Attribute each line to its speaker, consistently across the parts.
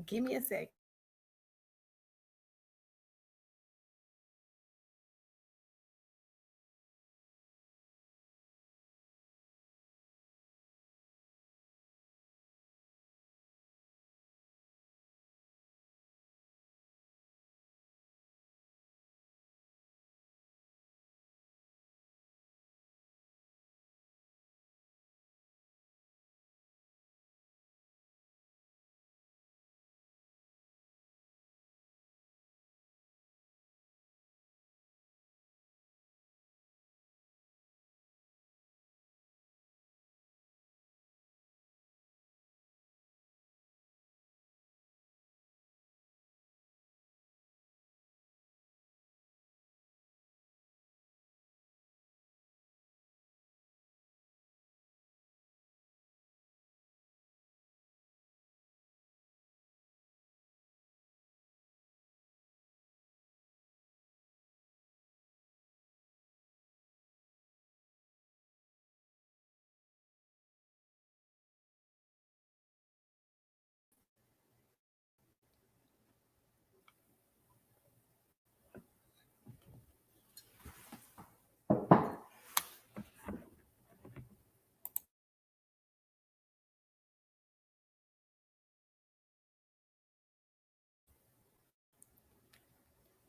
Speaker 1: Give me a sec.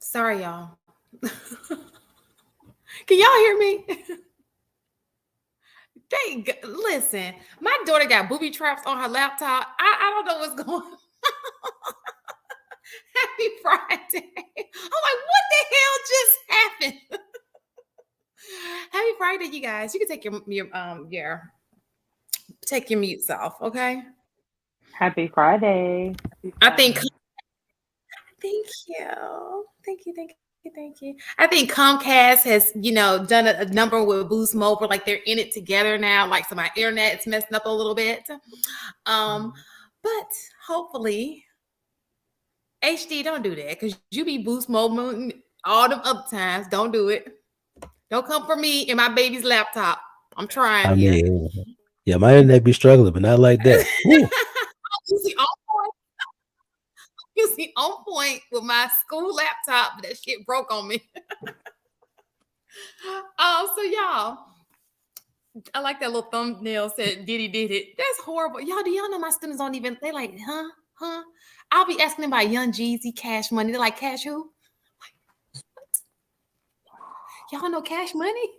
Speaker 1: Sorry, y'all. Can y'all hear me? Listen, my daughter got booby traps on her laptop. I don't know what's going on. Happy Friday. I'm like, what the hell just happened? Happy Friday, you guys. You can take take your mutes off, okay?
Speaker 2: Happy Friday.
Speaker 1: I think thank you. Thank you. I think Comcast has, done a number with Boost Mobile, like they're in it together now. Like, so my internet's messing up a little bit. But hopefully, HD, don't do that because you be Boost Mobile all them other times. Don't do it. Don't come for me and my baby's laptop. I'm trying here.
Speaker 3: Yeah, my internet be struggling, but not like that.
Speaker 1: You see on point with my school laptop, but that shit broke on me. So y'all, I like that little thumbnail said Diddy Did It. That's horrible. Y'all, do y'all know my students don't even, they like, huh? I'll be asking them about Young Jeezy, Cash Money. They're like, Cash who? Like, what? Y'all know Cash Money?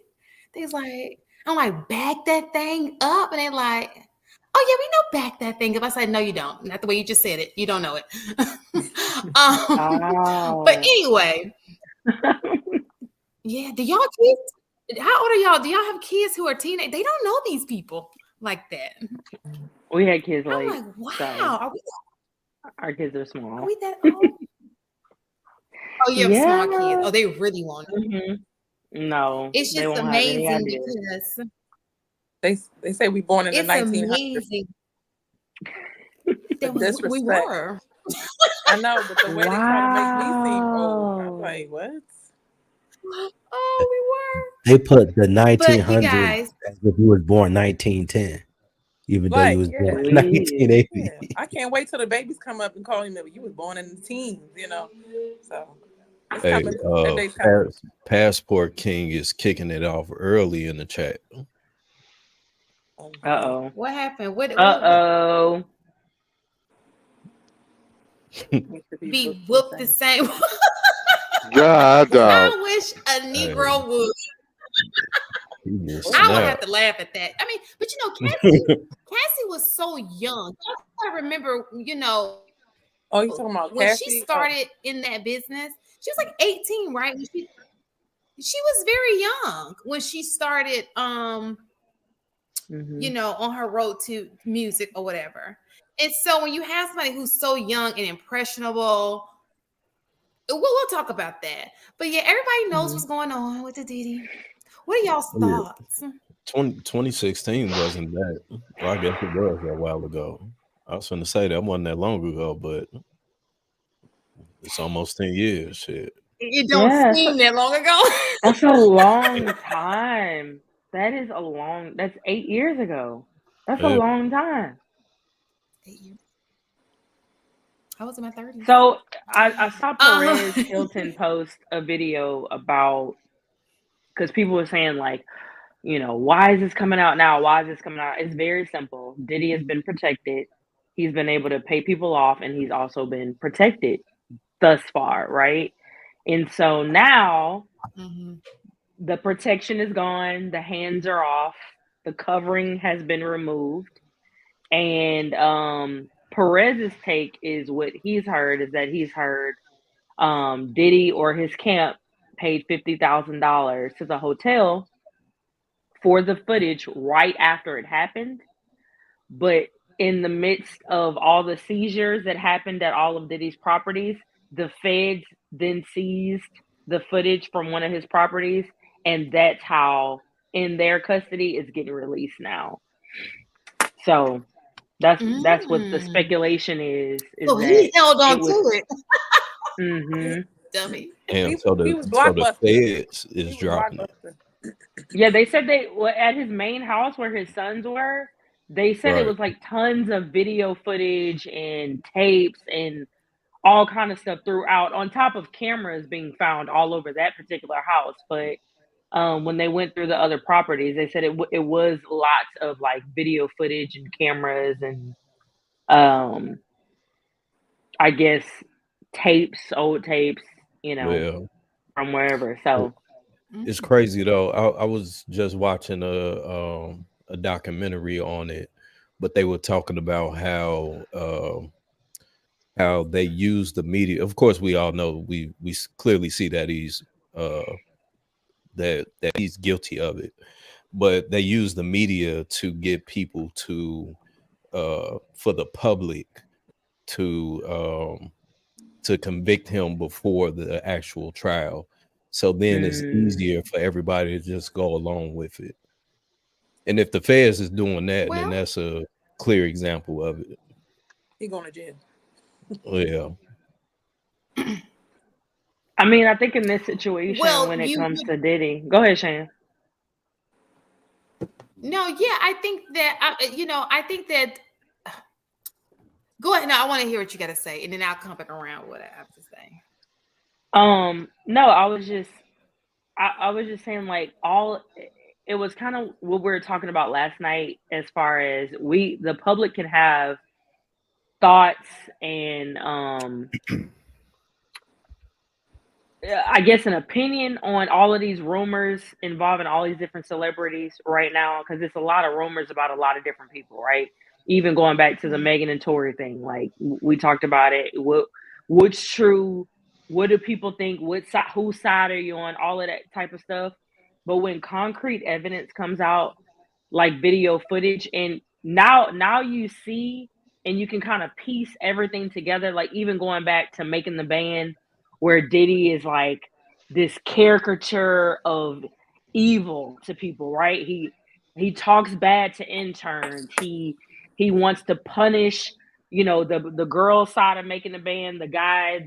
Speaker 1: They's like, I'm like, back that thing up. And they're like, oh yeah, we know back that thing up. I said, no, you don't. Not the way you just said it. You don't know it. But anyway, yeah. Do y'all kids? How old are y'all? Do y'all have kids who are teenage? They don't know these people like that.
Speaker 2: We had kids
Speaker 1: I'm
Speaker 2: like,
Speaker 1: wow.
Speaker 2: Our kids are small.
Speaker 1: Are we that old? Oh, you have small kids. Oh, they really want it.
Speaker 2: Mm-hmm. No,
Speaker 1: it's just amazing because
Speaker 4: they say we born in the 1900s.
Speaker 1: Amazing. We were.
Speaker 4: I know, but the way they try to make me seem old, I'm like, what?
Speaker 1: Oh, we were.
Speaker 3: They put the 1900s as if you was born 1910, even though you was born 1980.
Speaker 4: Yeah. I can't wait till the babies come up and call him that you was born in the teens, So it's coming. That day's coming.
Speaker 5: Passport King is kicking it off early in the chat.
Speaker 2: Uh-oh.
Speaker 1: What happened?
Speaker 2: Uh-oh.
Speaker 1: Be whooped the same.
Speaker 6: God,
Speaker 1: I wish a Negro would. I would have to laugh at that. I mean, but Cassie was so young. I remember,
Speaker 4: Oh, you talking about
Speaker 1: when
Speaker 4: Cassie?
Speaker 1: she started in that business? She was like 18, right? She was very young when she started, on her road to music or whatever. And so when you have somebody who's so young and impressionable, we'll talk about that. But yeah, everybody knows what's going on with the Diddy. What are y'all's thoughts?
Speaker 5: 2016 wasn't that. Well, I guess it was a while ago. I was going to say that wasn't that long ago, but it's almost 10 years. Shit.
Speaker 1: It don't seem that long ago.
Speaker 2: That's a long time. That's 8 years ago. That's a long time.
Speaker 1: 8 years. I was in my 30s.
Speaker 2: So I saw Perez Hilton post a video about, because people were saying like, you know, why is this coming out now? Why is this coming out? It's very simple. Diddy has been protected. He's been able to pay people off, and he's also been protected thus far, right? And so now the protection is gone, the hands are off, the covering has been removed, and Perez's take is what he's heard is that he's heard Diddy or his camp paid $50,000 to the hotel for the footage right after it happened, but in the midst of all the seizures that happened at all of Diddy's properties, the feds then seized the footage from one of his properties, and that's how in their custody it's getting released now. So that's what the speculation is
Speaker 1: so
Speaker 2: that
Speaker 1: he held on to it.
Speaker 2: Dummy.
Speaker 5: And so the feds is dropping it.
Speaker 2: Yeah, they said at his main house where his sons were, they said it was like tons of video footage and tapes and all kind of stuff throughout, on top of cameras being found all over that particular house. But when they went through the other properties, they said it was lots of like video footage and cameras and I guess old tapes, you know, from wherever. So
Speaker 5: it's crazy though. I was just watching a documentary on it, but they were talking about how they use the media. Of course, we all know we clearly see that he's that he's guilty of it, but they use the media to get people to for the public to convict him before the actual trial. So then it's easier for everybody to just go along with it. And if the feds is doing that, then that's a clear example of it.
Speaker 4: He going to jail.
Speaker 5: Yeah.
Speaker 2: I mean, I think in this situation, when it comes to Diddy, go ahead, Shane.
Speaker 1: No, yeah, I think that go ahead. No, I want to hear what you got to say, and then I'll come back around with what I have to say.
Speaker 2: No, I was just saying, like, it was kind of what we were talking about last night, as far as the public can have thoughts and I guess an opinion on all of these rumors involving all these different celebrities right now, because it's a lot of rumors about a lot of different people, right? Even going back to the Megan and Tory thing, like we talked about it. What's true? What do people think? Whose side are you on? All of that type of stuff. But when concrete evidence comes out, like video footage, and now you see and you can kind of piece everything together, like even going back to Making the Band, where Diddy is like this caricature of evil to people, right? He talks bad to interns. He wants to punish, you know, the girl side of Making the Band, I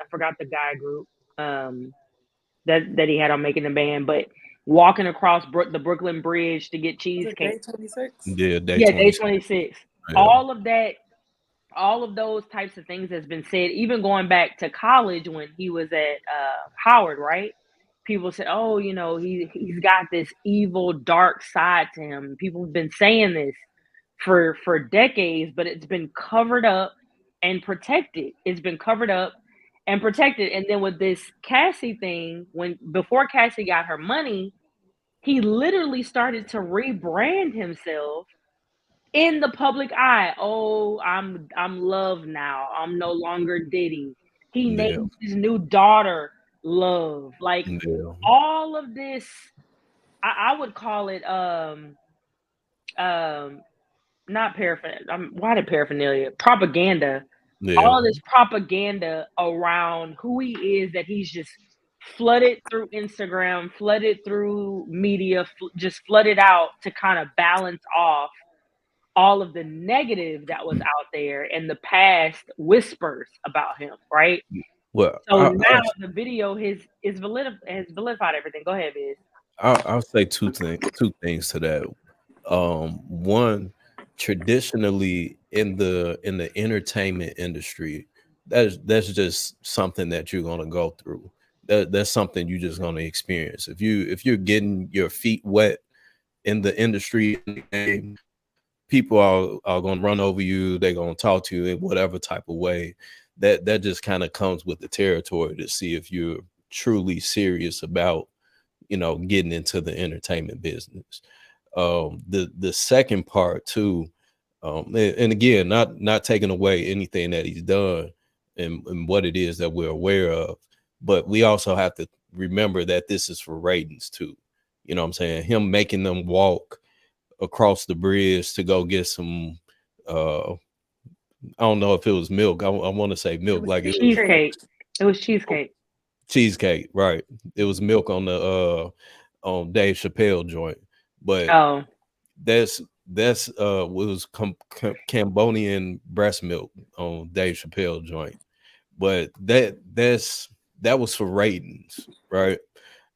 Speaker 2: forgot the guy group that he had on Making the Band, but walking across the Brooklyn Bridge to get cheesecake.
Speaker 4: Day 26?
Speaker 5: Yeah,
Speaker 2: Day 26. Yeah. All of that, all of those types of things has been said, even going back to college when he was at Howard, right? People said, oh, you know, he's got this evil, dark side to him. People have been saying this for decades, but it's been covered up and protected. It's been covered up and protected. And then with this Cassie thing, before Cassie got her money, he literally started to rebrand himself in the public eye. Oh, I'm Love now. I'm no longer Diddy. He named his new daughter Love. Like all of this, I would call it not paraphernalia. Why the paraphernalia? Propaganda. Yeah. All this propaganda around who he is, that he's just flooded through Instagram, flooded through media, just flooded out to kind of balance off all of the negative that was out there and the past whispers about him, right?
Speaker 5: Well,
Speaker 2: so now the video has vilified everything. Go ahead, Biz.
Speaker 5: I'll say two things to that. One, traditionally in the entertainment industry, that's just something that you're gonna go through. That's something you're just gonna experience. If you're getting your feet wet in the industry, people are gonna run over you. They're gonna talk to you in whatever type of way. That just kind of comes with the territory to see if you're truly serious about, getting into the entertainment business. The second part too, and again, not taking away anything that he's done and what it is that we're aware of, but we also have to remember that this is for ratings too. You know what I'm saying? Him making them walk across the bridge to go get some I don't know if it was milk. I want to say milk, like it was
Speaker 2: cheesecake. It was cheesecake.
Speaker 5: Cheesecake, right? It was milk on the on Dave Chappelle joint, but that's was Cambodian breast milk on Dave Chappelle joint, but that was for ratings, right?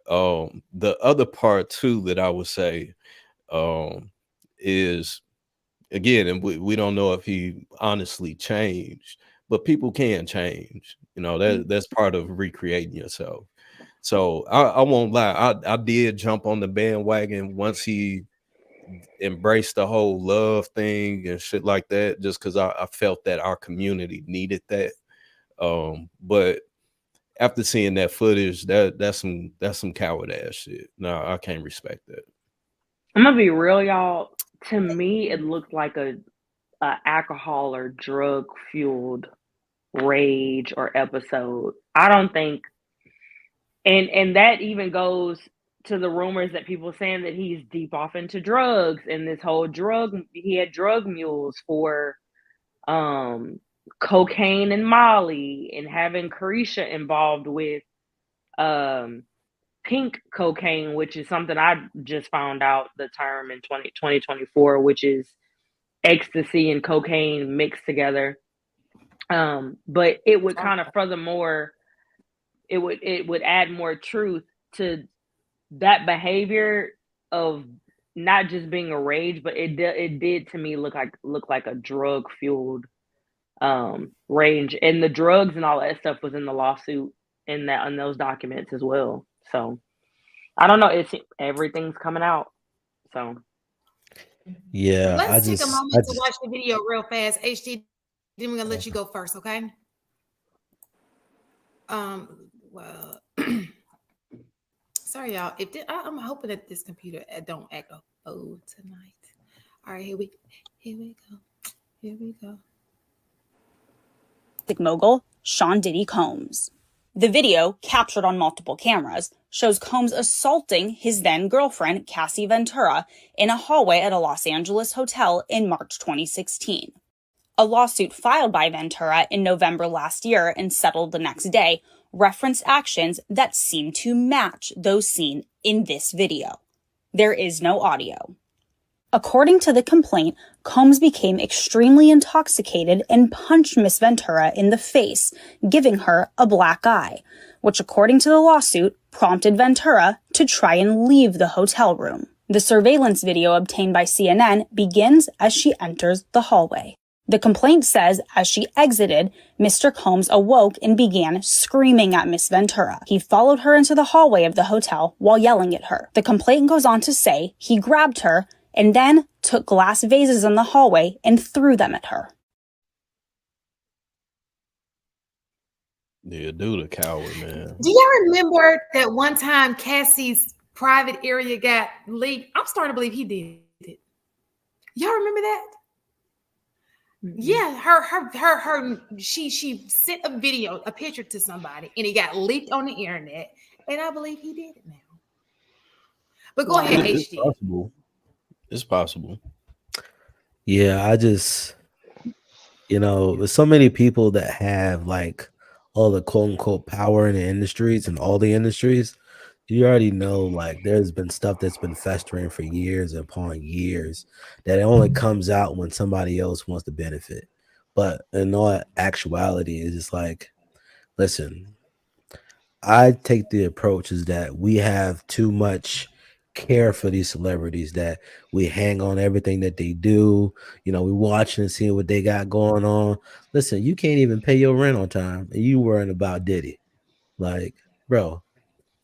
Speaker 5: The other part too that I would say is, again, and we don't know if he honestly changed, but people can change. That's part of recreating yourself. So I won't lie, I did jump on the bandwagon once he embraced the whole love thing and shit like that, just because I felt that our community needed that. But after seeing that footage, that's some coward ass shit. No, I can't respect that.
Speaker 2: I'm gonna be real, y'all. To me, it looked like a alcohol or drug fueled rage or episode. I don't think, and that even goes to the rumors that people saying that he's deep off into drugs and this whole he had drug mules for cocaine and Molly, and having Carisha involved with pink cocaine, which is something I just found out the term in 2024, which is ecstasy and cocaine mixed together. But it would kind of, furthermore, it would add more truth to that behavior of not just being a rage, but it did to me look like a drug fueled rage, and the drugs and all that stuff was in the lawsuit in those documents as well. So I don't know. Everything's coming out. So
Speaker 3: yeah,
Speaker 1: let's take a moment to watch the video real fast. HD, then we're gonna let you go first, okay? Well, sorry y'all. I'm hoping that this computer don't act a fool tonight. All right, here we go.
Speaker 7: Mogul Sean Diddy Combs. The video, captured on multiple cameras, shows Combs assaulting his then-girlfriend, Cassie Ventura, in a hallway at a Los Angeles hotel in March 2016. A lawsuit filed by Ventura in November last year and settled the next day referenced actions that seem to match those seen in this video. There is no audio. According to the complaint, Combs became extremely intoxicated and punched Miss Ventura in the face, giving her a black eye, which, according to the lawsuit, prompted Ventura to try and leave the hotel room. The surveillance video obtained by CNN begins as she enters the hallway. The complaint says as she exited, Mr. Combs awoke and began screaming at Miss Ventura. He followed her into the hallway of the hotel while yelling at her. The complaint goes on to say he grabbed her and then took glass vases in the hallway and threw them at her.
Speaker 5: Yeah, dude, a coward, man.
Speaker 1: Do y'all remember that one time Cassie's private area got leaked? I'm starting to believe he did it. Y'all remember that? Mm-hmm. Yeah, she sent a picture to somebody, and it got leaked on the internet, and I believe he did it now. But go ahead, HD.
Speaker 5: Possible. It's possible.
Speaker 3: Yeah, I just, there's so many people that have like all the quote unquote power in the industries and all the industries. You already know, like, there's been stuff that's been festering for years upon years that it only comes out when somebody else wants to benefit. But in all actuality, it's just like, listen, I take the approach is that we have too much care for these celebrities, that we hang on everything that they do. You know, we watching and seeing what they got going on. Listen, you can't even pay your rent on time, and you worrying about Diddy. Like, bro,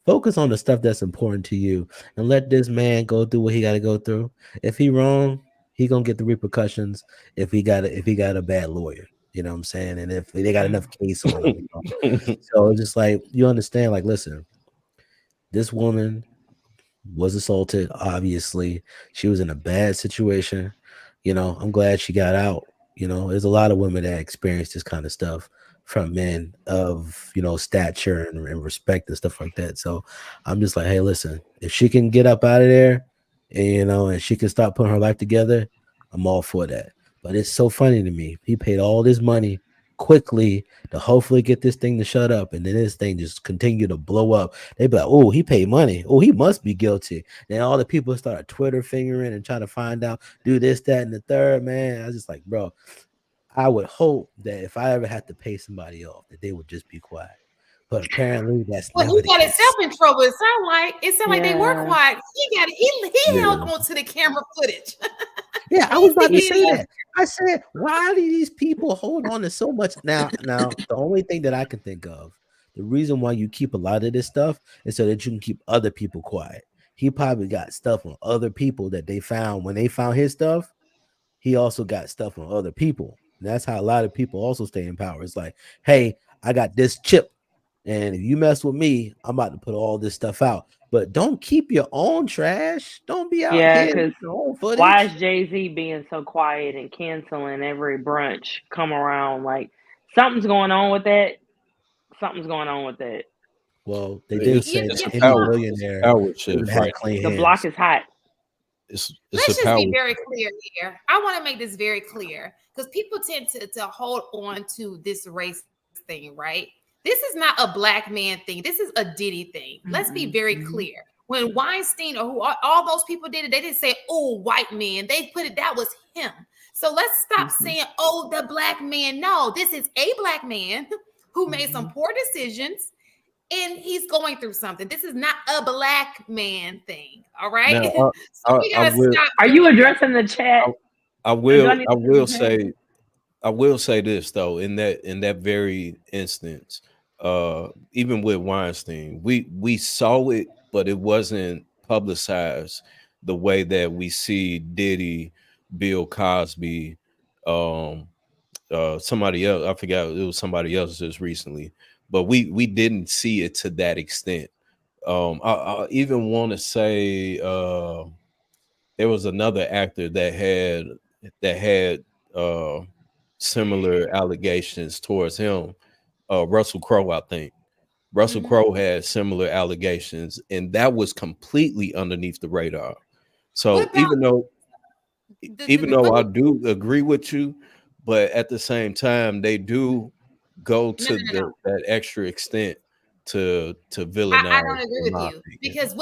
Speaker 3: focus on the stuff that's important to you, and let this man go through what he got to go through. If he wrong, he gonna get the repercussions. If he got a bad lawyer, you know what I'm saying, and if they got enough case on him. So it's just like, you understand. Like, listen, this woman was assaulted. Obviously, she was in a bad situation. You know, I'm glad she got out. You know, there's a lot of women that experience this kind of stuff from men of, you know, stature and respect and stuff like that. So I'm just like, hey, listen, if she can get up out of there, and, you know, and she can start putting her life together, I'm all for that. But it's so funny to me. He paid all this money quickly to hopefully get this thing to shut up, and then this thing just continue to blow up. They be like, oh, he paid money. Oh, he must be guilty. Then all the people start Twitter fingering and trying to find out, do this, that, and the third. Man, I was just like, bro, I would hope that if I ever had to pay somebody off, that they would just be quiet. But apparently that's
Speaker 1: Well,
Speaker 3: never
Speaker 1: he
Speaker 3: the
Speaker 1: got
Speaker 3: case.
Speaker 1: himself in trouble. It sound like they were
Speaker 2: Yeah.
Speaker 1: quiet. He
Speaker 3: Yeah.
Speaker 1: held on to the camera footage.
Speaker 3: Yeah, I was about to say
Speaker 2: Yeah.
Speaker 3: that. I said, why do these people hold on to so much? Now, the only thing that I can think of, the reason why you keep a lot of this stuff is so that you can keep other people quiet. He probably got stuff on other people that they found when they found his stuff. He also got stuff on other people. And that's how a lot of people also stay in power. It's like, hey, I got this chip, and if you mess with me, I'm about to put all this stuff out. But don't keep your own trash. Don't be out
Speaker 2: Yeah,
Speaker 3: here
Speaker 2: because
Speaker 3: with your own footage.
Speaker 2: why is Jay-Z being so quiet and canceling every brunch come around? Like, something's going on with that. Something's going on with that.
Speaker 3: Well, they did say
Speaker 5: It's
Speaker 3: that
Speaker 5: a
Speaker 3: any
Speaker 5: power,
Speaker 3: billionaire
Speaker 5: power
Speaker 3: would
Speaker 5: shift,
Speaker 3: have
Speaker 5: right?
Speaker 3: clean
Speaker 2: The
Speaker 3: hands.
Speaker 2: block is hot.
Speaker 5: It's
Speaker 1: Let's
Speaker 5: a
Speaker 1: just
Speaker 5: power.
Speaker 1: be very clear here. I want to make this very clear because people tend to hold on to this race thing, right? This is not a black man thing. This is a Diddy thing. Let's be very clear. When Weinstein or who all those people did it, they didn't say, oh, white man. They put it, that was him. So let's stop saying, oh, the black man. No, this is a black man who made some poor decisions, and he's going through something. This is not a black man thing. All right.
Speaker 5: Now,
Speaker 1: So we
Speaker 5: I
Speaker 1: gotta
Speaker 5: will.
Speaker 1: stop.
Speaker 2: Are you addressing the chat?
Speaker 5: I
Speaker 2: Or do I
Speaker 5: will.
Speaker 2: need
Speaker 5: I
Speaker 2: to
Speaker 5: will
Speaker 2: raise my hand?
Speaker 5: say. I will say this though. In that very instance, even with Weinstein, we saw it, but it wasn't publicized the way that we see Diddy, Bill Cosby, somebody else. I forgot, it was somebody else just recently, but we didn't see it to that extent. I even want to say there was another actor that had similar allegations towards him. Russell Crowe, I think. Russell Crowe had similar allegations, and that was completely underneath the radar. So
Speaker 1: What about
Speaker 5: even though I do agree with you, but at the same time, they do go to
Speaker 1: no.
Speaker 5: that extra extent to villainize.
Speaker 1: I don't agree
Speaker 5: in
Speaker 1: with
Speaker 5: my
Speaker 1: you
Speaker 5: opinion.
Speaker 1: because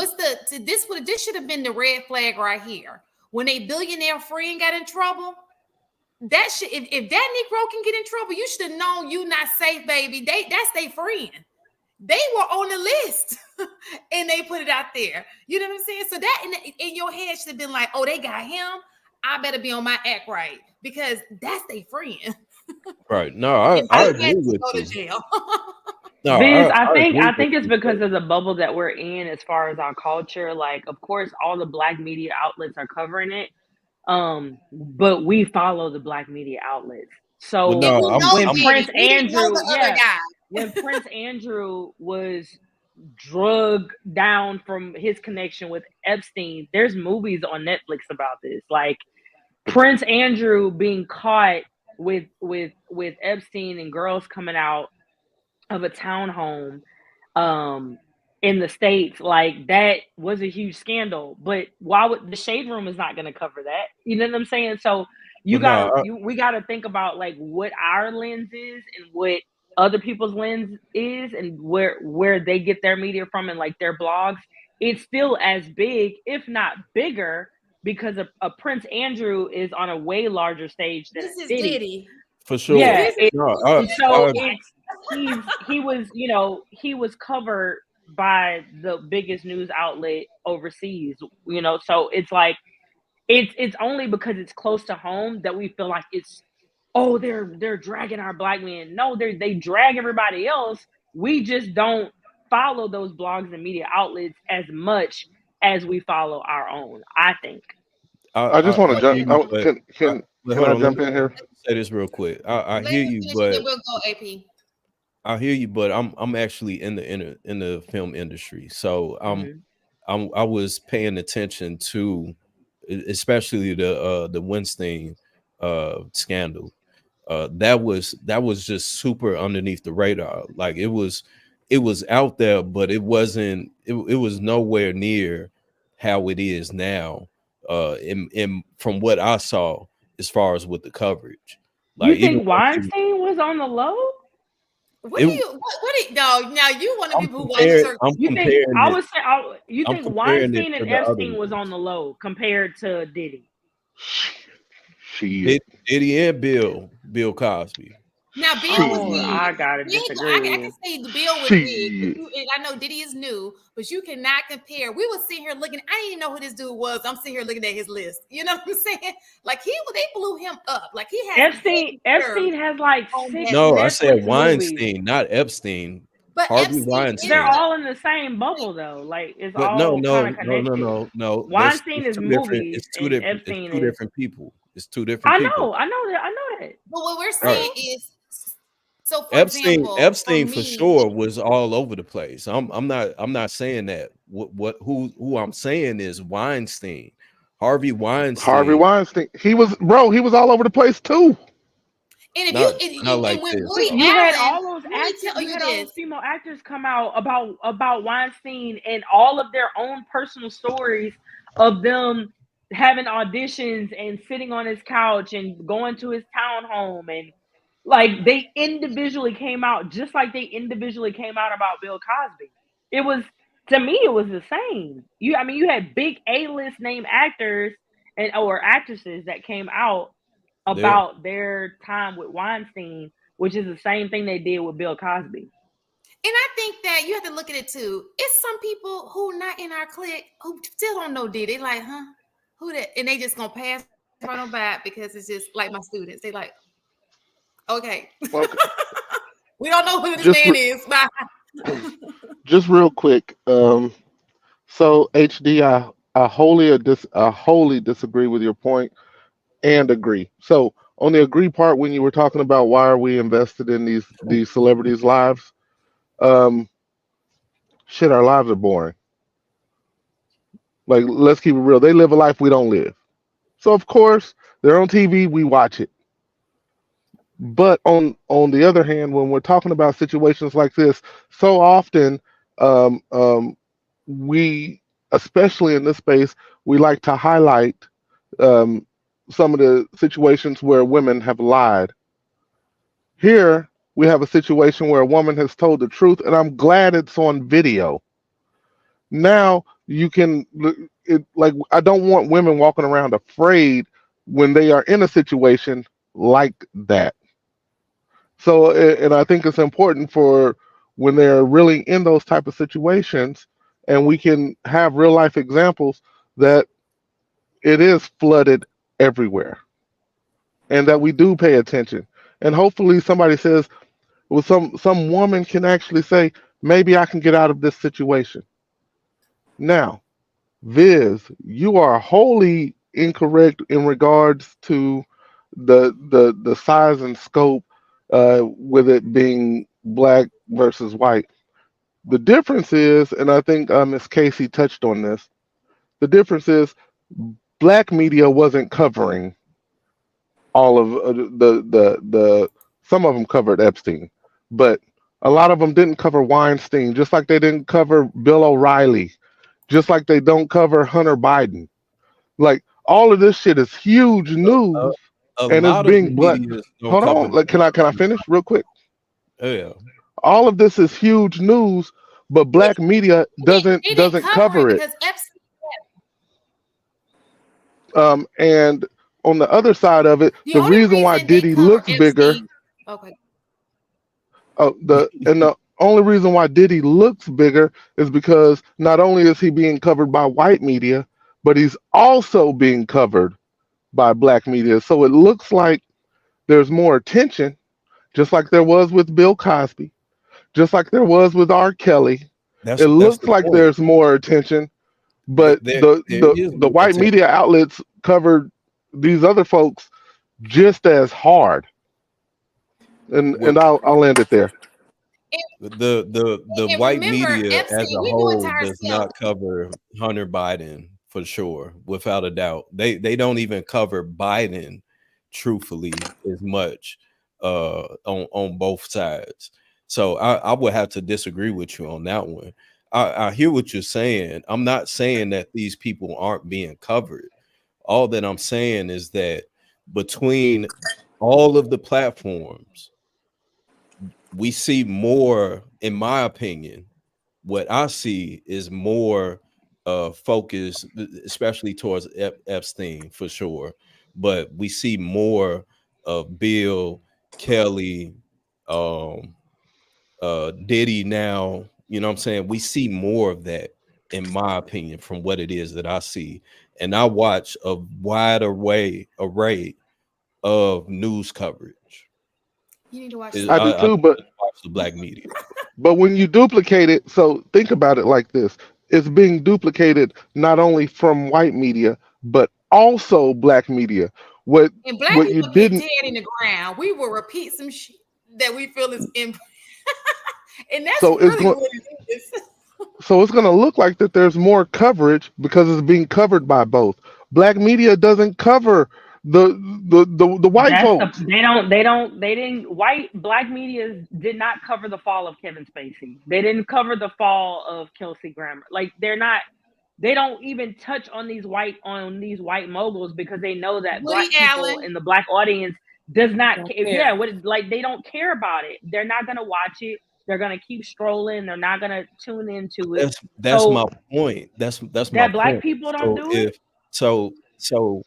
Speaker 1: this should have been the red flag right here. When a billionaire friend got in trouble, that should if that Negro can get in trouble, you should have known you not safe, baby. That's their friend. They were on the list and they put it out there. You know what I'm saying? So that in your head should have been like, oh, they got him. I better be on my act right because that's their friend.
Speaker 5: Right. No, I
Speaker 1: Had
Speaker 5: agree
Speaker 1: to
Speaker 5: with
Speaker 1: go to
Speaker 5: you.
Speaker 1: jail.
Speaker 5: No,
Speaker 2: Biz,
Speaker 5: I agree
Speaker 2: I
Speaker 5: with
Speaker 2: think it's
Speaker 5: you,
Speaker 2: because
Speaker 5: but
Speaker 2: of the bubble that we're in as far as our culture. Like, of course, all the black media outlets are covering it. But we follow the black media outlets.
Speaker 5: well,
Speaker 2: So
Speaker 1: And
Speaker 5: no,
Speaker 1: we know
Speaker 2: when
Speaker 1: Diddy.
Speaker 2: Prince
Speaker 1: We didn't know
Speaker 2: Andrew,
Speaker 1: the other guy.
Speaker 2: when Prince Andrew was drug down from his connection with Epstein, there's movies on Netflix about this. Like Prince Andrew being caught with Epstein and girls coming out of a townhome in the States, like that was a huge scandal. But why would the Shade Room is not going to cover that? You know what I'm saying? So
Speaker 5: well, no,
Speaker 2: we gotta think about like what our lens is and what other people's lens is and where they get their media from and like their blogs. It's still as big, if not bigger, because a Prince Andrew is on a way larger stage than
Speaker 1: This
Speaker 2: a
Speaker 1: is
Speaker 2: Diddy.
Speaker 1: Diddy.
Speaker 5: for sure.
Speaker 2: Yeah,
Speaker 1: This is
Speaker 5: No,
Speaker 2: so
Speaker 5: I
Speaker 2: he was, he was covered by the biggest news outlet overseas, you know. So it's like it's only because it's close to home that we feel like it's, oh, they're dragging our black men. No, they drag everybody else. We just don't follow those blogs and media outlets as much as we follow our own, I think.
Speaker 6: I just want to jump. Can I
Speaker 5: hold on, let
Speaker 6: jump
Speaker 5: me
Speaker 6: in here?
Speaker 5: say this real quick. I
Speaker 1: Let
Speaker 5: hear
Speaker 1: him
Speaker 5: you,
Speaker 1: finish,
Speaker 5: but
Speaker 1: then we'll go AP.
Speaker 5: I hear you, but I'm actually in the film industry, so I was paying attention to, especially the Weinstein scandal. That was just super underneath the radar. Like it was out there, but it wasn't. It was nowhere near how it is now. In from what I saw, as far as with the coverage,
Speaker 2: You
Speaker 5: like even
Speaker 2: think Weinstein was on the low?
Speaker 1: What do you? No, now you want to
Speaker 5: I'm
Speaker 1: people who watch certain.
Speaker 5: I'm
Speaker 2: You think
Speaker 5: comparing
Speaker 2: I
Speaker 5: it.
Speaker 2: was you
Speaker 5: I'm
Speaker 2: think
Speaker 5: comparing it
Speaker 2: Weinstein
Speaker 5: to
Speaker 2: and
Speaker 5: the other
Speaker 2: Epstein was
Speaker 5: ones.
Speaker 2: on the low compared to Diddy?
Speaker 6: Shit.
Speaker 5: Diddy and Bill Cosby.
Speaker 1: Now Bill was
Speaker 2: Oh,
Speaker 6: Shit.
Speaker 1: big.
Speaker 2: I gotta
Speaker 1: I can
Speaker 2: disagree.
Speaker 1: say the Bill was big, but
Speaker 6: Shit.
Speaker 1: and I know Diddy is new, but you cannot compare. We were sitting here looking. I didn't even know who this dude was. I'm sitting here looking at his list. You know what I'm saying? Like they blew him up. Like he has
Speaker 2: Epstein has like
Speaker 1: on
Speaker 2: 6
Speaker 1: that
Speaker 5: No, I
Speaker 1: list.
Speaker 5: said
Speaker 2: Netflix movies.
Speaker 5: Weinstein, not Epstein.
Speaker 1: But
Speaker 5: Harvey
Speaker 1: Epstein
Speaker 2: They're
Speaker 5: Weinstein.
Speaker 1: ended up.
Speaker 2: all in the same bubble though. Like it's
Speaker 5: But no,
Speaker 2: all kind
Speaker 5: no,
Speaker 2: of
Speaker 5: no, no,
Speaker 2: connected.
Speaker 5: no, no.
Speaker 2: Weinstein
Speaker 5: It's
Speaker 2: is
Speaker 5: two different.
Speaker 2: movies
Speaker 5: It's two
Speaker 2: and
Speaker 5: different. It's
Speaker 2: Epstein
Speaker 5: two
Speaker 2: is.
Speaker 5: different people. It's two different people.
Speaker 2: I know that.
Speaker 1: But what we're
Speaker 5: All right.
Speaker 1: saying is, so for example, for
Speaker 5: Epstein for
Speaker 1: me,
Speaker 5: sure was all over the place. I'm not saying that. Who I'm saying is Weinstein. Harvey
Speaker 6: Harvey
Speaker 5: Weinstein.
Speaker 6: Weinstein. He was all over the place too.
Speaker 1: and if
Speaker 5: Not
Speaker 1: you
Speaker 5: like
Speaker 1: and when
Speaker 5: this.
Speaker 1: Woody
Speaker 2: But you had
Speaker 1: Allen,
Speaker 2: all those
Speaker 1: let me
Speaker 2: actors,
Speaker 1: tell
Speaker 2: you
Speaker 1: you
Speaker 2: had all those
Speaker 1: this.
Speaker 2: female actors come out about Weinstein and all of their own personal stories of them having auditions and sitting on his couch and going to his townhome, and like they individually came out just like they individually came out about Bill Cosby. It was, to me, it was the same. You had big A-list name actors and or actresses that came out
Speaker 5: There.
Speaker 2: about their time with Weinstein, which is the same thing they did with Bill Cosby.
Speaker 1: And I think that you have to look at it too. It's some people who are not in our clique who still don't know Diddy. They like, huh? Who that? And they just gonna pass right on by because it's just like my students. They like, okay.
Speaker 6: Okay.
Speaker 1: We don't know who this
Speaker 6: Just
Speaker 1: man is. Bye.
Speaker 6: just real quick. So HD, I wholly disagree with your point and agree. So on the agree part, when you were talking about why are we invested in these celebrities' lives, um, shit, our lives are boring. Like, let's keep it real. They live a life we don't live. So of course they're on TV, we watch it. But on the other hand, when we're talking about situations like this, so often um, um, we, especially in this space, we like to highlight um, some of the situations where women have lied. Here we have a situation where a woman has told the truth, and I'm glad it's on video. Now you can, like, I don't want women walking around afraid when they are in a situation like that. So, and I think it's important for when they're really in those type of situations, and we can have real life examples that it is flooded everywhere, and that we do pay attention. And hopefully, somebody says, well, some woman can actually say, maybe I can get out of this situation. Now, Viz, you are wholly incorrect in regards to the size and scope with it being black versus white. The difference is, and I think Miss Casey touched on this. The difference is, black media wasn't covering all of the. Some of them covered Epstein, but a lot of them didn't cover Weinstein. Just like they didn't cover Bill O'Reilly. Just like they don't cover Hunter Biden. Like, all of this shit is huge
Speaker 5: A,
Speaker 6: news,
Speaker 5: a
Speaker 6: and it's
Speaker 5: lot of the
Speaker 6: being black.
Speaker 5: media don't
Speaker 6: Hold
Speaker 5: cover.
Speaker 6: on, like, can I finish real quick?
Speaker 5: Yeah.
Speaker 6: All of this is huge news, but black media
Speaker 1: They didn't
Speaker 6: doesn't
Speaker 1: cover it
Speaker 6: cover it.
Speaker 1: because Epstein.
Speaker 6: And on the other side of it,
Speaker 1: The
Speaker 6: the
Speaker 1: only
Speaker 6: reason why
Speaker 1: reason they
Speaker 6: Diddy
Speaker 1: cover
Speaker 6: looks bigger,
Speaker 1: Epstein. Okay.
Speaker 6: the only reason why Diddy looks bigger is because not only is he being covered by white media, but he's also being covered by black media. So it looks like there's more attention, just like there was with Bill Cosby, just like there was with R. Kelly. It
Speaker 5: That's
Speaker 6: looks
Speaker 5: the
Speaker 6: like
Speaker 5: point.
Speaker 6: there's more attention, but
Speaker 5: There is
Speaker 6: the
Speaker 5: more
Speaker 6: white
Speaker 5: attention.
Speaker 6: media outlets covered these other folks just as hard.
Speaker 5: Well,
Speaker 6: And I'll end it there.
Speaker 5: the
Speaker 1: And
Speaker 5: white
Speaker 1: remember,
Speaker 5: media as
Speaker 1: Epstein,
Speaker 5: a
Speaker 1: we knew
Speaker 5: whole
Speaker 1: entire
Speaker 5: does
Speaker 1: self.
Speaker 5: not cover Hunter Biden for sure, without a doubt. They don't even cover Biden truthfully as much on both sides. So I would have to disagree with you on that one. I hear what you're saying. I'm not saying that these people aren't being covered. All that I'm saying is that between all of the platforms, we see more, in my opinion, what I see is more focus, especially towards Epstein for sure. But we see more of Bill, Kelly, um, Diddy now. You know what I'm saying? We see more of that, in my opinion, from what it is that I see. And I watch a wide array of news coverage.
Speaker 1: You need to watch
Speaker 6: I do
Speaker 5: I
Speaker 6: too, but
Speaker 5: watch the black media.
Speaker 6: when you duplicate it, so think about it like this: it's being duplicated not only from white media but also black media. What
Speaker 1: and black
Speaker 6: what you
Speaker 1: people get
Speaker 6: didn't
Speaker 1: dead in the ground. We will repeat some shit that we feel is and that's
Speaker 6: so it's
Speaker 1: really
Speaker 6: going
Speaker 1: what it is.
Speaker 6: so it's going to look like that there's more coverage because it's being covered by both. Black media doesn't cover the white
Speaker 2: That's the
Speaker 6: folks.
Speaker 2: they didn't white black media did not cover the fall of Kevin Spacey. They didn't cover the fall of Kelsey Grammer. Like they don't even touch on these white moguls because they know that
Speaker 1: Woody
Speaker 2: black people
Speaker 1: Allen.
Speaker 2: in the black audience does not
Speaker 4: Don't
Speaker 2: care.
Speaker 4: care.
Speaker 2: Yeah, like they don't care about it. They're not gonna watch it. They're gonna keep strolling. They're not gonna tune into it.
Speaker 5: That's my
Speaker 2: So
Speaker 5: point. That's my
Speaker 2: that black
Speaker 5: point.
Speaker 2: people don't
Speaker 5: So
Speaker 2: do it.
Speaker 5: if so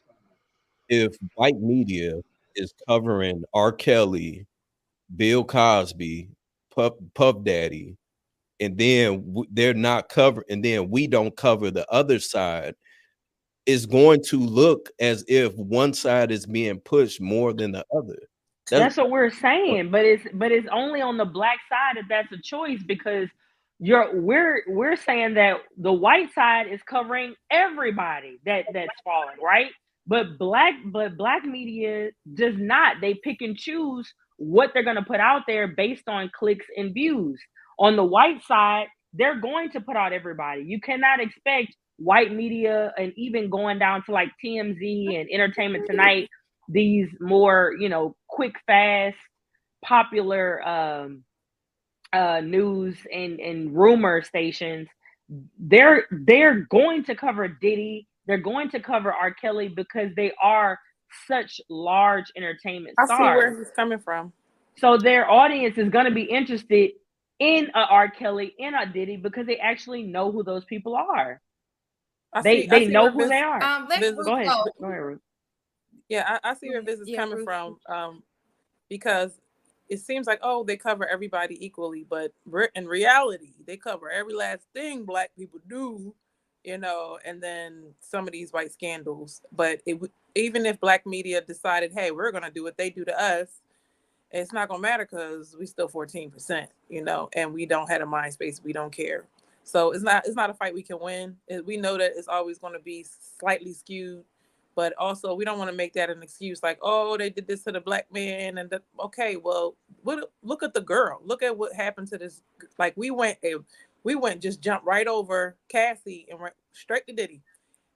Speaker 5: if white media is covering R. Kelly, Bill Cosby, Puff Daddy, and then they're not covered, and then we don't cover the other side, it's going to look as if one side is being pushed more than the other.
Speaker 2: That's what we're
Speaker 5: That's
Speaker 2: saying, but it's only on the black side that's a choice because we're saying that the white side is covering everybody that's falling, right? But black media does not. They pick and choose what they're gonna put out there based on clicks and views. On the white side, they're going to put out everybody. You cannot expect white media and even going down to like TMZ and Entertainment Tonight, these more quick, fast, popular news and rumor stations. They're going to cover Diddy. They're going to cover R. Kelly because they are such large entertainment
Speaker 4: I see where
Speaker 2: stars.
Speaker 4: he's coming from.
Speaker 2: So their audience is going to be interested in a R. Kelly, in a Diddy, because they actually know who those people are.
Speaker 4: I
Speaker 2: They
Speaker 4: see
Speaker 2: know
Speaker 4: where
Speaker 2: who they are.
Speaker 1: Let
Speaker 4: Biz-
Speaker 1: Ruth
Speaker 2: Go ahead,
Speaker 1: go.
Speaker 2: Ruth.
Speaker 4: yeah, I see where Biz is
Speaker 1: Yeah,
Speaker 4: coming
Speaker 1: Ruth.
Speaker 4: from. Because it seems like, oh, they cover everybody equally, but in reality, they cover every last thing black people do, and then some of these white scandals. But even if black media decided, hey, we're going to do what they do to us, it's not going to matter because we still 14%, and we don't have a mind space. We don't care. So it's not a fight we can win. We know that it's always going to be slightly skewed. But also, we don't want to make that an excuse like, oh, they did this to the black man. And okay, well, look at the girl. Look at what happened to this. Like, we just jumped right over Cassie and went straight to Diddy.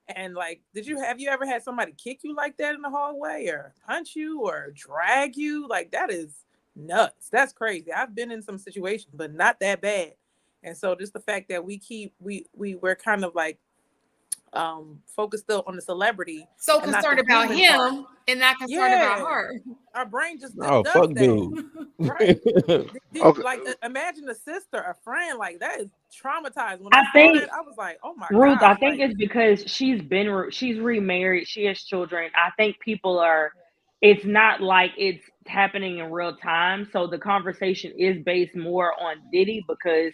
Speaker 4: And like, have you ever had somebody kick you like that in the hallway or punch you or drag you? Like, that is nuts. That's crazy. I've been in some situations, but not that bad. And so just the fact that we're kind of like, focused still on the celebrity,
Speaker 1: So
Speaker 4: and not the
Speaker 1: concerned about
Speaker 4: human
Speaker 1: him
Speaker 4: part.
Speaker 1: and not concerned about her.
Speaker 4: Our brain just
Speaker 5: oh,
Speaker 4: does
Speaker 5: fuck
Speaker 4: that,
Speaker 5: dude.
Speaker 4: right?
Speaker 6: Okay.
Speaker 4: Like, imagine a sister, a friend, like that is traumatized. When I
Speaker 2: I
Speaker 4: saw
Speaker 2: think
Speaker 4: that, I was like, oh my
Speaker 2: Ruth, I
Speaker 4: gosh,
Speaker 2: think
Speaker 4: like,
Speaker 2: it's because she's remarried, she has children. I think people are, it's not like it's happening in real time. So the conversation is based more on Diddy because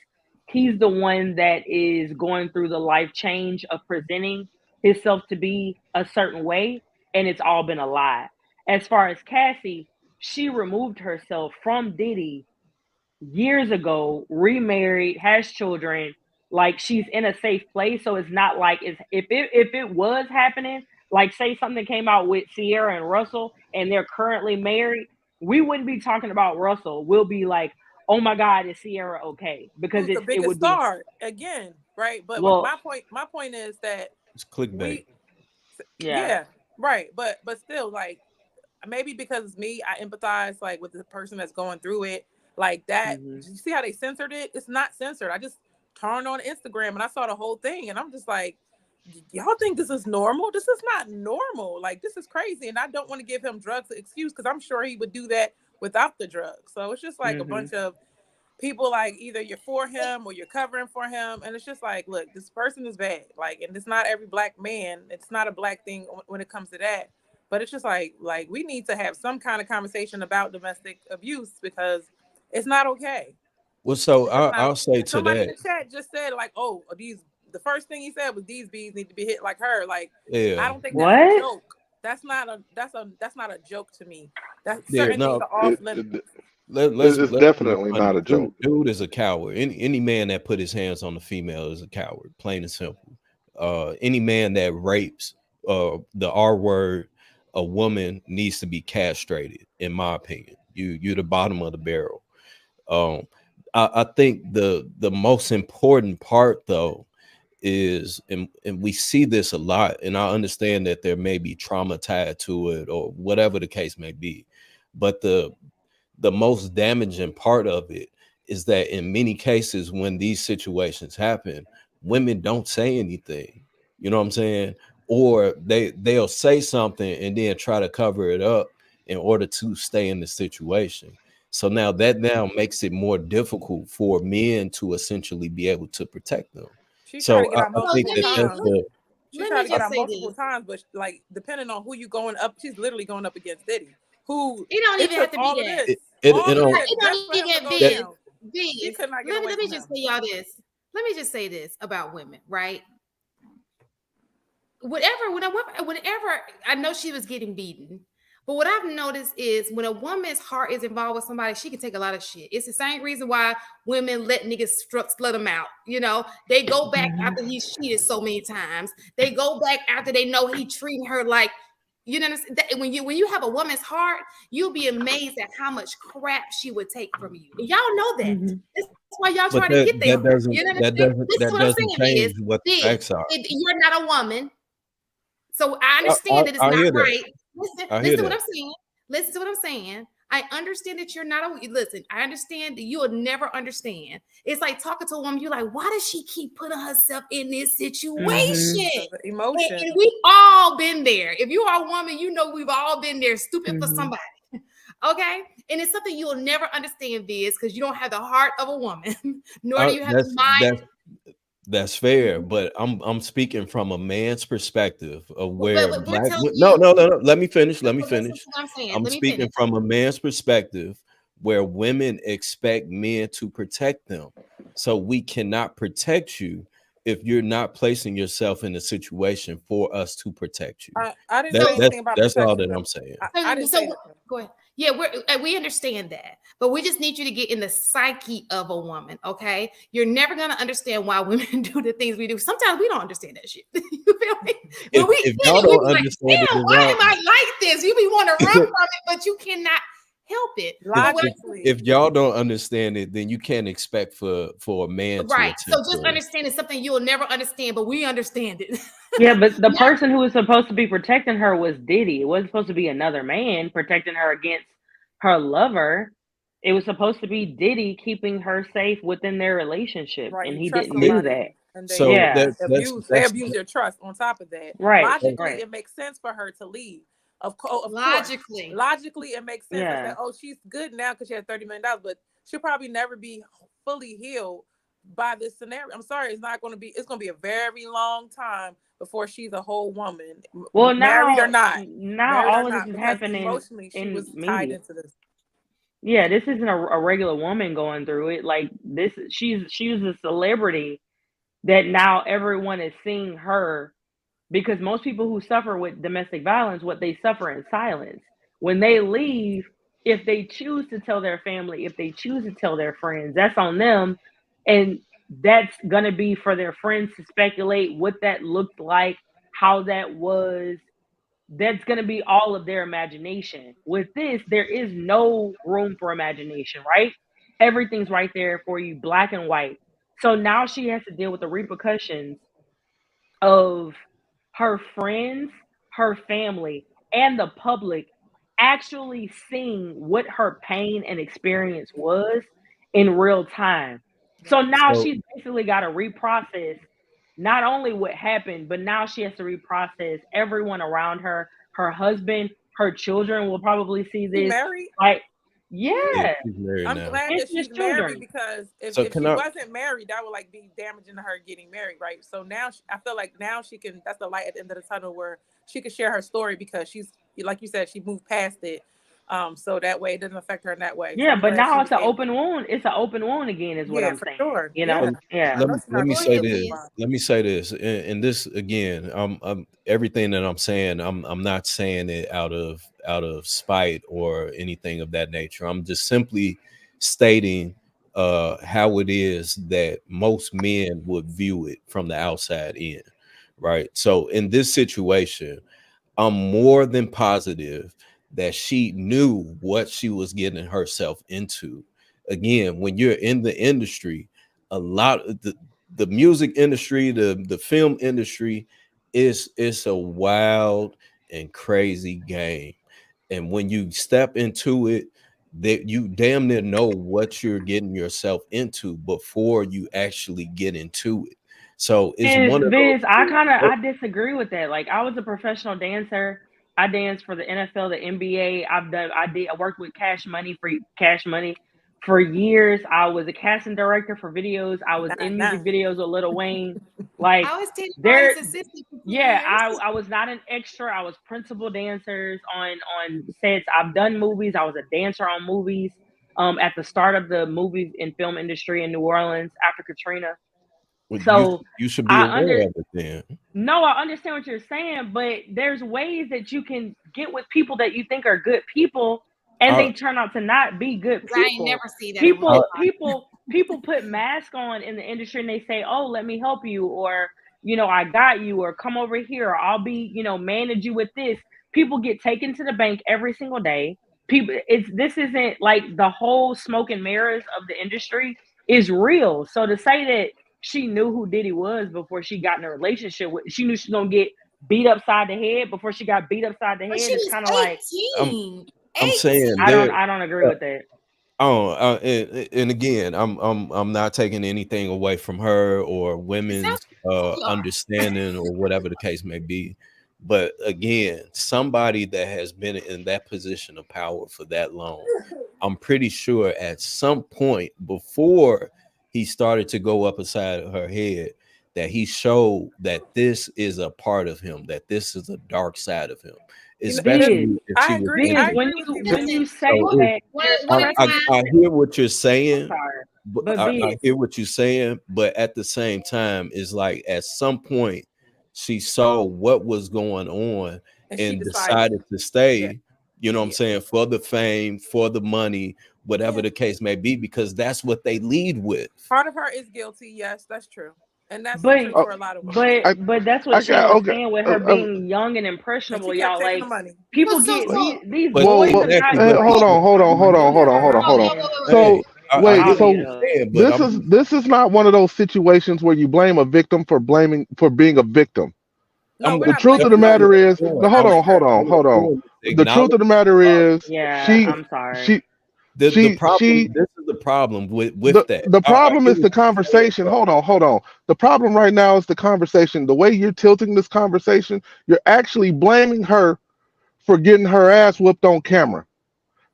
Speaker 2: he's the one that is going through the life change of presenting himself to be a certain way, and it's all been a lie. As far as Cassie, she removed herself from Diddy years ago, remarried, has children, like she's in a safe place. So it's not like if it was happening, like say something came out with Sierra and Russell and they're currently married, we wouldn't be talking about Russell. We'll be like, oh my God, is Sierra okay? Because
Speaker 4: Who's the
Speaker 2: it
Speaker 4: biggest
Speaker 2: would be
Speaker 4: star again, right? But
Speaker 2: well,
Speaker 4: my point is that
Speaker 5: It's clickbait.
Speaker 4: yeah, right. But still, like maybe because it's me, I empathize like with the person that's going through it. Like that, you see how they censored it? It's not censored. I just turned on Instagram and I saw the whole thing, and I'm just like, y'all think this is normal? This is not normal. Like this is crazy, and I don't want to give him drugs as an excuse because I'm sure he would do that without the drugs. So it's just like a bunch of people, like either you're for him or you're covering for him, and it's just like, look, this person is bad. Like, and it's not every black man. It's not a black thing when it comes to that. But it's just like we need to have some kind of conversation about domestic abuse because it's not okay.
Speaker 5: Well, so I'll say to
Speaker 4: Somebody in
Speaker 5: that.
Speaker 4: the chat just said like, oh, these. The first thing he said was these bees need to be hit like her. Like,
Speaker 5: Yeah.
Speaker 4: I don't think that's a joke. That's not a joke to me. That certain things are off limits.
Speaker 6: It's definitely not a joke.
Speaker 5: Dude is a coward. Any man that put his hands on a female is a coward, plain and simple. Any man that rapes the R word, a woman needs to be castrated, in my opinion. You're the bottom of the barrel. I think the most important part though is, and we see this a lot, and I understand that there may be trauma tied to it or whatever the case may be, but the most damaging part of it is that in many cases when these situations happen, women don't say anything. You know what I'm saying? Or they'll say something and then try to cover it up in order to stay in the situation. So now that makes it more difficult for men to essentially be able to protect them.
Speaker 4: She tried to get out multiple times. She tried to get out multiple times, but like depending on who you going up, she's literally going up against Diddy. Who
Speaker 1: it don't even have to be that.
Speaker 5: It don't
Speaker 1: even get big. Let me just say y'all this. Let me just say this about women, right? Whenever I know she was getting beaten, but what I've noticed is when a woman's heart is involved with somebody, she can take a lot of shit. It's the same reason why women let niggas slut them out. You know, they go back after he's cheated so many times. They go back after they know he treating her like, you know, when you have a woman's heart, you'll be amazed at how much crap she would take from you. And y'all know that. That's why y'all try to get there.
Speaker 5: That doesn't change what the facts are.
Speaker 1: You're not a woman. So I understand that it's not right. Listen to what I'm saying. Listen to what I'm saying. I understand that you're not I understand that you will never understand. It's like talking to a woman, you're like, why does she keep putting herself in this situation?
Speaker 4: Emotion.
Speaker 1: And we've all been there. If you are a woman, you know we've all been there, stupid for somebody. Okay? And it's something you'll never understand, Viz, because you don't have the heart of a woman, nor do you have the mind.
Speaker 5: That's fair, but I'm speaking from a man's perspective of where black.
Speaker 6: No.
Speaker 5: Let me finish. I'm speaking from a man's perspective where women expect men to protect them. So we cannot protect you if you're not placing yourself in a situation for us to protect you.
Speaker 4: I didn't say anything about
Speaker 5: that's all that I'm saying.
Speaker 4: I didn't say
Speaker 1: go ahead. Yeah, we understand that, but we just need you to get in the psyche of a woman, okay? You're never gonna understand why women do the things we do. Sometimes we don't understand that shit. You feel me?
Speaker 5: If y'all don't understand
Speaker 1: it, why am I like this? You be want to run from it, but you cannot help it.
Speaker 5: If y'all don't understand it, then you can't expect for a man
Speaker 1: right.
Speaker 5: to
Speaker 1: So just understand it's something you'll never understand, but we understand it.
Speaker 2: Yeah, but the person who was supposed to be protecting her was Diddy. It wasn't supposed to be another man protecting her against her lover. It was supposed to be Diddy keeping her safe within their relationship,
Speaker 4: right,
Speaker 2: and he didn't do that.
Speaker 4: And
Speaker 2: they
Speaker 4: abuse your trust on top of that.
Speaker 2: Right.
Speaker 4: Logically, it makes sense for her to leave. Of course, logically, it makes sense. That, oh, she's good now because she had $30 million, but she'll probably never be fully healed by this scenario. I'm sorry, it's not going to be. It's going to be a very long time before she's a whole woman.
Speaker 2: Well,
Speaker 4: married or not.
Speaker 2: Now all of this is happening.
Speaker 4: Emotionally, she was tied into this.
Speaker 2: Yeah, this isn't a regular woman going through it. Like this, she's a celebrity that now everyone is seeing her, because most people who suffer with domestic violence, what they suffer in silence. When they leave, if they choose to tell their family, if they choose to tell their friends, that's on them. And that's going to be for their friends to speculate what that looked like, how that was. That's going to be all of their imagination. With this, there is no room for imagination, right? Everything's right there for you, black and white. So now she has to deal with the repercussions of her friends, her family, and the public actually seeing what her pain and experience was in real time. So now
Speaker 5: So
Speaker 2: she's basically got to reprocess not only what happened, but now she has to reprocess everyone around her, her husband, her children will probably see
Speaker 4: She
Speaker 2: this.
Speaker 4: married.
Speaker 2: Like,
Speaker 5: yeah,
Speaker 2: yeah,
Speaker 5: she's married
Speaker 4: I'm
Speaker 5: now.
Speaker 4: glad
Speaker 2: and
Speaker 4: that
Speaker 2: his
Speaker 4: she's married,
Speaker 2: children.
Speaker 4: because if,
Speaker 5: So
Speaker 4: if
Speaker 5: can
Speaker 4: she
Speaker 5: I?
Speaker 4: wasn't married, that would like be damaging to her getting married, right? So now I feel like now she can. That's the light at the end of the tunnel where she can share her story, because she's, like you said, she moved past it. So that way it doesn't affect her in that way. So
Speaker 2: Yeah,
Speaker 4: I'm
Speaker 2: but
Speaker 4: glad she
Speaker 2: now
Speaker 4: was
Speaker 2: it's an
Speaker 4: able.
Speaker 2: open wound. It's an open wound again, is what
Speaker 4: Yeah,
Speaker 2: I'm
Speaker 4: for
Speaker 2: saying.
Speaker 4: sure.
Speaker 2: You
Speaker 4: Yeah,
Speaker 2: know? Yeah.
Speaker 4: I know she's
Speaker 5: Let
Speaker 4: not
Speaker 5: me
Speaker 4: going
Speaker 5: say
Speaker 4: to
Speaker 5: this.
Speaker 4: move on.
Speaker 5: Let me say this. And this again, I'm everything that I'm saying. I'm not saying it out of spite or anything of that nature. I'm just simply stating how it is that most men would view it from the outside in, right? So in this situation, I'm more than positive that she knew what she was getting herself into. Again, when you're in the industry, a lot of the music industry, the film industry is it's a wild and crazy game. And when you step into it, that you damn near know what you're getting yourself into before you actually get into it. So it's one of those
Speaker 2: Vince, I disagree with that. Like, I was a professional dancer. I danced for the NFL, the NBA. I worked with Cash Money for years. I was a casting director for videos. I was in
Speaker 4: Nah.
Speaker 2: music videos with Lil Wayne. Like,
Speaker 1: I was Teddy
Speaker 2: there,
Speaker 1: Barnes' assistant for 2
Speaker 2: yeah,
Speaker 1: years.
Speaker 2: I was not an extra. I was principal dancers on sets. I've done movies. I was a dancer on movies. At the start of the movie and film industry in New Orleans after Katrina.
Speaker 5: well,
Speaker 2: So
Speaker 5: you should be
Speaker 2: I
Speaker 5: aware of it then.
Speaker 2: no, I understand what you're saying, but there's ways that you can get with people that you think are good people, and
Speaker 5: I,
Speaker 2: they turn out to not be good
Speaker 1: 'Cause I ain't
Speaker 2: people.
Speaker 1: never see that in real
Speaker 5: I,
Speaker 2: People put masks on in the industry and they say, "Oh, let me help you," or "I got you," or "Come over here," or "I'll be, manage you with this." People get taken to the bank every single day. This isn't like the whole smoke and mirrors of the industry is real. So to say that she knew who Diddy was before she got in a relationship with, she knew she was gonna get beat upside the head before she got beat upside the
Speaker 1: But
Speaker 2: head.
Speaker 1: she
Speaker 2: It's
Speaker 1: was
Speaker 2: kind of like
Speaker 1: 18.
Speaker 5: I'm saying
Speaker 1: 18.
Speaker 5: there.
Speaker 2: I don't agree with that.
Speaker 5: Oh, and again, I'm not taking anything away from her or
Speaker 1: It sounds
Speaker 5: women's
Speaker 1: like you are.
Speaker 5: understanding or whatever the case may be. But again, somebody that has been in that position of power for that long, I'm pretty sure at some point before he started to go up inside of her head, that he showed that this is a part of him, that this is a dark side of him,
Speaker 2: Biz,
Speaker 5: especially if she
Speaker 4: I
Speaker 5: was
Speaker 4: agree.
Speaker 5: in
Speaker 2: Biz,
Speaker 4: I
Speaker 5: the
Speaker 2: when
Speaker 4: agree with
Speaker 2: you
Speaker 4: you,
Speaker 2: when
Speaker 4: Vince.
Speaker 2: you
Speaker 1: Listen,
Speaker 2: say
Speaker 5: so
Speaker 2: that, there's
Speaker 1: one at a time.
Speaker 5: I hear what you're
Speaker 2: I'm
Speaker 5: saying,
Speaker 2: sorry,
Speaker 5: but
Speaker 2: but
Speaker 5: I
Speaker 2: Biz,
Speaker 5: hear what you're saying, but at the same time, it's like at some point she saw what was going on
Speaker 4: And she
Speaker 5: and
Speaker 4: decided.
Speaker 5: decided to
Speaker 4: Yeah.
Speaker 5: stay, you know what I'm
Speaker 4: Yeah.
Speaker 5: saying, for the fame, for the money, whatever
Speaker 4: Yeah.
Speaker 5: the case may be, because that's what they lead with.
Speaker 4: Part of her is guilty. Yes, that's true. And that's
Speaker 2: but
Speaker 4: true
Speaker 6: Oh,
Speaker 4: for a lot of women too.
Speaker 2: but
Speaker 6: I
Speaker 2: but that's what
Speaker 6: I
Speaker 2: Shay
Speaker 6: got
Speaker 2: was
Speaker 6: okay.
Speaker 2: saying with her
Speaker 6: Uh,
Speaker 2: being young and
Speaker 4: And she
Speaker 2: impressionable,
Speaker 4: kept
Speaker 2: y'all.
Speaker 4: taking the
Speaker 2: Like,
Speaker 4: money.
Speaker 2: people
Speaker 1: So,
Speaker 2: get
Speaker 1: so,
Speaker 2: these
Speaker 5: But
Speaker 6: well,
Speaker 2: boys have
Speaker 5: exactly,
Speaker 2: gotten
Speaker 5: but
Speaker 6: hold
Speaker 2: caught.
Speaker 6: on, hold on, hold on, hold on, hold on,
Speaker 1: oh,
Speaker 6: hold
Speaker 1: yeah,
Speaker 6: on.
Speaker 1: wait.
Speaker 6: So
Speaker 5: I
Speaker 6: wait,
Speaker 5: hear
Speaker 2: I'll
Speaker 5: what
Speaker 2: mute
Speaker 6: so
Speaker 2: up.
Speaker 5: you're saying, but
Speaker 6: this is not one of those situations where you blame a victim for being a victim.
Speaker 4: No, we're
Speaker 6: The
Speaker 4: not
Speaker 6: truth of the
Speaker 4: blaming no
Speaker 6: matter
Speaker 4: victim.
Speaker 6: is,
Speaker 5: doing,
Speaker 6: no,
Speaker 4: We're
Speaker 6: hold
Speaker 4: not
Speaker 5: I'm
Speaker 6: on,
Speaker 4: blaming
Speaker 6: hold
Speaker 4: her.
Speaker 6: on,
Speaker 5: all
Speaker 6: hold
Speaker 5: I'm
Speaker 6: on.
Speaker 5: doing is
Speaker 6: The truth
Speaker 5: acknowledging
Speaker 6: of the
Speaker 5: the
Speaker 6: matter
Speaker 5: problem.
Speaker 6: is,
Speaker 2: Yeah,
Speaker 6: she
Speaker 2: I'm sorry.
Speaker 6: she
Speaker 5: The problem,
Speaker 6: she
Speaker 5: this is the problem with
Speaker 6: the
Speaker 5: that.
Speaker 6: the
Speaker 5: I
Speaker 6: problem
Speaker 5: hear
Speaker 6: is
Speaker 5: what
Speaker 6: the
Speaker 5: you're saying,
Speaker 6: conversation.
Speaker 5: but
Speaker 6: Hold on. The problem right now is the conversation. The way you're tilting this conversation, you're actually blaming her for getting her ass whooped on camera.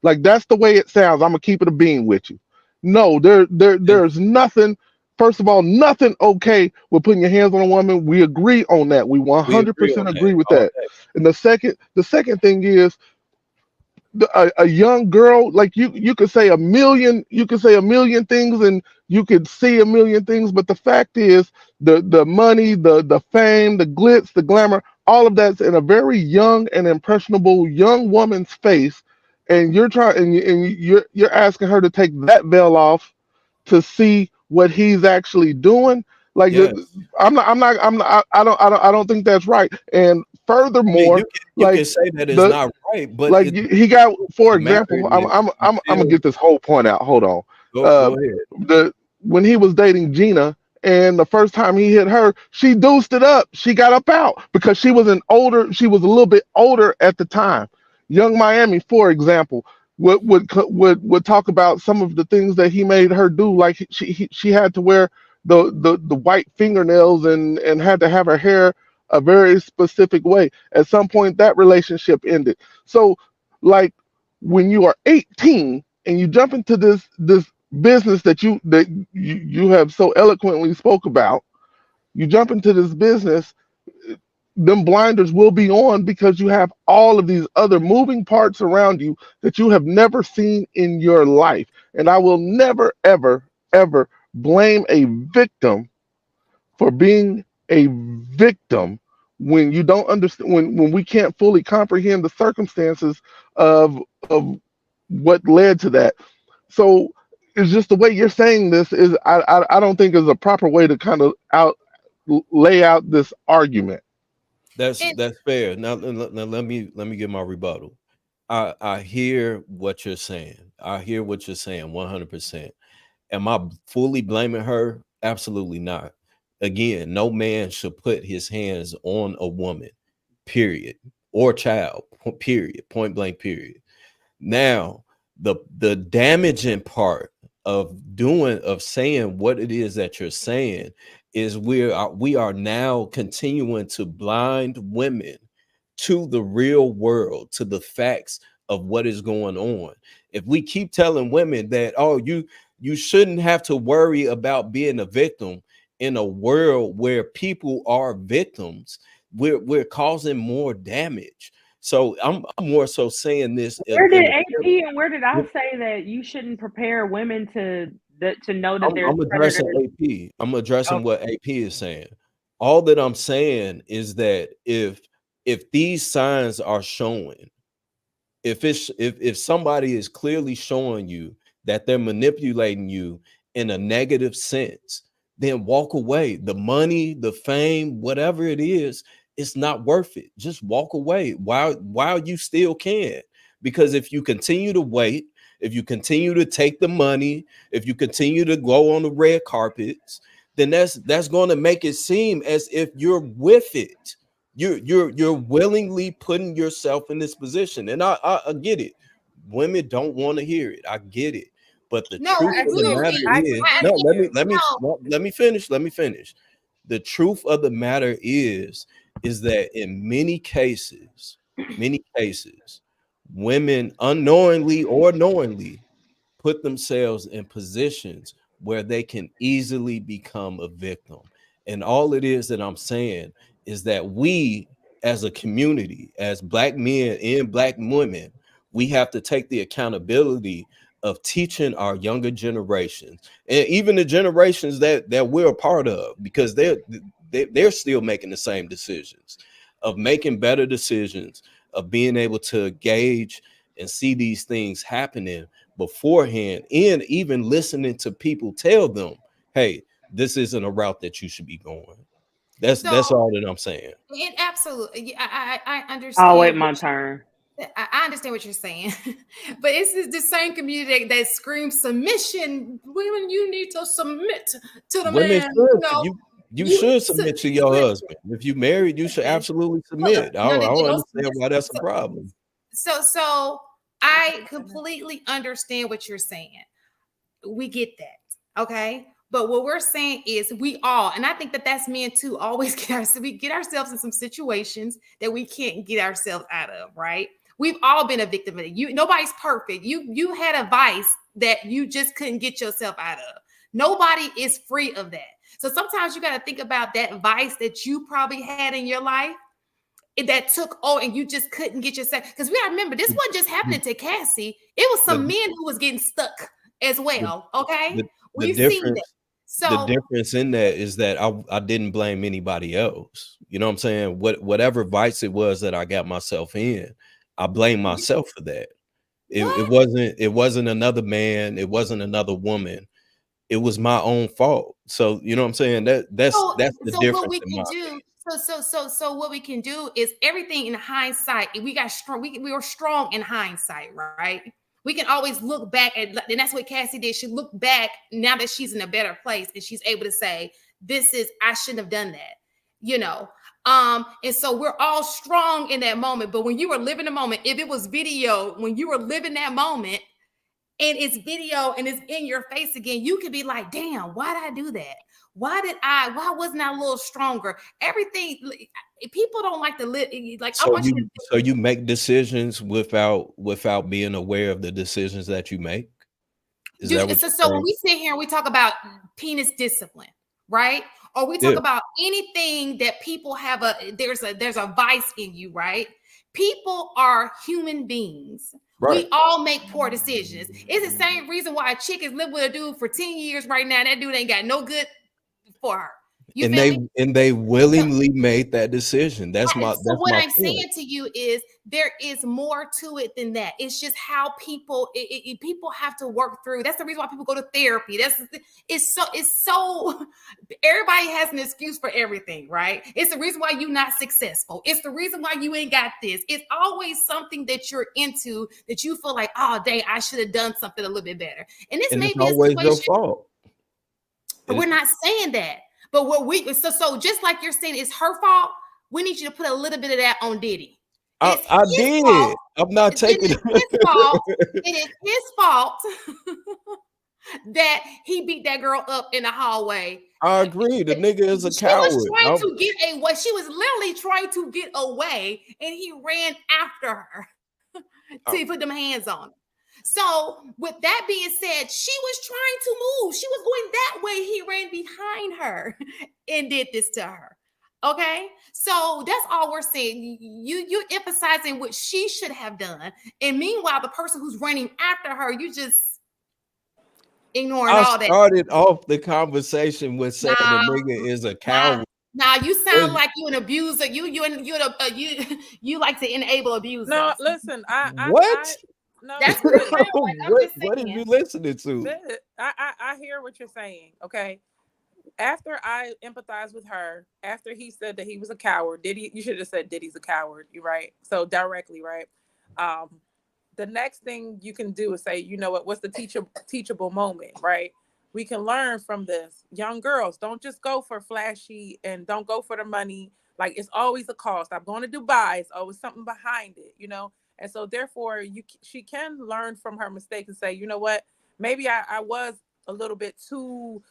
Speaker 6: Like that's the way it sounds. I'm gonna keep it a bean with you. No,
Speaker 5: and
Speaker 6: there's nothing. First of all, nothing okay with putting your hands on a woman. We agree on that. We
Speaker 5: we agree on
Speaker 6: 100%
Speaker 5: that
Speaker 6: agree with
Speaker 5: all
Speaker 6: that. And the second thing is a young girl, like you could say a million, things, and you could see a million things, but the fact is, the money, the fame, the glitz, the glamour, all of that's in a very young and impressionable young woman's face, and you're asking her to take that veil off to see what he's actually doing. Like,
Speaker 5: Yes.
Speaker 6: I don't think that's right. And
Speaker 5: I mean,
Speaker 6: furthermore,
Speaker 5: you
Speaker 6: like
Speaker 5: can say that it's
Speaker 6: the
Speaker 5: not right, but
Speaker 6: like
Speaker 5: it
Speaker 6: he got, for
Speaker 5: the matter
Speaker 6: example,
Speaker 5: is you
Speaker 6: I'm gonna
Speaker 5: still
Speaker 6: get this whole point out. Hold on.
Speaker 5: go ahead.
Speaker 6: The When he was dating Gina, and the first time he hit her, she deuced it up. She got up out because she was a little bit older at the time. Young Miami, for example, would talk about some of the things that he made her do. Like she had to wear the white fingernails, and had to have her hair a very specific way. At some point, that relationship ended. So, like, when you are 18 and you jump into this business that you have so eloquently spoke about, you jump into this business, them blinders will be on because you have all of these other moving parts around you that you have never seen in your life. And I will never, ever, ever blame a victim for being a victim when you don't understand, when we can't fully comprehend the circumstances of what led to that. So it's just the way you're saying this is, I don't think is a proper way to kind of lay out this argument.
Speaker 1: And
Speaker 5: That's fair. Now let me get my rebuttal. I hear what you're saying. I hear what you're saying 100%. Am I fully blaming her? Absolutely not. Again, no man should put his hands on a woman, period, or child, period, point blank, period. Now, the damaging part of saying what it is that you're saying is we are now continuing to blind women to the real world, to the facts of what is going on. If we keep telling women that, oh, you shouldn't have to worry about being a victim in a world where people are victims, we're causing more damage. So I'm more so saying this
Speaker 2: Where
Speaker 5: in
Speaker 2: did AP and where did I say that you shouldn't prepare women to know that there's
Speaker 5: I'm addressing
Speaker 2: predators?
Speaker 5: AP. I'm addressing
Speaker 2: Oh,
Speaker 5: what AP is saying. All that I'm saying is that if these signs are showing, if somebody is clearly showing you that they're manipulating you in a negative sense, then walk away. The money, the fame, whatever it is, it's not worth it. Just walk away while you still can. Because if you continue to wait, if you continue to take the money, if you continue to go on the red carpets, then that's going to make it seem as if you're with it. You're willingly putting yourself in this position, and I get it. Women don't want to hear it. I get it. But the
Speaker 1: no,
Speaker 5: truth
Speaker 1: I
Speaker 5: of the
Speaker 1: do.
Speaker 5: matter
Speaker 2: I
Speaker 5: is,
Speaker 1: I
Speaker 5: no,
Speaker 1: think no.
Speaker 5: let me finish. Let me finish. The truth of the matter is that in many cases, women unknowingly or knowingly put themselves in positions where they can easily become a victim. And all it is that I'm saying is that we, as a community, as Black men and Black women, we have to take the accountability of teaching our younger generations and even the generations that we're a part of, because they're still making the same decisions, of making better decisions, of being able to gauge and see these things happening beforehand, and even listening to people tell them, hey, this isn't a route that you should be going. That's
Speaker 1: So
Speaker 5: all that I'm saying.
Speaker 1: it absolutely, I
Speaker 2: I'll wait
Speaker 1: understand
Speaker 2: my turn.
Speaker 1: I understand what you're saying, but it's the same community that screams submission. Women, you need to submit to the
Speaker 5: Women
Speaker 1: man. You
Speaker 5: should,
Speaker 1: know,
Speaker 5: you should submit to your
Speaker 1: listen,
Speaker 5: husband. If you married, you should
Speaker 1: listen.
Speaker 5: absolutely
Speaker 1: Look,
Speaker 5: submit. I
Speaker 1: no,
Speaker 5: don't, I
Speaker 1: they
Speaker 5: don't
Speaker 1: don't
Speaker 5: understand why that's a
Speaker 1: so,
Speaker 5: problem.
Speaker 1: so I completely understand what you're saying. We get that, okay? But what we're saying is we all, and I think that that's men too, always we get ourselves in some situations that we can't get ourselves out of, right? We've all been a victim of it. Nobody's perfect. You had a vice that you just couldn't get yourself out of. Nobody is free of that. So sometimes you got to think about that vice that you probably had in your life that took and you just couldn't get yourself, because we gotta remember this wasn't just happening to Cassie. It was some men who was getting stuck as well. Okay, we've seen that.
Speaker 5: The difference in that is that I didn't blame anybody else. You know what I'm saying? Whatever vice it was that I got myself in, I blame myself for that. It wasn't another man. It wasn't another woman. It was my own fault. So you know what I'm saying? That's the difference.
Speaker 1: What we can do. So what we can do is everything in hindsight. We got strong. We were strong in hindsight, right? We can always look back and that's what Cassie did. She looked back now that she's in a better place and she's able to say, I shouldn't have done that, you know? And so we're all strong in that moment. But when you were living the moment, if it was video, when you were living that moment and it's video and it's in your face again, you could be like, damn, why did I do that? Why wasn't I a little stronger? Everything, people don't like to live like.
Speaker 5: So you make decisions without being aware of the decisions that you make.
Speaker 1: So when we sit here and we talk about penis discipline, right? Or we talk about anything that people have there's a vice in you, right? People are human beings. Right. We all make poor decisions. It's the same reason why a chick is living with a dude for 10 years right now. That dude ain't got no good for her.
Speaker 5: They willingly made that decision. That's what
Speaker 1: I'm saying to you is there is more to it than that. It's just how people have to work through. That's the reason why people go to therapy. It's so everybody has an excuse for everything, right? It's the reason why you're not successful. It's the reason why you ain't got this. It's always something that you're into that you feel like, oh dang, I should have done something a little bit better. And this may be
Speaker 5: always your fault.
Speaker 1: But we're not saying that. But so just like you're saying it's her fault, we need you to put a little bit of that on Diddy.
Speaker 5: I did. Fault. I'm not taking it.
Speaker 1: It is his fault that he beat that girl up in the hallway.
Speaker 5: I agree. The nigga is a coward.
Speaker 1: She was literally trying to get away, and he ran after her to put them hands on her. So with that being said, she was trying to move. She was going that way. He ran behind her and did this to her. Okay. So that's all we're saying. You're emphasizing what she should have done. And meanwhile, the person who's running after her, you just ignoring all that.
Speaker 5: I started off the conversation with saying the nigga is a coward.
Speaker 1: Now you sound like you an abuser. You like to enable abuse.
Speaker 4: No, listen, no,
Speaker 1: that's
Speaker 5: what are you listening to?
Speaker 4: I hear what you're saying. Okay. After I empathize with her, after he said that he was a coward, you should have said Diddy's a coward. You're right. So directly, right? The next thing you can do is say, you know what's the teachable moment, right? We can learn from this. Young girls, don't just go for flashy and don't go for the money. Like it's always a cost. I'm going to Dubai. It's always something behind it, you know? And so therefore she can learn from her mistakes and say, you know what, maybe I was a little bit too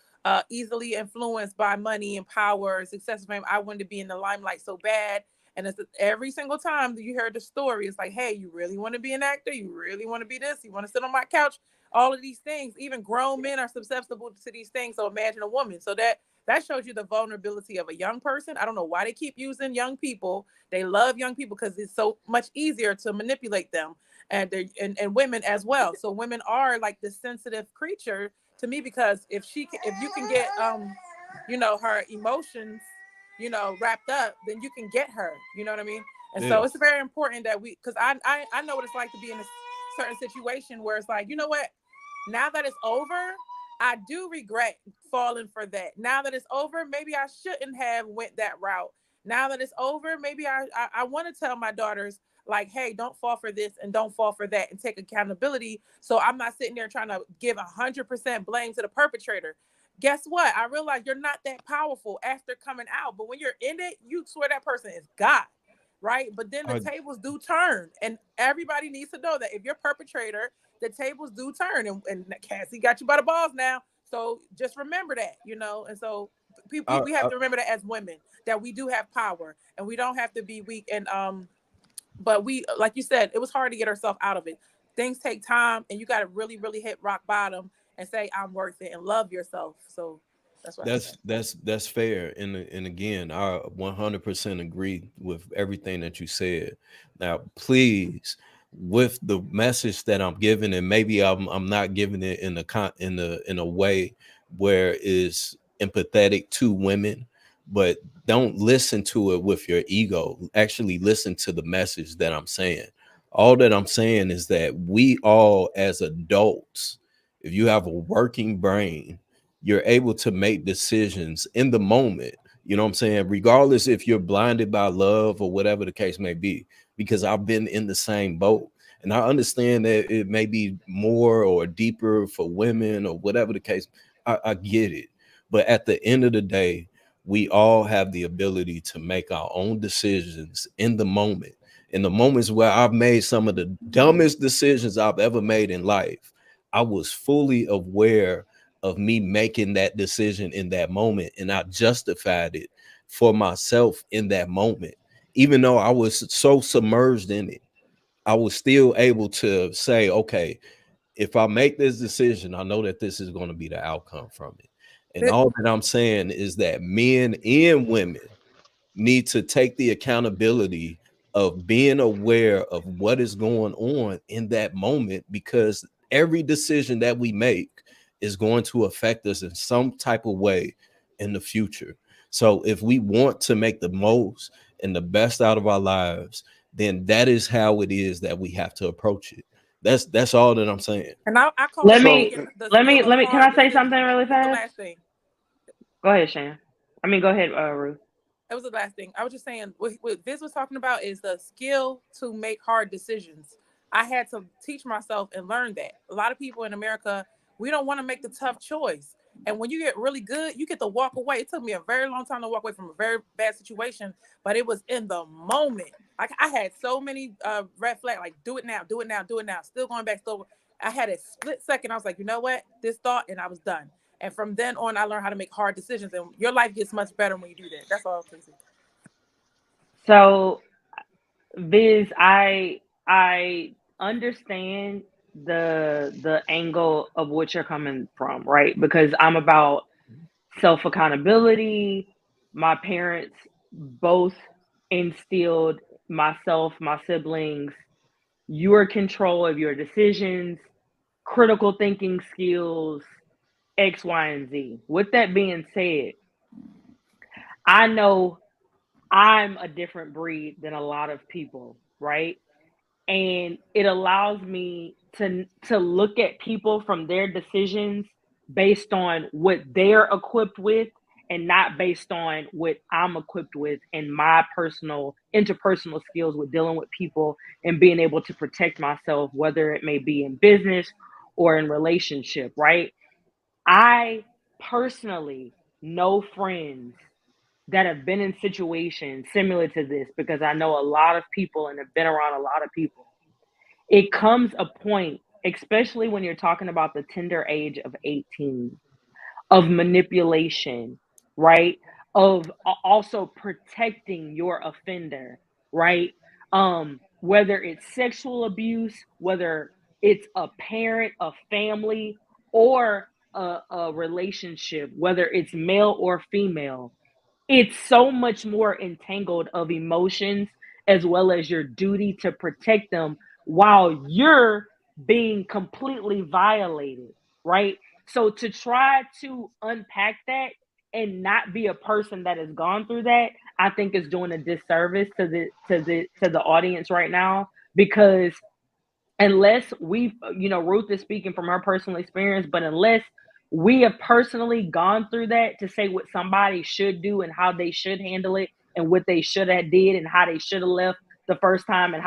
Speaker 4: easily influenced by money and power, success, fame. I wanted to be in the limelight so bad. And it's every single time that you heard the story, it's like, hey, you really want to be an actor? You really want to be this? You want to sit on my couch? All of these things, even grown men are susceptible to these things. So imagine a woman. So that shows you the vulnerability of a young person. I don't know why they keep using young people. They love young people because it's so much easier to manipulate them, and women as well. So women are like this sensitive creature to me, because if you can get her emotions wrapped up, then you can get her. You know what I mean? And so it's very important that because I know what it's like to be in a certain situation where it's like, you know what? Now that it's over, I do regret falling for that. Now that it's over, maybe I shouldn't have went that route. Now that it's over, maybe I want to tell my daughters, like, hey, don't fall for this and don't fall for that, and take accountability. So I'm not sitting there trying to give 100% blame to the perpetrator. Guess what? I realize you're not that powerful after coming out, but when you're in it, you swear that person is God, right? But then the tables do turn, and everybody needs to know that if you're a perpetrator, the tables do turn, and Cassie got you by the balls now. So just remember that, and so we have to remember that as women, that we do have power and we don't have to be weak. And but we, like you said, it was hard to get herself out of it. Things take time, and you got to really, really hit rock bottom and say, I'm worth it, and love yourself. So That's what I said.
Speaker 5: That's fair. And again, I 100% agree with everything that you said. Now, please, with the message that I'm giving, and maybe I'm not giving it in a way where it's empathetic to women, but don't listen to it with your ego. Actually listen to the message that I'm saying. All that I'm saying is that we all, as adults, if you have a working brain, you're able to make decisions in the moment. You know what I'm saying? Regardless if you're blinded by love or whatever the case may be, because I've been in the same boat. And I understand that it may be more or deeper for women or whatever the case. I get it. But at the end of the day, we all have the ability to make our own decisions in the moment. In the moments where I've made some of the dumbest decisions I've ever made in life, I was fully aware of me making that decision in that moment, and I justified it for myself in that moment. Even though I was so submerged in it, I was still able to say, okay, if I make this decision, I know that this is going to be the outcome from it. And all that I'm saying is that men and women need to take the accountability of being aware of what is going on in that moment, because every decision that we make is going to affect us in some type of way in the future. So if we want to make the most and the best out of our lives, then that is how it is that we have to approach it. That's all that I'm saying.
Speaker 4: And I call
Speaker 2: Let
Speaker 4: it
Speaker 2: me can I say something really fast?
Speaker 4: The last thing.
Speaker 2: Go ahead, Shan. I mean, go ahead, Ruth.
Speaker 4: That was the last thing. I was just saying what Viz was talking about is the skill to make hard decisions. I had to teach myself and learn that. A lot of people in America, we don't want to make the tough choice. And when you get really good, you get to walk away. It took me a very long time to walk away from a very bad situation, but it was in the moment. Like I had so many red flags, like do it now, do it now, do it now. Still going back, still. I had a split second. I was like, you know what? This thought, and I was done. And from then on, I learned how to make hard decisions, and your life gets much better when you do that. That's all, Casey.
Speaker 2: So, Viz, I understand the angle of what you're coming from, right? Because I'm about self accountability. My parents both instilled myself, my siblings, your control of your decisions, critical thinking skills, X, Y, and Z. With that being said, I know I'm a different breed than a lot of people, right? And it allows me to look at people from their decisions based on what they're equipped with and not based on what I'm equipped with and my personal interpersonal skills with dealing with people and being able to protect myself, whether it may be in business or in relationship, right? I personally know friends that have been in situations similar to this because I know a lot of people and have been around a lot of people. It comes a point, especially when you're talking about the tender age of 18, of manipulation, right? Of also protecting your offender, right? Whether it's sexual abuse, whether it's a parent, a family, or a relationship, whether it's male or female, it's so much more entangled of emotions as well as your duty to protect them while you're being completely violated, right? So to try to unpack that and not be a person that has gone through that, I think is doing a disservice to the audience right now, because unless we've, Ruth is speaking from her personal experience, but unless we have personally gone through that to say what somebody should do and how they should handle it and what they should have did and how they should have left the first time and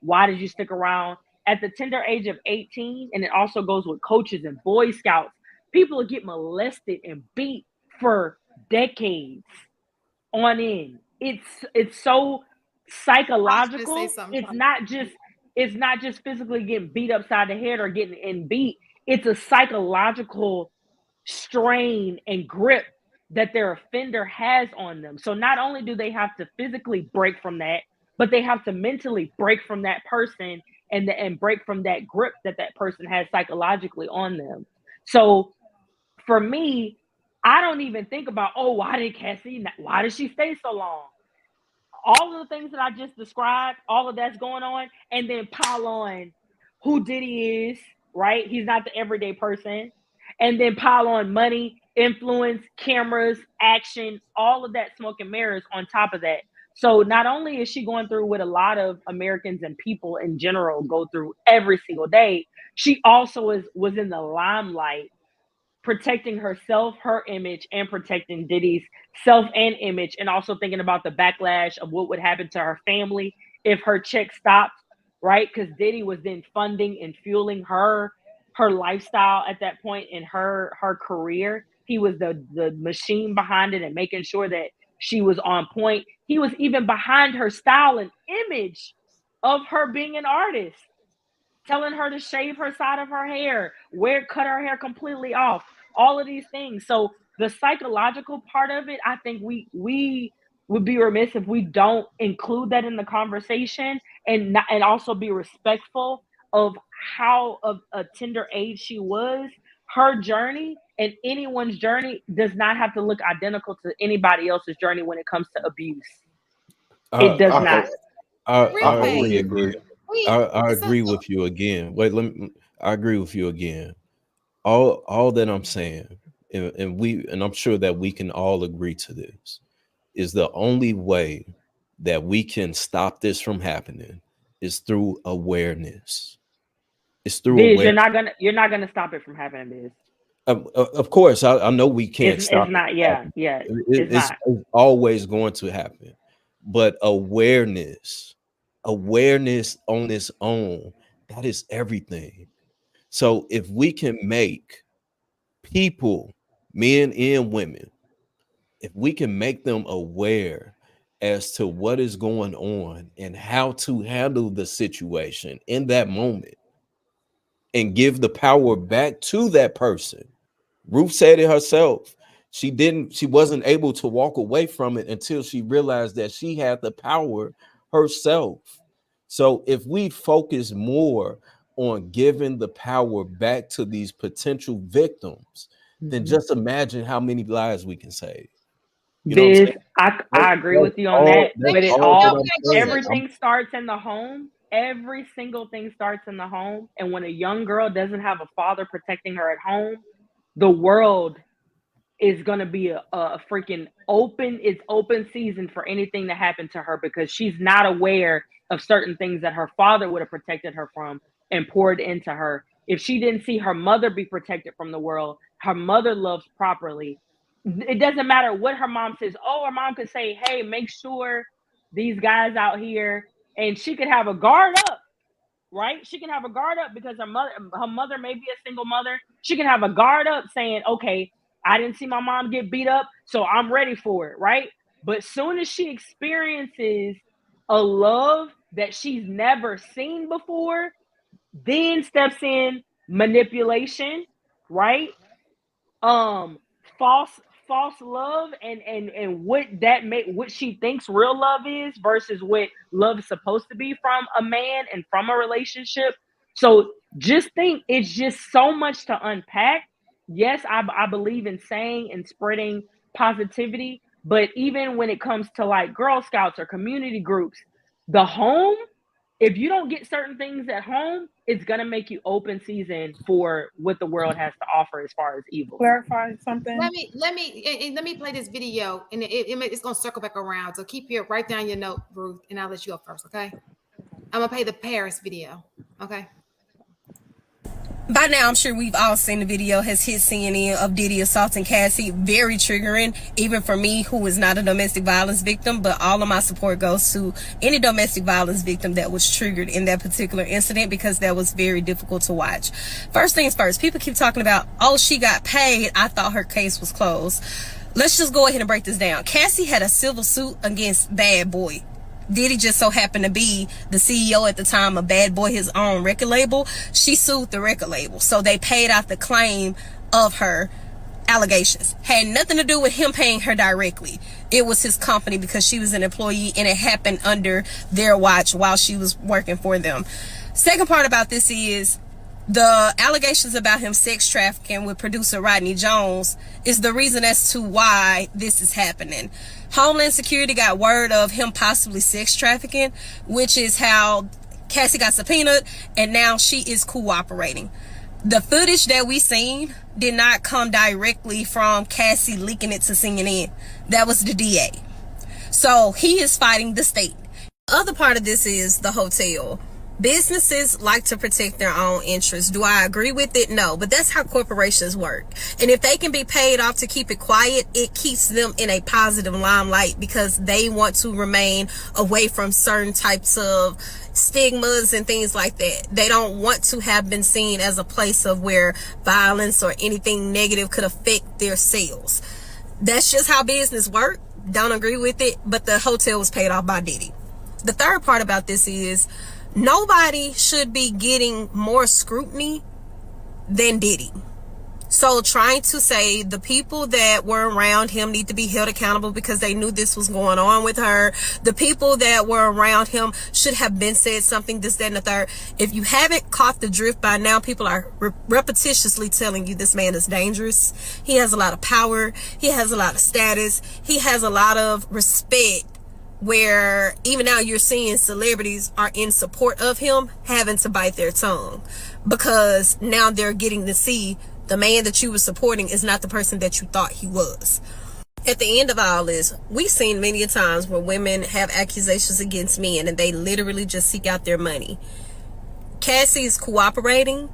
Speaker 2: why did you stick around at the tender age of 18? And it also goes with coaches and Boy Scouts. People get molested and beat for decades on end. It's so psychological. It's not just physically getting beat upside the head or getting beat. It's a psychological strain and grip that their offender has on them. So not only do they have to physically break from that, but they have to mentally break from that person and break from that grip that person has psychologically on them. So for me, I don't even think about, why did she stay so long? All of the things that I just described, all of that's going on, and then pile on who Diddy is, right? He's not the everyday person. And then pile on money, influence, cameras, action, all of that smoke and mirrors on top of that. So not only is she going through what a lot of Americans and people in general go through every single day, she also was in the limelight, protecting herself, her image, and protecting Diddy's self and image, and also thinking about the backlash of what would happen to her family if her check stopped, right? Because Diddy was then funding and fueling her lifestyle at that point in her career. He was the machine behind it and making sure that she was on point. He was even behind her style and image of her being an artist, telling her to shave her side of her hair, cut her hair completely off, all of these things. So the psychological part of it, I think we would be remiss if we don't include that in the conversation, and also be respectful of how of a tender age she was. Her journey and anyone's journey does not have to look identical to anybody else's journey when it comes to abuse. It does not.
Speaker 5: I agree with you again. I agree with you again. All that I'm saying, and I'm sure that we can all agree to this, is the only way that we can stop this from happening is through awareness. It's through awareness.
Speaker 2: You're not gonna stop it from happening, Biz.
Speaker 5: Of course, I know we can't stop.
Speaker 2: It's not.
Speaker 5: It's always going to happen. But awareness on its own, that is everything. So if we can make people, men and women, if we can make them aware as to what is going on and how to handle the situation in that moment and give the power back to that person. Ruth said it herself. She wasn't able to walk away from it until she realized that she had the power herself. So if we focus more on giving the power back to these potential victims, then just imagine how many lives we can save. You know what I'm saying?
Speaker 2: I agree with you on that. But everything starts in the home. Every single thing starts in the home. And when a young girl doesn't have a father protecting her at home, the world is going to be a freaking open season for anything to happen to her, because she's not aware of certain things that her father would have protected her from and poured into her. If she didn't see her mother be protected from the world, her mother loves properly, it doesn't matter what her mom says. Her mom could say, hey, make sure these guys out here, and she could have a guard up, right? She can have a guard up because her mother may be a single mother. She can have a guard up saying, okay, I didn't see my mom get beat up, so I'm ready for it, right? But soon as she experiences a love that she's never seen before, then steps in manipulation, right? False love and what she thinks real love is versus what love is supposed to be from a man and from a relationship. So just think, it's just so much to unpack. Yes, I believe in saying and spreading positivity, but even when it comes to like Girl Scouts or community groups, the home, if you don't get certain things at home, it's gonna make you open season for what the world has to offer as far as evil.
Speaker 4: Clarify something.
Speaker 1: Let me play this video, and it's gonna circle back around. So write down your note, Ruth, and I'll let you go first. Okay, I'm gonna play the Paris video. Okay.
Speaker 8: By now, I'm sure we've all seen the video has hit CNN of Diddy assaulting Cassie. Very triggering, even for me, who is not a domestic violence victim, but all of my support goes to any domestic violence victim that was triggered in that particular incident, because that was very difficult to watch. First things first, people keep talking about, she got paid. I thought her case was closed. Let's just go ahead and break this down. Cassie had a civil suit against Bad Boy. Diddy just so happened to be the CEO at the time of Bad Boy, his own record label. She sued the record label, so they paid out the claim of her allegations. Had nothing to do with him paying her directly. It was his company, because she was an employee and it happened under their watch while she was working for them. Second part about this is, The allegations about him sex trafficking with producer Rodney Jones is the reason as to why this is happening. Homeland Security got word of him possibly sex trafficking, which is how Cassie got subpoenaed, and now she is cooperating. The footage that we seen did not come directly from Cassie leaking it to CNN. That was the DA. So he is fighting the state. The other part of this is the hotel. Businesses like to protect their own interests. Do I agree with it? No, but that's how corporations work. And if they can be paid off to keep it quiet, it keeps them in a positive limelight because they want to remain away from certain types of stigmas and things like that. They don't want to have been seen as a place of where violence or anything negative could affect their sales. That's just how business work. Don't agree with it, but the hotel was paid off by Diddy. The third part about this is nobody should be getting more scrutiny than Diddy. So trying to say the people that were around him need to be held accountable because they knew this was going on with her. The people that were around him should have been said something, this, that, and the third. If you haven't caught the drift by now, people are repetitiously telling you this man is dangerous. He has a lot of power. He has a lot of status. He has a lot of respect, where even now you're seeing celebrities are in support of him having to bite their tongue because now they're getting to see the man that you were supporting is not the person that you thought he was. At the end of all this, we've seen many times where women have accusations against men and they literally just seek out their money. Cassie is cooperating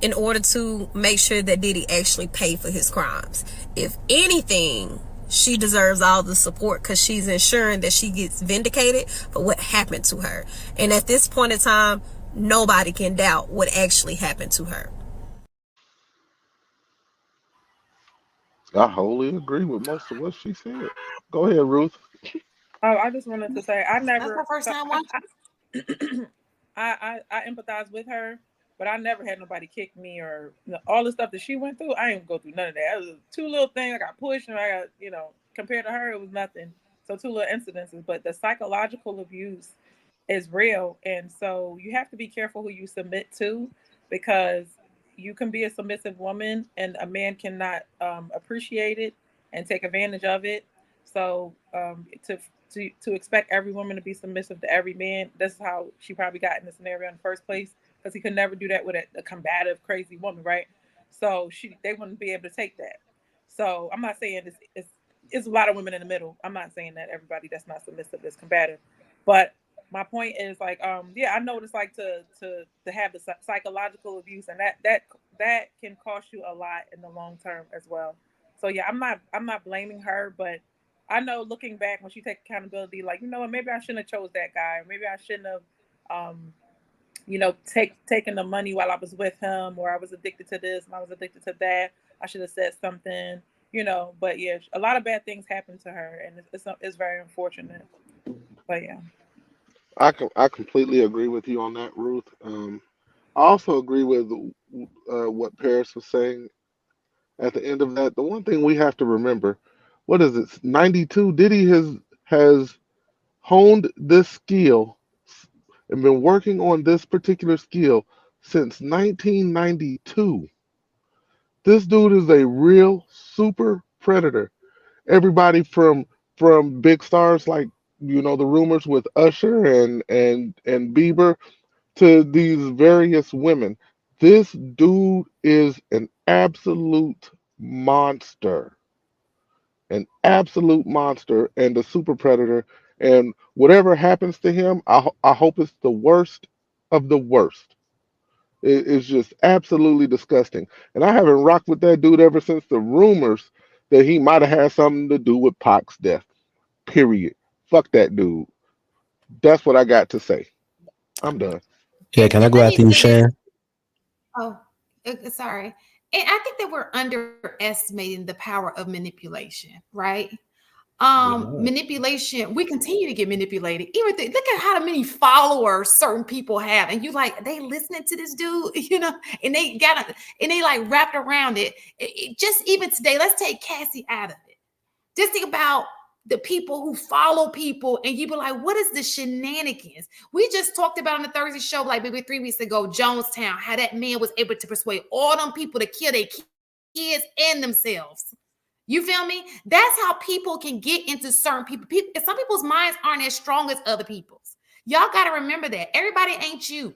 Speaker 8: in order to make sure that Diddy actually paid for his crimes. If anything, she deserves all the support because she's ensuring that she gets vindicated for what happened to her. And at this point in time, nobody can doubt what actually happened to her.
Speaker 6: I wholly agree with most of what she said. Go ahead, Ruth.
Speaker 4: Oh, I just wanted to say I
Speaker 1: That's
Speaker 4: never.
Speaker 1: my first time watching.
Speaker 4: I empathize with her, but I never had nobody kick me or all the stuff that she went through. I didn't go through none of that. It was two little things. I got pushed and I got, compared to her, it was nothing. So two little incidences, but the psychological abuse is real. And so you have to be careful who you submit to because you can be a submissive woman and a man cannot appreciate it and take advantage of it. So to expect every woman to be submissive to every man, this is how she probably got in the scenario in the first place because he could never do that with a combative, crazy woman, right? So they wouldn't be able to take that. So I'm not saying it's a lot of women in the middle. I'm not saying that everybody that's not submissive is combative, but my point is like, I know what it's like to have the psychological abuse, and that can cost you a lot in the long term as well. So yeah, I'm not blaming her, but I know looking back when she takes accountability, like, maybe I shouldn't have chose that guy. Maybe I shouldn't have, taken the money while I was with him, or I was addicted to this and I was addicted to that. I should have said something, but yeah, a lot of bad things happened to her and it's very unfortunate, but yeah.
Speaker 6: I completely agree with you on that, Ruth. I also agree with what Paris was saying at the end of that. The one thing we have to remember, what is it, 92? Diddy has honed this skill and been working on this particular skill since 1992. This dude is a real super predator. Everybody from big stars like the rumors with Usher and Bieber to these various women. This dude is an absolute monster. An absolute monster and a super predator. And whatever happens to him, I hope it's the worst of the worst. It's just absolutely disgusting. And I haven't rocked with that dude ever since the rumors that he might have had something to do with Pac's death. Period. Fuck that dude. That's what I got to say. I'm done.
Speaker 3: Yeah, can I
Speaker 1: And
Speaker 3: go
Speaker 1: let
Speaker 3: after
Speaker 1: me
Speaker 3: you,
Speaker 1: say this.
Speaker 3: Shan?
Speaker 1: Oh, sorry. And I think that we're underestimating the power of manipulation, right? Manipulation, we continue to get manipulated. Even look at how many followers certain people have, and you like they listening to this dude, and they like wrapped around it. Just even today, let's take Cassie out of it. Just think about the people who follow people, and you be like, what is the shenanigans? We just talked about on the Thursday show, like maybe 3 weeks ago, Jonestown, how that man was able to persuade all them people to kill their kids and themselves. You feel me? That's how people can get into certain people. Some people's minds aren't as strong as other people's. Y'all got to remember that. Everybody ain't you.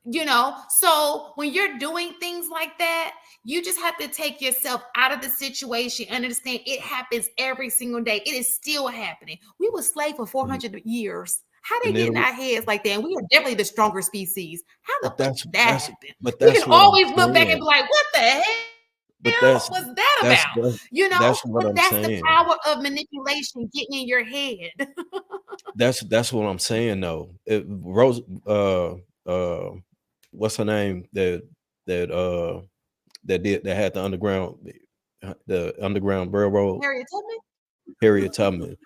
Speaker 1: You know, so when you're doing things like that, you just have to take yourself out of the situation and understand it happens every single day. It is still happening. We were slaves for 400 years. How they get in our heads like that? And we are definitely the stronger species. How the fuck did that happen?
Speaker 5: But
Speaker 1: We
Speaker 5: that's
Speaker 1: can
Speaker 5: what I'm
Speaker 1: always look back and
Speaker 5: saying.
Speaker 1: be like, what the hell
Speaker 5: But that's
Speaker 1: was that
Speaker 5: that's
Speaker 1: about?
Speaker 5: what
Speaker 1: You know,
Speaker 5: that's what
Speaker 1: but
Speaker 5: I'm
Speaker 1: that's the
Speaker 5: saying.
Speaker 1: power of manipulation getting in your head.
Speaker 5: That's what I'm saying though. Rose what's her name that had the underground railroad?
Speaker 1: Harriet Tubman?
Speaker 5: Harriet Tubman.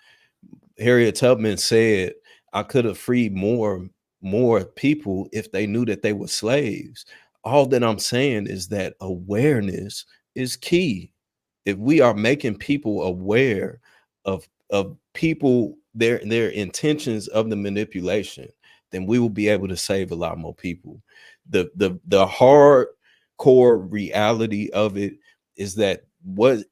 Speaker 5: Harriet Tubman said, I could have freed more people if they knew that they were slaves. All that I'm saying is that awareness is key. If we are making people aware of people, their intentions of the manipulation, then we will be able to save a lot more people. The hardcore reality of it is that what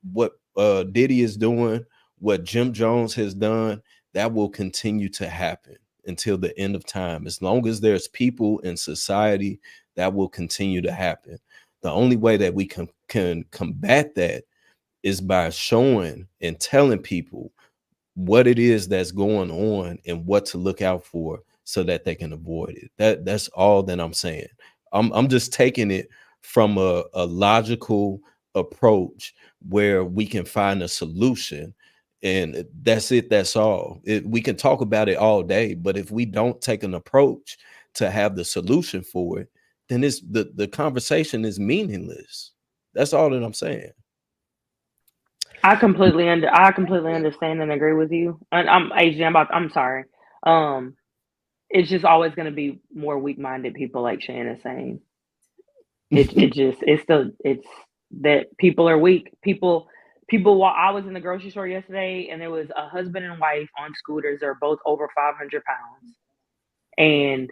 Speaker 5: Diddy is doing, what Jim Jones has done, that will continue to happen until the end of time. As long as there's people in society, that will continue to happen. The only way that we can combat that is by showing and telling people what it is that's going on and what to look out for so that they can avoid it. That's all that I'm saying. I'm just taking it from a logical approach where we can find a solution, and that's it. That's all. We can talk about it all day, but if we don't take an approach to have the solution for it, then the conversation is meaningless. That's all that I'm saying.
Speaker 2: I completely understand and agree with you. And I'm sorry. It's just always going to be more weak-minded people, like Shan is saying. It's that people are weak. People. While I was in the grocery store yesterday, and there was a husband and wife on scooters. They're both over 500 pounds, and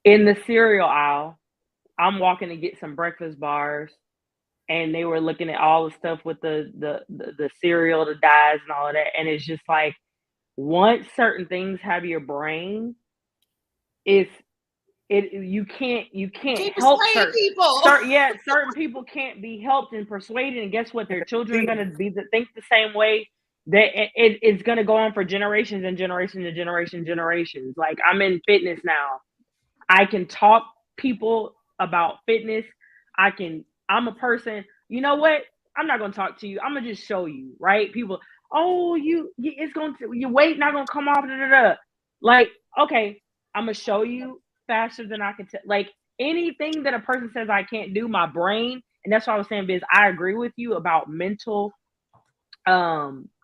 Speaker 2: in the cereal aisle, I'm walking to get some breakfast bars, and they were looking at all the stuff with the cereal, the dyes, and all of that. And it's just like, once certain things have your brain, you can't help certain people can't be helped and persuaded. And guess what? Their children are going to think the same way. That it's going to go on for generations and generations and generations. Like, I'm in fitness now. I can talk people about fitness. I'm a person, you know what? I'm not going to talk to you. I'm going to just show you, right? People, oh, your weight not going to come off. Like, okay, I'm going to show you faster than I can tell. Like, anything that a person says I can't do, my brain, and that's what I was saying, Biz, I agree with you about mental,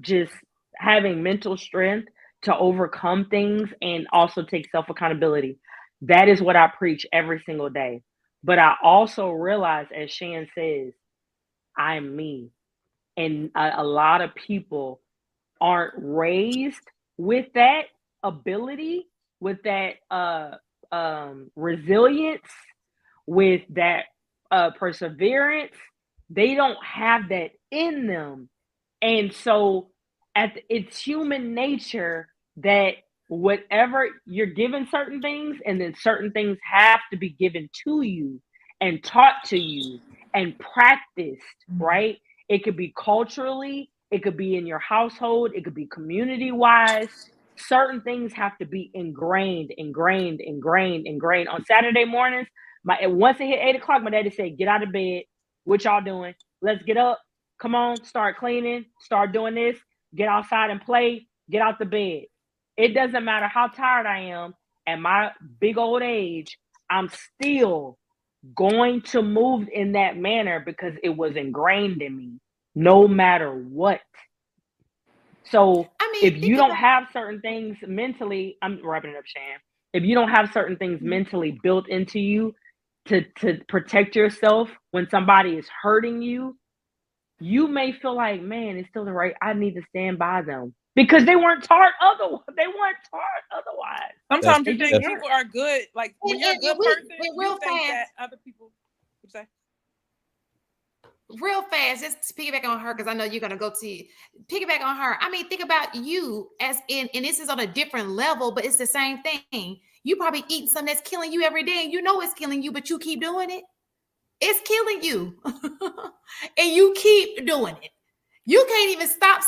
Speaker 2: just having mental strength to overcome things and also take self-accountability. That is what I preach every single day. But I also realize, as Shan says, I'm me. And a lot of people aren't raised with that ability, with that resilience, with that perseverance. They don't have that in them. And so it's human nature that whatever you're given certain things, and then certain things have to be given to you and taught to you and practiced, right? It could be culturally, it could be in your household, it could be community wise. Certain things have to be ingrained. On Saturday mornings, once it hit 8 o'clock, my daddy said, get out of bed. What y'all doing? Let's get up. Come on, start cleaning, start doing this, get outside and play, get out the bed. It doesn't matter how tired I am at my big old age, I'm still going to move in that manner because it was ingrained in me, no matter what. So if you don't have certain things mentally, I'm wrapping it up, Shan. If you don't have certain things mentally built into you to protect yourself when somebody is hurting you, you may feel like, man, it's still the right. I need to stand by them because they weren't taught otherwise. They weren't taught otherwise.
Speaker 4: Sometimes
Speaker 2: They
Speaker 4: you
Speaker 2: just
Speaker 4: think
Speaker 2: weren't.
Speaker 4: people are good. Like when you're a good person, you think that other people. What's that?
Speaker 1: Real fast, just to piggyback on her, because I know you're gonna go to piggyback on her. I mean, think about you as in, and this is on a different level, but it's the same thing. You probably eating something that's killing you every day, and you know it's killing you, but you keep doing it. It's killing you, and you keep doing it. You can't even stop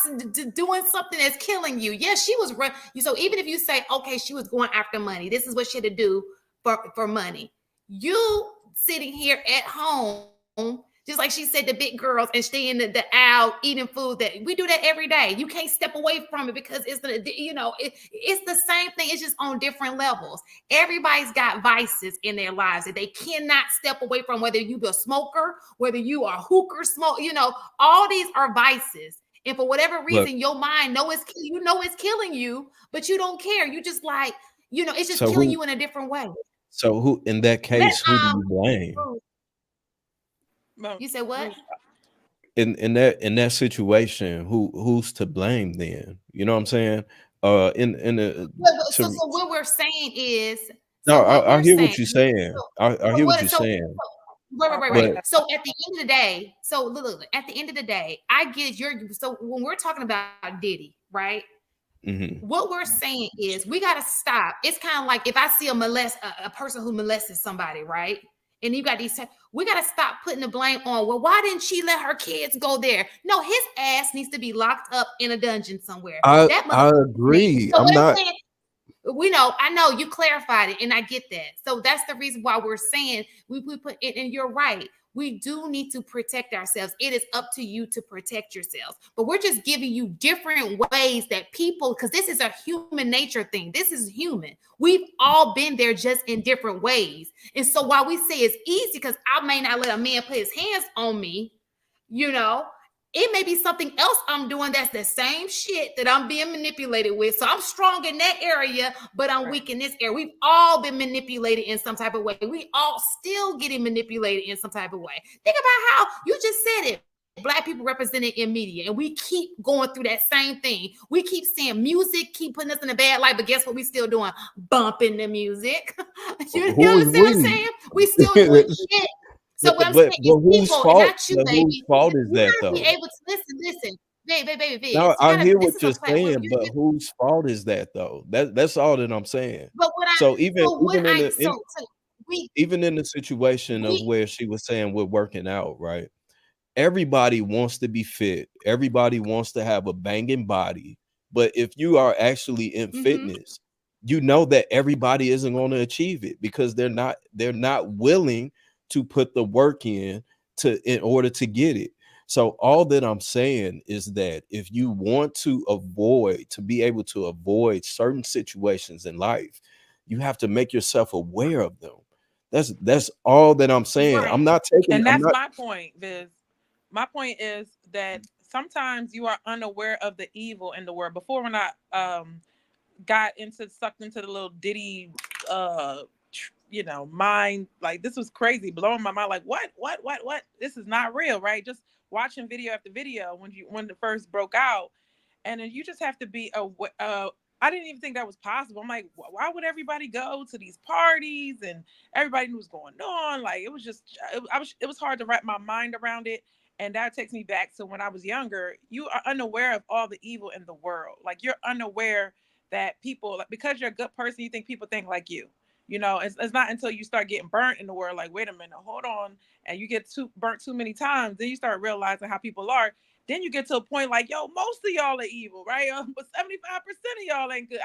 Speaker 1: doing something that's killing you. Yes, she was. So even if you say, okay, she was going after money, this is what she had to do for money. You sitting here at home, just like she said, the big girls and staying the aisle eating food, that we do that every day. You can't step away from it because it's it's the same thing. It's just on different levels. Everybody's got vices in their lives that they cannot step away from, whether you be a smoker, whether you are a hooker, smoke, all these are vices. And for whatever reason, your mind it's killing you, but you don't care. You just like, it's just killing you in a different way.
Speaker 5: So who in that case, who do you blame?
Speaker 1: You said what?
Speaker 5: In that situation, who's to blame then? You know what I'm saying?
Speaker 1: So what we're saying is,
Speaker 5: I hear what you're saying. I hear what you're saying.
Speaker 1: Right. So at the end of the day, look, at the end of the day, I get so when we're talking about Diddy, right?
Speaker 5: Mm-hmm.
Speaker 1: What we're saying is we got to stop. It's kind of like if I see a person who molested somebody, right? And you got we got to stop putting the blame on, well, why didn't she let her kids go there? No, his ass needs to be locked up in a dungeon somewhere.
Speaker 5: I agree.
Speaker 1: So what I'm saying, I know you clarified it, and I get that. So that's the reason why we're saying we put it, and you're right. We do need to protect ourselves. It is up to you to protect yourselves. But we're just giving you different ways that people, because this is a human nature thing. This is human. We've all been there, just in different ways. And so while we say it's easy, because I may not let a man put his hands on me, it may be something else I'm doing that's the same shit that I'm being manipulated with. So I'm strong in that area, but I'm weak in this area. We've all been manipulated in some type of way. We all still getting manipulated in some type of way. Think about how you just said it. Black people represented in media, and we keep going through that same thing. We keep seeing music, keep putting us in a bad light, but guess what we still doing? Bumping the music. you understand what I'm saying? We still doing shit. So what I'm saying is
Speaker 5: whose
Speaker 1: people,
Speaker 5: fault?
Speaker 1: not you, baby.
Speaker 5: Whose fault is that, though?
Speaker 1: Be able to listen, baby.
Speaker 5: No, I hear what you're saying, but whose fault is that, though? That's all that I'm saying.
Speaker 1: But
Speaker 5: even in the situation of where she was saying we're working out, right? Everybody wants to be fit. Everybody wants to have a banging body. But if you are actually in fitness, you know that everybody isn't going to achieve it because they're not willing to put the work in order to get it. So all that I'm saying is that if you want to be able to avoid certain situations in life, you have to make yourself aware of them. That's all that I'm saying.
Speaker 4: Right.
Speaker 5: I'm not taking.
Speaker 4: And that's my point, Viz. My point is that sometimes you are unaware of the evil in the world. Before, when I got sucked into the little Diddy mind, like this was crazy, blowing my mind, like what this is not real, right? Just watching video after video when it first broke out, and then you just have to be I didn't even think that was possible. I'm like, why would everybody go to these parties and everybody knew what's going on? Like it was hard to wrap my mind around it. And that takes me back to when I was younger. You are unaware of all the evil in the world. Like you're unaware that people, because you're a good person, you think people think like you. It's not until you start getting burnt in the world, like, wait a minute, hold on. And you get burnt too many times, then you start realizing how people are. Then you get to a point like, yo, most of y'all are evil, right? But 75% of y'all ain't good.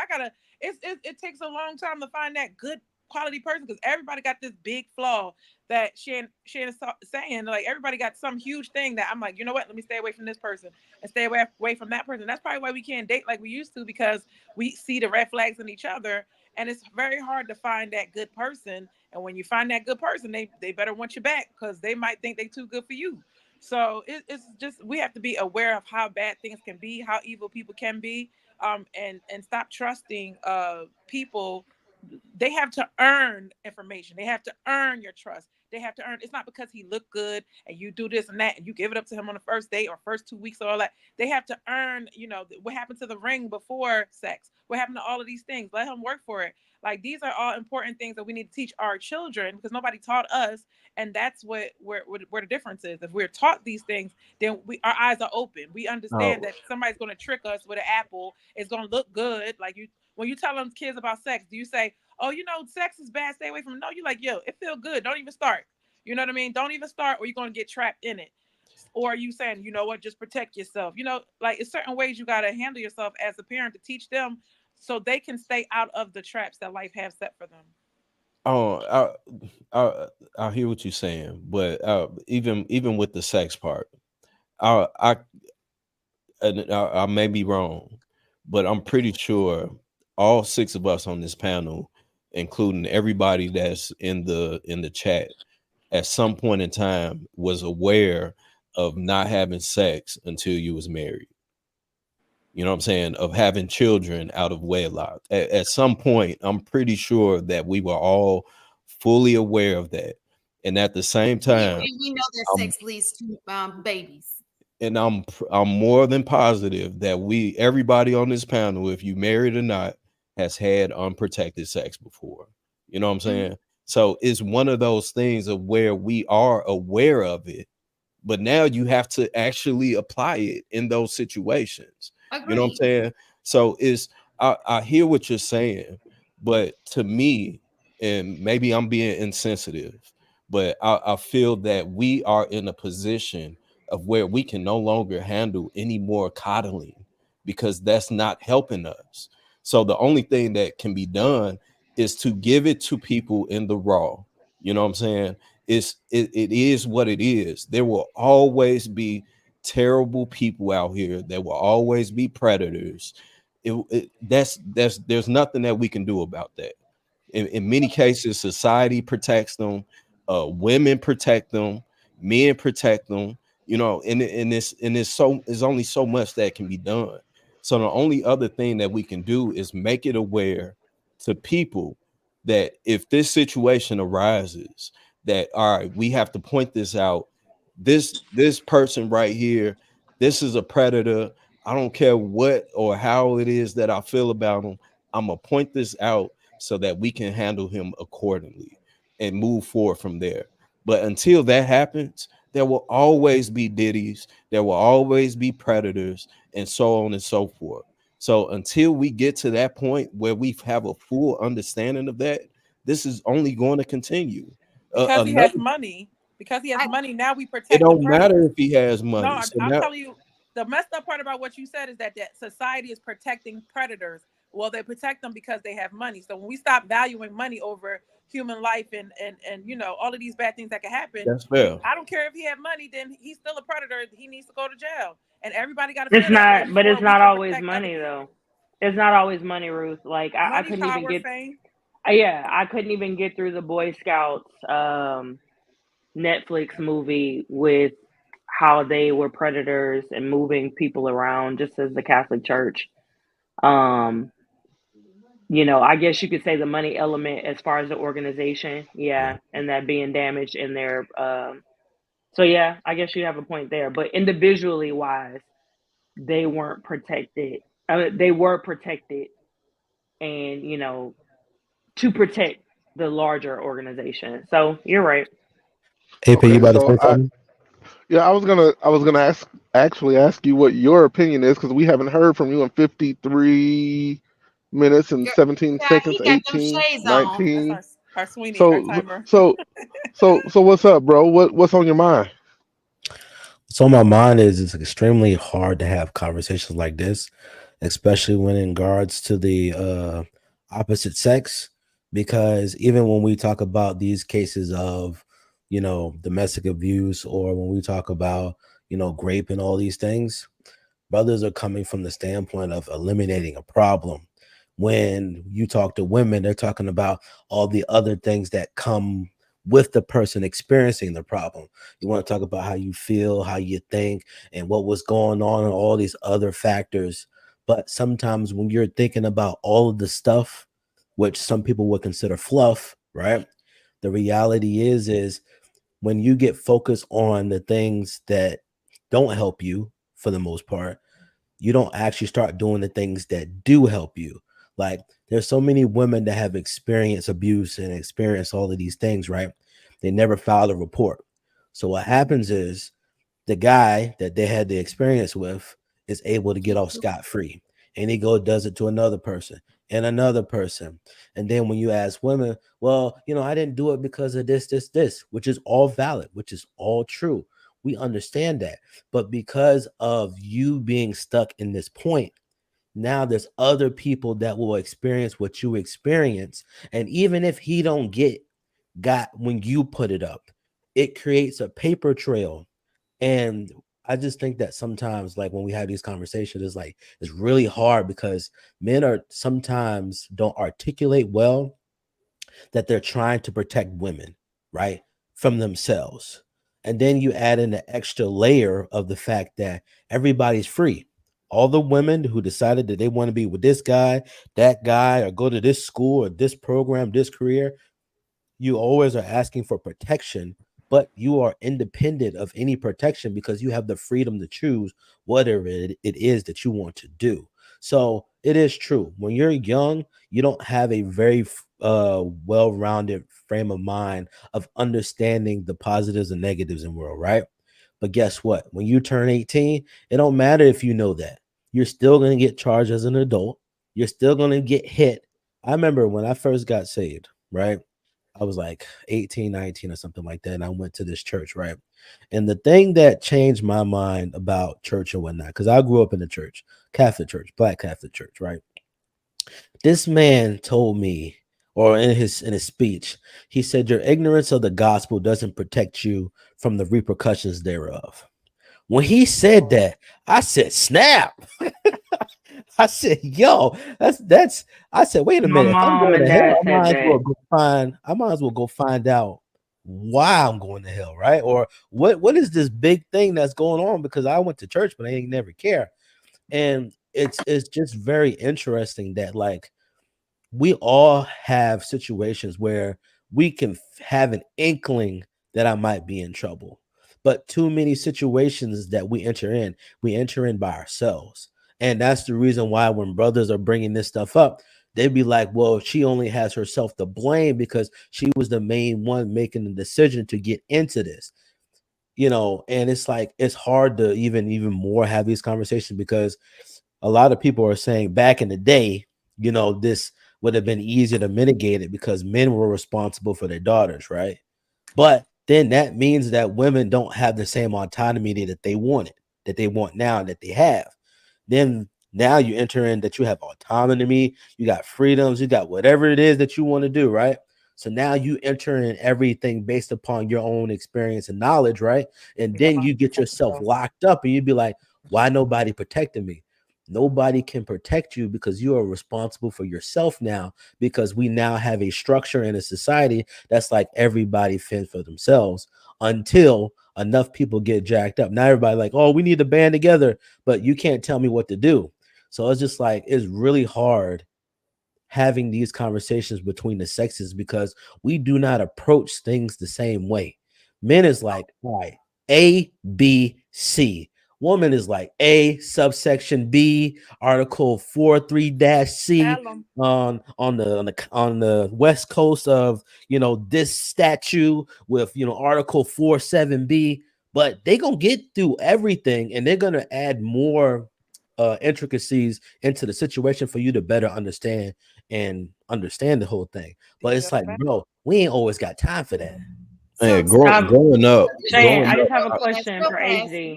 Speaker 4: It takes a long time to find that good quality person because everybody got this big flaw that Shannon is saying. Like everybody got some huge thing that I'm like, you know what? Let me stay away from this person and stay away from that person. That's probably why we can't date like we used to, because we see the red flags in each other. And it's very hard to find that good person. And when you find that good person, they better want you back because they might think they too good for you. So it's just, we have to be aware of how bad things can be, how evil people can be, and stop trusting people they have to earn information. They have to earn your trust. They have to earn. It's not because he looked good and you do this and that and you give it up to him on the first date or first 2 weeks or all that. They have to earn, what happened to the ring before sex? What happened to all of these things? Let him work for it. Like, these are all important things that we need to teach our children because nobody taught us. And that's where the difference is. If we're taught these things, then our eyes are open. We understand that somebody's going to trick us with an apple. It's going to look good. Like, when you tell them kids about sex, do you say, oh, sex is bad, stay away from it? No, you're like, yo, it feel good. Don't even start. You know what I mean? Don't even start or you're going to get trapped in it. Or are you saying, you know what, just protect yourself? Like, it's certain ways you got to handle yourself as a parent to teach them so they can stay out of the traps that life has set for them.
Speaker 5: Oh, I hear what you're saying, but even with the sex part, I may be wrong, but I'm pretty sure all 6 of us on this panel, including everybody that's in the chat, at some point in time was aware of not having sex until you was married. You know what I'm saying? Of having children out of wedlock. At some point, I'm pretty sure that we were all fully aware of that. And at the same time,
Speaker 1: we know that sex leads to babies.
Speaker 5: And I'm more than positive that everybody on this panel, if you married or not, has had unprotected sex before. You know what I'm saying? Mm-hmm. So it's one of those things of where we are aware of it, but now you have to actually apply it in those situations. Agreed. You know what I'm saying? So I hear what you're saying, but to me, and maybe I'm being insensitive, but I feel that we are in a position of where we can no longer handle any more coddling because that's not helping us. So the only thing that can be done is to give it to people in the raw. You know what I'm saying? It is what it is. There will always be terrible people out here. There will always be predators. There's nothing that we can do about that. In many cases, society protects them, women protect them, men protect them. And there's only so much that can be done. So the only other thing that we can do is make it aware to people that if this situation arises, that all right, we have to point this out. This person right here, this is a predator. I don't care what or how it is that I feel about him. I'm gonna point this out so that we can handle him accordingly and move forward from there. But until that happens, there will always be Diddies, there will always be predators, and so on and so forth. So until we get to that point where we have a full understanding of that, this is only going to continue.
Speaker 4: Because he has money. Because he has money, now we protect.
Speaker 5: It don't matter if he has money.
Speaker 4: No, so I'll tell you, the messed up part about what you said is that society is protecting predators. Well, they protect them because they have money. So when we stop valuing money over human life and all of these bad things that can happen,
Speaker 5: that's fair.
Speaker 4: I don't care if he had money, then he's still a predator. He needs to go to jail. And everybody got
Speaker 2: to. It's not, but it's not always money though. It's not always money, Ruth. Like I couldn't even get. Yeah, I couldn't even get through the Boy Scouts Netflix movie with how they were predators and moving people around, just as the Catholic Church. I guess you could say the money element as far as the organization, and that being damaged in their. So yeah, I guess you have a point there. But individually wise, they weren't protected. They were protected, and to protect the larger organization. So you're right.
Speaker 3: AP, you about to say something?
Speaker 6: I was gonna ask you what your opinion is because we haven't heard from you in 53 minutes and 17 seconds, 18, 19.
Speaker 4: Our Sweeney,
Speaker 6: so,
Speaker 4: our timer.
Speaker 6: so what's up, bro? What's on your mind?
Speaker 3: What's on my mind is it's extremely hard to have conversations like this, especially when in regards to the opposite sex, because even when we talk about these cases of domestic abuse, or when we talk about grape and all these things, brothers are coming from the standpoint of eliminating a problem. When you talk to women, they're talking about all the other things that come with the person experiencing the problem. You want to talk about how you feel, how you think, and what was going on, and all these other factors. But sometimes when you're thinking about all of the stuff which some people would consider fluff, right? The reality is when you get focused on the things that don't help you for the most part, you don't actually start doing the things that do help you. Like there's so many women that have experienced abuse and experienced all of these things, right? They never filed a report. So what happens is the guy that they had the experience with is able to get off scot-free, and he does it to another person and another person. And then when you ask women, well, I didn't do it because of this, which is all valid, which is all true. We understand that. But because of you being stuck in this point, now there's other people that will experience what you experience. And even if he don't got when you put it up, it creates a paper trail. And I just think that sometimes, like when we have these conversations, it's really hard because men are sometimes don't articulate well that they're trying to protect women, right, from themselves. And then you add in the extra layer of the fact that everybody's free. All the women who decided that they want to be with this guy, that guy, or go to this school or this program, this career, you always are asking for protection, but you are independent of any protection because you have the freedom to choose whatever it is that you want to do. So it is true. When you're young, you don't have a very well-rounded frame of mind of understanding the positives and negatives in the world, right? But guess what? When you turn 18, it don't matter if you know that. You're still going to get charged as an adult. You're still going to get hit. I remember when I first got saved, right? I was like 18, 19 or something like that. And I went to this church, right? And the thing that changed my mind about church and whatnot, because I grew up in the church, Catholic church, Black Catholic church, right? This man told me, or in his speech, he said, your ignorance of the gospel doesn't protect you from the repercussions thereof. When he said that, I said, snap. I said, yo, that's I said, wait a
Speaker 2: My
Speaker 3: minute. If I'm
Speaker 2: mom
Speaker 3: going
Speaker 2: and
Speaker 3: to hell,
Speaker 2: dad said that.
Speaker 3: I might as well go find out why I'm going to hell, right? Or what is this big thing that's going on? Because I went to church, but I ain't never care. And it's just very interesting that like we all have situations where we can have an inkling that I might be in trouble. But too many situations that we enter in by ourselves. And that's the reason why when brothers are bringing this stuff up, they'd be like, well, she only has herself to blame because she was the main one making the decision to get into this. And it's like it's hard to even more have these conversations because a lot of people are saying back in the day, this would have been easier to mitigate it because men were responsible for their daughters, right? But then that means that women don't have the same autonomy that they want now that they have. Then now you enter in that you have autonomy, you got freedoms, you got whatever it is that you want to do, right? So now you enter in everything based upon your own experience and knowledge, right? And then you get yourself locked up and you'd be like, why nobody protecting me? Nobody can protect you because you are responsible for yourself now, because we now have a structure in a society that's like everybody fend for themselves until enough people get jacked up. Now everybody like, oh, we need to band together, but you can't tell me what to do. So it's just like, it's really hard having these conversations between the sexes because we do not approach things the same way. Men is like, all right, A, B, C. Woman is like A subsection B, article 43-C on the west coast of this statute with article 47B, but they gonna get through everything and they're gonna add more intricacies into the situation for you to better understand the whole thing. But it's like, bro, we ain't always got time for that.
Speaker 5: Yeah, growing up,
Speaker 2: Shane, I just have a question for HD.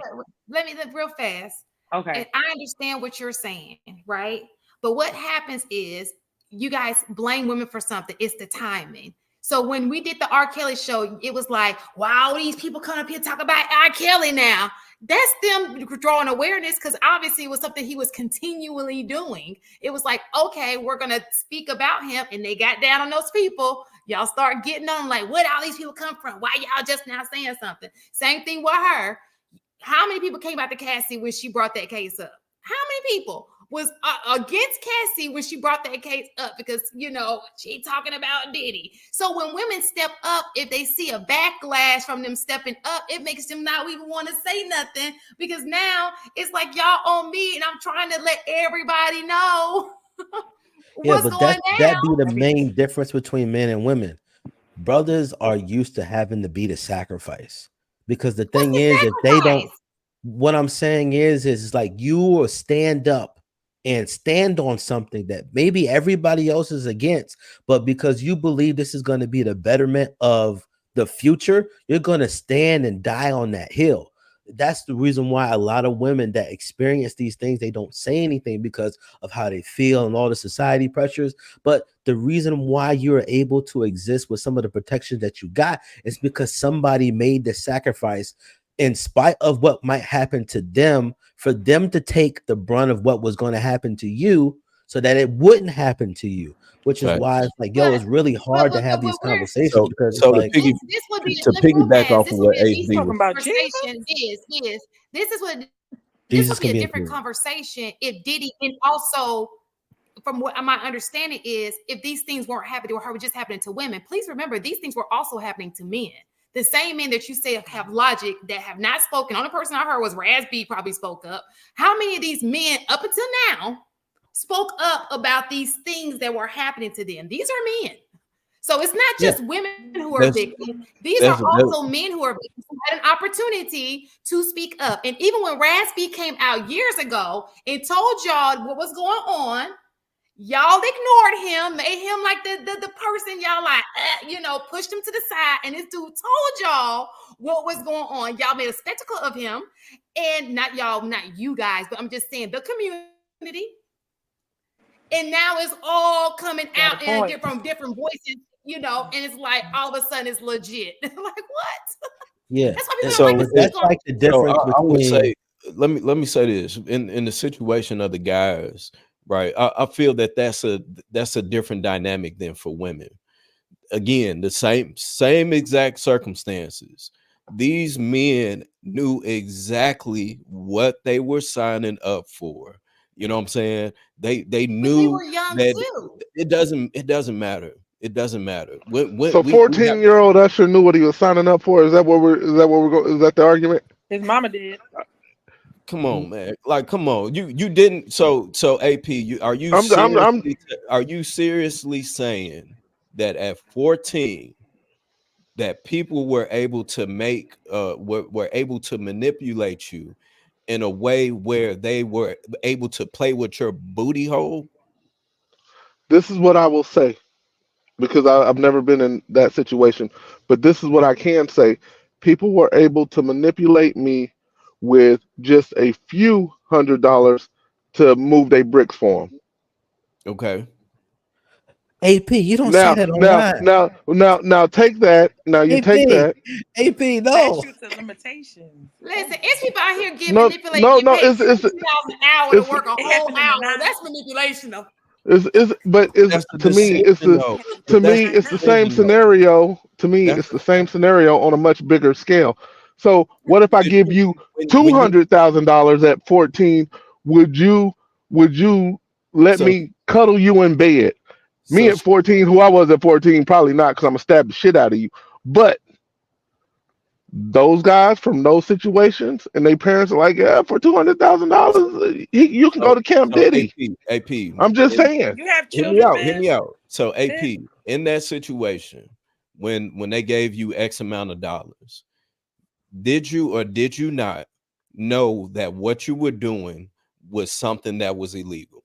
Speaker 1: Let me look real fast.
Speaker 2: Okay.
Speaker 1: And I understand what you're saying, right? But what happens is you guys blame women for something. It's the timing. So when we did the R. Kelly show, it was like, wow, these people come up here talk about R. Kelly now. That's them drawing awareness because obviously it was something he was continually doing. It was like, okay, we're going to speak about him. And they got down on those people. Y'all start getting on like, where all these people come from? Why y'all just now saying something? Same thing with her. How many people came out to Cassie when she brought that case up? How many people? was against Cassie when she brought that case up because, you know, she talking about Diddy. So when women step up, if they see a backlash from them stepping up, it makes them not even want to say nothing because now it's like y'all on me and I'm trying to let everybody know
Speaker 3: Yeah,
Speaker 1: what's
Speaker 3: but
Speaker 1: going
Speaker 3: that be
Speaker 1: down.
Speaker 3: the main difference between men and women. Brothers are used to having to be the sacrifice because the
Speaker 1: What's
Speaker 3: thing
Speaker 1: the
Speaker 3: is, if they don't,
Speaker 1: sacrifice?
Speaker 3: what I'm saying is like you will stand up and stand on something that maybe everybody else is against, but because you believe this is going to be the betterment of the future, you're going to stand and die on that hill. That's the reason why a lot of women that experience these things, they don't say anything because of how they feel and all the society pressures. But the reason why you're able to exist with some of the protections that you got is because somebody made the sacrifice in spite of what might happen to them, for them to take the brunt of what was going to happen to you so that it wouldn't happen to you, which is
Speaker 5: Fact.
Speaker 3: why it's like, yo, it's really hard to have these conversations because it's
Speaker 5: So
Speaker 3: like,
Speaker 1: this would be
Speaker 5: to
Speaker 1: a different
Speaker 5: piggyback off
Speaker 1: this
Speaker 5: of
Speaker 1: would
Speaker 5: what
Speaker 1: be a
Speaker 5: HB
Speaker 1: decent
Speaker 5: was
Speaker 4: Talking about
Speaker 1: conversation.
Speaker 4: Jesus?
Speaker 1: This is what this
Speaker 3: Jesus
Speaker 1: would be
Speaker 3: can
Speaker 1: a
Speaker 3: be
Speaker 1: different
Speaker 3: included.
Speaker 1: conversation if Diddy, and also from what my understanding is, if these things weren't happening or were just happening to women, please remember these things were also happening to men. The same men that you say have logic that have not spoken. The only person I heard was Raz B probably spoke up. How many of these men up until now spoke up about these things that were happening to them? These are men. So it's not just women who are victims. These are also men who are victims who had an opportunity to speak up. And even when Raspy came out years ago and told y'all what was going on, y'all ignored him, made him like the person y'all like, you know, pushed him to the side. And this dude told y'all what was going on. Y'all made a spectacle of him. And not y'all, not you guys, but I'm just saying the community. And now it's all coming out in different voices, you know, and it's like all of a sudden it's legit. Like what?
Speaker 3: Yeah.
Speaker 1: That's why people
Speaker 5: So
Speaker 1: don't like to
Speaker 3: that's
Speaker 1: speak on
Speaker 3: like the difference
Speaker 5: I would
Speaker 3: between.
Speaker 5: say, let me say this in the situation of the guys, right? I feel that that's a different dynamic than for women. Again, the same exact circumstances. These men knew exactly what they were signing up for. You know what I'm saying? They
Speaker 1: but they
Speaker 5: knew
Speaker 1: were young
Speaker 5: that
Speaker 1: too.
Speaker 5: it doesn't matter. It doesn't matter. When
Speaker 6: So
Speaker 5: we have
Speaker 6: 14-year-old Usher knew what he was signing up for. Is that the argument?
Speaker 4: His mama did.
Speaker 5: come on, man. Like, come on. You didn't so AP,
Speaker 6: I'm
Speaker 5: are you seriously saying that at 14 that people were able to make were able to manipulate you in a way where they were able to play with your booty hole?
Speaker 6: This is what I will say because I've never been in that situation, but this is what I can say. People were able to manipulate me with just a few $100 to move their bricks for them.
Speaker 5: Okay.
Speaker 3: AP, you don't say
Speaker 6: Now,
Speaker 3: that
Speaker 6: now,
Speaker 3: online.
Speaker 6: now, now, take that. Now you take that.
Speaker 3: AP, no.
Speaker 4: Statutes of limitations.
Speaker 1: Listen, it's people out here getting
Speaker 6: No,
Speaker 1: manipulated,
Speaker 6: no,
Speaker 1: get
Speaker 6: no.
Speaker 1: paid $50 an hour to
Speaker 6: It's
Speaker 1: work a
Speaker 4: It
Speaker 1: whole
Speaker 4: happened in the
Speaker 1: hour.
Speaker 4: 90s.
Speaker 1: That's manipulation, though.
Speaker 6: but it's
Speaker 5: That's the
Speaker 6: to me, it's
Speaker 5: decision
Speaker 6: the
Speaker 5: though.
Speaker 6: to
Speaker 5: But that's
Speaker 6: me,
Speaker 5: the
Speaker 6: it's the same
Speaker 5: decision though.
Speaker 6: scenario. To me,
Speaker 5: That's
Speaker 6: it's the same scenario on a much bigger scale. So, what if I
Speaker 5: when
Speaker 6: give you
Speaker 5: when you
Speaker 6: $200,000 at 14? Would you let
Speaker 5: so
Speaker 6: me cuddle you in bed? Me
Speaker 5: so
Speaker 6: at 14, who I was at 14, probably not, because I'm gonna stab the shit out of you. But those guys from those situations and their parents are like, yeah, for $200,000, you can go to Camp
Speaker 5: so
Speaker 6: Diddy.
Speaker 5: AP
Speaker 6: I'm just saying.
Speaker 4: You have
Speaker 5: hear me
Speaker 4: children,
Speaker 5: out. Hear me
Speaker 4: Fizz?
Speaker 5: out. So AP,
Speaker 4: Fizz?
Speaker 5: in that situation, when they gave you X amount of dollars, did you or did you not know that what you were doing was something that was illegal?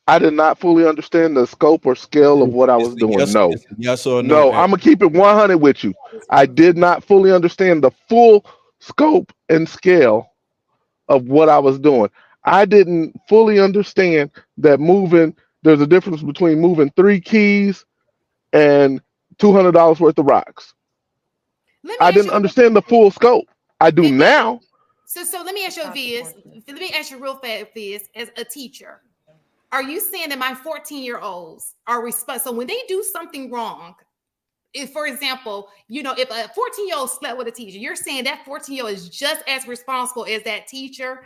Speaker 6: I did not fully understand the scope or scale of what I was doing. No,
Speaker 5: It's a yes or no
Speaker 6: no,
Speaker 5: answer.
Speaker 6: I'm gonna keep it 100 with you. I did not fully understand the full scope and scale of what I was doing. I didn't fully understand that there's a difference between moving 3 keys and $200 worth of rocks.
Speaker 1: Let me
Speaker 6: I
Speaker 1: ask
Speaker 6: didn't
Speaker 1: you,
Speaker 6: understand the full scope. I do now.
Speaker 1: so let me ask you, Viz. Let me ask you real fast, Viz, as a teacher. Are you saying that my 14-year-olds are responsible? So when they do something wrong, if, for example, you know, if a 14-year-old slept with a teacher, you're saying that 14-year-old is just as responsible as that teacher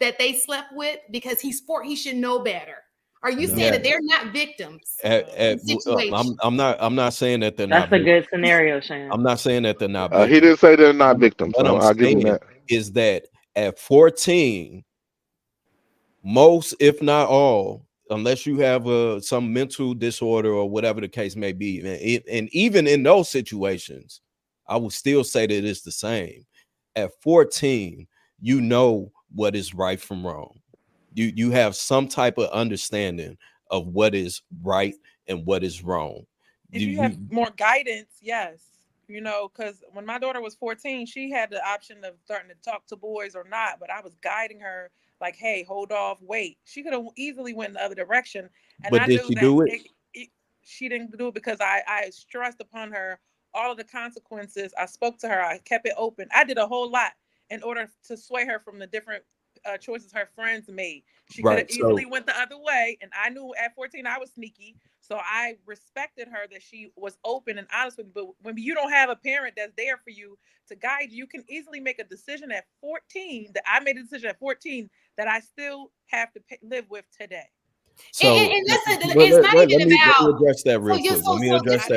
Speaker 1: that they slept with because he should know better? Are you saying
Speaker 5: Yeah.
Speaker 1: that they're not victims in situations?
Speaker 5: I'm not saying that they're
Speaker 2: That's
Speaker 5: not
Speaker 2: a good scenario, Shan.
Speaker 5: I'm not saying that they're not
Speaker 6: He
Speaker 5: victims.
Speaker 6: didn't say they're not victims,
Speaker 5: What
Speaker 6: so
Speaker 5: I'm
Speaker 6: I'll give him
Speaker 5: saying
Speaker 6: that.
Speaker 5: is that at 14, most, if not all, unless you have some mental disorder or whatever the case may be, and even in those situations, I would still say that it's the same. At 14, you know what is right from wrong. You have some type of understanding of what is right and what is wrong.
Speaker 4: If you have more guidance, yes. You know, because when my daughter was 14, she had the option of starting to talk to boys or not, but I was guiding her like, hey, hold off, wait. She could have easily went in the other direction. And
Speaker 5: But
Speaker 4: I
Speaker 5: did
Speaker 4: knew
Speaker 5: she
Speaker 4: that
Speaker 5: do it?
Speaker 4: she didn't do it because I stressed upon her all of the consequences. I spoke to her. I kept it open. I did a whole lot in order to sway her from the different choices her friends made. She could have easily went the other way. And I knew at 14 I was sneaky. So I respected her that she was open and honest with me. But when you don't have a parent that's there for you to guide you, you can easily make a decision at 14 that I made a decision at 14 that I still have to live with today.
Speaker 5: So
Speaker 1: and listen, it's not even
Speaker 5: let me
Speaker 1: about.
Speaker 5: address that real quick.
Speaker 1: Let me address that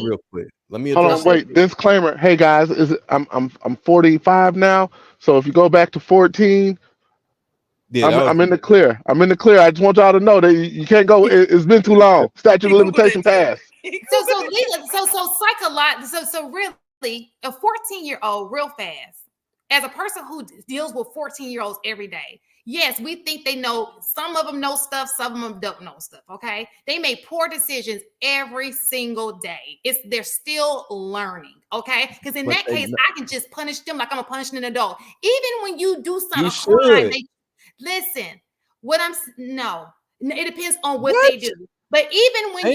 Speaker 1: real
Speaker 5: quick. Let me
Speaker 6: Hold
Speaker 5: address
Speaker 6: on, wait. Disclaimer. Hey guys, I'm 45 now. So if you go back to 14, I'm in the clear. I'm in the clear. I just want y'all to know that you can't go. It's been too long. Statute of limitation passed.
Speaker 1: So really, a 14-year-old, real fast, as a person who deals with 14-year-olds every day. Yes, we think they know. Some of them know stuff. Some of them don't know stuff. Okay, they make poor decisions every single day. They're still learning. Okay, because in that case, I can just punish them like I'm punishing an adult. Even when you do something, crime, listen. It depends on what they do. But even when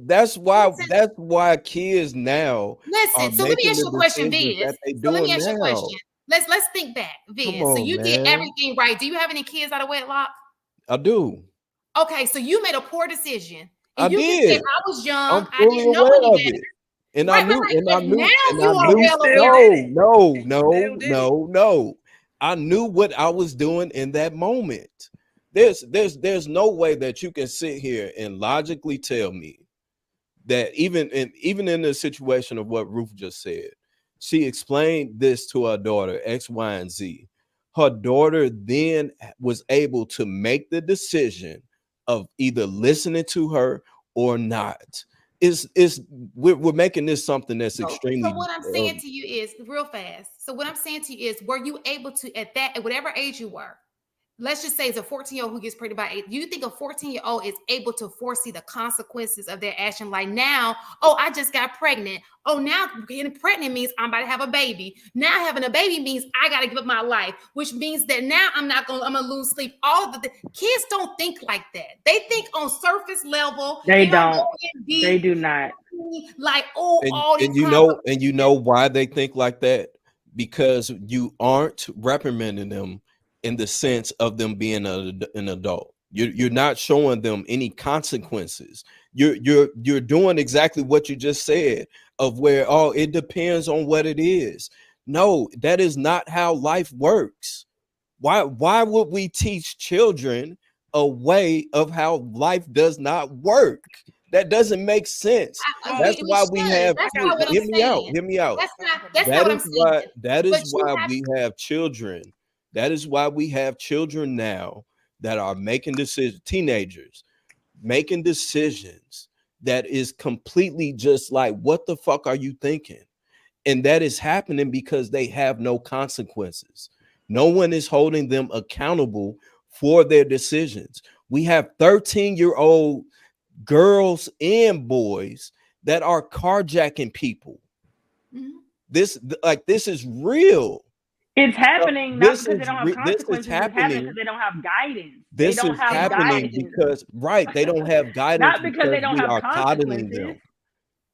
Speaker 5: that's why kids now.
Speaker 1: Listen, so let me ask you a question, Viz. So let me ask you a question. Let's think back, Viz. So you did everything right. Do you have any kids out of wedlock?
Speaker 5: I do.
Speaker 1: Okay, so you made a poor decision.
Speaker 5: And
Speaker 1: you
Speaker 5: did.
Speaker 1: Can say, I was young.
Speaker 5: I didn't know any better. And I knew. No. I knew what I was doing in that moment. There's no way that you can sit here and logically tell me that even in the situation of what Ruth just said, she explained this to her daughter, X, Y, and Z. Her daughter then was able to make the decision of either listening to her or not. We're making this something that's extremely.
Speaker 1: So what I'm saying to you is real fast. So what I'm saying to you is, were you able to at whatever age you were? Let's just say it's a 14-year-old who gets pregnant by 8. Do you think a 14-year-old is able to foresee the consequences of their action? Like now, I just got pregnant. Now getting pregnant means I'm about to have a baby. Now having a baby means I got to give up my life, which means that now I'm gonna lose sleep. All of the kids don't think like that. They think on surface level.
Speaker 2: They don't. They do not.
Speaker 1: Like
Speaker 5: and you know why they think like that? Because you aren't reprimanding them in the sense of them being an adult. You're not showing them any consequences. You're doing exactly what you just said, of where it depends on what it is. No, that is not how life works. Why would we teach children a way of how life does not work? That doesn't make sense. That's why we have. Hear me out. That is why we have children. That is why we have children now that are making decisions, teenagers making decisions that is completely just like, what the fuck are you thinking? And that is happening because they have no consequences. No one is holding them accountable for their decisions. We have 13-year-old girls and boys that are carjacking people. Mm-hmm. This is real.
Speaker 2: It's happening not because they don't have consequences. It's happening because they don't have guidance.
Speaker 5: This is happening because they don't have guidance.
Speaker 2: Not because they don't have consequences.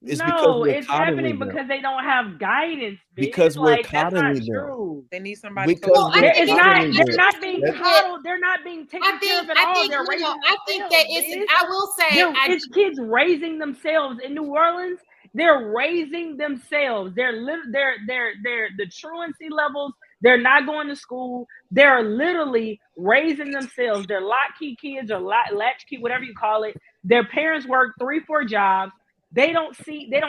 Speaker 2: It's happening because they don't have guidance.
Speaker 5: Because we're coddling them.
Speaker 4: They need somebody.
Speaker 2: They're not being coddled. They're not being taken care of at all. They're raising themselves.
Speaker 1: I think that I will say,
Speaker 2: it's kids raising themselves in New Orleans. They're raising themselves. The truancy levels They're not going to school. They're literally raising themselves. They're latchkey kids or latchkey, whatever you call it. Their parents work 3-4 jobs. They don't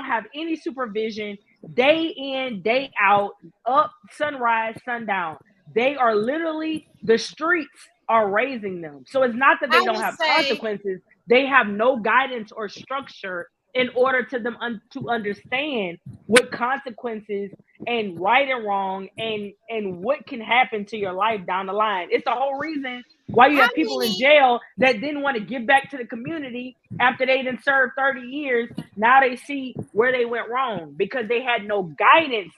Speaker 2: have any supervision day in, day out, up, sunrise, sundown. They are literally, the streets are raising them. So it's not that they don't have consequences. They have no guidance or structure in order to them to understand what consequences and right and wrong and what can happen to your life down the line. It's the whole reason why you have people in jail that didn't want to give back to the community after they done served 30 years. Now they see where they went wrong because they had no guidance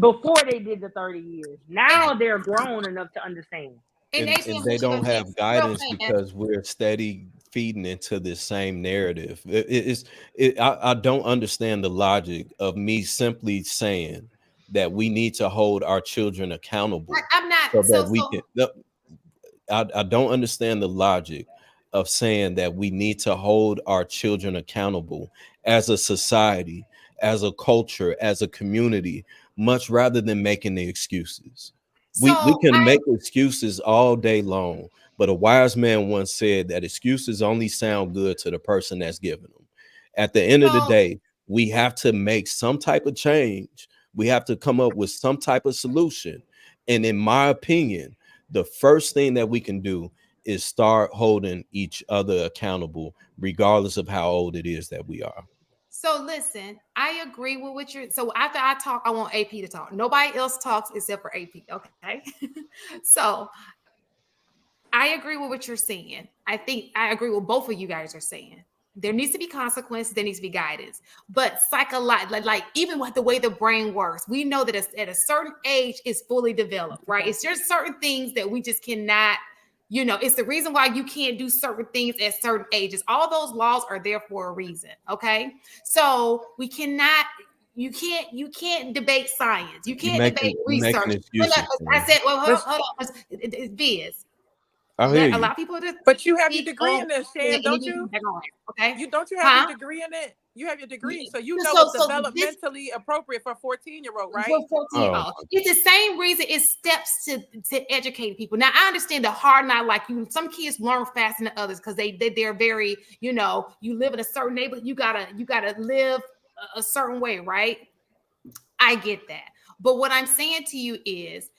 Speaker 2: before they did the 30 years. Now they're grown enough to understand.
Speaker 5: And they don't have guidance because we're steady feeding into this same narrative. I don't understand the logic of me simply saying that we need to hold our children accountable.
Speaker 1: I'm not
Speaker 5: so that we can. I don't understand the logic of saying that we need to hold our children accountable as a society, as a culture, as a community, much rather than making the excuses. We can make excuses all day long, but a wise man once said that excuses only sound good to the person that's giving them. At the end of the day, we have to make some type of change. We have to come up with some type of solution. And in my opinion, the first thing that we can do is start holding each other accountable, regardless of how old it is that we are.
Speaker 1: So listen, I agree with what you're. So after I talk, I want AP to talk. Nobody else talks except for AP. Okay. So I agree with what you're saying. I think I agree with both of you guys are saying. There needs to be consequences. There needs to be guidance. But psychologically, like even with the way the brain works, we know that at a certain age it's fully developed, right? It's just certain things that we just cannot. It's the reason why you can't do certain things at certain ages. All those laws are there for a reason. Okay. So we cannot, you can't debate science. You can't debate research. I said, well, hold on. It's Biz.
Speaker 5: I hear
Speaker 1: a lot of people just.
Speaker 4: But you have your degree in this, Shan, don't you?
Speaker 1: Okay.
Speaker 4: Don't you have your degree in it? You have your degree, so you know what's developmentally appropriate for a 14-year-old, right?
Speaker 1: For 14-year-old. It's the same reason it steps to educate people. Now, I understand the hard not like you. Some kids learn faster than others because they're very, you live in a certain neighborhood. You gotta live a certain way, right? I get that. But what I'm saying to you is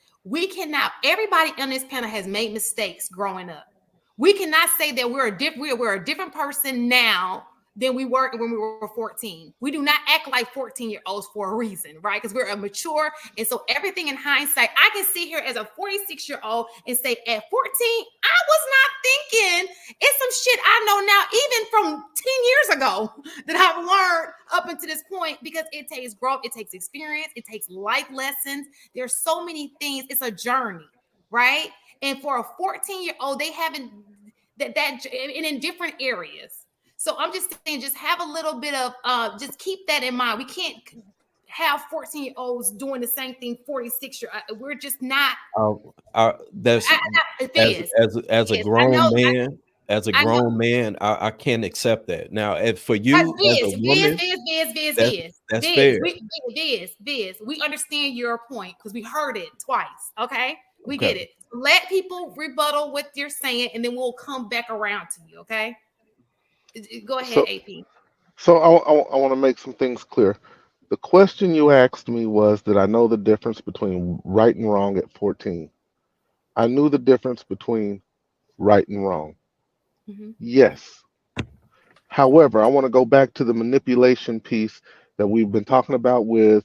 Speaker 1: everybody on this panel has made mistakes growing up. We cannot say that we're a different person now than we were when we were 14. We do not act like 14-year-olds for a reason, right? Because we're immature. And so everything in hindsight, I can sit here as a 46-year-old and say at 14, I was not thinking. It's some shit I know now, even from 10 years ago, that I've learned up until this point, because it takes growth, it takes experience, it takes life lessons. There's so many things. It's a journey, right? And for a 14-year-old, they haven't that and in different areas. So I'm just saying, just have a little bit of, just keep that in mind. We can't have 14-year-olds doing the same thing 46-year-olds. We're just not.
Speaker 5: That's as a grown man. As a grown man, I can't accept that. Now, for you as a woman, that's fair.
Speaker 1: We understand your point because we heard it twice. Okay, we get it. Let people rebuttal what you're saying, and then we'll come back around to you. Okay. Go ahead, AP.
Speaker 6: So I want to make some things clear. The question you asked me was, did I know the difference between right and wrong at 14? I knew the difference between right and wrong. Mm-hmm. Yes. However, I want to go back to the manipulation piece that we've been talking about with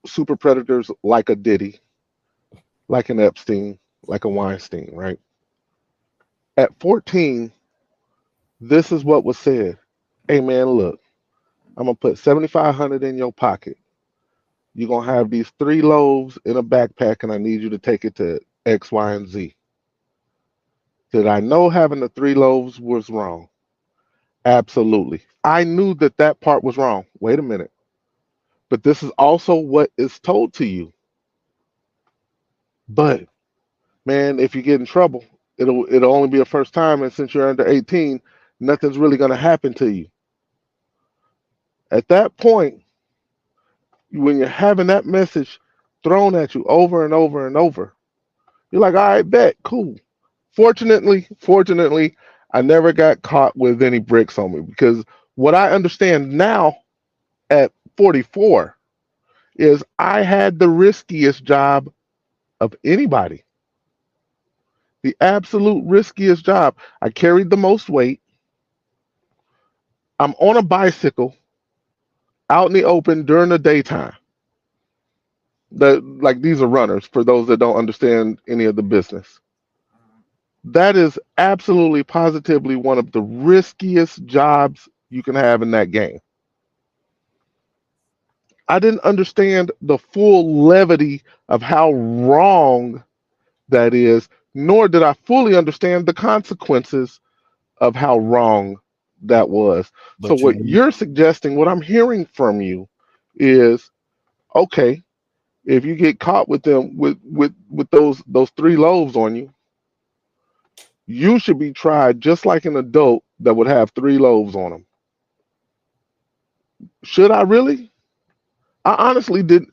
Speaker 6: super predators like a Diddy, like an Epstein, like a Weinstein, right? At 14, this is what was said. Hey man, look, I'm gonna put 7,500 in your pocket. You're gonna have these 3 loaves in a backpack, and I need you to take it to X, Y, and Z. Did I know having the 3 loaves was wrong? Absolutely. I knew that part was wrong. Wait a minute. But this is also what is told to you. But man, if you get in trouble, it'll only be a first time, and since you're under 18, nothing's really going to happen to you. At that point, when you're having that message thrown at you over and over and over. You're like, all right, bet, cool. Fortunately, I never got caught with any bricks on me because what I understand now at 44 is I had the riskiest job of anybody. The absolute riskiest job. I carried the most weight. I'm on a bicycle out in the open during the daytime. Like these are runners for those that don't understand any of the business. That is absolutely positively one of the riskiest jobs you can have in that game. I didn't understand the full levity of how wrong that is, nor did I fully understand the consequences of how wrong that was. So,
Speaker 5: But
Speaker 6: what
Speaker 5: you
Speaker 6: you're suggesting, what I'm hearing from you is okay, if you get caught with them with those three loaves on you, you should be tried just like an adult that would have three loaves on them. Should I really? I honestly did.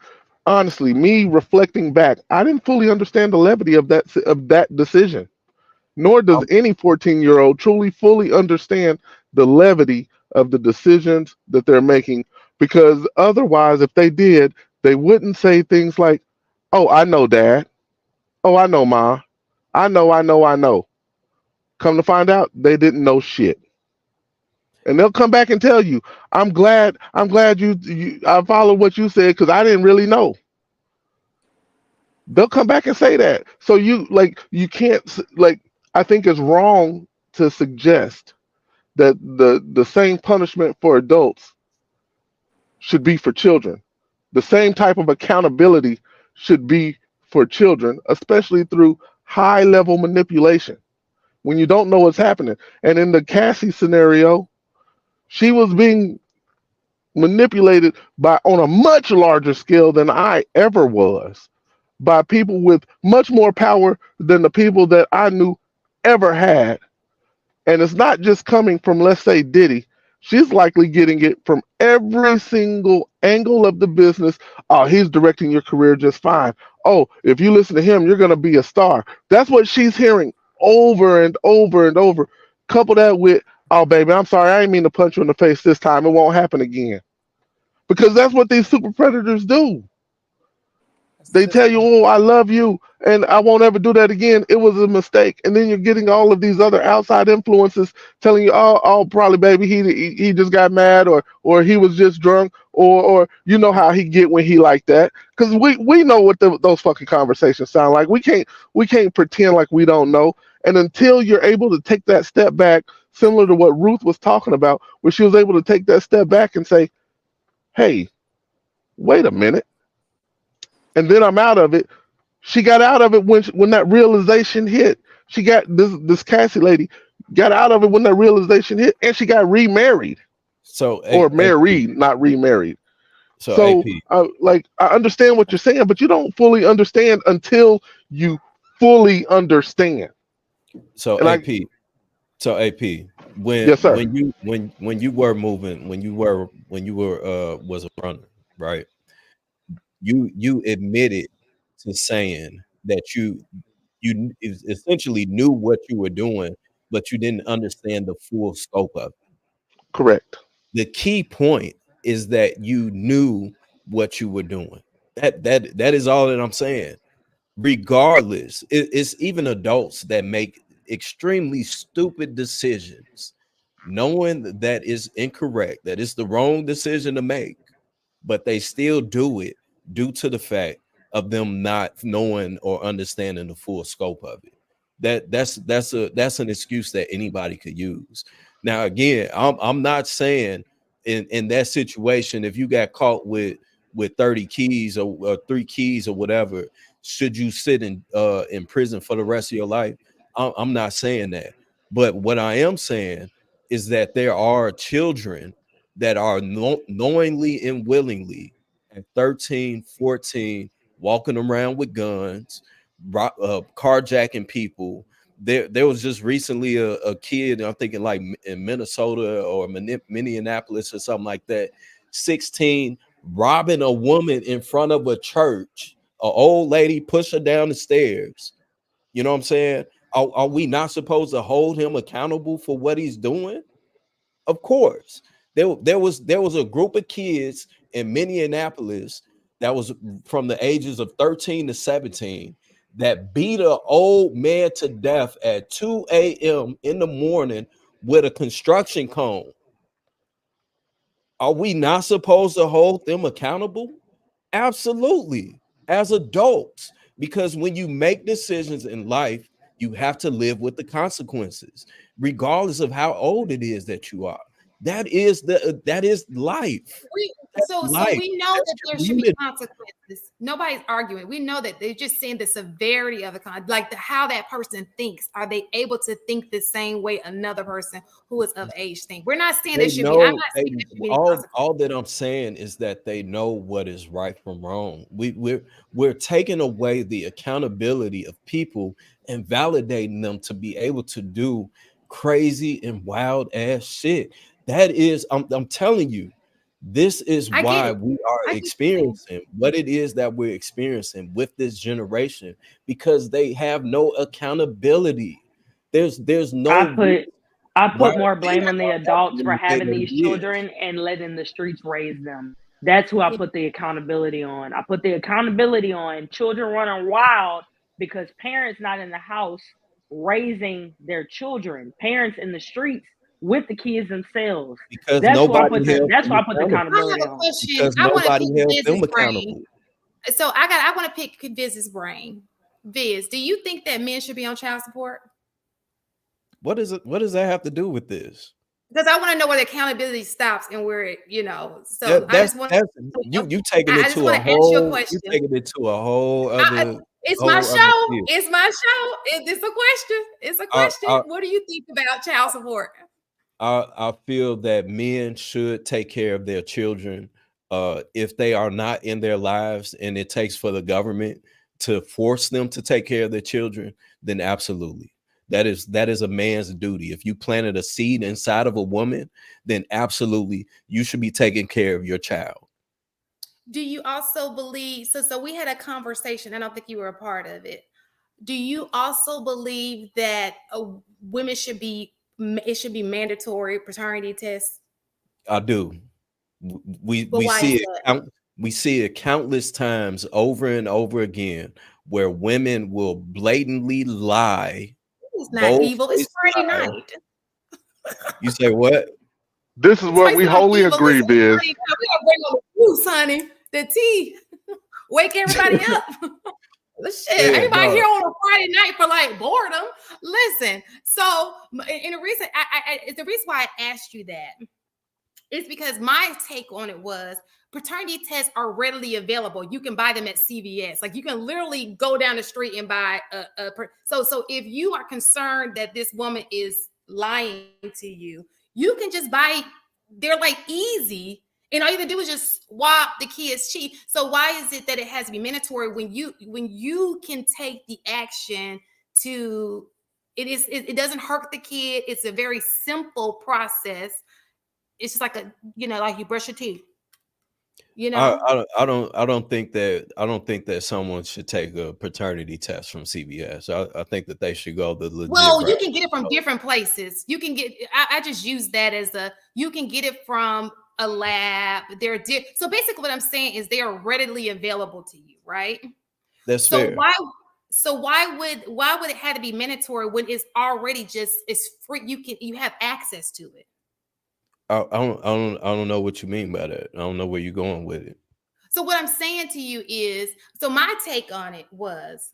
Speaker 6: Honestly, me reflecting back, I didn't fully understand the levity of that decision. Nor does
Speaker 5: I'm,
Speaker 6: any 14-year-old truly fully understand the levity of the decisions that they're making. Because otherwise, if they did, they wouldn't say things like, "Oh, I know, Dad. Oh, I know, Ma. I know. Come to find out, they didn't know shit. And they'll come back and tell you, I'm glad you I followed what you said because I didn't really know. They'll come back and say that. So you can't like I think it's wrong to suggest that the same punishment for adults should be for children. The same type of accountability should be for children, especially through high level manipulation when you don't know what's happening. And in the Cassie scenario, she was being manipulated by on a much larger scale than I ever was by people with much more power than the people that I knew ever had. And it's not just coming from, let's say, Diddy. She's likely getting it from every single angle of the business. Oh, he's directing your career just fine. Oh, if you listen to him, you're going to be a star. That's what she's hearing over and over and over. Couple that with, oh, baby, I'm sorry. I didn't mean to punch you in the face this time. It won't happen again. Because that's what these super predators do.
Speaker 4: That's the
Speaker 6: They tell you,
Speaker 4: system.
Speaker 6: "Oh, I love you, and I won't ever do that again. It was a mistake." And then you're getting all of these other outside influences telling you, "Oh, probably, baby, he just got mad, or he was just drunk, or you know how he get when he like that." Because we know what those fucking conversations sound like. We can't pretend like we don't know. And until you're able to take that step back, similar to what Ruth was talking about, where she was able to take that step back and say, "Hey, wait a minute," and then I'm out of it. She got out of it when that realization hit. She got this Cassie lady got out of it when that realization hit, and she got remarried
Speaker 5: so
Speaker 6: or
Speaker 5: AP.
Speaker 6: married, not remarried.
Speaker 5: So
Speaker 6: So,
Speaker 5: AP.
Speaker 6: like, I understand what you're saying, but you don't fully understand until you fully understand.
Speaker 5: So
Speaker 6: And I,
Speaker 5: AP. So AP. When
Speaker 6: yes, sir,
Speaker 5: when you when you were moving, when you were was a runner, right? You admitted to saying that essentially knew what you were doing, but you didn't understand the full scope of it.
Speaker 6: correct,
Speaker 5: The key point is that you knew what you were doing. That is all that I'm saying. Regardless, it's even adults that make extremely stupid decisions, knowing that is incorrect, that it's the wrong decision to make, but they still do it due to the fact of them not knowing or understanding the full scope of it. That's an excuse that anybody could use. Now, again, I'm not saying in that situation, if you got caught with 30 keys or 3 keys or whatever, should you sit in prison for the rest of your life? I'm not saying that. But what I am saying is that there are children that are knowingly and willingly at 13, 14, walking around with guns, carjacking people. There was just recently a kid, I'm thinking like in Minnesota or Minneapolis or something like that, 16, robbing a woman in front of a church old lady push her down the stairs. You know what I'm saying? Are we not supposed to hold him accountable for what he's doing? Of course. There was a group of kids in Minneapolis that was from the ages of 13 to 17 that beat an old man to death at 2 a.m. in the morning with a construction cone. Are we not supposed to hold them accountable? Absolutely, as adults, because when you make decisions in life, you have to live with the consequences, regardless of how old it is that you are. That is life.
Speaker 1: So
Speaker 5: Life.
Speaker 1: we know
Speaker 5: That's
Speaker 1: that there should be
Speaker 5: community.
Speaker 1: consequences. Nobody's arguing. We know that they're just saying the severity of the like how that person thinks. Are they able to think the same way another person who is of age think? We're not saying there should be. I'm not saying there should be any consequences.
Speaker 5: All that I'm saying is that they know what is right from wrong. We're taking away the accountability of people and validating them to be able to do crazy and wild ass shit. That is, I'm telling you, this is why we are experiencing what it is that we're experiencing with this generation, because they have no accountability. There's no.
Speaker 2: I put more blame on the adults for having these children and letting the streets raise them. That's who I put the accountability on. I put the accountability on children running wild because parents not in the house raising their children, parents in the streets with the kids themselves.
Speaker 5: Because
Speaker 2: that's why I
Speaker 5: nobody
Speaker 2: put the accountability
Speaker 1: on.
Speaker 5: Because nobody held them accountable.
Speaker 1: So I want to pick Viz's brain. Viz, do you think that men should be on child support?
Speaker 5: What does that have to do with this?
Speaker 1: Because I want to know where the accountability stops and where it, So I just want
Speaker 5: you taking it to a whole. You taking it to a whole other.
Speaker 1: It's my show. It's my show. It's a question. It's a question. What do you think about child support?
Speaker 5: I feel that men should take care of their children if they are not in their lives, and it takes for the government to force them to take care of their children. Then absolutely. That is a man's duty. If you planted a seed inside of a woman, then absolutely you should be taking care of your child.
Speaker 1: Do you also believe, so we had a conversation, I don't think you were a part of it. Do you also believe that women it should be mandatory paternity tests?
Speaker 5: I do. We see it countless times over and over again where women will blatantly lie.
Speaker 1: It's not evil. It's Friday night.
Speaker 5: You say what?
Speaker 6: This is what we wholly agree, Biz.
Speaker 1: We gotta bring on the juice, honey. The tea. Wake everybody up. Shit, everybody here on a Friday night for like boredom. Listen, so in the reason the reason why I asked you that is because my take on it was paternity tests are readily available. You can buy them at CVS. Like you can literally go down the street and buy so if you are concerned that this woman is lying to you, you can just buy. They're like easy. And all you have to do is just swap the kids cheap. So why is it that it has to be mandatory when you can take the action to it doesn't hurt the kid. It's a very simple process. It's just like like you brush your teeth.
Speaker 5: I don't think that someone should take a paternity test from CVS. I think that they should go the legit.
Speaker 1: Well, you can get it from different places. You can get. I just use that as you can get it from a lab. So basically what I'm saying is they are readily available to you, right?
Speaker 5: That's fair.
Speaker 1: Why would it have to be mandatory when it's already it's free? You have access to it.
Speaker 5: I don't know what you mean by that. I don't know where you're going with it.
Speaker 1: So what I'm saying to you is, so my take on it was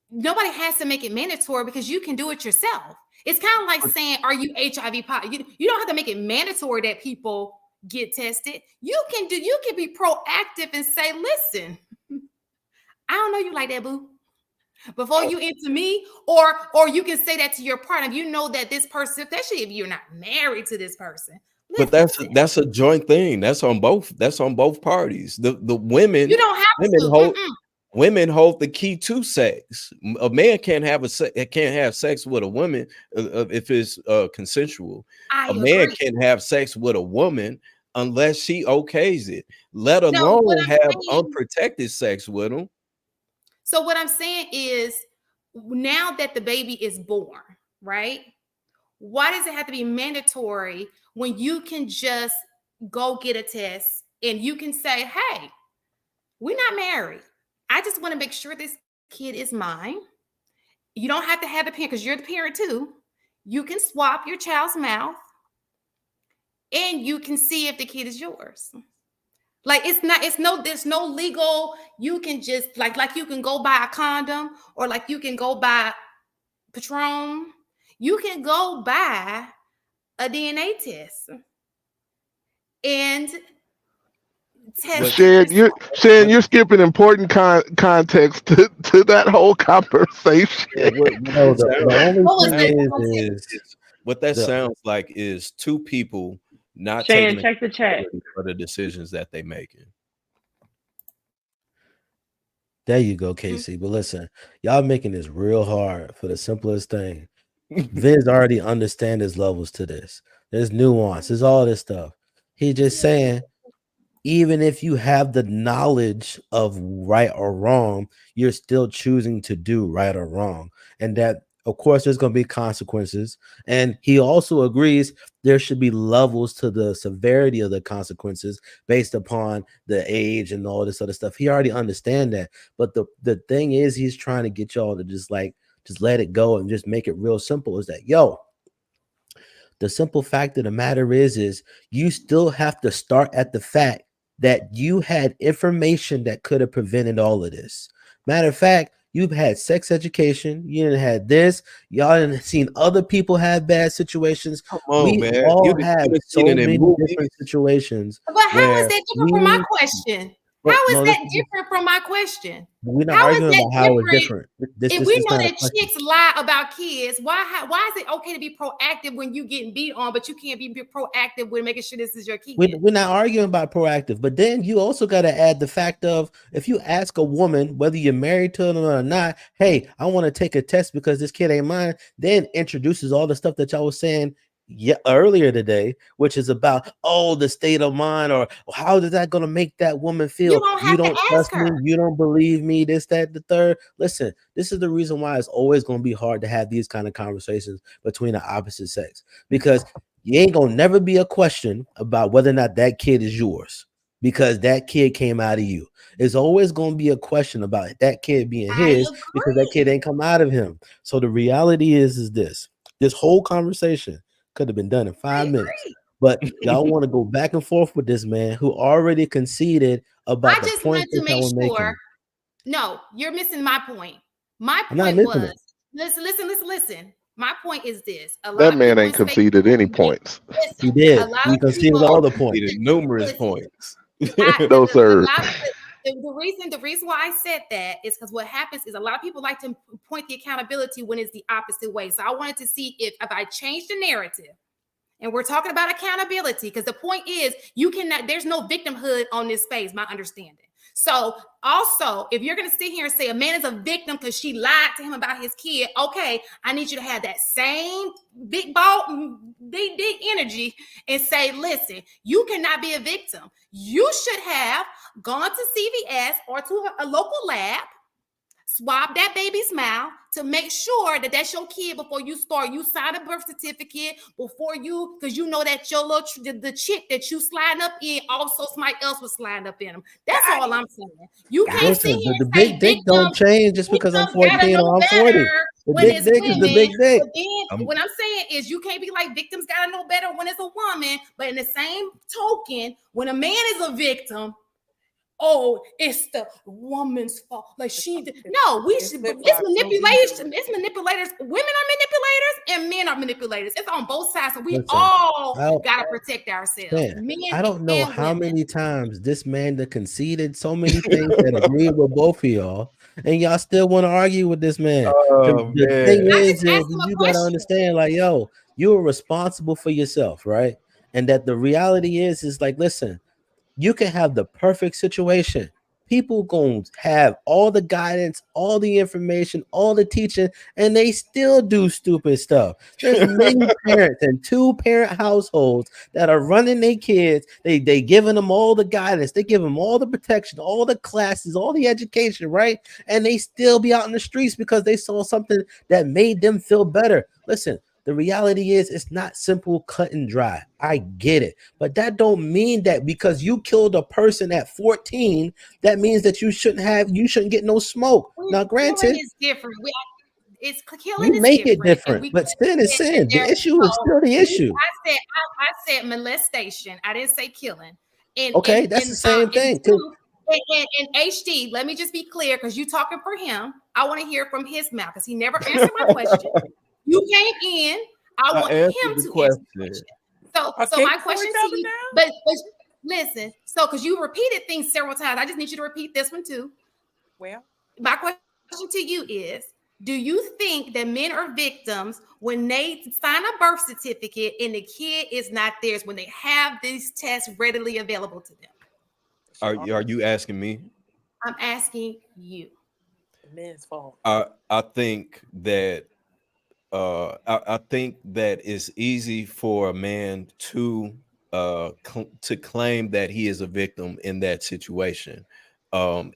Speaker 1: nobody has to make it mandatory because you can do it yourself. It's kind of like saying, are you HIV positive? You don't have to make it mandatory that people get tested. You can be proactive and say, listen, I don't know you like that, boo. Before you into me, or you can say that to your partner. You know that this person, especially if you're not married to this person.
Speaker 5: But that's a joint thing. That's on both parties. The women,
Speaker 1: you don't have
Speaker 5: women hold the key to sex. A man can't have sex with a woman if it's consensual. A man can have sex with a woman unless she okays it, let
Speaker 1: No, what
Speaker 5: alone
Speaker 1: I'm
Speaker 5: have
Speaker 1: saying,
Speaker 5: unprotected sex with him.
Speaker 1: so what I'm saying is, now that the baby is born, right? Why does it have to be mandatory when you can just go get a test and you can say, hey, we're not married. I just want to make sure this kid is mine. You don't have to have the parent because you're the parent too. You can swap your child's mouth and you can see if the kid is yours. Like there's no legal, you can just like you can go buy a condom, or like you can go buy Patron. You can go buy a DNA test and test
Speaker 6: Shan, you're skipping important context to that whole conversation.
Speaker 3: No, the only thing
Speaker 5: what that
Speaker 3: the
Speaker 5: sounds like is two people not
Speaker 2: Shan,
Speaker 5: taking
Speaker 2: check the chat
Speaker 5: for the decisions that they making.
Speaker 3: There you go, Casey. But listen, y'all making this real hard for the simplest thing. Vince already understand his levels to this. There's nuance. There's all this stuff. He's just saying, even if you have the knowledge of right or wrong, you're still choosing to do right or wrong. And that, of course, there's going to be consequences. And he also agrees there should be levels to the severity of the consequences based upon the age and all this other stuff. He already understand that. But the thing is, he's trying to get y'all to just let it go and just make it real simple. Is that, the simple fact of the matter is you still have to start at the fact that you had information that could have prevented all of this. Matter of fact, you've had sex education. You didn't have this. Y'all didn't seen other people have bad situations.
Speaker 5: Come on,
Speaker 3: we
Speaker 5: man.
Speaker 3: all have so many different situations.
Speaker 1: But how is that different from my question? How is that different from my question?
Speaker 3: We're not arguing about how it's different.
Speaker 1: If we know that chicks lie about kids, why is it okay to be proactive when you getting beat on, but you can't be proactive when making sure this is your kid?
Speaker 3: We're not arguing about proactive, but then you also got to add the fact of, if you ask a woman whether you're married to them or not, hey, I want to take a test because this kid ain't mine, then introduces all the stuff that y'all was saying earlier today, which is about the state of mind, or how is that going to make that woman feel? You don't trust me, you don't believe me, this, that, the third. Listen, this is the reason why it's always going to be hard to have these kind of conversations between the opposite sex, because you ain't gonna never be a question about whether or not that kid is yours, because that kid came out of you. It's always going to be a question about that kid being his, because that kid ain't come out of him. So the reality is this whole conversation could have been done in 5 minutes, but y'all want to go back and forth with this man who already conceded about the point that y'all were making.
Speaker 1: No, you're missing my point. My point was, listen. My point is this:
Speaker 6: that man ain't conceded any points.
Speaker 3: He did. He conceded all the points.
Speaker 5: Numerous points.
Speaker 6: No, sir.
Speaker 1: The reason why I said that is because what happens is a lot of people like to point the accountability when it's the opposite way. So I wanted to see if I change the narrative, and we're talking about accountability, because the point is there's no victimhood on this space, my understanding. So also, if you're going to sit here and say a man is a victim because she lied to him about his kid, okay, I need you to have that same big energy and say, listen, you cannot be a victim. You should have gone to CVS or to a local lab, swab that baby's mouth to make sure that that's your kid before you start. You sign a birth certificate before you, because you know that your the chick that you sliding up in, also somebody else was sliding up in them. That's all I'm saying. You can't sit here
Speaker 3: the big dick don't change just because I'm 14 or I'm 40. The big dick is the big dick.
Speaker 1: What I'm saying is you can't be like, victims gotta know better when it's a woman, but in the same token, when a man is a victim, it's the woman's fault. Like it's manipulation. It's manipulators. Women are manipulators and men are manipulators. It's on both sides. So we all gotta protect ourselves.
Speaker 3: Man, I don't know how many times this man that conceded so many things and agreed with both of y'all, and y'all still want to argue with this man. The thing is you gotta understand, like, you're responsible for yourself, right? And that the reality is like, listen, you can have the perfect situation. people gonna have all the guidance, all the information, all the teaching, and they still do stupid stuff. There's many parents in 2-parent households that are running their kids. They giving them all the guidance, they give them all the protection, all the classes, all the education, right? And they still be out in the streets because they saw something that made them feel better. Listen, the reality is it's not simple, cut and dry. I get it. But that don't mean that because you killed a person at 14, that means that you shouldn't get no smoke. Now, granted,
Speaker 1: killing is different. It's killing
Speaker 3: you
Speaker 1: is
Speaker 3: make it
Speaker 1: different.
Speaker 3: different, but sin is sin. The issue is still the issue.
Speaker 1: I said molestation. I didn't say killing.
Speaker 3: Okay, that's the same thing too.
Speaker 1: And HD, let me just be clear because you talking for him. I want to hear from his mouth because he never answered my question. You came in. I want him to answer the question. So my question to you, but listen, so because you repeated things several times, I just need you to repeat this one too.
Speaker 4: Well,
Speaker 1: my question to you is, do you think that men are victims when they sign a birth certificate and the kid is not theirs, when they have these tests readily available to them?
Speaker 5: Are you asking me?
Speaker 1: I'm asking you.
Speaker 4: Men's fault.
Speaker 5: I think that I think that it's easy for a man to claim that he is a victim in that situation.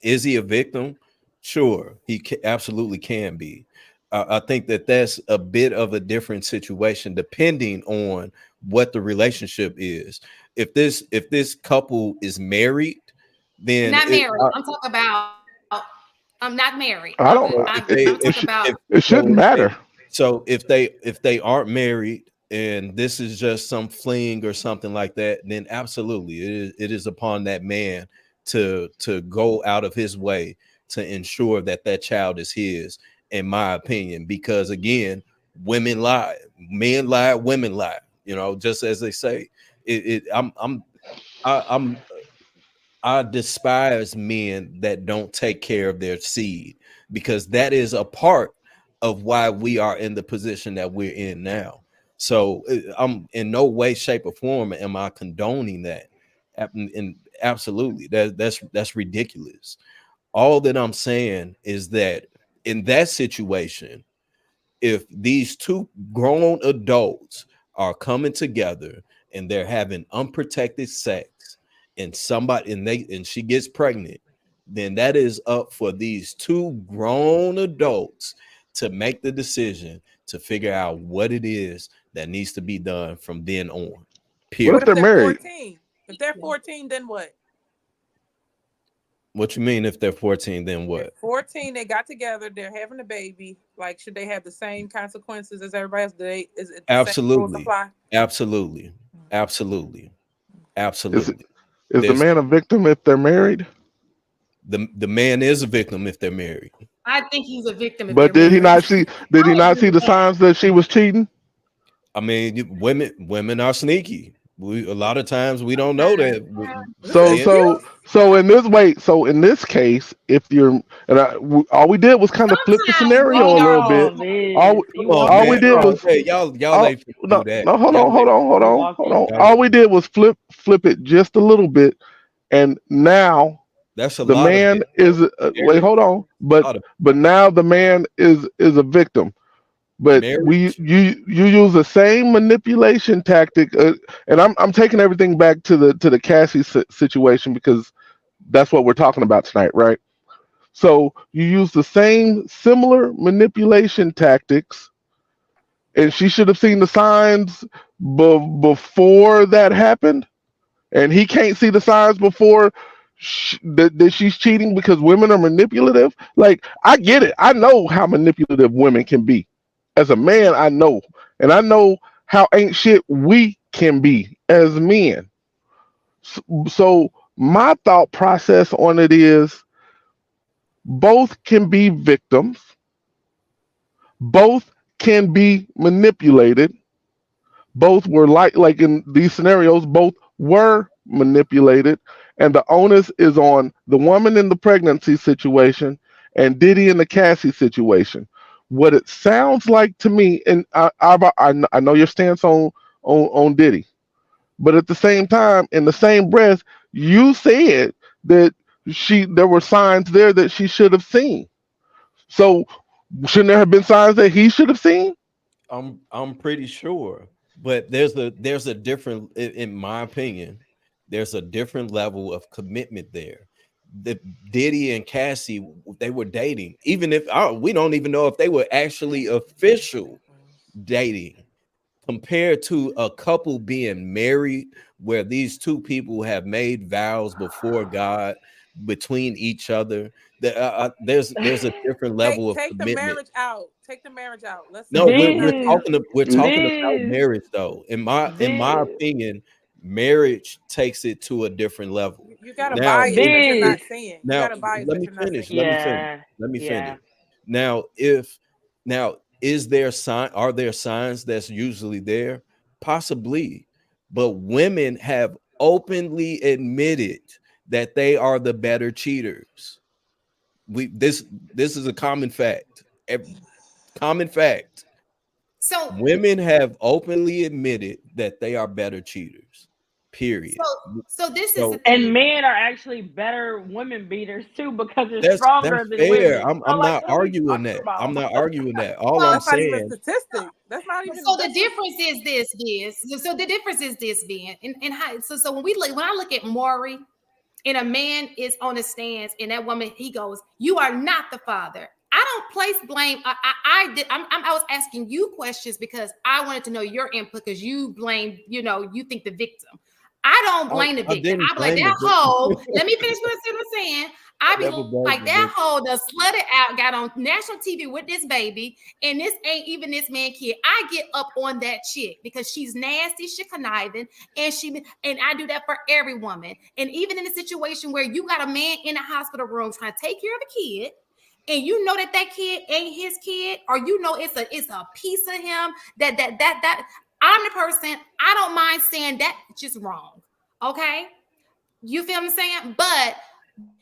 Speaker 5: Is he a victim? Sure, he absolutely can be. I think that that's a bit of a different situation depending on what the relationship is. If this couple is married, then
Speaker 1: not married. I'm talking about. I'm not married.
Speaker 6: I don't. It shouldn't matter.
Speaker 5: So if they aren't married and this is just some fling or something like that, then absolutely it is upon that man to go out of his way to ensure that that child is his, in my opinion, because again, women lie, men lie, women lie, you know, just as they say. I despise men that don't take care of their seed, because that is a part of why we are in the position that we're in now. So I'm in no way, shape, or form am I condoning that. And absolutely, that's ridiculous. All that I'm saying is that in that situation, if these two grown adults are coming together and they're having unprotected sex, and she gets pregnant, then that is up for these two grown adults to make the decision to figure out what it is that needs to be done from then on. Period.
Speaker 6: What if they're married?
Speaker 4: 14? If they're 14, then what?
Speaker 5: What you mean if they're 14, then what?
Speaker 4: If 14, they got together, they're having a baby. Like, should they have the same consequences as everybody else? Is it
Speaker 5: Absolutely. Absolutely.
Speaker 6: Is the man a victim if they're married?
Speaker 5: The man is a victim if they're married.
Speaker 1: I think he's a victim.
Speaker 6: But did he not see the signs that she was cheating?
Speaker 5: I mean, women are sneaky. A lot of times we don't know that.
Speaker 6: So in this case, if you're all we did was kind of flip the scenario a little bit. All we did was
Speaker 5: y'all
Speaker 6: no, hold on. All we did was flip it just a little bit, and now
Speaker 5: that's
Speaker 6: the man is wait, hold on, but now the man is a victim. But you use the same manipulation tactic, and I'm taking everything back to the Cassie situation because that's what we're talking about tonight, right? So you use the same similar manipulation tactics, and she should have seen the signs before that happened, and he can't see the signs before that she's cheating because women are manipulative. Like, I get it. I know how manipulative women can be. As a man, I know. And I know how ain't shit we can be as men. So my thought process on it is both can be victims. Both can be manipulated. Both were like in these scenarios, both were manipulated. And the onus is on the woman in the pregnancy situation and Diddy in the Cassie situation. What it sounds like to me, and I know your stance on Diddy, but at the same time, in the same breath, you said that there were signs there that she should have seen. So shouldn't there have been signs that he should have seen?
Speaker 5: I'm pretty sure, but there's a different, in my opinion, there's a different level of commitment there. The Diddy and Cassie, they were dating, even if we don't even know if they were actually official dating, compared to a couple being married, where these two people have made vows before God between each other. There's a different level of
Speaker 4: Take the
Speaker 5: commitment.
Speaker 4: marriage out. Take the marriage out.
Speaker 5: No,
Speaker 4: Let's not
Speaker 2: this,
Speaker 5: we're talking about
Speaker 2: this,
Speaker 5: marriage though. In my
Speaker 2: this,
Speaker 5: opinion, marriage takes it to a different level.
Speaker 4: You gotta
Speaker 5: Now,
Speaker 4: buy it, but you're
Speaker 2: this.
Speaker 4: not seeing. You
Speaker 5: now
Speaker 4: gotta buy it,
Speaker 5: let
Speaker 4: but
Speaker 5: me
Speaker 4: you're not
Speaker 5: finish.
Speaker 4: seeing.
Speaker 2: Yeah,
Speaker 5: Let me
Speaker 2: yeah.
Speaker 5: finish. Now, is there are there signs that's usually there? Possibly, but women have openly admitted that they are the better cheaters. This is a common fact. Common fact.
Speaker 1: So
Speaker 5: Women have openly admitted that they are better cheaters.
Speaker 1: so
Speaker 5: Period.
Speaker 1: so this is the
Speaker 5: So
Speaker 2: And
Speaker 1: thing.
Speaker 2: men are actually better women beaters too because they're
Speaker 5: that's
Speaker 2: stronger than
Speaker 5: fair.
Speaker 2: women.
Speaker 5: I'm
Speaker 2: So like,
Speaker 5: not
Speaker 2: what are we
Speaker 5: arguing
Speaker 2: talking
Speaker 5: that. I'm
Speaker 2: about?
Speaker 5: not arguing that. All I'm
Speaker 1: Well,
Speaker 4: That's not even a
Speaker 5: saying,
Speaker 4: statistic. That's not even.
Speaker 1: so the difference is this. So the difference is this, Ben. And how so when when I look at Maury and a man is on the stands and that woman, he goes, "You are not the father." I don't place blame. I was asking you questions because I wanted to know your input because you blame, you think the victim. I don't blame the
Speaker 5: I
Speaker 1: victim.
Speaker 5: didn't
Speaker 1: I be like,
Speaker 5: blame the
Speaker 1: that hoe,
Speaker 5: victim.
Speaker 1: let me finish what I'm saying. I
Speaker 5: I
Speaker 1: be
Speaker 5: never blamed
Speaker 1: like,
Speaker 5: the
Speaker 1: that
Speaker 5: victim.
Speaker 1: hoe done slutted out, got on national TV with this baby, and this ain't even this man kid. I get up on that chick because she's nasty, she conniving, and I do that for every woman. And even in a situation where you got a man in a hospital room trying to take care of a kid, and you know that kid ain't his kid, or you know it's a piece of him that I'm the person, I don't mind saying that just wrong. Okay. You feel what I'm saying? But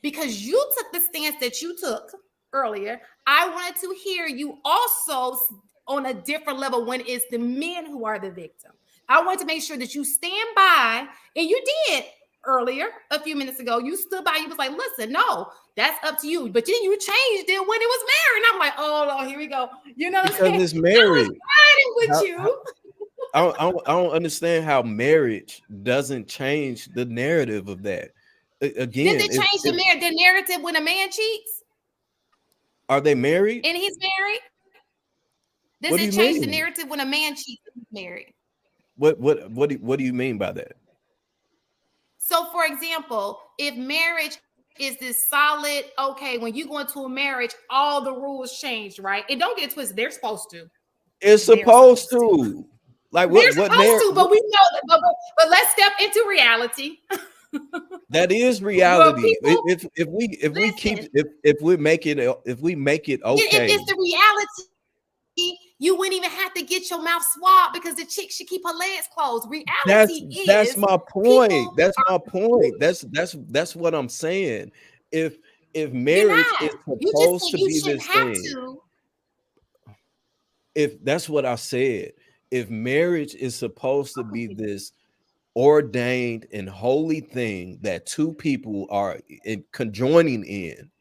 Speaker 1: because you took the stance that you took earlier, I wanted to hear you also on a different level when it's the men who are the victim. I wanted to make sure that you stand by, and you did earlier, a few minutes ago. You stood by, you was like, listen, no, that's up to you. But then you changed it when it was married. And I'm like, oh, no, here we go. You know what I'm
Speaker 5: Because
Speaker 1: saying?
Speaker 5: it's
Speaker 1: I was
Speaker 5: marriage.
Speaker 1: riding with
Speaker 5: How,
Speaker 1: you.
Speaker 5: I don't understand how marriage doesn't change the narrative of that.
Speaker 1: Does
Speaker 5: Again,
Speaker 1: it change the narrative when a man cheats
Speaker 5: are they married?
Speaker 1: and he's married? Does
Speaker 5: What do
Speaker 1: it
Speaker 5: you
Speaker 1: change the
Speaker 5: mean?
Speaker 1: narrative when a man cheats and he's married?
Speaker 5: What do you mean by that?
Speaker 1: So, for example, if marriage is this solid, okay, when you go into a marriage, all the rules change, right? And don't get twisted, they're supposed to.
Speaker 5: It's
Speaker 1: They're
Speaker 5: supposed
Speaker 1: supposed to.
Speaker 5: to. Like
Speaker 1: They're
Speaker 5: what
Speaker 1: supposed
Speaker 5: narrative?
Speaker 1: to, but we know that. But let's step into reality.
Speaker 5: That is
Speaker 1: Well,
Speaker 5: reality.
Speaker 1: people,
Speaker 5: If we keep
Speaker 1: listen,
Speaker 5: if we make it
Speaker 1: if
Speaker 5: okay.
Speaker 1: it's the reality, you wouldn't even have to get your mouth swabbed because the chick should keep her legs closed. Reality
Speaker 5: That's
Speaker 1: is
Speaker 5: my point.
Speaker 1: people
Speaker 5: That's
Speaker 1: are
Speaker 5: my point. That's what I'm saying. If
Speaker 1: you're
Speaker 5: marriage
Speaker 1: not.
Speaker 5: is
Speaker 1: You just
Speaker 5: supposed
Speaker 1: said
Speaker 5: to
Speaker 1: you
Speaker 5: be
Speaker 1: shouldn't
Speaker 5: this
Speaker 1: have
Speaker 5: thing,
Speaker 1: to.
Speaker 5: if that's what I said, if marriage is supposed to be this ordained and holy thing that two people are conjoining in,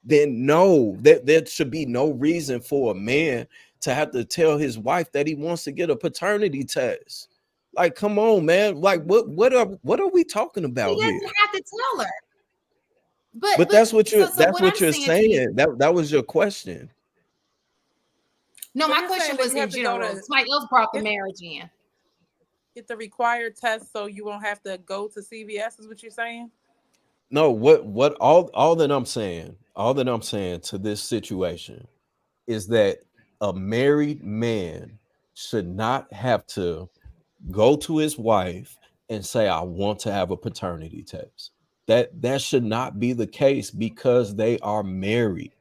Speaker 5: then no, there should be no reason for a man to have to tell his wife that he wants to get a paternity test. Like, come on, man. Like, what are we talking
Speaker 1: He
Speaker 5: about here?
Speaker 1: doesn't have to tell her. But
Speaker 5: But
Speaker 1: so
Speaker 5: that's
Speaker 1: what I'm
Speaker 5: what you're
Speaker 1: saying to you,
Speaker 5: saying. That was your question.
Speaker 1: no,
Speaker 4: So
Speaker 1: my
Speaker 4: you're
Speaker 1: question
Speaker 4: saying that
Speaker 1: was
Speaker 4: you
Speaker 1: in
Speaker 4: have to go
Speaker 1: general.
Speaker 4: to
Speaker 1: Somebody else brought the
Speaker 4: get
Speaker 1: marriage in.
Speaker 4: get the required test so you won't have to go to CVS. Is what you're saying?
Speaker 5: No, all that I'm saying to this situation is that a married man should not have to go to his wife and say, I want to have a paternity test. That should not be the case because they are married.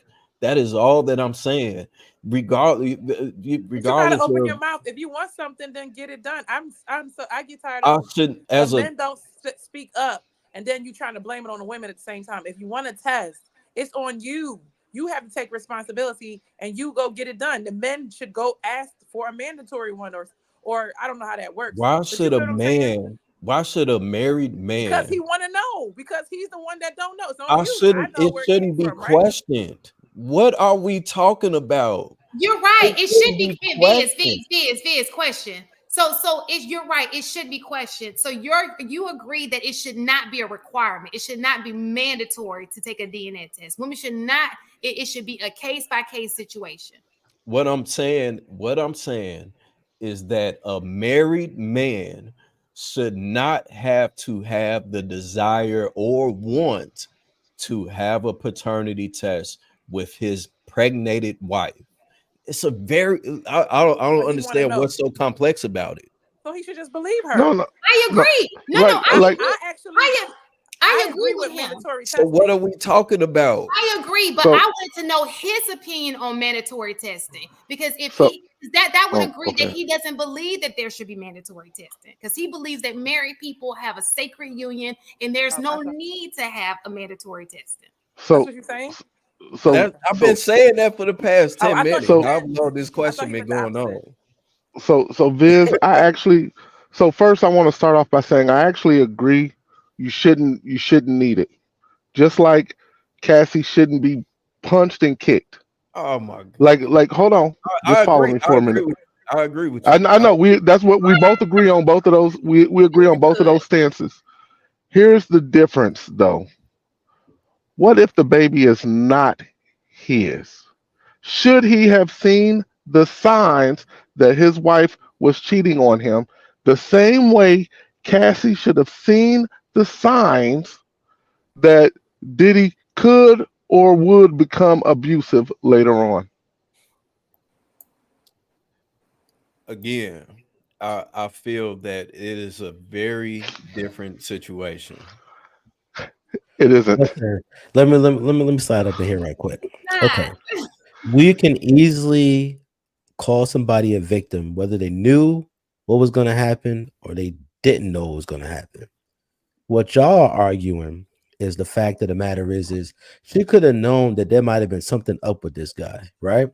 Speaker 5: That is all that I'm saying. Regardless,
Speaker 4: But you gotta
Speaker 5: regardless
Speaker 4: open
Speaker 5: of,
Speaker 4: your mouth. If you want something, then get it done. I get tired
Speaker 5: I
Speaker 4: of
Speaker 5: should
Speaker 4: the
Speaker 5: as a
Speaker 4: men don't speak up, and then you trying to blame it on the women at the same time. If you want to test, it's on you. You have to take responsibility and you go get it done. The men should go ask for a mandatory one, or I don't know how that works.
Speaker 5: why
Speaker 4: But you
Speaker 5: should a
Speaker 4: feel what I'm saying?
Speaker 5: man Why should a married
Speaker 4: Because
Speaker 5: man?
Speaker 4: he want to know. Because he's the one that don't know. So
Speaker 5: I
Speaker 4: you, I
Speaker 5: shouldn't.
Speaker 4: know
Speaker 5: It
Speaker 4: where it came
Speaker 5: shouldn't be
Speaker 4: from, right?
Speaker 5: questioned. What are we talking about?
Speaker 1: You're right. It should
Speaker 5: Shouldn't
Speaker 1: be
Speaker 5: questioned.
Speaker 1: Viz question. So you're right. It should be questioned. So you agree that it should not be a requirement. It should not be mandatory to take a DNA test. Women should not. It should be a case by case situation.
Speaker 5: What I'm saying is that a married man should not have to have the desire or want to have a paternity test with his pregnated wife. It's a very I don't
Speaker 4: But he want to
Speaker 5: understand
Speaker 4: know.
Speaker 5: what's so complex about it.
Speaker 4: So he should just believe her.
Speaker 6: No, no,
Speaker 1: I
Speaker 6: no.
Speaker 1: agree. No,
Speaker 6: Like,
Speaker 1: I
Speaker 6: like,
Speaker 1: agree.
Speaker 4: I actually,
Speaker 1: I
Speaker 4: I
Speaker 1: agree
Speaker 4: agree
Speaker 1: with
Speaker 4: with
Speaker 1: him.
Speaker 4: mandatory
Speaker 5: So what are
Speaker 4: testing.
Speaker 5: we talking about?
Speaker 1: I agree, but
Speaker 6: so,
Speaker 1: I wanted to know his opinion on mandatory testing because if
Speaker 6: so.
Speaker 1: he that would
Speaker 6: Oh,
Speaker 1: agree that
Speaker 6: okay.
Speaker 1: he doesn't believe that there should be mandatory testing because he believes that married people have a sacred union and there's
Speaker 4: I
Speaker 1: no
Speaker 4: thought
Speaker 1: need to have a mandatory testing.
Speaker 4: that's
Speaker 6: So,
Speaker 4: what you're saying.
Speaker 6: so,
Speaker 5: I've been saying that for the past
Speaker 4: Oh,
Speaker 5: 10
Speaker 4: I thought
Speaker 5: minutes.
Speaker 4: he
Speaker 6: so,
Speaker 5: How
Speaker 4: meant.
Speaker 5: long this
Speaker 4: I thought
Speaker 5: question
Speaker 4: he
Speaker 5: been
Speaker 4: meant the
Speaker 5: going
Speaker 4: opposite.
Speaker 5: on?
Speaker 6: so, Viz, I actually. So first, I want to start off by saying I actually agree. You shouldn't need it. Just like Cassie shouldn't be punched and kicked.
Speaker 5: Oh my god.
Speaker 6: Like, hold on.
Speaker 5: I
Speaker 6: Just follow
Speaker 5: agree.
Speaker 6: me
Speaker 5: I
Speaker 6: for a
Speaker 5: agree
Speaker 6: minute.
Speaker 5: with I agree with
Speaker 6: I,
Speaker 5: you.
Speaker 6: I know that's what we both agree on. Both of those, we agree on both of
Speaker 1: Good.
Speaker 6: those stances. Here's the difference, though. What if the baby is not his? Should he have seen the signs that his wife was cheating on him the same way Cassie should have seen the signs that Diddy could or would become abusive later on?
Speaker 5: Again, I feel that it is a very different situation.
Speaker 6: It isn't.
Speaker 3: Listen, let me slide up in here right quick.
Speaker 1: Nah.
Speaker 3: Okay, we can easily call somebody a victim, whether they knew what was going to happen or they didn't know what was going to happen. What y'all are arguing is the fact of the matter is she could have known that there might have been something up with this guy, right?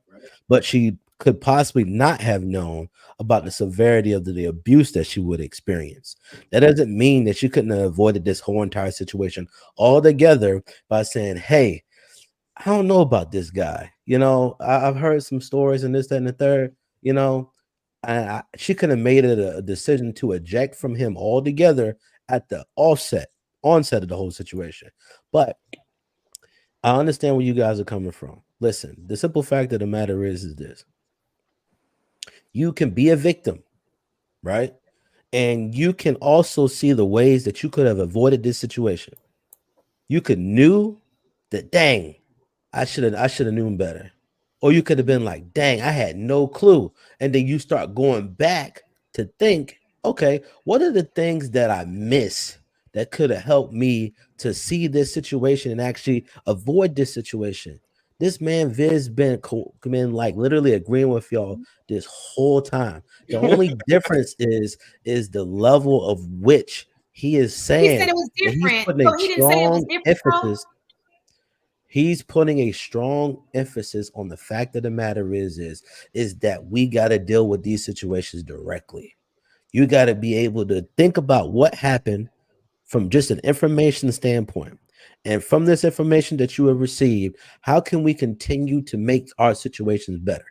Speaker 3: But she could possibly not have known about the severity of the abuse that she would experience. That doesn't mean that she couldn't have avoided this whole entire situation altogether by saying, hey, I don't know about this guy. I've heard some stories and this, that, and the third. She could have made it a decision to eject from him altogether at the onset of the whole situation. But I understand where you guys are coming from. Listen, the simple fact of the matter is this: you can be a victim, right? And you can also see the ways that you could have avoided this situation. You could knew that, dang, I should have known better. Or you could have been like, dang, I had no clue. And then you start going back to think, okay, what are the things that I miss that could have helped me to see this situation and actually avoid this situation? This man Viz been like literally agreeing with y'all this whole time. The only difference is the level of which he is
Speaker 1: He said
Speaker 3: saying
Speaker 1: it was
Speaker 3: that he's
Speaker 1: different.
Speaker 3: putting
Speaker 1: So
Speaker 3: a
Speaker 1: he didn't say it was
Speaker 3: strong
Speaker 1: different, bro.
Speaker 3: emphasis. He's putting a strong emphasis on the fact of the matter is that we got to deal with these situations directly. You got to be able to think about what happened from just an information standpoint. And from this information that you have received, how can we continue to make our situations better?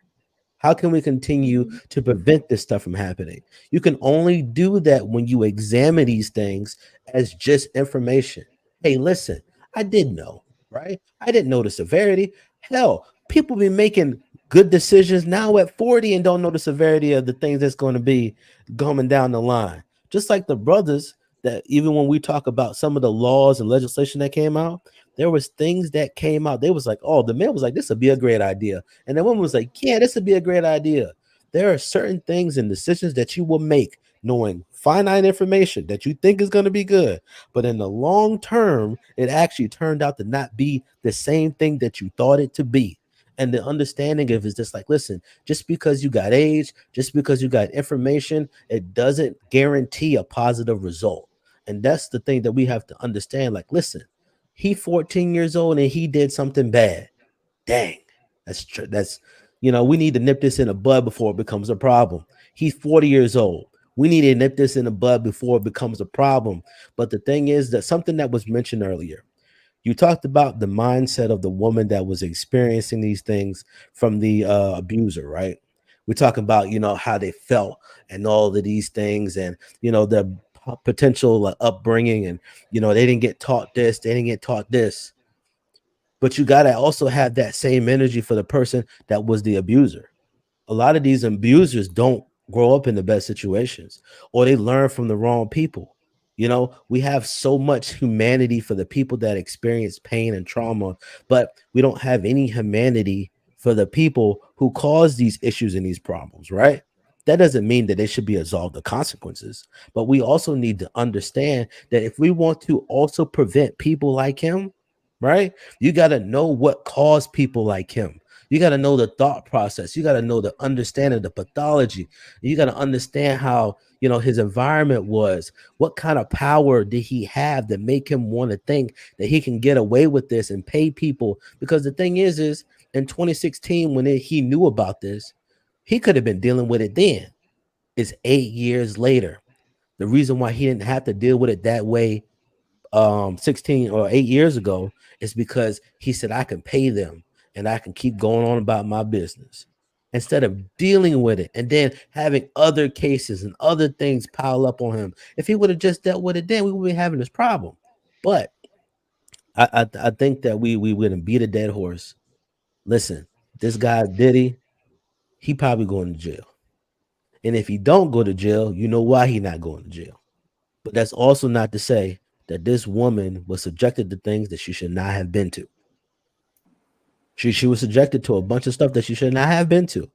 Speaker 3: How can we continue to prevent this stuff from happening? You can only do that when you examine these things as just information. Hey, listen, I did know, right? I didn't know the severity. Hell, people be making good decisions now at 40 and don't know the severity of the things that's going to be coming down the line. Just like the brothers that even when we talk about some of the laws and legislation that came out, there was things that came out. They was like, oh, the man was like, this would be a great idea. And the woman was like, yeah, this would be a great idea. There are certain things and decisions that you will make knowing finite information that you think is going to be good. But in the long term, it actually turned out to not be the same thing that you thought it to be. And the understanding of is just like, listen, just because you got age, just because you got information, it doesn't guarantee a positive result. And that's the thing that we have to understand. Like, listen, he 14 years old and he did something bad. Dang, that's true. We need to nip this in the bud before it becomes a problem. He's 40 years old. We need to nip this in the bud before it becomes a problem. But the thing is that something that was mentioned earlier, you talked about the mindset of the woman that was experiencing these things from the abuser, right? We're talking about, how they felt and all of these things, and their potential upbringing, and they didn't get taught this, they didn't get taught this. But you got to also have that same energy for the person that was the abuser. A lot of these abusers don't grow up in the best situations, or they learn from the wrong people. We have so much humanity for the people that experience pain and trauma, but we don't have any humanity for the people who cause these issues and these problems, right? That doesn't mean that they should be absolved of consequences, but we also need to understand that if we want to also prevent people like him, right, you got to know what caused people like him. You got to know the thought process. You got to know the understanding, the pathology. You got to understand how, his environment was. What kind of power did he have that make him want to think that he can get away with this and pay people? Because the thing is in 2016, when he knew about this, he could have been dealing with it then. It's 8 years later. The reason why he didn't have to deal with it that way 16 or 8 years ago is because he said, I can pay them and I can keep going on about my business instead of dealing with it and then having other cases and other things pile up on him. If he would have just dealt with it then, we would be having this problem. But I think that we wouldn't beat a dead horse. Listen, this guy Diddy, he probably going to jail. And if he don't go to jail, you know why he not going to jail. But that's also not to say that this woman was subjected to things that she should not have been to. She was subjected to a bunch of stuff that she should not have been to.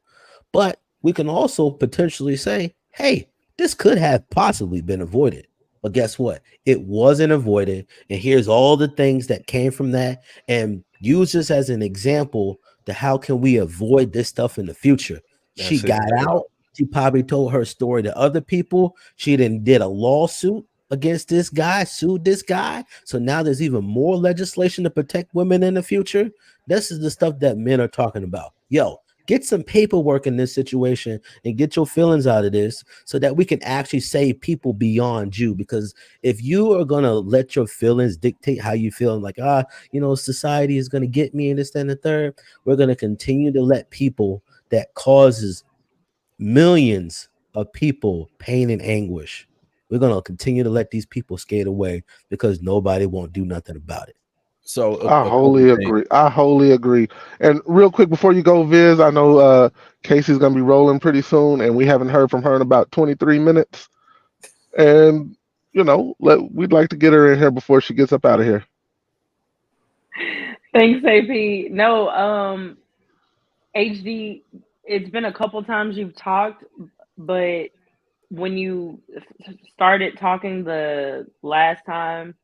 Speaker 3: But we can also potentially say, hey, this could have possibly been avoided. But guess what? It wasn't avoided. And here's all the things that came from that. And use this as an example to how can we avoid this stuff in the future. She got out. She probably told her story to other people. She then did a lawsuit against this guy, sued this guy. So now there's even more legislation to protect women in the future. This is the stuff that men are talking about. Yo, get some paperwork in this situation and get your feelings out of this so that we can actually save people beyond you. Because if you are going to let your feelings dictate how you feel, like, society is going to get me and this, and the third, we're going to continue to let people that causes millions of people pain and anguish. We're going to continue to let these people skate away because nobody won't do nothing about it.
Speaker 5: So
Speaker 6: I wholly agree. I wholly agree. And real quick before you go, Viz, I know Casey's gonna be rolling pretty soon, and we haven't heard from her in about 23 minutes. And we'd like to get her in here before she gets up out of here.
Speaker 2: Thanks, AP. No, HD, it's been a couple times you've talked, but when you started talking the last time,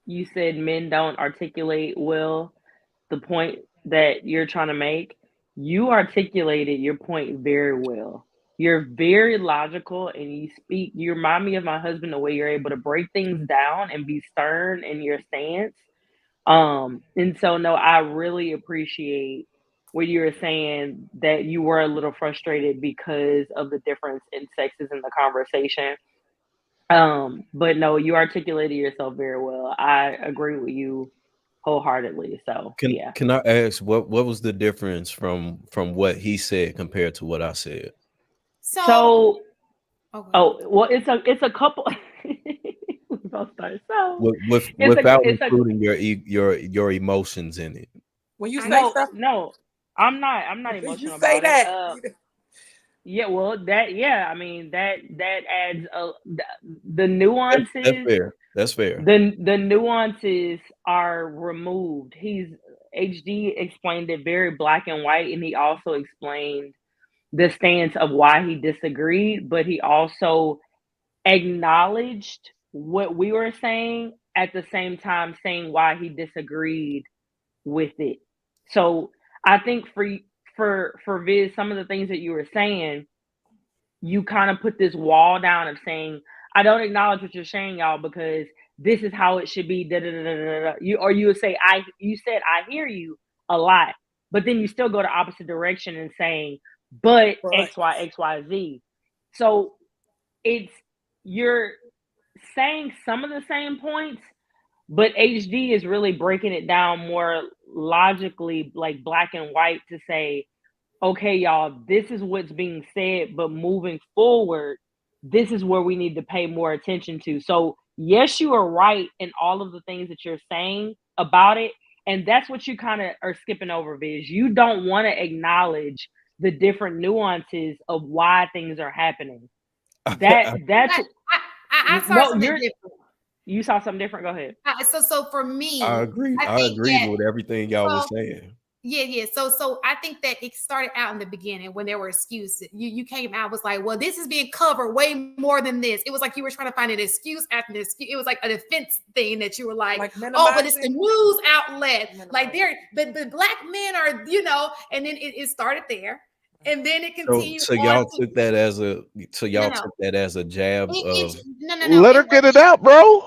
Speaker 2: you said men don't articulate well the point that you're trying to make. You articulated your point very well. You're very logical and you remind me of my husband, the way you're able to break things down and be stern in your stance. And so no, I really appreciate what you were saying, that you were a little frustrated because of the difference in sexes in the conversation. But no, you articulated yourself very well. I agree with you wholeheartedly. So yeah.
Speaker 5: Can I ask what was the difference from what he said compared to what I said?
Speaker 2: So well, it's a couple. We both started. So
Speaker 5: without including your emotions in it.
Speaker 4: When you say stuff,
Speaker 2: no, I'm not emotional.
Speaker 4: You say
Speaker 2: about
Speaker 4: that.
Speaker 2: It. Yeah, well, I mean, that adds the nuances.
Speaker 5: That's fair.
Speaker 2: The nuances are removed. HD explained it very black and white, and he also explained the stance of why he disagreed, but he also acknowledged what we were saying at the same time saying why he disagreed with it. So I think for Viz, some of the things that you were saying, you kind of put this wall down of saying, I don't acknowledge what you're saying, y'all, because this is how it should be. Da, da, da, da, da. You would say, you said I hear you a lot, but then you still go the opposite direction and saying, but X, Y, X, Y, Z. So you're saying some of the same points, but HD is really breaking it down more logically, like black and white, to say, okay, y'all, this is what's being said, but moving forward, this is where we need to pay more attention to. So yes, you are right in all of the things that you're saying about it. And that's what you kind of are skipping over, Viz. You don't want to acknowledge the different nuances of why things are happening. That's
Speaker 1: I saw
Speaker 2: no,
Speaker 1: something different.
Speaker 2: you saw something different. Go ahead.
Speaker 1: So for me,
Speaker 5: I agree.
Speaker 1: I
Speaker 5: I
Speaker 1: think
Speaker 5: agreed
Speaker 1: that,
Speaker 5: with everything y'all
Speaker 1: so,
Speaker 5: was saying.
Speaker 1: yeah. So I think that it started out in the beginning when there were excuses. You came out, was like, well, this is being covered way more than this. It was like you were trying to find an excuse after an excuse. It was like a defense thing that you were like oh, but it's the news outlet. Like the black men are, and then it started there. And then it continued.
Speaker 5: So y'all took that as a took that as a jab of
Speaker 1: no.
Speaker 6: Let her get it out, bro.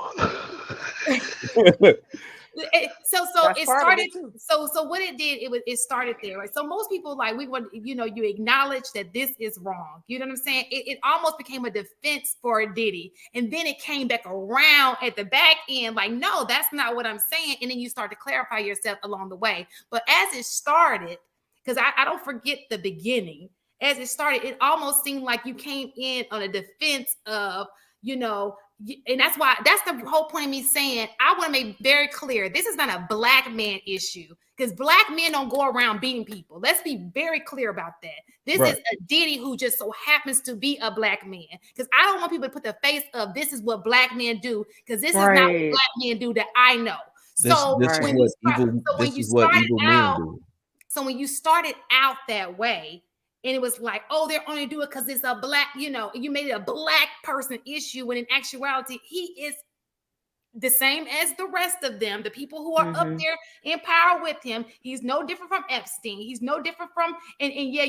Speaker 1: So it started. So what it did, it started there, right? So most people, like, we want, you acknowledge that this is wrong. You know what I'm saying? It almost became a defense for Diddy, and then it came back around at the back end, like, no, that's not what I'm saying. And then you start to clarify yourself along the way. But as it started, because I don't forget the beginning. As it started, it almost seemed like you came in on a defense of, and that's the whole point of me saying I want to make very clear this is not a black man issue, because black men don't go around beating people. Let's be very clear about that. This is a Diddy who just so happens to be a black man, because I don't want people to put the face of this is what black men do, because this is not what black men do that I know. So
Speaker 5: this is what evil men do.
Speaker 1: So when you started out that way, and it was like, oh, they're only do it because it's a black, you made it a black person issue, when in actuality, he is the same as the rest of them, the people who are up there in power with him. He's no different from Epstein. He's no different from, and yeah,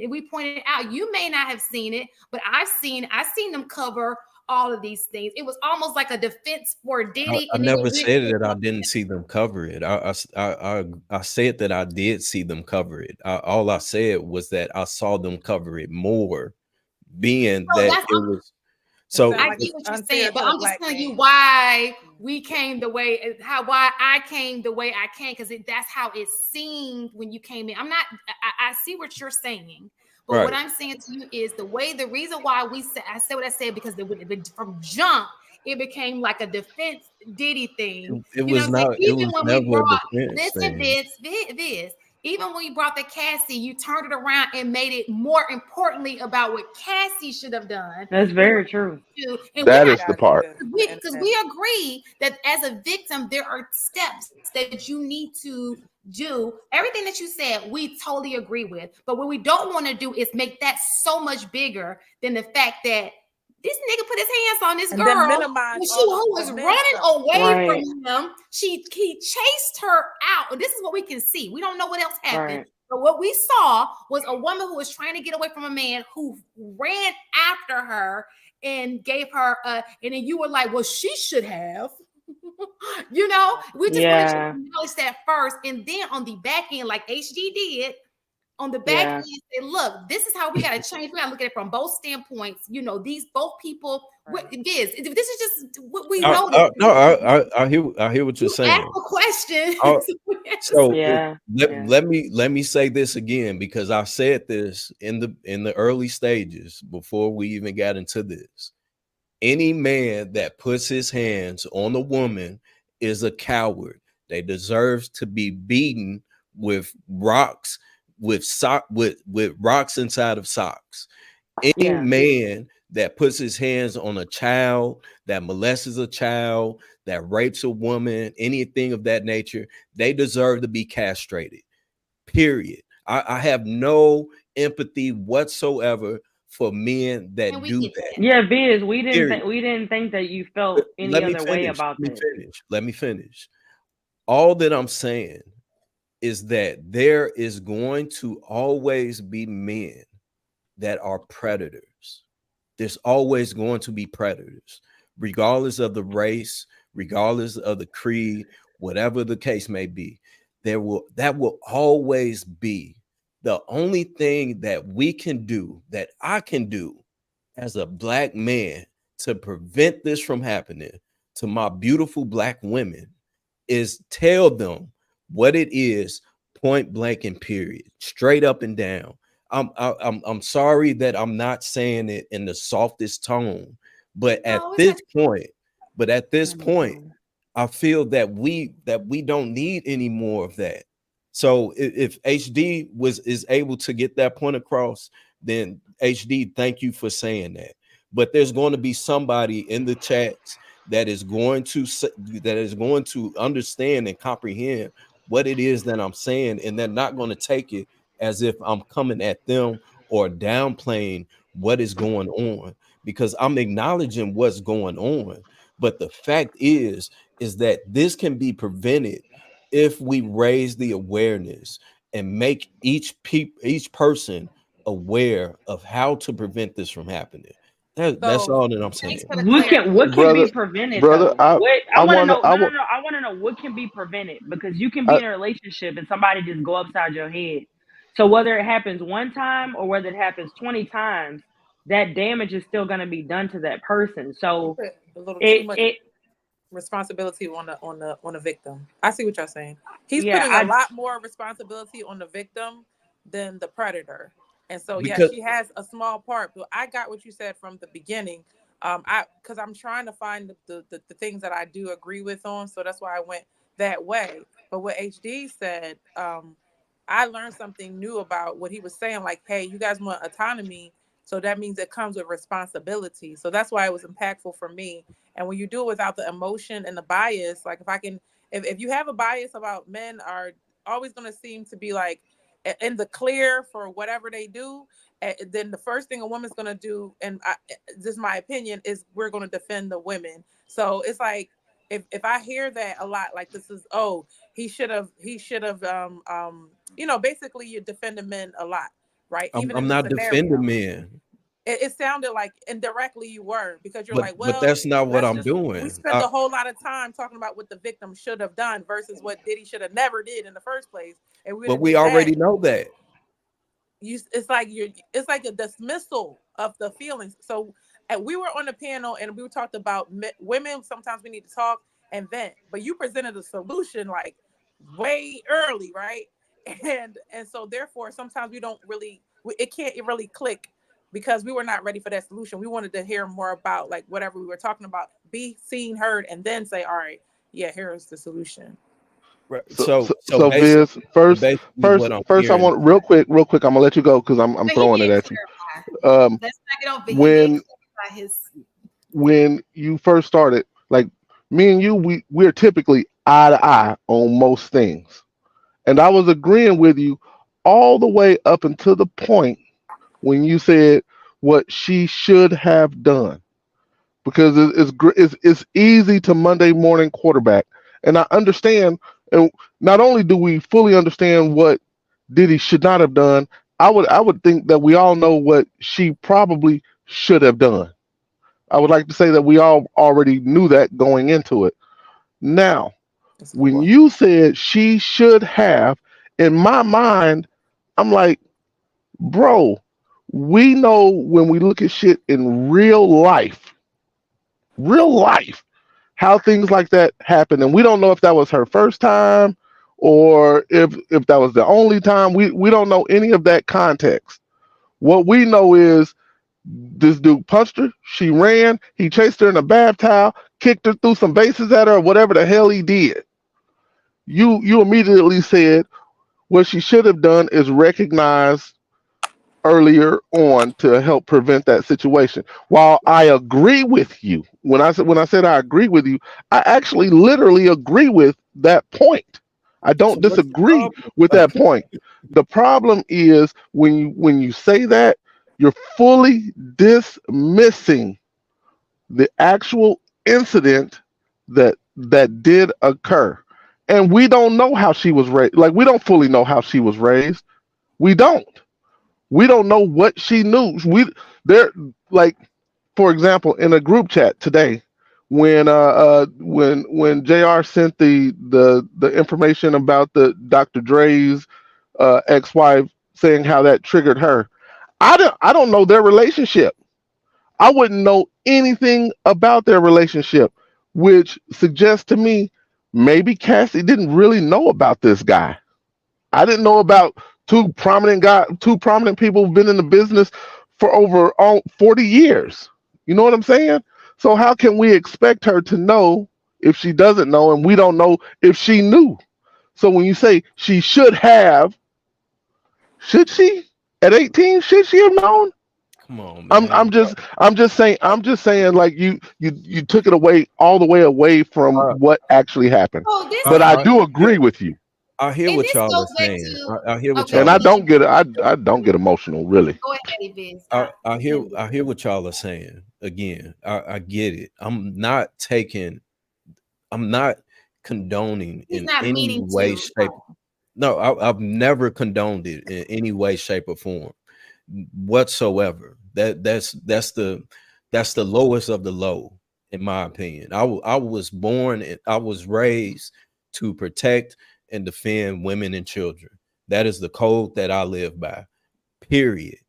Speaker 1: we pointed out, you may not have seen it, but I've seen them cover all of these things. It was almost like a defense for Diddy.
Speaker 5: I never said that I didn't see them cover it. I said that I did see them cover it. All I said was that I saw them cover it more, being that it was. So
Speaker 1: I get what you're saying, but I'm just telling you why we came the way, why I came the way I came, because that's how it seemed when you came in. I see what you're saying. But what I'm saying to you is the reason why I said what I said, because from jump, it became like a defense Diddy thing.
Speaker 5: It was not. Even when we brought,
Speaker 1: listen, this. Even when you brought the Cassie, you turned it around and made it more importantly about what Cassie should have done.
Speaker 2: That's very true.
Speaker 1: And
Speaker 6: that is the part.
Speaker 1: Because we agree that as a victim, there are steps that you need to do. Everything that you said, we totally agree with. But what we don't want to do is make that so much bigger than the fact that this nigga put his hands on this girl who was running away from him. He chased her out. This is what we can see. We don't know what else happened. But what we saw was a woman who was trying to get away from a man who ran after her and gave her and then you were like, well, she should have. We just want to acknowledge that first. And then on the back end, like HD did, on the back end, say, look, this is how we got to change. We got to look at it from both standpoints. These both people. This is just what we know.
Speaker 5: I hear what you're saying.
Speaker 1: Ask a question.
Speaker 5: So let me say this again, because I said this in the early stages before we even got into this. Any man that puts his hands on a woman is a coward. They deserve to be beaten with rocks. With rocks inside of socks. Any man that puts his hands on a child, that molests a child, that rapes a woman, anything of that nature, they deserve to be castrated. Period. I have no empathy whatsoever for men that do that.
Speaker 2: Yeah, Viz, we didn't think that you felt any other way about that.
Speaker 5: Let me finish. All that I'm saying is that there is going to always be men that are predators. There's always going to be predators, regardless of the race, regardless of the creed, whatever the case may be. That will always be. The only thing that we can do, that I can do as a black man to prevent this from happening to my beautiful black women is tell them what it is, point blank and period, straight up and down. I'm sorry that I'm not saying it in the softest tone, but at this point, I feel that we don't need any more of that. So if HD is able to get that point across, then HD, thank you for saying that. But there's going to be somebody in the chats that is going to understand and comprehend what it is that I'm saying, and they're not going to take it as if I'm coming at them or downplaying what is going on, because I'm acknowledging what's going on. But the fact is that this can be prevented if we raise the awareness and make each person aware of how to prevent this from happening. That's all that I'm saying.
Speaker 2: What can be prevented
Speaker 6: brother,
Speaker 2: though? I want to know.
Speaker 6: I
Speaker 2: want to know what can be prevented, because you can be in a relationship and somebody just go upside your head. So whether it happens one time or whether it happens 20 times, that damage is still going to be done to that person. So
Speaker 4: a little too much responsibility on the victim. I see what you're saying. He's putting a lot more responsibility on the victim than the predator. And so she has a small part, but I got what you said from the beginning. Because I'm trying to find the things that I do agree with on, so that's why I went that way. But what HD said, I learned something new about what he was saying. Like, hey, you guys want autonomy, so that means it comes with responsibility. So that's why it was impactful for me. And when you do it without the emotion and the bias, like if you have a bias about men are always going to seem to be like in the clear for whatever they do, then the first thing a woman's going to do, and this is my opinion, is we're going to defend the women. So it's like, if I hear that a lot, like this is, he should have, basically you're defending men a lot, right?
Speaker 5: I'm not defending men.
Speaker 4: It sounded like indirectly you were, because you're
Speaker 5: but that's not what I'm doing.
Speaker 4: We spend a whole lot of time talking about what the victim should have done versus what Diddy should have never did in the first place. And
Speaker 5: we already know that.
Speaker 4: It's like a dismissal of the feelings. So we were on the panel and we talked about women. Sometimes we need to talk and vent, but you presented a solution like way early, right? And so therefore sometimes it can't really click, because we were not ready for that solution. We wanted to hear more about like whatever we were talking about, be seen, heard, and then say, all right, yeah, here's the solution.
Speaker 5: Right.
Speaker 6: So Viz, first, I want real quick. I'm gonna let you go because I'm throwing it at you.
Speaker 1: Let's not get on
Speaker 6: when you first started, like me and you, we're typically eye to eye on most things, and I was agreeing with you all the way up until the point when you said what she should have done, because it's easy to Monday morning quarterback, and I understand. And not only do we fully understand what Diddy should not have done, I would think that we all know what she probably should have done. I would like to say that we all already knew that going into it. Now, when you said she should have, in my mind, I'm like, bro, we know when we look at shit in real life, how things like that happen, and we don't know if that was her first time or if that was the only time. We don't know any of that context. What we know is this dude punched her, she ran, he chased her in a bath towel, kicked her, threw some bases at her, or whatever the hell he did. You immediately said what she should have done is recognize earlier on to help prevent that situation. While I agree with you, when I said I agree with you, I actually literally agree with that point. I don't disagree with that point. The problem is when you say that, you're fully dismissing the actual incident that did occur. And we don't know how she was raised. Like, we don't fully know how she was raised. We don't know what she knew. For example, in a group chat today, when JR sent the information about the Dr. Dre's ex-wife, saying how that triggered her, I don't know their relationship. I wouldn't know anything about their relationship, which suggests to me maybe Cassie didn't really know about this guy. I didn't know about two prominent people who've been in the business for over 40 years. You know what I'm saying? So how can we expect her to know if she doesn't know, and we don't know if she knew? So when you say she should she at 18? Should she have known?
Speaker 5: Come on,
Speaker 6: I'm
Speaker 5: man.
Speaker 6: I'm just I'm just saying like you took it away all the way away from
Speaker 5: I,
Speaker 6: what actually happened.
Speaker 1: So this
Speaker 6: But
Speaker 5: I,
Speaker 6: I
Speaker 5: I,
Speaker 6: do agree with you,
Speaker 5: I hear
Speaker 1: and
Speaker 5: what
Speaker 1: this
Speaker 5: y'all
Speaker 1: goes
Speaker 5: are
Speaker 1: back
Speaker 5: saying.
Speaker 1: to
Speaker 5: I hear what
Speaker 1: okay.
Speaker 6: and
Speaker 5: y'all
Speaker 6: I
Speaker 5: are
Speaker 6: don't
Speaker 5: saying.
Speaker 6: get I don't get emotional really.
Speaker 1: Go ahead, Biz.
Speaker 5: I hear
Speaker 1: Let me
Speaker 5: I hear what y'all are saying. Again, I get it. I'm not condoning
Speaker 1: he's
Speaker 5: in
Speaker 1: not
Speaker 5: any
Speaker 1: meaning
Speaker 5: way,
Speaker 1: to.
Speaker 5: shape. No, I've never condoned it in any way, shape, or form whatsoever. That's the lowest of the low, in my opinion. I was born and I was raised to protect and defend women and children. That is the code that I live by. Period.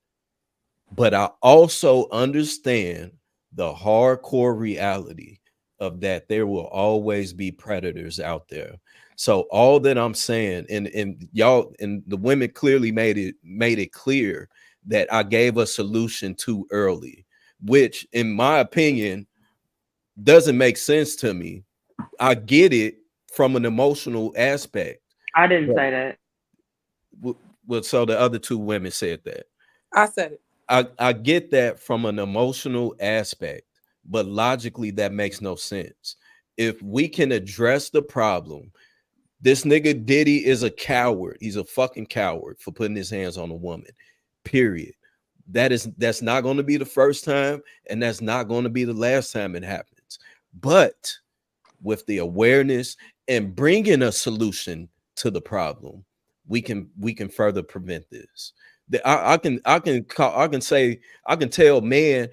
Speaker 5: But I also understand the hardcore reality of that there will always be predators out there. So all that I'm saying, and y'all and the women clearly made it clear that I gave a solution too early, which in my opinion doesn't make sense to me. I get it from an emotional aspect,
Speaker 2: I didn't
Speaker 5: but
Speaker 2: say that.
Speaker 5: well, so the other two women said that.
Speaker 4: I said it.
Speaker 5: I get that from an emotional aspect, but logically that makes no sense. If we can address the problem, this nigga Diddy is a coward. He's a fucking coward for putting his hands on a woman. Period. That's not going to be the first time, and that's not going to be the last time it happens. But with the awareness and bringing a solution to the problem, we can further prevent this. I can tell men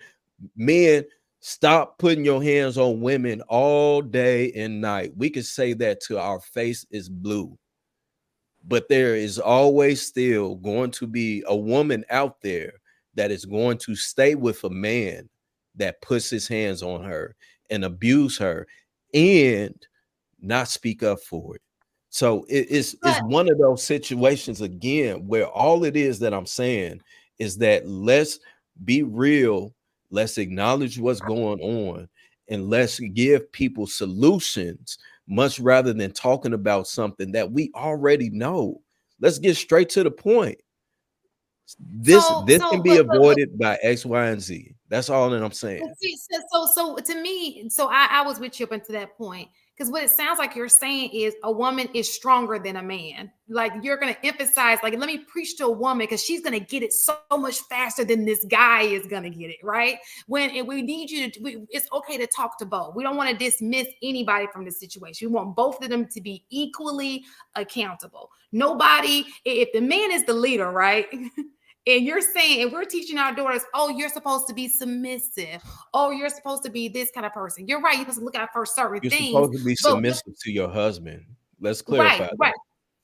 Speaker 5: stop putting your hands on women all day and night. We can say that till our face is blue, but there is always still going to be a woman out there that is going to stay with a man that puts his hands on her and abuse her and not speak up for it. So it's
Speaker 1: But
Speaker 5: one of those situations again where all it is that I'm saying is that let's be real, let's acknowledge what's going on, and let's give people solutions much rather than talking about something that we already know. Let's get straight to the point. This can be
Speaker 1: but
Speaker 5: avoided by X, Y, and Z. That's all that I'm saying.
Speaker 1: see, so to me, so I was with you up until that point. Because what it sounds like you're saying is a woman is stronger than a man. Like you're gonna emphasize, like, let me preach to a woman because she's gonna get it so much faster than this guy is gonna get it, right? And we need you to, it's okay to talk to both. We don't want to dismiss anybody from this situation. We want both of them to be equally accountable. Nobody, if the man is the leader, right? And you're saying, and we're teaching our daughters, oh, you're supposed to be submissive. Oh, you're supposed to be this kind of person. You're right. You're supposed to look out for certain
Speaker 5: You're
Speaker 1: things.
Speaker 5: supposed to be
Speaker 1: But
Speaker 5: submissive to your husband. Let's
Speaker 1: right,
Speaker 5: clarify
Speaker 1: right.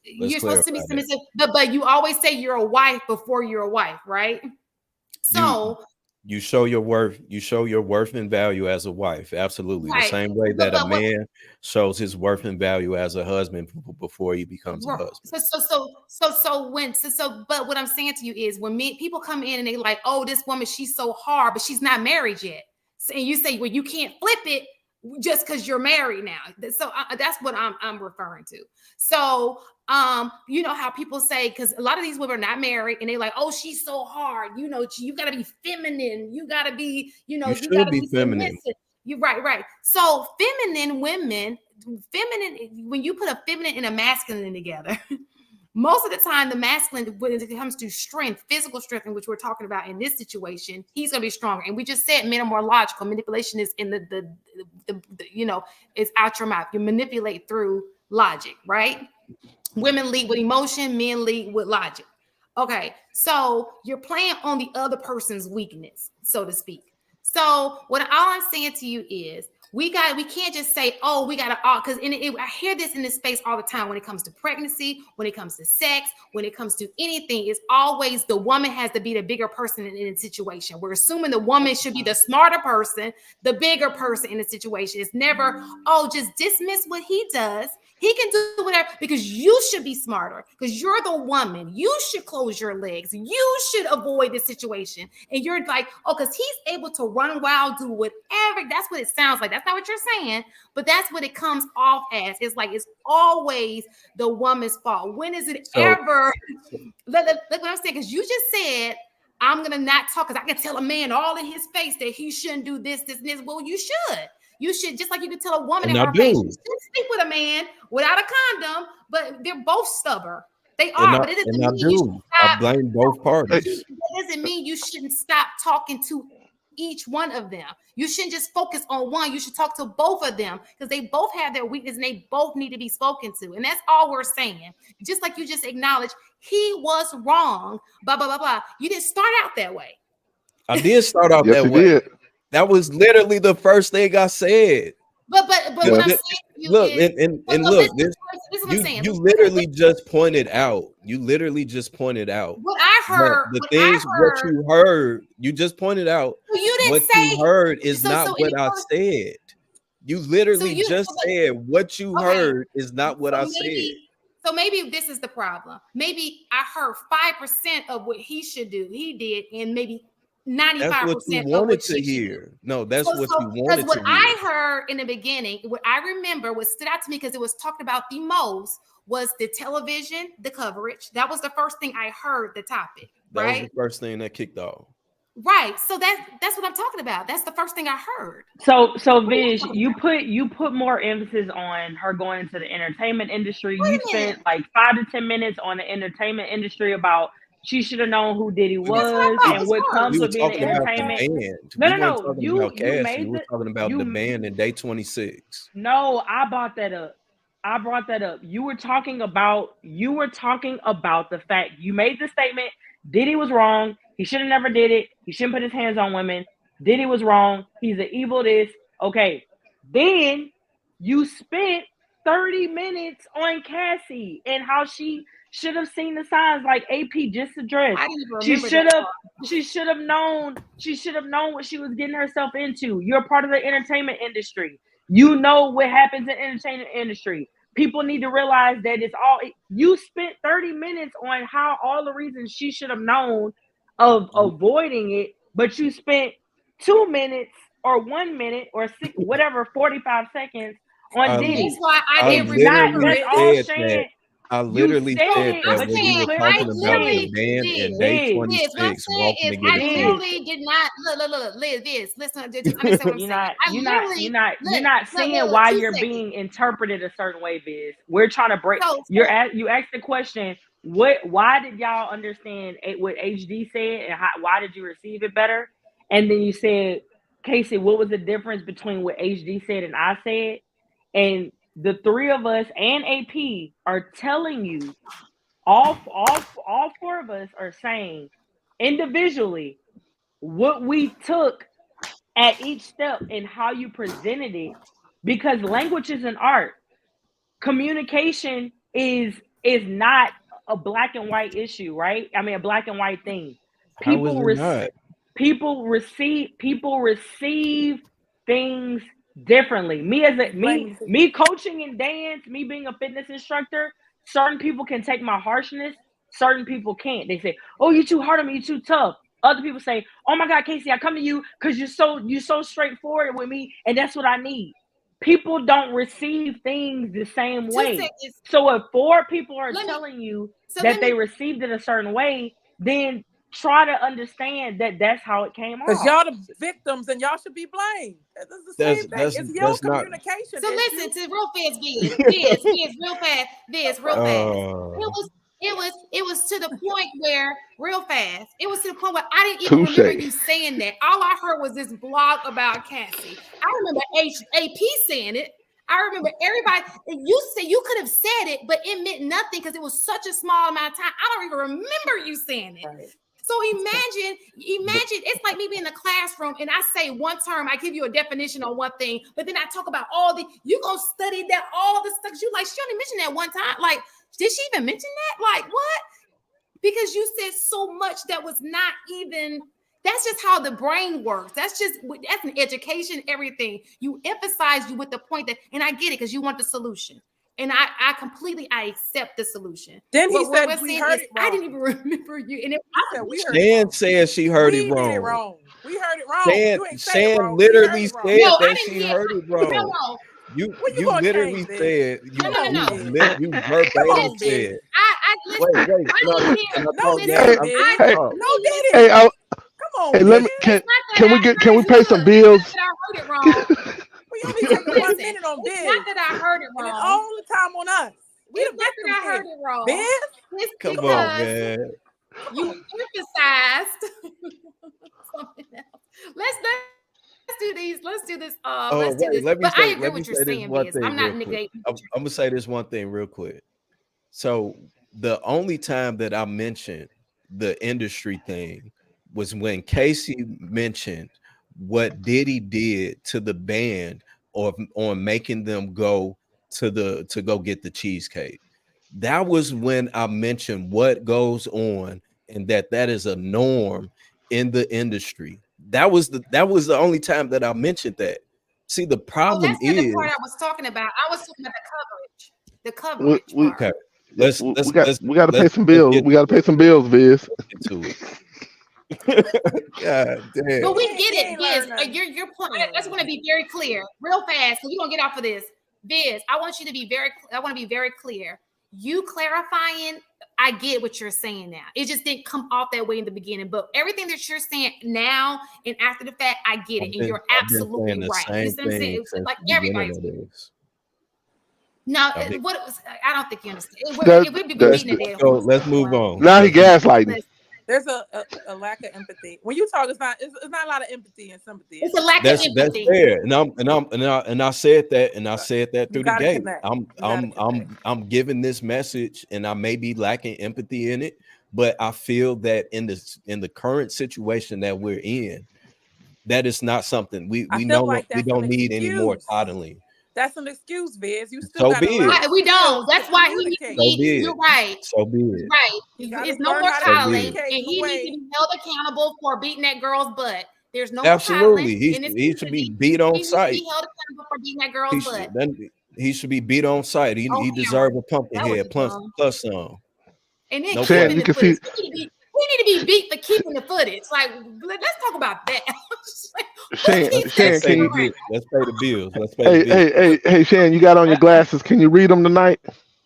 Speaker 5: that. Let's
Speaker 1: You're supposed to be
Speaker 5: clarify that.
Speaker 1: submissive, but you always say you're a wife before you're a wife, right?
Speaker 5: You
Speaker 1: So
Speaker 5: you show your worth, you show your worth and value as a wife. Absolutely. The
Speaker 1: right.
Speaker 5: same way
Speaker 1: But
Speaker 5: that a
Speaker 1: but what
Speaker 5: man shows his worth and value as a husband before he becomes a husband.
Speaker 1: but what I'm saying to you is when people come in and they like, oh, this woman, she's so hard, but she's not married yet. So, and you say, well, you can't flip it just because you're married now. So that's what I'm referring to. So you know how people say, because a lot of these women are not married and they're like, oh, she's so hard. You know, you got to be feminine. You got to be,
Speaker 5: You
Speaker 1: you got
Speaker 5: should
Speaker 1: to
Speaker 5: be
Speaker 1: be
Speaker 5: feminine.
Speaker 1: submissive. You're right, right. So feminine women, when you put a feminine and a masculine together, most of the time the masculine, when it comes to strength, physical strength, in which we're talking about in this situation, he's going to be stronger. And we just said men are more logical. Manipulation is in the it's out your mouth. You manipulate through logic, right? Women lead with emotion, men lead with logic. Okay, so you're playing on the other person's weakness, so to speak. So what all I'm saying to you is We can't just say, oh, we got to all, because I hear this in this space all the time when it comes to pregnancy, when it comes to sex, when it comes to anything. It's always the woman has to be the bigger person in a situation. We're assuming the woman should be the smarter person, the bigger person in the situation. It's never, oh, just dismiss what he does. He can do whatever, because you should be smarter, because you're the woman. You should close your legs. You should avoid this situation. And you're like, oh, because he's able to run wild, do whatever. That's what it sounds like. That's not what you're saying, but that's what it comes off as. It's like it's always the woman's fault. When is it ever? Look what I'm saying, because you just said, I'm going to not talk, because I can tell a man all in his face that he shouldn't do this, this, and this. Well, you should. You should, just like you could tell a woman in her face, you shouldn't sleep with a man without a condom, but they're both stubborn. They are, but it doesn't mean
Speaker 5: I blame both parties.
Speaker 1: That doesn't mean you shouldn't stop talking to each one of them. You shouldn't just focus on one. You should talk to both of them, because they both have their weakness and they both need to be spoken to. And that's all we're saying. Just like you just acknowledged, he was wrong, blah, blah, blah, blah. You didn't start out that way.
Speaker 5: I did start out that way. Did. That was literally the first thing I said.
Speaker 1: But what I'm saying to you
Speaker 5: look,
Speaker 1: is,
Speaker 5: and look, this is what I'm saying. You literally just pointed out. You literally just pointed out
Speaker 1: what I heard.
Speaker 5: What you heard. You just pointed out.
Speaker 1: Well, you didn't
Speaker 5: what
Speaker 1: say
Speaker 5: you heard is not what I said. You literally just said what you heard is not what I said.
Speaker 1: So maybe this is the problem. Maybe I heard 5% of what he should do. He did, and maybe 95%.
Speaker 5: That's what you wanted to hear. No, that's what you wanted to hear.
Speaker 1: Because what I heard in the beginning, what I remember, what stood out to me, because it was talked about the most, was the television, the coverage. That was the first thing I heard, the topic.
Speaker 5: That was the first thing that kicked off.
Speaker 1: Right. So that's what I'm talking about. That's the first thing I heard.
Speaker 2: So Vish, you put more emphasis on her going into the entertainment industry. You spent like 5 to 10 minutes on the entertainment industry about she should have known who Diddy was and what comes with being in entertainment. No. You were
Speaker 5: talking about the band in Day 26.
Speaker 2: No, I brought that up. You were talking about the fact you made the statement Diddy was wrong. He should have never did it. He shouldn't put his hands on women. Diddy was wrong. He's an evil this. Okay. Then you spent 30 minutes on Cassie and how she should have seen the signs like AP just addressed. She should have known what she was getting herself into. You're part of the entertainment industry. You know what happens in the entertainment industry. People need to realize that it's all you spent 30 minutes on how all the reasons she should have known of avoiding it, but you spent 2 minutes or 1 minute or 45 seconds on Diddy.
Speaker 1: That's why I didn't remember it.
Speaker 5: I literally said that when we were talking about the band and Day 26 walking together.
Speaker 1: I literally did not look, Liz, listen, just understand what I'm saying.
Speaker 2: You're not seeing why you're being interpreted a certain way, Viz. We're trying to break. You asked the question, why did y'all understand what HD said and why did you receive it better? And then you said, Casey, what was the difference between what HD said and I said? And the three of us and AP are telling you, all four of us are saying individually what we took at each step and how you presented it, because language is an art. Communication is not a black and white issue, right? I mean, a black and white thing. People receive things differently. Me coaching and dance, me being a fitness instructor, certain people can take my harshness, certain people can't. They say, oh, you're too hard on me, you're too tough. Other people say, oh my God, Casey, I come to you because you're so straightforward with me, and that's what I need. People don't receive things the same way. So if 4 people are telling you that they received it a certain way, then try to understand that that's how it came off.
Speaker 4: Because y'all the victims and y'all should be blamed. That's the same thing. It's your communication.
Speaker 1: So listen to real fast, Viz, real fast. It was to the point where I didn't even remember you saying that. All I heard was this blog about Cassie. I remember AP saying it. I remember everybody. You said you could have said it, but it meant nothing because it was such a small amount of time. I don't even remember you saying it. Right. So imagine, it's like me being in a classroom and I say one term, I give you a definition on one thing, but then I talk about you gonna study that all the stuff. You like, she only mentioned that one time. Like, did she even mention that? Like, what? Because you said so much that was not even. That's just how the brain works. That's an education, everything. You emphasize you with the point that, and I get it because you want the solution. And I completely accept the solution.
Speaker 4: Then he said we heard it wrong.
Speaker 1: I didn't even remember you. And
Speaker 5: Shan said she heard it wrong.
Speaker 4: We did it wrong. We heard it wrong.
Speaker 5: Shan literally said that she heard it wrong.
Speaker 1: No.
Speaker 5: You literally said you verbatim said.
Speaker 6: Hey, come on. Hey, let me. Can we pay some bills?
Speaker 4: I heard it wrong. We only take 1 minute on Biz.
Speaker 1: Not that I heard it wrong.
Speaker 4: And all the time on us. We the
Speaker 1: not that I heard it wrong.
Speaker 4: Biz?
Speaker 5: Come on, man.
Speaker 1: You emphasized something else. Let's do these. Let's do this. Let's do this. But I agree with what you're saying, Biz. I'm not negating.
Speaker 5: I'm gonna say this one thing real quick. So the only time that I mentioned the industry thing was when Casey mentioned what Diddy did to the band on making them go to go get the cheesecake. That was when I mentioned what goes on and that is a norm in the industry. That was the only time that I mentioned that. See, the problem
Speaker 1: that's
Speaker 5: is
Speaker 1: the part I was talking about. I was talking about the coverage.
Speaker 5: Okay.
Speaker 6: We got to pay some bills. We got to pay some bills, Viz.
Speaker 5: God damn.
Speaker 1: But we get it, Viz. Your point. I just want to be very clear, real fast, because we're gonna get off of this. Viz, I want to be very clear. You clarifying, I get what you're saying now. It just didn't come off that way in the beginning, but everything that you're saying now and after the fact, I get it, and you're absolutely right. You know what I'm saying? Like everybody. No, what it was, I don't think you understand. We'd be beating it.
Speaker 5: So let's move on.
Speaker 6: Now he gaslighting.
Speaker 4: There's a lack of empathy. When you talk, it's not a lot of empathy and sympathy.
Speaker 1: It's a lack of empathy.
Speaker 5: That's fair. And I said that through the gate. I'm giving this message, and I may be lacking empathy in it, but I feel that in the current situation that we're in, that is not something we don't need any more coddling.
Speaker 4: That's an excuse, Viz. You still
Speaker 1: we don't. That's why you're right.
Speaker 5: So be it.
Speaker 1: Right. It's no more coddling, and he needs to be held accountable for beating that girl's butt. There's no
Speaker 5: absolutely. He should be beat on sight.
Speaker 1: He should be held accountable for beating that girl's butt.
Speaker 5: He should be beat on sight. He deserves a pumpkin head plus some.
Speaker 1: And then you can see. We need to be beat for keeping the footage. Like, let's talk about that.
Speaker 6: Shan,
Speaker 5: let's pay the bills.
Speaker 6: Hey, Shan, you got on your glasses. Can you read them tonight?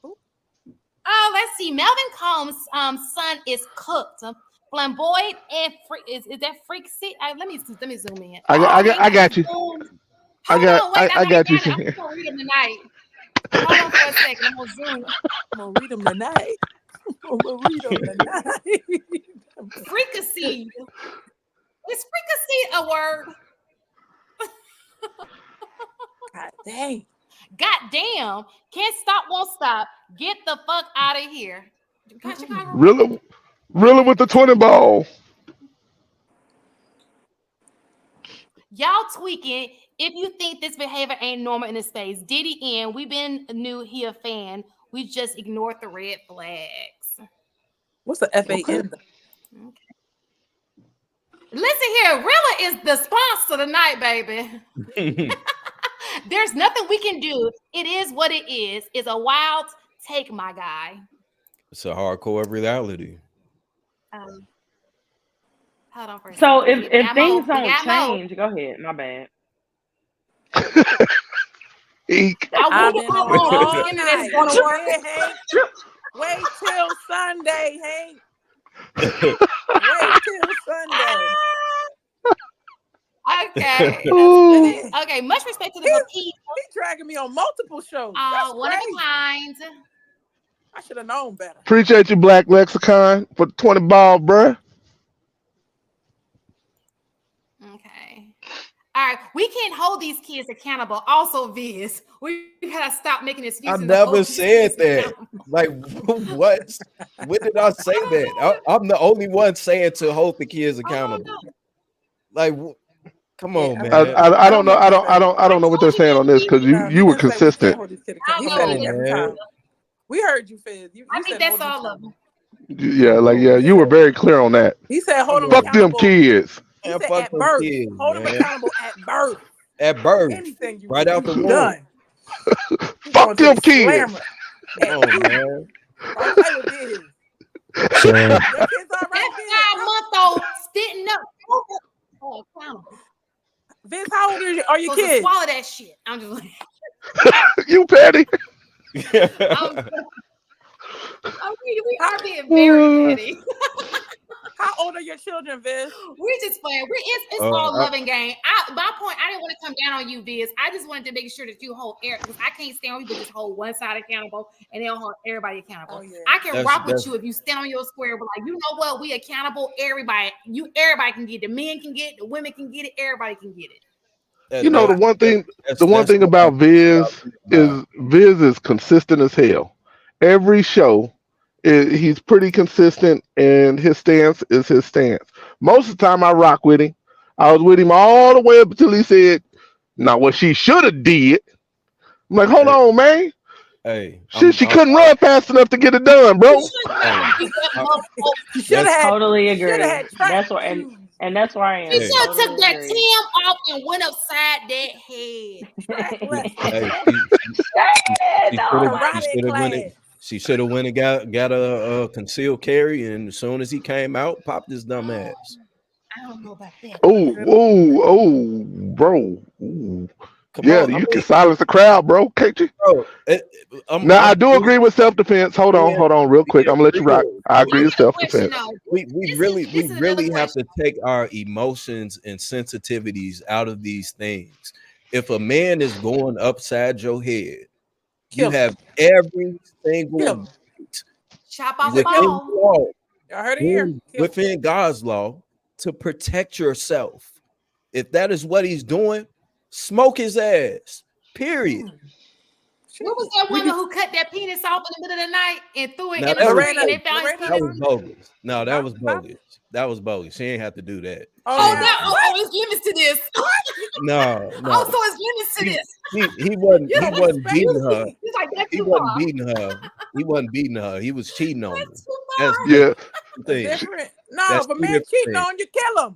Speaker 1: Oh, let's see. Melvin Combs' son is cooked. Flamboyant and is that freak? See, let me zoom in.
Speaker 6: I got you. I got you.
Speaker 1: I'm gonna read them tonight. Hold on for a second. I'm gonna zoom.
Speaker 4: I'm gonna read them tonight.
Speaker 1: Freakacy. Is freakacy a word?
Speaker 4: God dang.
Speaker 1: God damn. Can't stop, won't stop. Get the fuck out of here.
Speaker 6: Really with the 20 ball.
Speaker 1: Y'all tweaking. If you think this behavior ain't normal in the space, Diddy in. We've been knew he a fan. We just ignored the red flags.
Speaker 4: What's the FAN?
Speaker 1: Okay. Listen here, Rilla is the sponsor tonight, baby. There's nothing we can do. It is what it is. It's a wild take, my guy.
Speaker 5: It's a hardcore reality.
Speaker 1: Hold on for a
Speaker 2: so
Speaker 1: second.
Speaker 2: if things don't change, go ahead. My bad.
Speaker 6: Eek.
Speaker 4: I've been all night. Wait till Sunday, Hank. Wait till Sunday.
Speaker 1: Okay. Okay. Much respect to the Lapeef.
Speaker 4: He's dragging me on multiple shows.
Speaker 1: One of a kind.
Speaker 4: I should have known better.
Speaker 6: Appreciate you, Black Lexicon, for 20 ball, bruh.
Speaker 1: Okay. All right, we can't hold these kids accountable. Also, Viz, we gotta stop making
Speaker 5: I
Speaker 1: excuses.
Speaker 5: never said that. Like, what? When did I say that? I'm the only one saying to hold the kids accountable. Like, come on, man.
Speaker 6: I don't know. I don't know what they're saying on this because you were consistent.
Speaker 4: He said it every time. We heard you, Fizz.
Speaker 1: I think that's all of them.
Speaker 6: Yeah, you were very clear on that.
Speaker 4: He said, "Hold them
Speaker 6: Fuck them kids."
Speaker 4: He said, "At birth, hold them accountable at birth.
Speaker 5: At birth,
Speaker 4: anything you
Speaker 5: right out the womb.
Speaker 4: done.
Speaker 6: Fuck them kids."
Speaker 5: Oh man.
Speaker 1: That 5-month-old sitting up. Oh,
Speaker 4: Vince, how old are your kids?
Speaker 1: Swallow that shit. I'm just like,
Speaker 6: you petty.
Speaker 1: We are being very petty.
Speaker 4: How old are your children, Viz?
Speaker 1: We're just playing. It's all loving game. My point, I didn't want to come down on you, Viz. I just wanted to make sure that you hold air because I can't stand when people just hold one side accountable and they don't hold everybody accountable. I can rock with you if you stand on your square, but like, you know what? We accountable. Everybody can get it. The men can get it. The women can get it. Everybody can get it.
Speaker 6: You know, the one thing about Viz is consistent as hell. Every show, he's pretty consistent, and his stance is his stance. Most of the time, I rock with him. I was with him all the way up until he said, "Now, what she should have did." I'm like, "Hold on, man."
Speaker 5: Hey,
Speaker 6: she couldn't run fast enough to get it done, bro.
Speaker 2: Totally agree. That's what, and that's why I am.
Speaker 1: She should have took that Tim off and went upside that head.
Speaker 5: She should have went and got a concealed carry, and as soon as he came out, popped his dumb ass.
Speaker 1: I don't know about that.
Speaker 6: Oh, bro. Ooh. You can silence the crowd, bro, can't you? I do agree with self-defense. Hold on, real quick. I'm gonna let you rock. I agree with self-defense.
Speaker 5: We really have to take our emotions and sensitivities out of these things. If a man is going upside your head, you have every single
Speaker 1: chop off the ball.
Speaker 4: I heard it here.
Speaker 5: Within God's law to protect yourself. If that is what he's doing, smoke his ass. Period.
Speaker 1: What was that woman who cut that penis off in the middle of the night and threw it in the street and they found his penis?
Speaker 5: That was bogus. No, that was bogus. That was bogus. She ain't have to do that.
Speaker 1: It's limits to this.
Speaker 5: No.
Speaker 1: Oh, so it's limits to this.
Speaker 5: He wasn't beating her. He wasn't beating her. He was cheating on her.
Speaker 6: That's
Speaker 4: different. No, if a man cheating on you, kill him.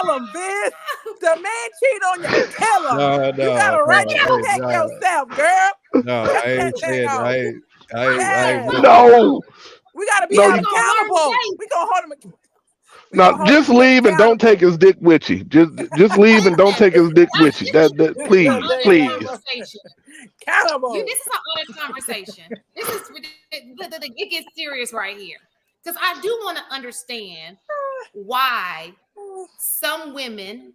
Speaker 4: Tell him, Vince. The man cheat on you, kill him.
Speaker 5: No,
Speaker 4: you got a right to protect yourself, girl.
Speaker 5: No, I ain't saying
Speaker 6: No.
Speaker 4: We gotta be accountable. We gonna hold him accountable.
Speaker 6: Now, just leave and don't take his dick with you. Just leave and don't take his dick with you. That please.
Speaker 4: Accountable.
Speaker 1: This is an honest conversation. This is it gets serious right here. Because I do want to understand why some women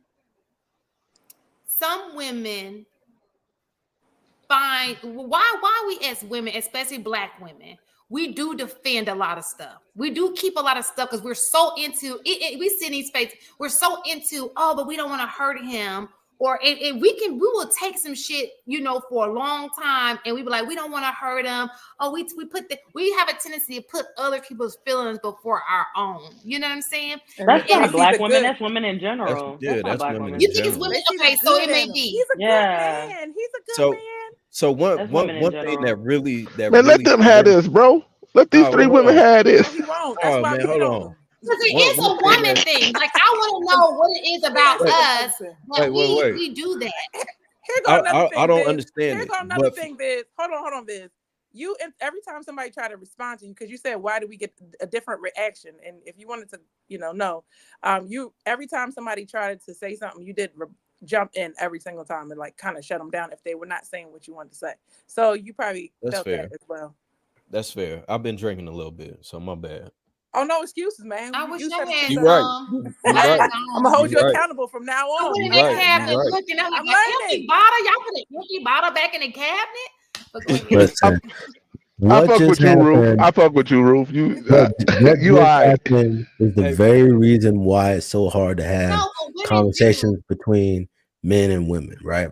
Speaker 1: find why we as women, especially Black women, we do defend a lot of stuff. We do keep a lot of stuff because we're so into it. We see in these spaces, we're so into, but we don't want to hurt him. Or we will take some shit, for a long time, and we be like, we don't want to hurt them. Oh, we have a tendency to put other people's feelings before our own. You know what I'm saying?
Speaker 2: That's not Black women. That's women in general.
Speaker 5: That's women.
Speaker 1: You think it's women? Okay, so it may be.
Speaker 4: He's a good man. He's a good man.
Speaker 5: So one thing that really
Speaker 6: let them have this, bro. Let these three women have this.
Speaker 5: Oh man, hold on.
Speaker 1: It's a woman thing. Like, I want to know what it is about us that we do that.
Speaker 5: I don't understand.
Speaker 4: Here's another thing, Viz. Hold on, Viz. You every time somebody try to respond to you, because you said, why do we get a different reaction? And if you wanted to, know, you every time somebody tried to say something, you did jump in every single time and like kind of shut them down if they were not saying what you wanted to say. So you probably felt that as well.
Speaker 5: That's fair. I've been drinking a little bit, so my bad.
Speaker 4: Oh, no excuses, man.
Speaker 1: I wish your hands.
Speaker 5: You're right.
Speaker 4: I'm gonna hold you accountable from now on.
Speaker 1: I'm looking. I'm like, empty bottle. Y'all put an empty bottle back in the cabinet.
Speaker 3: Listen,
Speaker 6: I fuck with you, Roof. You
Speaker 3: is the very reason why it's so hard to have conversations between men and women, right?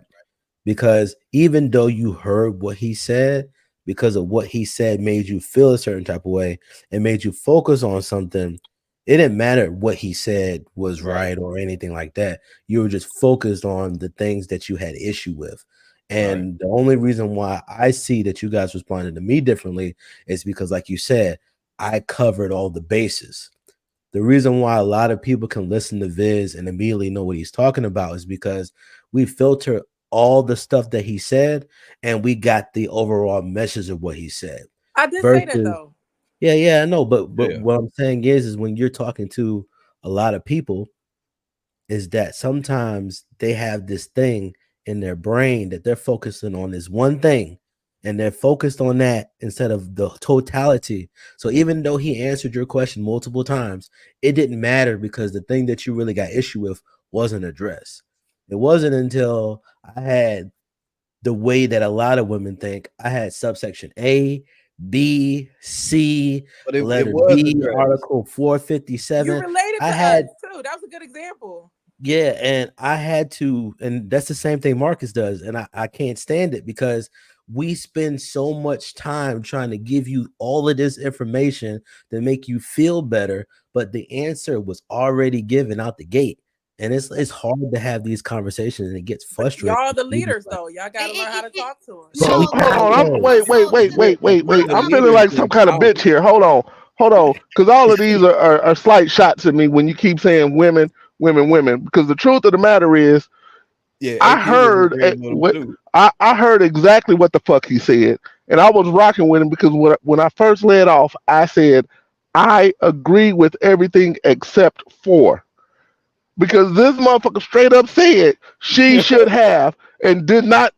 Speaker 3: Because even though you heard what he said, because of what he said made you feel a certain type of way and made you focus on something, it didn't matter what he said was right or anything like that. You were just focused on the things that you had issue with. And the only reason why I see that you guys responded to me differently is because, like you said, I covered all the bases. The reason why a lot of people can listen to Viz and immediately know what he's talking about is because we filter all the stuff that he said and we got the overall message of what he said.
Speaker 4: I did say that though.
Speaker 3: Yeah, I know, but what I'm saying is when you're talking to a lot of people, is that sometimes they have this thing in their brain that they're focusing on this one thing and they're focused on that instead of the totality. So even though he answered your question multiple times, it didn't matter because the thing that you really got issue with wasn't addressed. It wasn't until I had the way that a lot of women think. I had subsection A, B, C,
Speaker 5: But it
Speaker 3: letter
Speaker 5: was
Speaker 3: B,
Speaker 5: addressed.
Speaker 3: Article
Speaker 4: You
Speaker 3: 457.
Speaker 4: related to
Speaker 3: I had
Speaker 4: us too. That was a good example.
Speaker 3: Yeah, and I had to, and that's the same thing Marcus does, and I can't stand it because we spend so much time trying to give you all of this information to make you feel better, but the answer was already given out the gate. And it's hard to have these conversations and it gets
Speaker 4: But
Speaker 3: frustrating.
Speaker 4: y'all the leaders though. Y'all gotta learn how to talk to us.
Speaker 1: So
Speaker 6: Hold on.
Speaker 3: Okay.
Speaker 6: Wait.
Speaker 5: The
Speaker 6: I'm feeling
Speaker 5: leaders
Speaker 6: like some kind of
Speaker 5: out.
Speaker 6: bitch here. Hold on. Because all of these are slight shots at me when you keep saying women. Because the truth of the matter is,
Speaker 5: Yeah,
Speaker 6: I
Speaker 5: AP was
Speaker 6: heard
Speaker 5: agreeing with him
Speaker 6: what
Speaker 5: too.
Speaker 6: I heard exactly what the fuck he said, and I was rocking with him because when I first led off, I said I agree with everything except for, because this motherfucker straight up said she should have and did not,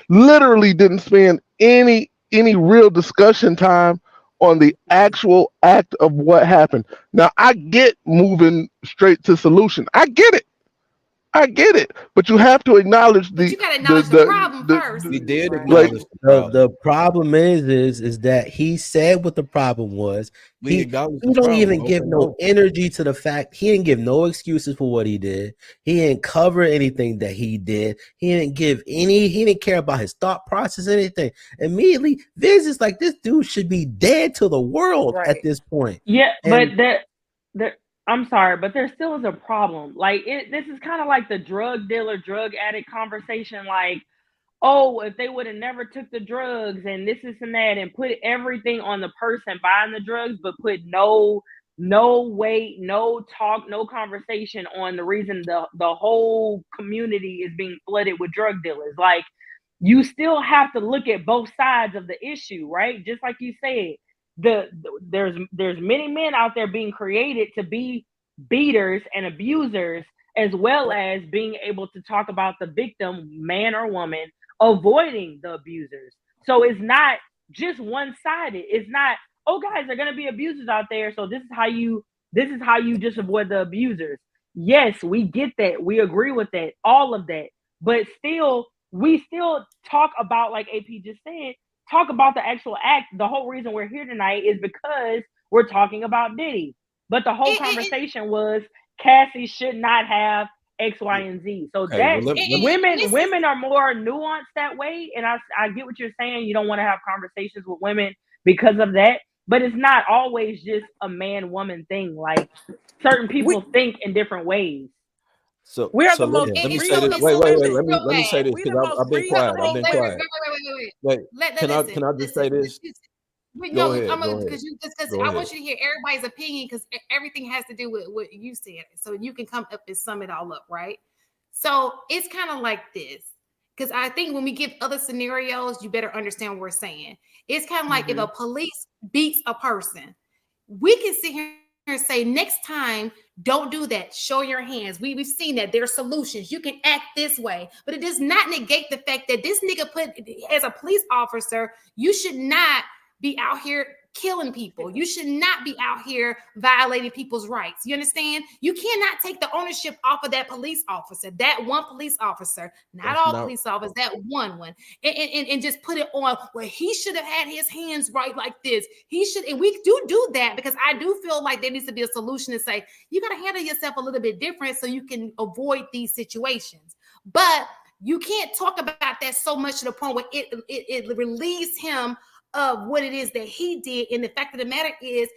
Speaker 6: literally didn't spend any real discussion time on the actual act of what happened. Now I get moving straight to solution. I get it, but you have to acknowledge
Speaker 1: But you gotta acknowledge the problem first.
Speaker 5: We did
Speaker 6: like
Speaker 5: acknowledge the problem.
Speaker 3: The problem is that he said what the problem was.
Speaker 5: We acknowledged
Speaker 3: He
Speaker 5: the
Speaker 3: don't
Speaker 5: problem
Speaker 3: even
Speaker 5: over
Speaker 3: give
Speaker 5: and
Speaker 3: no
Speaker 5: over.
Speaker 3: energy to the fact. He didn't give no excuses for what he did. He didn't cover anything that he did. He didn't care about his thought process, anything. Immediately, Viz is like, this dude should be dead to the world at
Speaker 4: Right.
Speaker 3: this point.
Speaker 2: Yeah,
Speaker 3: And
Speaker 2: but I'm sorry, but there still is a problem. Like this is kind of like the drug dealer, drug addict conversation. Like, oh, if they would have never took the drugs and this and that, and put everything on the person buying the drugs, but put no weight, no talk, no conversation on the reason the whole community is being flooded with drug dealers. Like, you still have to look at both sides of the issue, right? Just like you said, there's many men out there being created to be beaters and abusers, as well as being able to talk about the victim, man or woman, avoiding the abusers. So it's not just one-sided. It's not, oh guys, there are going to be abusers out there, so this is how you just avoid the abusers. Yes, we get that. We agree with that, all of that. But still, we still talk about, like AP just said, talk about the actual act. The whole reason we're here tonight is because we're talking about Diddy. But the whole conversation was Cassie should not have X, Y, and Z. So
Speaker 5: Okay,
Speaker 2: that
Speaker 5: well,
Speaker 2: women are more nuanced that way. And I get what you're saying. You don't want to have conversations with women because of that. But it's not always just a man-woman thing. Like, certain people think in different ways.
Speaker 5: So
Speaker 4: We are the most
Speaker 5: let me say
Speaker 4: reasonable
Speaker 5: this. Wait.
Speaker 4: women.
Speaker 5: Let me say this
Speaker 4: We the
Speaker 5: because
Speaker 4: most
Speaker 5: I've been quiet.
Speaker 4: reasonable
Speaker 5: I've been
Speaker 4: women.
Speaker 5: quiet. Wait, can I just say this?
Speaker 1: No,
Speaker 5: Go ahead.
Speaker 1: I'm
Speaker 5: Go
Speaker 1: because
Speaker 5: ahead.
Speaker 1: I want you to hear everybody's opinion because everything has to do with what you said, so you can come up and sum it all up, right? So it's kind of like this, because I think when we give other scenarios, you better understand what we're saying. It's kind of like if a police beats a person, we can sit here and say next time, don't do that. Show your hands. We've seen that there are solutions. You can act this way, but it does not negate the fact that this nigga put as a police officer, you should not be out here killing people. You should not be out here violating people's rights. You understand? You cannot take the ownership off of that police officer, that one police officer, not all police officers, that one, and just put it on, well, he should have had his hands right like this. He should, and we do that because I do feel like there needs to be a solution to say, you got to handle yourself a little bit different so you can avoid these situations. But you can't talk about that so much to the point where it relieves him of what it is that he did. And the fact of the matter is,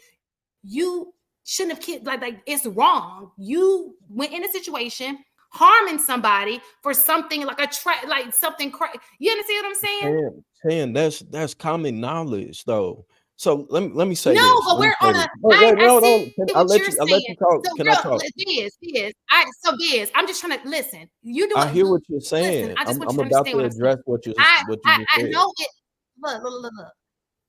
Speaker 1: you shouldn't have killed. Like it's wrong. You went in a situation harming somebody for something like like something crazy. You understand what I'm saying?
Speaker 5: That's common knowledge though. So let me say
Speaker 1: no,
Speaker 5: this.
Speaker 1: but we're on a.
Speaker 5: Wait,
Speaker 1: I
Speaker 5: no,
Speaker 1: see
Speaker 5: I'll
Speaker 1: what
Speaker 5: let
Speaker 1: you're
Speaker 5: you. I'll let
Speaker 1: saying.
Speaker 5: you talk.
Speaker 1: So,
Speaker 5: Can I talk?
Speaker 1: Biz, I'm just trying to listen. You do.
Speaker 5: I hear what you're
Speaker 1: Listen,
Speaker 5: saying.
Speaker 1: I just want
Speaker 5: I'm
Speaker 1: you to
Speaker 5: about
Speaker 1: understand
Speaker 5: to
Speaker 1: what I'm
Speaker 5: address
Speaker 1: saying.
Speaker 5: what you just
Speaker 1: I
Speaker 5: said.
Speaker 1: know it. Look.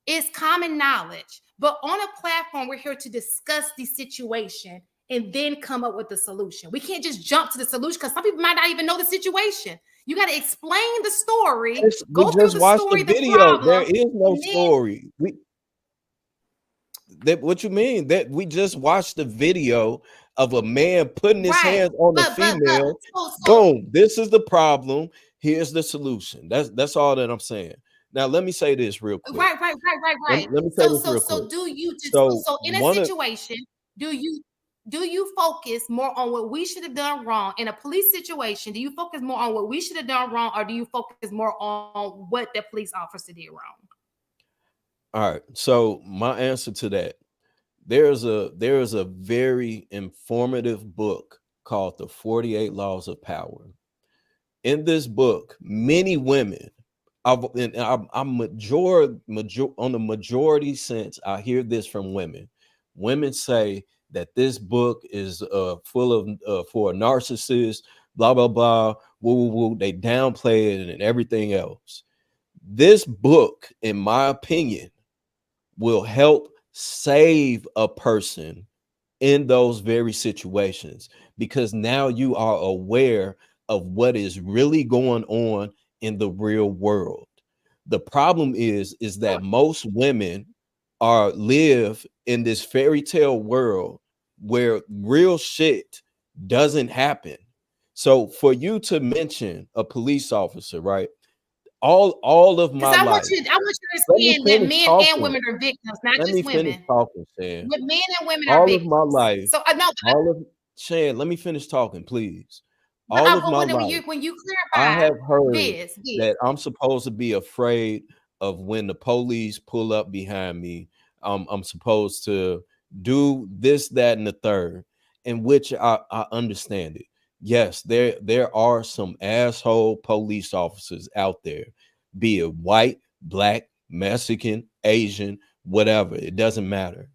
Speaker 1: It's common knowledge, but on a platform, we're here to discuss the situation and then come up with the solution. We can't just jump to the solution because some people might not even know the situation. You got to explain the story,
Speaker 5: We
Speaker 1: go through
Speaker 5: just
Speaker 1: the
Speaker 5: watched
Speaker 1: story,
Speaker 5: the
Speaker 1: the
Speaker 5: video. There
Speaker 1: problem,
Speaker 5: is no
Speaker 1: and then
Speaker 5: story. What you mean? That we just watched the video of a man putting his
Speaker 1: right.
Speaker 5: hands on a
Speaker 1: But
Speaker 5: female.
Speaker 1: so
Speaker 5: Boom. This is the problem. Here's the solution. That's all that I'm saying. Now let me say this real quick.
Speaker 1: right.
Speaker 5: Let me say this real quick.
Speaker 1: So do you just
Speaker 5: So
Speaker 1: so in a situation, do you focus more on what we should have done wrong in a police situation? Do you focus more on what we should have done wrong, or do you focus more on what the police officer did wrong?
Speaker 5: all right. So my answer to that, there's a very informative book called The 48 Laws of Power. In this book, many women, I'm major on the majority sense, I hear this from women. Women say that this book is full of for a narcissist, blah blah blah, woo woo woo. They downplay it and everything else. This book, in my opinion, will help save a person in those very situations, because now you are aware of what is really going on in the real world. The problem is that most women live in this fairy tale world where real shit doesn't happen. So for you to mention a police officer, right? All of my
Speaker 1: I
Speaker 5: life.
Speaker 1: want you to
Speaker 5: Let me
Speaker 1: understand that
Speaker 5: finish
Speaker 1: men and
Speaker 5: talking.
Speaker 1: women are victims, not
Speaker 5: Let me
Speaker 1: just
Speaker 5: finish
Speaker 1: women.
Speaker 5: talking, Shan.
Speaker 1: But men and women are
Speaker 5: All of
Speaker 1: victims.
Speaker 5: my life.
Speaker 1: So I know.
Speaker 5: Shan, let me finish talking, please.
Speaker 1: But
Speaker 5: All of my life,
Speaker 1: when you
Speaker 5: I
Speaker 1: clarify,
Speaker 5: have heard
Speaker 1: Biz.
Speaker 5: that I'm supposed to be afraid of when the police pull up behind me. I'm supposed to do this, that, and the third, in which I understand it. Yes, there are some asshole police officers out there, be it white, black, Mexican, Asian, whatever. It doesn't matter.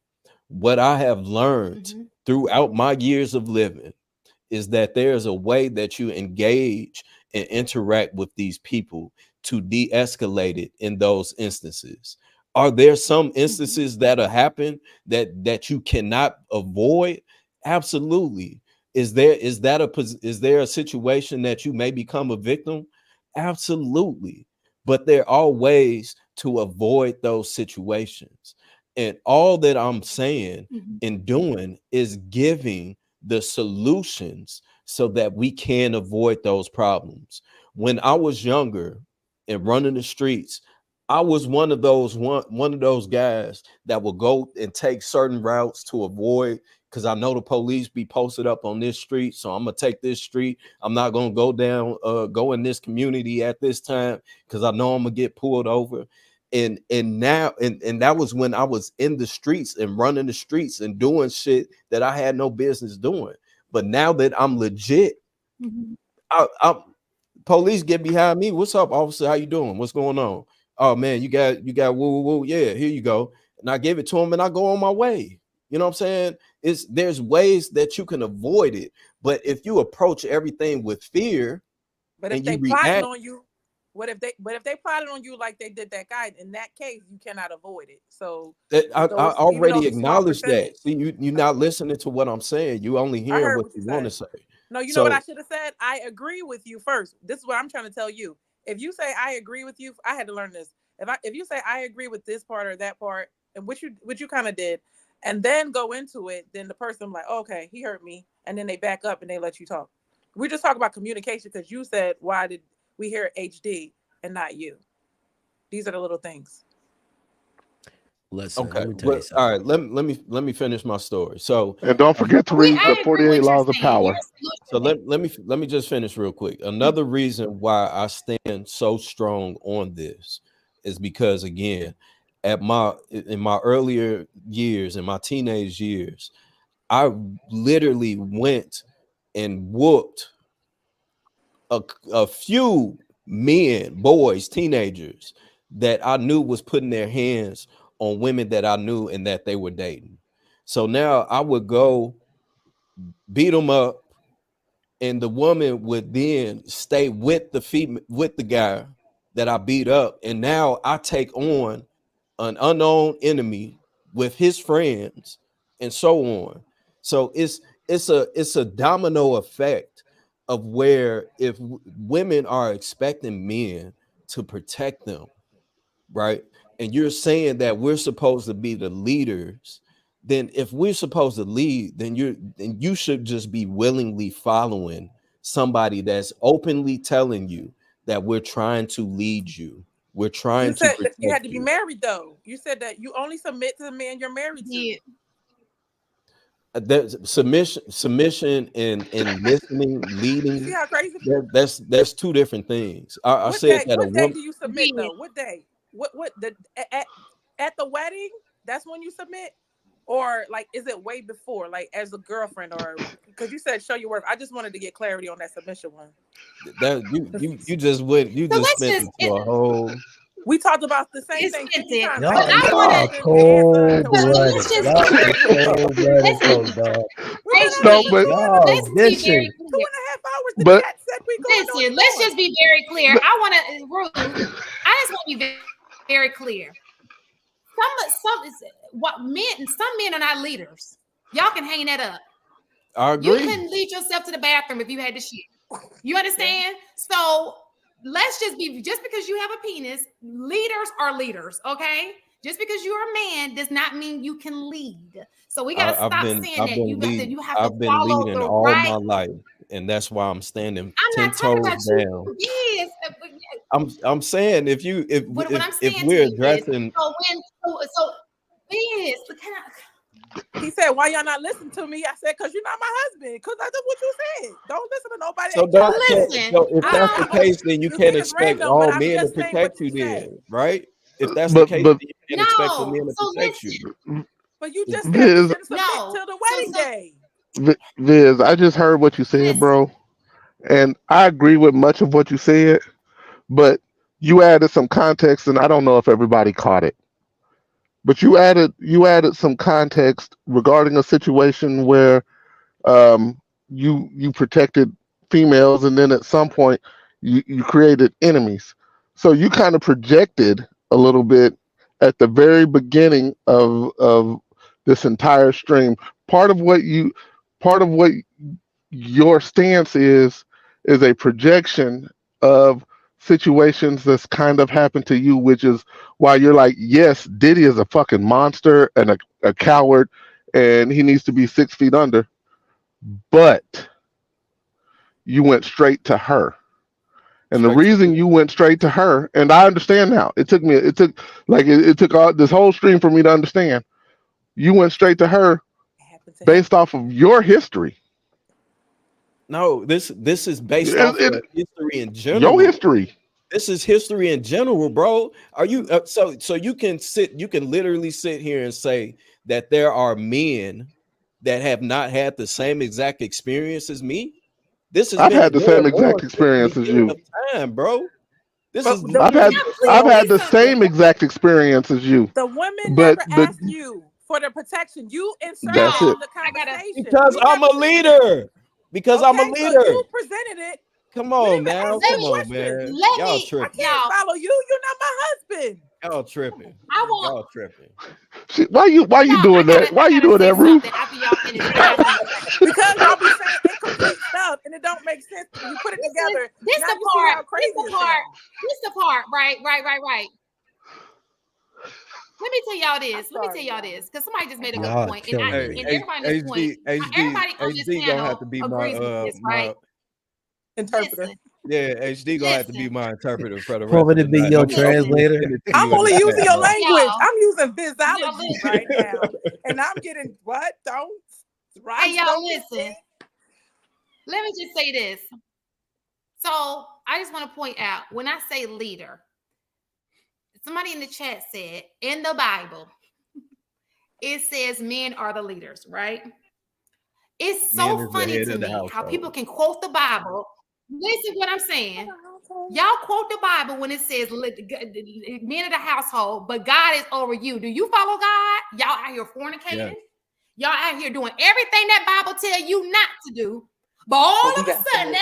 Speaker 5: What I have learned throughout my years of living is that there's a way that you engage and interact with these people to de-escalate it in those instances. Are there some instances that'll happen that you cannot avoid? Absolutely. Is there a situation that you may become a victim? Absolutely. But there are ways to avoid those situations. And all that I'm saying and doing is giving the solutions so that we can avoid those problems. When I was younger and running the streets, I was one of those guys that would go and take certain routes to avoid, because I know the police be posted up on this street, so I'm gonna take this street. I'm not gonna go in this community at this time because I know I'm gonna get pulled over. And that was when I was in the streets and running the streets and doing shit that I had no business doing. But now that I'm legit, I police get behind me. What's up, officer? How you doing? What's going on? Oh man, you got woo woo woo. Yeah, here you go. And I give it to him and I go on my way. You know what I'm saying? There's ways that you can avoid it. But if you approach everything with fear,
Speaker 4: but if
Speaker 5: and
Speaker 4: they
Speaker 5: you
Speaker 4: plotted
Speaker 5: react,
Speaker 4: on you, but if they plotted on you like they did that guy, in that case, you cannot avoid it. So
Speaker 5: I already acknowledged that. See, you're not
Speaker 4: Okay.
Speaker 5: listening to what I'm saying. You only
Speaker 4: I
Speaker 5: hearing
Speaker 4: heard
Speaker 5: what
Speaker 4: what
Speaker 5: you
Speaker 4: you
Speaker 5: want to
Speaker 4: said.
Speaker 5: say.
Speaker 4: No, you know what I
Speaker 5: So
Speaker 4: should have said? I agree with you first. This is what I'm trying to tell you. If you say I agree with you, I had to learn this. If you say I agree with this part or that part, and which you kind of did, and then go into it, then the person like, okay, he hurt me, and then they back up and they let you talk. We just talk about communication because you said, why did we hear HD and not you? These are the little things.
Speaker 3: Listen,
Speaker 5: okay,
Speaker 3: let me tell you
Speaker 5: all
Speaker 3: something.
Speaker 5: right, let me finish my story. So
Speaker 6: And don't forget to read the
Speaker 1: I agree
Speaker 6: 48
Speaker 1: with what you're
Speaker 6: Laws of
Speaker 1: saying. Your
Speaker 6: Power.
Speaker 5: So let me just finish real quick. Another reason why I stand so strong on this is because, again, in my earlier years, in my teenage years, I literally went and whooped a few men, boys, teenagers that I knew was putting their hands on women that I knew and that they were dating. So now I would go beat them up, and the woman would then stay with the guy that I beat up, and now I take on an unknown enemy with his friends, and so on. So it's a domino effect of where if women are expecting men to protect them, right? And you're saying that we're supposed to be the leaders, then if we're supposed to lead, then you should just be willingly following somebody that's openly telling you that we're trying to lead you. We're
Speaker 4: You
Speaker 5: trying to
Speaker 4: said that you had
Speaker 5: protect
Speaker 4: to be
Speaker 5: you.
Speaker 4: married, though. You said that you only submit to the man you're married to.
Speaker 1: Yeah.
Speaker 5: There's submission and listening,
Speaker 4: You see
Speaker 5: leading.
Speaker 4: how crazy?
Speaker 5: That's two different things. I said that a
Speaker 4: What day
Speaker 5: woman.
Speaker 4: do you submit,
Speaker 1: Yeah.
Speaker 4: though? What day? What the at the wedding? That's when you submit, or like is it way before, like as a girlfriend, or because you said show your worth? I just wanted to get clarity on that submission one.
Speaker 5: That you just went, you
Speaker 1: So
Speaker 5: just
Speaker 1: let's
Speaker 5: spent
Speaker 1: just
Speaker 5: into a whole.
Speaker 4: We talked about the same
Speaker 1: it's
Speaker 4: thing 50
Speaker 1: it.
Speaker 4: times.
Speaker 3: Y'all,
Speaker 4: I gave you
Speaker 1: I wanna
Speaker 3: y'all
Speaker 4: the answer
Speaker 3: cold
Speaker 4: to
Speaker 1: but
Speaker 4: one
Speaker 3: blooded.
Speaker 1: let's
Speaker 4: question.
Speaker 1: just
Speaker 3: Y'all
Speaker 1: be
Speaker 3: is cold blooded,
Speaker 1: let's
Speaker 3: so dog.
Speaker 4: We've been on
Speaker 6: No,
Speaker 4: this
Speaker 1: HD.
Speaker 4: for
Speaker 6: but
Speaker 3: Y'all
Speaker 1: Let's be
Speaker 3: dissing.
Speaker 1: very
Speaker 4: two
Speaker 1: clear.
Speaker 4: and a half hours. The
Speaker 6: but
Speaker 4: chat said we going on
Speaker 1: Listen,
Speaker 4: and
Speaker 1: let's
Speaker 4: on.
Speaker 1: just be very clear. I want to, Ruth. I just want to be very clear. Some men are not leaders. Y'all can hang that up.
Speaker 5: I
Speaker 1: You
Speaker 5: agree.
Speaker 1: couldn't lead yourself to the bathroom if you had to shit. You understand? So let's just because you have a penis, leaders are leaders, okay? Just because you're a man does not mean you can lead. So we gotta stop saying that. You have to
Speaker 5: I've been
Speaker 1: follow
Speaker 5: leading
Speaker 1: the
Speaker 5: all
Speaker 1: right.
Speaker 5: my life, and that's why I'm standing
Speaker 1: I'm
Speaker 5: 10
Speaker 1: not talking
Speaker 5: toes
Speaker 1: about you.
Speaker 5: down.
Speaker 1: Yes.
Speaker 5: I'm saying if
Speaker 1: What I'm
Speaker 5: if
Speaker 1: saying to
Speaker 5: we're
Speaker 1: you is,
Speaker 5: addressing,
Speaker 1: yes,
Speaker 4: He said, "Why y'all not listening to me?" I said, "Cause you're not my husband. Cause that's what you said. Don't listen to nobody
Speaker 5: so
Speaker 4: ain't your
Speaker 5: don't so,
Speaker 4: husband."
Speaker 1: listen.
Speaker 5: so if that's the case, then you
Speaker 4: You
Speaker 5: can't
Speaker 4: think it's
Speaker 5: expect
Speaker 4: random, but
Speaker 5: all
Speaker 4: I'm
Speaker 5: men to
Speaker 4: just saying what
Speaker 5: protect you
Speaker 4: you said.
Speaker 5: then, right? If that's the
Speaker 6: but
Speaker 5: case,
Speaker 6: but
Speaker 5: then you can't expect for
Speaker 1: No.
Speaker 5: men to
Speaker 1: So
Speaker 5: protect
Speaker 1: listen.
Speaker 5: you.
Speaker 4: But you just said we
Speaker 6: Viz,
Speaker 4: shouldn't submit
Speaker 1: No.
Speaker 4: till the
Speaker 1: So
Speaker 4: wedding day.
Speaker 6: Viz, I just heard what you said,
Speaker 1: listen.
Speaker 6: bro, and I agree with much of what you said, but you added some context, and I don't know if everybody caught it. But you added some context regarding a situation where you protected females, and then at some point you created enemies. So you kind of projected a little bit at the very beginning of this entire stream. Part of what you part of what your stance is a projection of situations that's kind of happened to you, which is why you're like, yes, Diddy is a fucking monster and a coward, and he needs to be 6 feet under. But you went straight to her. And the
Speaker 5: Straight to
Speaker 6: reason
Speaker 5: who?
Speaker 6: you went straight to her, and I understand now, it took all this whole stream for me to understand. You went straight to her
Speaker 4: It happened to him.
Speaker 6: based off of your history.
Speaker 5: No, this is based off of
Speaker 6: It,
Speaker 5: history in
Speaker 6: your
Speaker 5: general.
Speaker 6: history.
Speaker 5: This is history in general, bro. Are you so you can literally sit here and say that there are men that have not had the same exact experience as me? This has
Speaker 6: I've
Speaker 5: been
Speaker 6: had the
Speaker 5: going
Speaker 6: same
Speaker 5: on
Speaker 6: exact
Speaker 5: since the
Speaker 6: experience as
Speaker 5: beginning
Speaker 6: you.
Speaker 5: of time, bro. This
Speaker 4: But
Speaker 5: is
Speaker 6: I've
Speaker 1: Can
Speaker 6: had
Speaker 5: literally
Speaker 1: I
Speaker 5: since
Speaker 1: please
Speaker 6: I've had
Speaker 1: say
Speaker 6: the
Speaker 1: something?
Speaker 6: same exact experience as you.
Speaker 4: the women
Speaker 6: But
Speaker 4: never asked you for the protection. You inserted
Speaker 6: that's
Speaker 4: it
Speaker 1: No,
Speaker 6: it.
Speaker 4: in the
Speaker 1: I gotta.
Speaker 4: conversation.
Speaker 5: because
Speaker 4: You
Speaker 5: I'm
Speaker 4: never
Speaker 5: a
Speaker 4: said that.
Speaker 5: leader. Because I'm a
Speaker 4: Okay, so
Speaker 5: leader.
Speaker 4: you presented it.
Speaker 5: Come
Speaker 4: We
Speaker 5: on
Speaker 4: didn't even
Speaker 5: now.
Speaker 4: answer
Speaker 1: Let
Speaker 4: the
Speaker 5: Come
Speaker 1: me.
Speaker 5: on,
Speaker 4: question.
Speaker 5: man.
Speaker 1: Let
Speaker 5: Y'all
Speaker 1: me.
Speaker 4: I
Speaker 5: tripping.
Speaker 4: can't
Speaker 1: Y'all.
Speaker 4: follow you. You're not my husband.
Speaker 5: Y'all tripping.
Speaker 1: I want.
Speaker 5: Y'all tripping.
Speaker 6: Shit, why you
Speaker 1: Y'all.
Speaker 6: doing that? Why
Speaker 1: I
Speaker 6: you
Speaker 1: gotta
Speaker 6: doing
Speaker 1: say
Speaker 6: that, Ruth?
Speaker 1: something after y'all finish. And I can.
Speaker 4: Because y'all be saying incomplete stuff and it don't make sense when you put it together.
Speaker 1: This
Speaker 4: Now
Speaker 1: the
Speaker 4: you see
Speaker 1: part.
Speaker 4: how crazy it sounds.
Speaker 1: This the part. Right. Let me tell y'all this.
Speaker 4: Sorry, y'all.
Speaker 1: Because somebody just made a good
Speaker 3: Y'all
Speaker 1: point, and
Speaker 3: killing me.
Speaker 1: everybody on this point, everybody on this
Speaker 5: HD gonna have
Speaker 1: panel
Speaker 5: to be
Speaker 1: agrees with this, right?
Speaker 4: Interpreter.
Speaker 1: Listen,
Speaker 5: yeah, HD gonna have to be
Speaker 1: listen,
Speaker 5: my interpreter for the
Speaker 3: Want
Speaker 5: rest
Speaker 3: me
Speaker 5: of
Speaker 3: to
Speaker 5: the
Speaker 3: be
Speaker 5: night.
Speaker 3: your
Speaker 5: I'm gonna
Speaker 1: listen.
Speaker 3: translator?
Speaker 5: send it to
Speaker 4: I'm
Speaker 5: you in the
Speaker 4: only using
Speaker 5: chat,
Speaker 4: your
Speaker 5: bro.
Speaker 4: language.
Speaker 1: Y'all.
Speaker 4: I'm using
Speaker 1: Y'all
Speaker 4: physiology
Speaker 1: listen.
Speaker 4: right now. And I'm getting what? Don't
Speaker 1: Hey,
Speaker 4: rocks
Speaker 1: y'all
Speaker 4: don't
Speaker 1: listen. Let me just say this. So I just want to point out when I say leader, somebody in the chat said in the Bible, it says men are the leaders, right? It's
Speaker 5: Man
Speaker 1: so
Speaker 5: is the
Speaker 1: funny
Speaker 5: head
Speaker 1: to
Speaker 5: of the
Speaker 1: me how people
Speaker 5: household.
Speaker 1: can quote the Bible. Listen what I'm saying. Y'all quote the Bible when it says men of the household, but God is over you. Do you follow God? Y'all out here fornicating.
Speaker 5: Yeah.
Speaker 1: Y'all out here doing everything that Bible tell you not to do. But all
Speaker 4: we
Speaker 1: of a
Speaker 4: got
Speaker 1: sudden,
Speaker 4: to-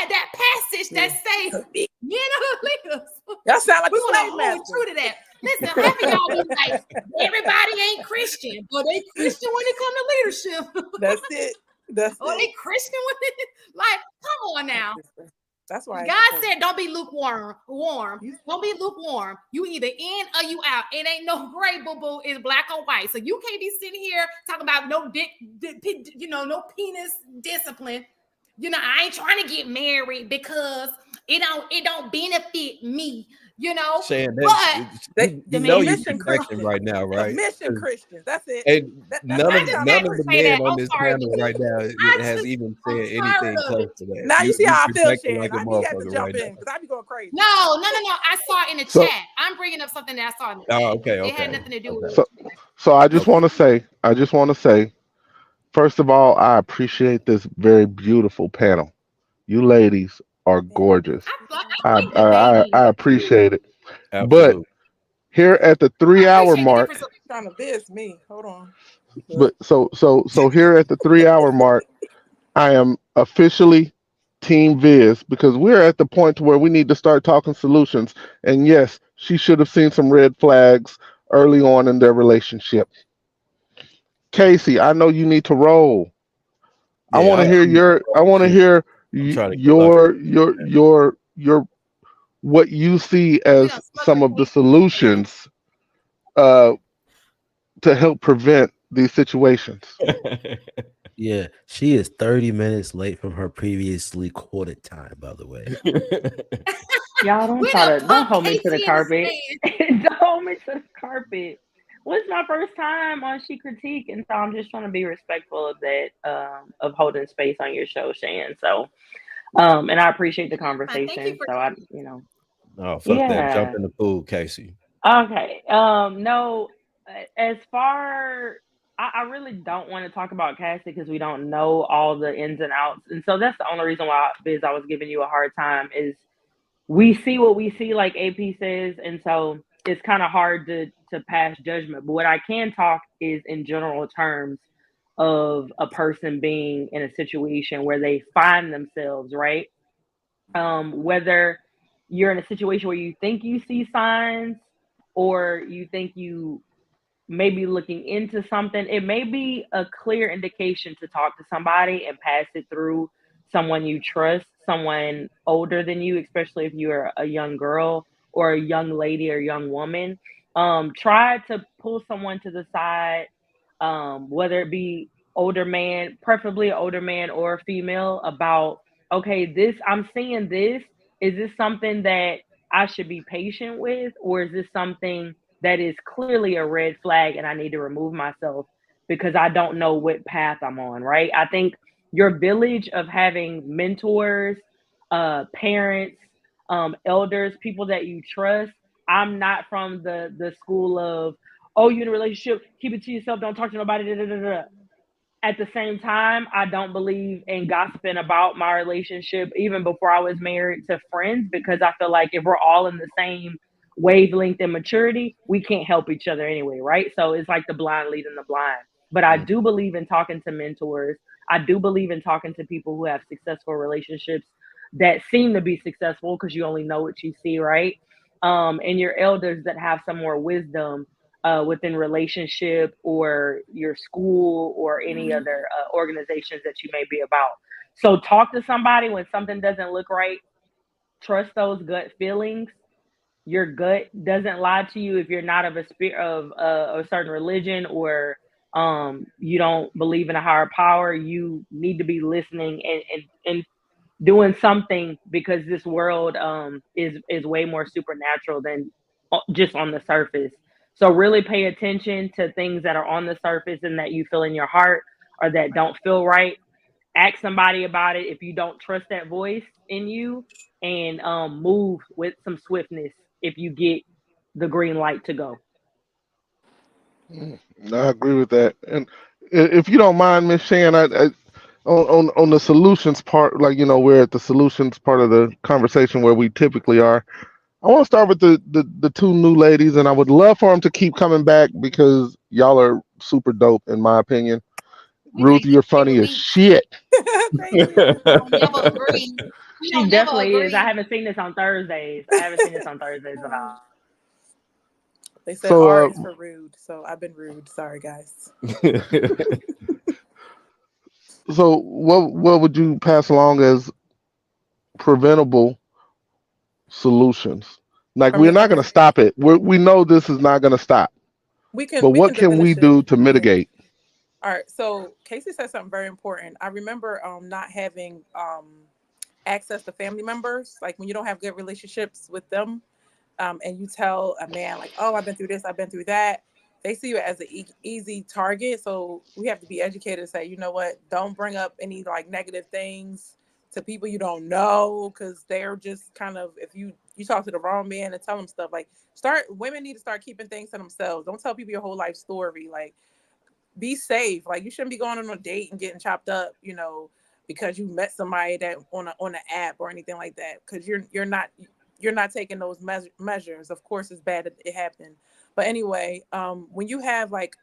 Speaker 1: that passage that say men are the leaders.
Speaker 4: Y'all sound like
Speaker 1: We're
Speaker 4: a slave
Speaker 1: gonna hold
Speaker 4: master.
Speaker 1: true to that. Listen, half of y'all be like, everybody ain't Christian, but they Christian when it come to leadership.
Speaker 4: That's it. That's
Speaker 1: Or
Speaker 4: it.
Speaker 1: they Christian when it like, come on now.
Speaker 4: That's why
Speaker 1: God said, "Don't be lukewarm. Don't be lukewarm. You either in or you out. It ain't no gray, boo boo. It's black or white. So you can't be sitting here talking about no dick, no penis discipline. I ain't trying to get married because it don't benefit me.
Speaker 5: Saying
Speaker 1: But
Speaker 5: you know you
Speaker 4: mission
Speaker 5: projecting
Speaker 4: Christian.
Speaker 5: right now, right?
Speaker 4: Mission Christians. That's it.
Speaker 5: And
Speaker 4: That's
Speaker 5: none
Speaker 1: I
Speaker 5: of
Speaker 1: just
Speaker 5: none
Speaker 1: had
Speaker 5: of
Speaker 1: to
Speaker 5: the
Speaker 1: say that.
Speaker 5: men on
Speaker 1: I'm
Speaker 5: this
Speaker 1: sorry.
Speaker 5: panel right now has even said
Speaker 1: I'm
Speaker 5: anything
Speaker 1: tired of
Speaker 5: close
Speaker 1: it.
Speaker 5: to that.
Speaker 4: Now you see how I feel,
Speaker 5: projecting
Speaker 4: Shan.
Speaker 5: like a
Speaker 4: I need to
Speaker 5: motherfucker
Speaker 4: jump
Speaker 5: right
Speaker 4: in
Speaker 5: now.
Speaker 4: because I be going crazy.
Speaker 1: No. I saw it in the
Speaker 6: So-
Speaker 1: chat. I'm bringing up something that I saw in the
Speaker 5: Oh,
Speaker 1: chat.
Speaker 5: okay,
Speaker 1: It had
Speaker 5: okay.
Speaker 1: nothing to do with
Speaker 6: So I just want to say, first of all, I appreciate this very beautiful panel. You ladies are gorgeous.
Speaker 1: I like the ladies.
Speaker 6: I appreciate it. But
Speaker 5: Absolutely.
Speaker 6: here at the 3-hour
Speaker 1: Appreciate the
Speaker 6: mark,
Speaker 1: difference.
Speaker 4: Trying to diss me. Hold on.
Speaker 6: but so here at the 3-hour mark, I am officially Team Viz because we're at the point to where we need to start talking solutions. And yes, she should have seen some red flags early on in their relationship. Casey, I know you need to roll. I
Speaker 5: Yeah,
Speaker 6: want to hear your. I want to
Speaker 5: too.
Speaker 6: hear
Speaker 5: I'm trying to get Lakeith.
Speaker 6: your what you see
Speaker 1: We
Speaker 6: as
Speaker 1: done
Speaker 6: some of the
Speaker 1: smothered
Speaker 6: solutions uh, to help prevent these situations.
Speaker 3: Yeah, she is 30 minutes late from her previously quoted time, by the way.
Speaker 2: Y'all don't
Speaker 1: We
Speaker 2: try
Speaker 1: done
Speaker 2: to don't
Speaker 1: pump
Speaker 2: hold me to the
Speaker 1: Casey in the
Speaker 2: carpet.
Speaker 1: stand.
Speaker 2: Don't hold me to the carpet. Well, it's my first time on She Critique, and so I'm just trying to be respectful of that, of holding space on your show, Shan. So, and I appreciate the
Speaker 1: Thank you
Speaker 2: conversation.
Speaker 1: for
Speaker 2: So
Speaker 5: Oh, fuck that. Jump
Speaker 2: yeah.
Speaker 5: in the pool, Casey.
Speaker 2: Okay. No, as far, I really don't want to talk about Cassie because we don't know all the ins and outs. And so that's the only reason why, Biz, I was giving you a hard time is we see what we see, like AP says. And so it's kind of hard to pass judgment. But what I can talk is in general terms of a person being in a situation where they find themselves, right? Whether you're in a situation where you think you see signs or you think you may be looking into something, it may be a clear indication to talk to somebody and pass it through someone you trust, someone older than you, especially if you're a young girl or a young lady or young woman. Try to pull someone to the side, whether it be older man, preferably an older man or a female, about okay, this I'm seeing this. Is this something that I should be patient with, or is this something that is clearly a red flag and I need to remove myself because I don't know what path I'm on, right? I think your village of having mentors, parents, elders, people that you trust. I'm not from the school of, oh, you're in a relationship, keep it to yourself, don't talk to nobody. Da, da, da, da. At the same time, I don't believe in gossiping about my relationship, even before I was married, to friends, because I feel like if we're all in the same wavelength and maturity, we can't help each other anyway, right? So it's like the blind leading the blind. But I do believe in talking to mentors. I do believe in talking to people who have successful relationships that seem to be successful because you only know what you see, right? And your elders that have some more wisdom within relationship or your school or any other organizations that you may be about. So talk to somebody when something doesn't look right. Trust those gut feelings. Your gut doesn't lie to you if you're not of a spirit of a certain religion or you don't believe in a higher power. You need to be listening and doing something because this world is way more supernatural than just on the surface. So really pay attention to things that are on the surface and that you feel in your heart or that don't feel right, ask somebody about it if you don't trust that voice in you, and move with some swiftness if you get the green light to go.
Speaker 6: I agree with that. And if you don't mind, Miss Shan, on the solutions part, like we're at the solutions part of the conversation where we typically are. I want to start with the two new ladies, and I would love for them to keep coming back because y'all are super dope, in my opinion. Ruth, you're funny as shit.
Speaker 4: Thank you.
Speaker 1: Never agree. We
Speaker 2: She
Speaker 1: don't never
Speaker 2: definitely is. I
Speaker 1: agree.
Speaker 2: haven't seen this on Thursdays. At all.
Speaker 4: They said
Speaker 6: So,
Speaker 4: R is for rude, so I've been rude. Sorry, guys.
Speaker 6: so what would you pass along as preventable solutions? Like
Speaker 4: From
Speaker 6: we're
Speaker 4: the
Speaker 6: not going to stop it. We know this is not going to stop.
Speaker 4: we
Speaker 6: But
Speaker 4: can
Speaker 6: what can we
Speaker 4: diminish it.
Speaker 6: do to mitigate?
Speaker 4: All right. So Casey said something very important. I remember not having access to family members. Like when you don't have good relationships with them, and you tell a man like, "Oh, I've been through this, I've been through that," they see you as an easy target. So we have to be educated and say, you know what? Don't bring up any like negative things to people you don't know, because they're just kind of, if you talk to the wrong man and tell them stuff, like women need to start keeping things to themselves. Don't tell people your whole life story. Like, be safe. Like, you shouldn't be going on a date and getting chopped up, because you met somebody that on an app or anything like that. Because you're not taking those measures. Of course, it's bad that it happened, but anyway, when you have like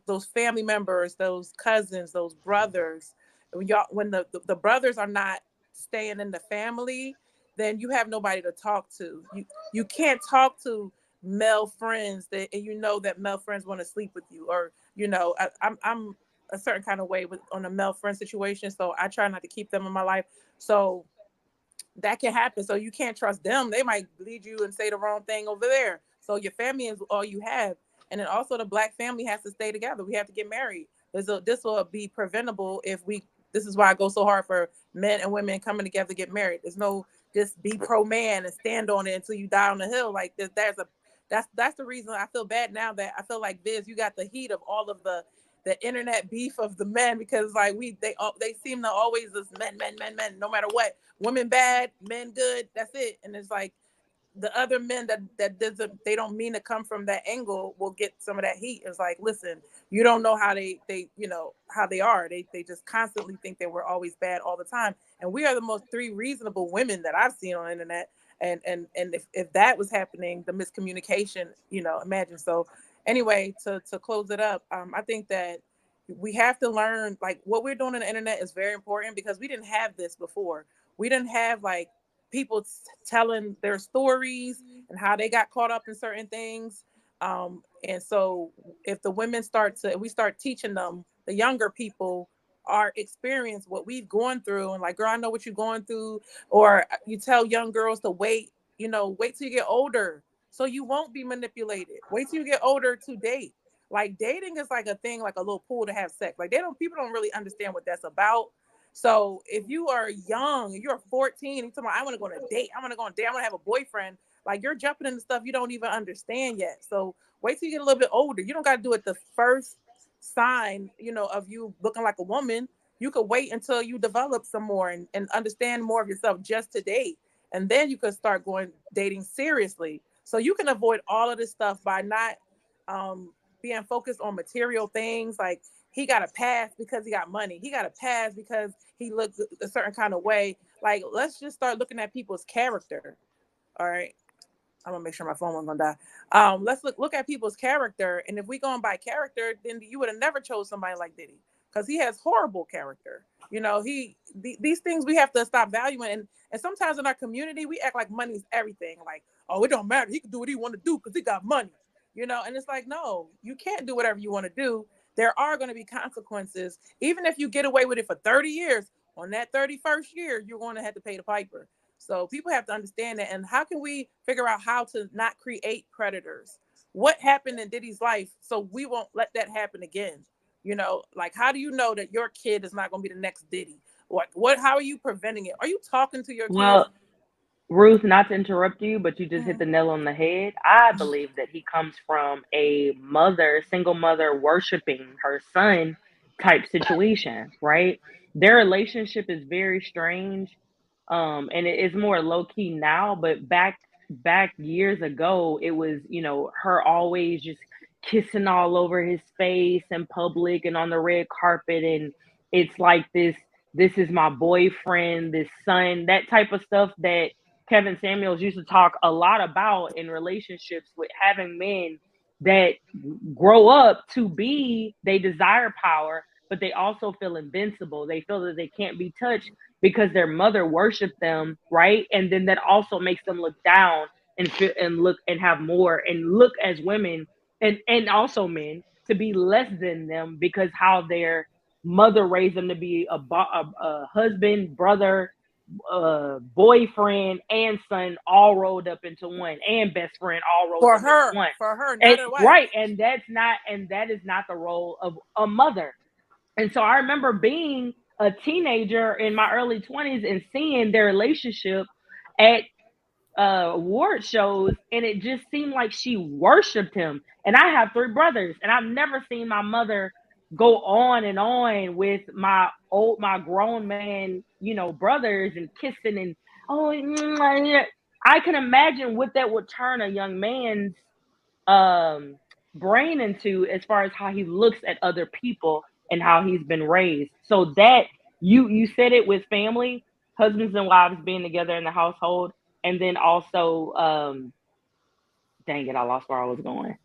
Speaker 4: those family members, those cousins, those brothers, when the brothers are not staying in the family, then you have nobody to talk to. You can't talk to male friends and that male friends want to sleep with you, or I'm a certain kind of way on a male friend situation, so I try not to keep them in my life. So that can happen. So you can't trust them. They might lead you and say the wrong thing over there. So your family is all you have. And then also the Black family has to stay together. We have to get married. This will be preventable if this is why I go so hard for men and women coming together to get married. There's no just be pro man and stand on it until you die on the hill. Like that's the reason I feel bad now, that I feel like, Biz, you got the heat of all of the internet beef of the men, because like they seem to always just men, no matter what. Women bad, men good, that's it. And it's like the other men that doesn't, they don't mean to come from that angle, will get some of that heat. It's like, listen, you don't know how they how they are. They just constantly think that we're always bad all the time. And we are the most three reasonable women that I've seen on the internet. And if that was happening, the miscommunication, imagine. So anyway, to close it up, I think that we have to learn, like, what we're doing on the internet is very important, because we didn't have this before. We didn't have like people telling their stories and how they got caught up in certain things. And so if we start teaching them, the younger people, our experience, what we've gone through, and like, girl, I know what you're going through. Or you tell young girls to wait till you get older so you won't be manipulated. Wait till you get older to date. Like, dating is like a thing, like a little pool to have sex. Like, people don't really understand what that's about. So if you are young, you're 14, you're talking about, I want to go on a date, I want to have a boyfriend, like, you're jumping into stuff you don't even understand yet. So wait till you get a little bit older. You don't got to do it the first sign, of you looking like a woman. You could wait until you develop some more and understand more of yourself just to date. And then you could start dating seriously. So you can avoid all of this stuff by not being focused on material things. Like, he got a pass because he got money. He got a pass because he looked a certain kind of way. Like, let's just start looking at people's character. All right. I'm gonna make sure my phone wasn't gonna die. Let's look at people's character. And if we going by character, then you would have never chose somebody like Diddy, because he has horrible character. These things we have to stop valuing. And sometimes in our community, we act like money's everything. Like, oh, it don't matter. He can do what he want to do because he got money. And it's like, no, you can't do whatever you want to do. There are going to be consequences. Even if you get away with it for 30 years, on that 31st year, you're going to have to pay the piper. So people have to understand that. And how can we figure out how to not create predators? What happened in Diddy's life so we won't let that happen again? Like, how do you know that your kid is not going to be the next Diddy? How are you preventing it? Are you talking to your kids?
Speaker 2: Well, Ruth, not to interrupt you, but you just hit the nail on the head. I believe that he comes from a single mother worshiping her son type situation, right? their relationship is very strange. And it is more low key now, but back years ago, it was, you know, her always just kissing all over his face in public and on the red carpet, and it's like this is my boyfriend, this son, that type of stuff that Kevin Samuels used to talk a lot about in relationships, with having men that grow up to be, they desire power, but they also feel invincible. They feel that they can't be touched because their mother worshiped them, right? And then that also makes them look down and feel, and look and have more, and look as women and also men to be less than them because how their mother raised them to be a husband, brother, boyfriend, and son all rolled up into one, and best friend all rolled up into one.
Speaker 4: For her, not
Speaker 2: And,
Speaker 4: her wife.
Speaker 2: right, and that is not the role of a mother. And so I remember being a teenager in my early 20s and seeing their relationship at award shows, and it just seemed like she worshiped him. And I have 3 brothers, and I've never seen my mother go on and on with my grown man, you know, brothers, and kissing and I can imagine what that would turn a young man's brain into, as far as how he looks at other people and how he's been raised. So that you said it, with family, husbands and wives being together in the household, and then also dang it, I lost where I was going.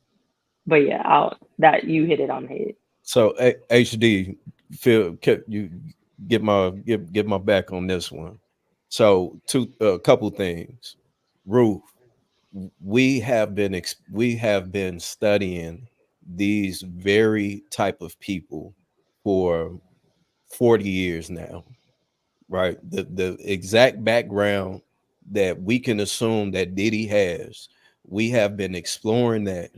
Speaker 2: But yeah, that you hit it on the head.
Speaker 5: So HD, Phil, you get my back on this one. So a couple things. Ruth, we have been studying these very type of people for 40 years now, right? The exact background that we can assume that Diddy has, we have been exploring that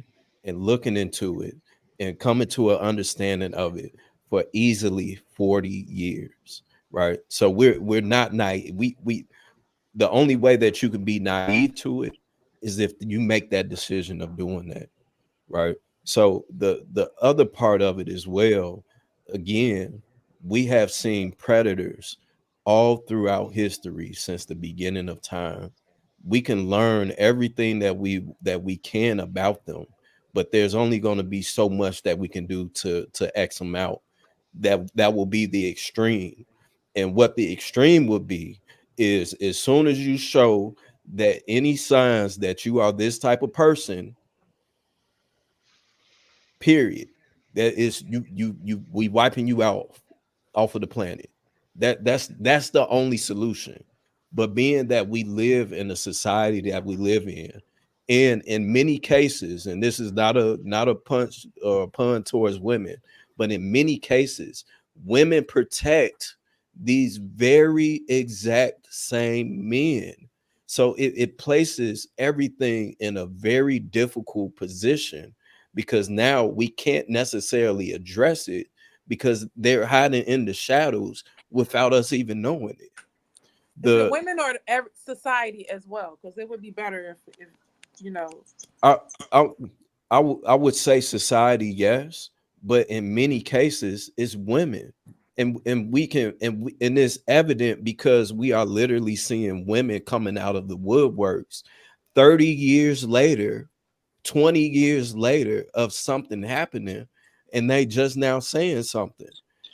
Speaker 5: and looking into it and coming to an understanding of it for easily 40 years, right? So we're not naive. We the only way that you can be naive to it is if you make that decision of doing that, right? So the other part of it as well, again, we have seen predators all throughout history since the beginning of time. We can learn everything that we can about them, but there's only going to be so much that we can do to X them out. That will be the extreme. And what the extreme would be is, as soon as you show that any signs that you are this type of person, period, that is we wiping you off of the planet. That's the only solution. But being that we live in a society that we live in, and in many cases, and this is not a punch or pun towards women, but in many cases, women protect these very exact same men. So it places everything in a very difficult position, because now we can't necessarily address it because they're hiding in the shadows without us even knowing it.
Speaker 4: The women or society as well, because it would be better if you know.
Speaker 5: I would say society, yes, but in many cases it's women, and it's evident because we are literally seeing women coming out of the woodworks 30 years later, 20 years later of something happening, and they just now saying something.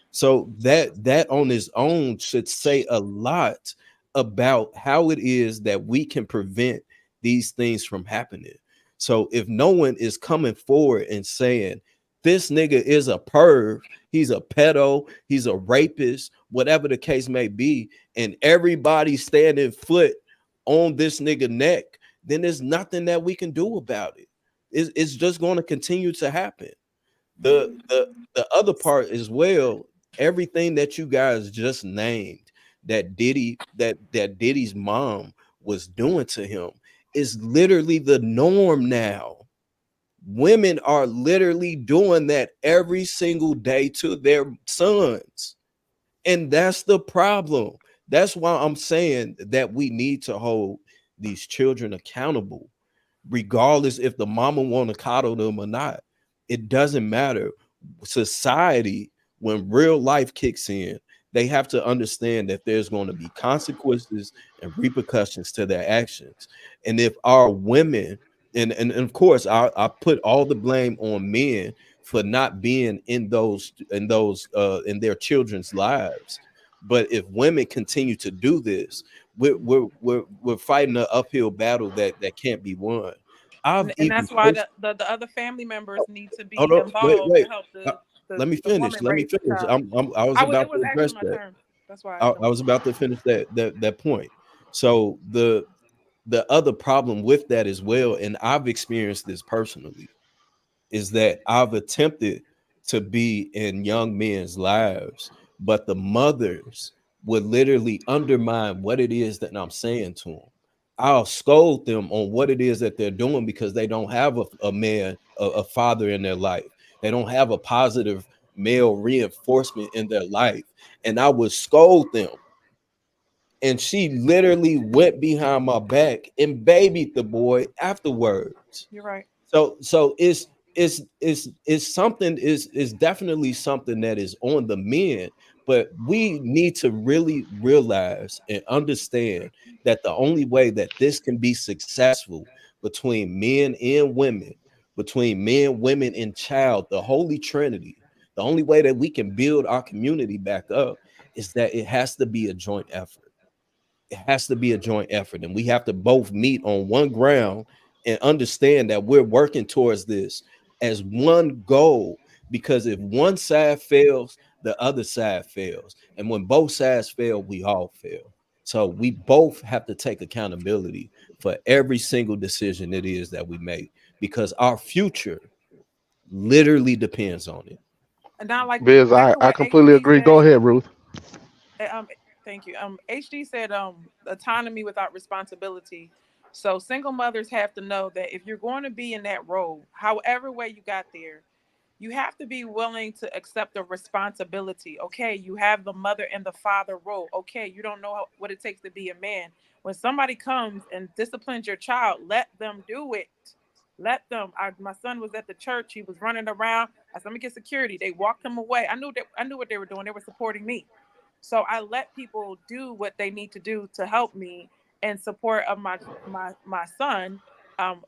Speaker 5: So that on its own should say a lot about how it is that we can prevent these things from happening. So if no one is coming forward and saying this nigga is a perv, he's a pedo, he's a rapist, whatever the case may be, and everybody standing foot on this nigga neck, then there's nothing that we can do about it. It's just going to continue to happen. The other part as well, everything that you guys just named that Diddy's mom was doing to him is literally the norm now. Women are literally doing that every single day to their sons. And that's the problem. That's why I'm saying that we need to hold these children accountable, regardless if the mama want to coddle them or not. It doesn't matter. Society, when real life kicks in, they have to understand that there's going to be consequences and repercussions to their actions. And if our women, and of course I put all the blame on men for not being in their children's lives. But if women continue to do this, we're fighting an uphill battle that can't be won. I've
Speaker 4: And
Speaker 5: even
Speaker 4: that's why the other family members need to
Speaker 5: hold
Speaker 4: be
Speaker 5: on,
Speaker 4: involved to
Speaker 5: wait.
Speaker 4: help
Speaker 5: Uh, Let me
Speaker 4: the
Speaker 5: finish.
Speaker 4: woman
Speaker 5: Let me
Speaker 4: raise the
Speaker 5: finish.
Speaker 4: child.
Speaker 5: I was
Speaker 4: It
Speaker 5: about
Speaker 4: was
Speaker 5: to
Speaker 4: actually
Speaker 5: address
Speaker 4: my
Speaker 5: that.
Speaker 4: turn. That's why I
Speaker 5: I
Speaker 4: jumped
Speaker 5: was
Speaker 4: in.
Speaker 5: about to finish that point. So the other problem with that as well, and I've experienced this personally, is that I've attempted to be in young men's lives, but the mothers would literally undermine what it is that I'm saying to them. I'll scold them on what it is that they're doing because they don't have a man, a father in their life. They don't have a positive male reinforcement in their life. And I would scold them. And she literally went behind my back and babied the boy afterwards.
Speaker 4: You're right.
Speaker 5: So it's something is definitely something that is on the men, but we need to really realize and understand that the only way that this can be successful between men and women, between men, women, and child, the Holy Trinity, the only way that we can build our community back up is that it has to be a joint effort. It has to be a joint effort, and we have to both meet on one ground and understand that we're working towards this as one goal, because if one side fails, the other side fails, and when both sides fail, we all fail. So we both have to take accountability for every single decision it is that we make, because our future literally depends on it.
Speaker 4: And now, like
Speaker 6: Biz,
Speaker 4: back to
Speaker 6: I
Speaker 4: what
Speaker 6: completely
Speaker 4: HD
Speaker 6: agree. Go
Speaker 4: said.
Speaker 6: ahead, Ruth.
Speaker 4: Um, thank you. HD said autonomy without responsibility. So single mothers have to know that if you're going to be in that role, however way you got there, you have to be willing to accept the responsibility. Okay, you have the mother and the father role. Okay, you don't know what it takes to be a man. When somebody comes and disciplines your child, let them do it. Let them. My son was at the church. He was running around. I said, "Let me get security." They walked him away. I knew what they were doing. They were supporting me. So I let people do what they need to do to help me in support of my son.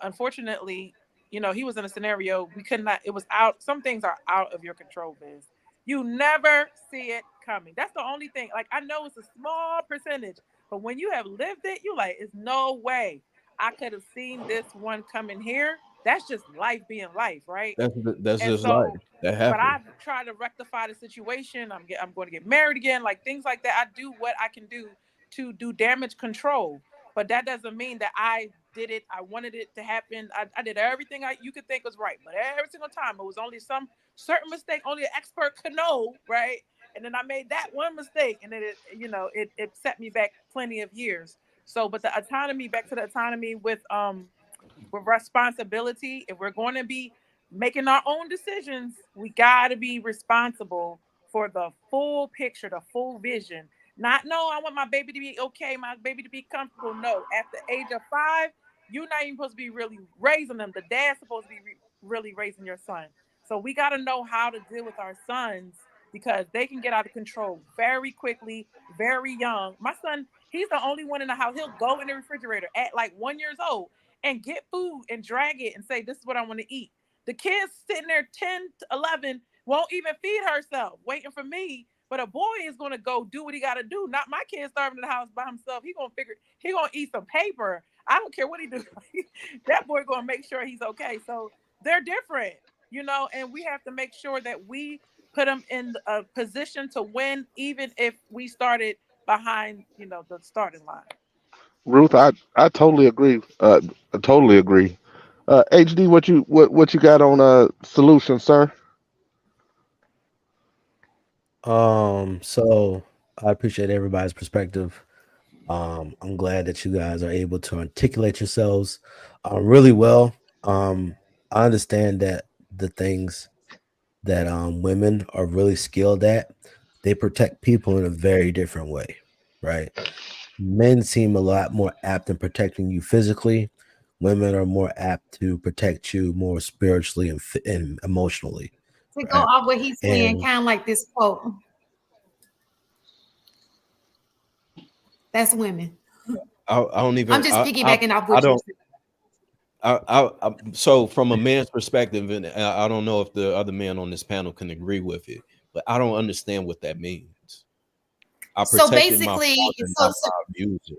Speaker 4: Unfortunately, he was in a scenario we could not. It was out. Some things are out of your control, Biz. You never see it coming. That's the only thing. Like, I know it's a small percentage, but when you have lived it, you like, it's no way I could have seen this one coming here. That's just life being life, right?
Speaker 5: That's
Speaker 4: And
Speaker 5: just life.
Speaker 4: so,
Speaker 5: That
Speaker 4: but
Speaker 5: happens.
Speaker 4: I've tried to rectify the situation. I'm going to get married again, like things like that. I do what I can do to do damage control, but that doesn't mean that I did it. I wanted it to happen. I did everything you could think was right, but every single time it was only some certain mistake only an expert could know, right? And then I made that one mistake, and then it set me back plenty of years. So, but the autonomy, back to the autonomy with responsibility. If we're going to be making our own decisions, we got to be responsible for the full picture, the full vision. Not, no, I want my baby to be okay, my baby to be comfortable. No, at the age of 5, you're not even supposed to be really raising them. The dad's supposed to be really raising your son. So we got to know how to deal with our sons, because they can get out of control very quickly, very young. My son, he's the only one in the house. He'll go in the refrigerator at like 1 year old and get food and drag it and say, "This is what I want to eat." The kids sitting there 10 to 11 won't even feed herself, waiting for me. But a boy is going to go do what he got to do. Not my kid starving in the house by himself. He going to eat some paper. I don't care what he do. That boy going to make sure he's okay. So they're different, and we have to make sure that we put them in a position to win, even if we started behind, the starting line.
Speaker 6: Ruth, I totally agree. I totally agree. HD, what you got on solution, sir?
Speaker 3: So I appreciate everybody's perspective. I'm glad that you guys are able to articulate yourselves really well. I understand that the things that women are really skilled at, they protect people in a very different way, right? Men seem a lot more apt in protecting you physically. Women are more apt to protect you more spiritually and emotionally,
Speaker 1: To go
Speaker 3: right?
Speaker 1: off what he's saying,
Speaker 3: And
Speaker 1: kind of like this quote. That's women.
Speaker 5: I don't even.
Speaker 1: I'm just piggybacking off
Speaker 5: I
Speaker 1: what you
Speaker 5: don't. So from a man's perspective, and I don't know if the other men on this panel can agree with it, but I don't understand what that means. I
Speaker 1: So
Speaker 5: protected my
Speaker 1: basically,
Speaker 5: father, not my abuser.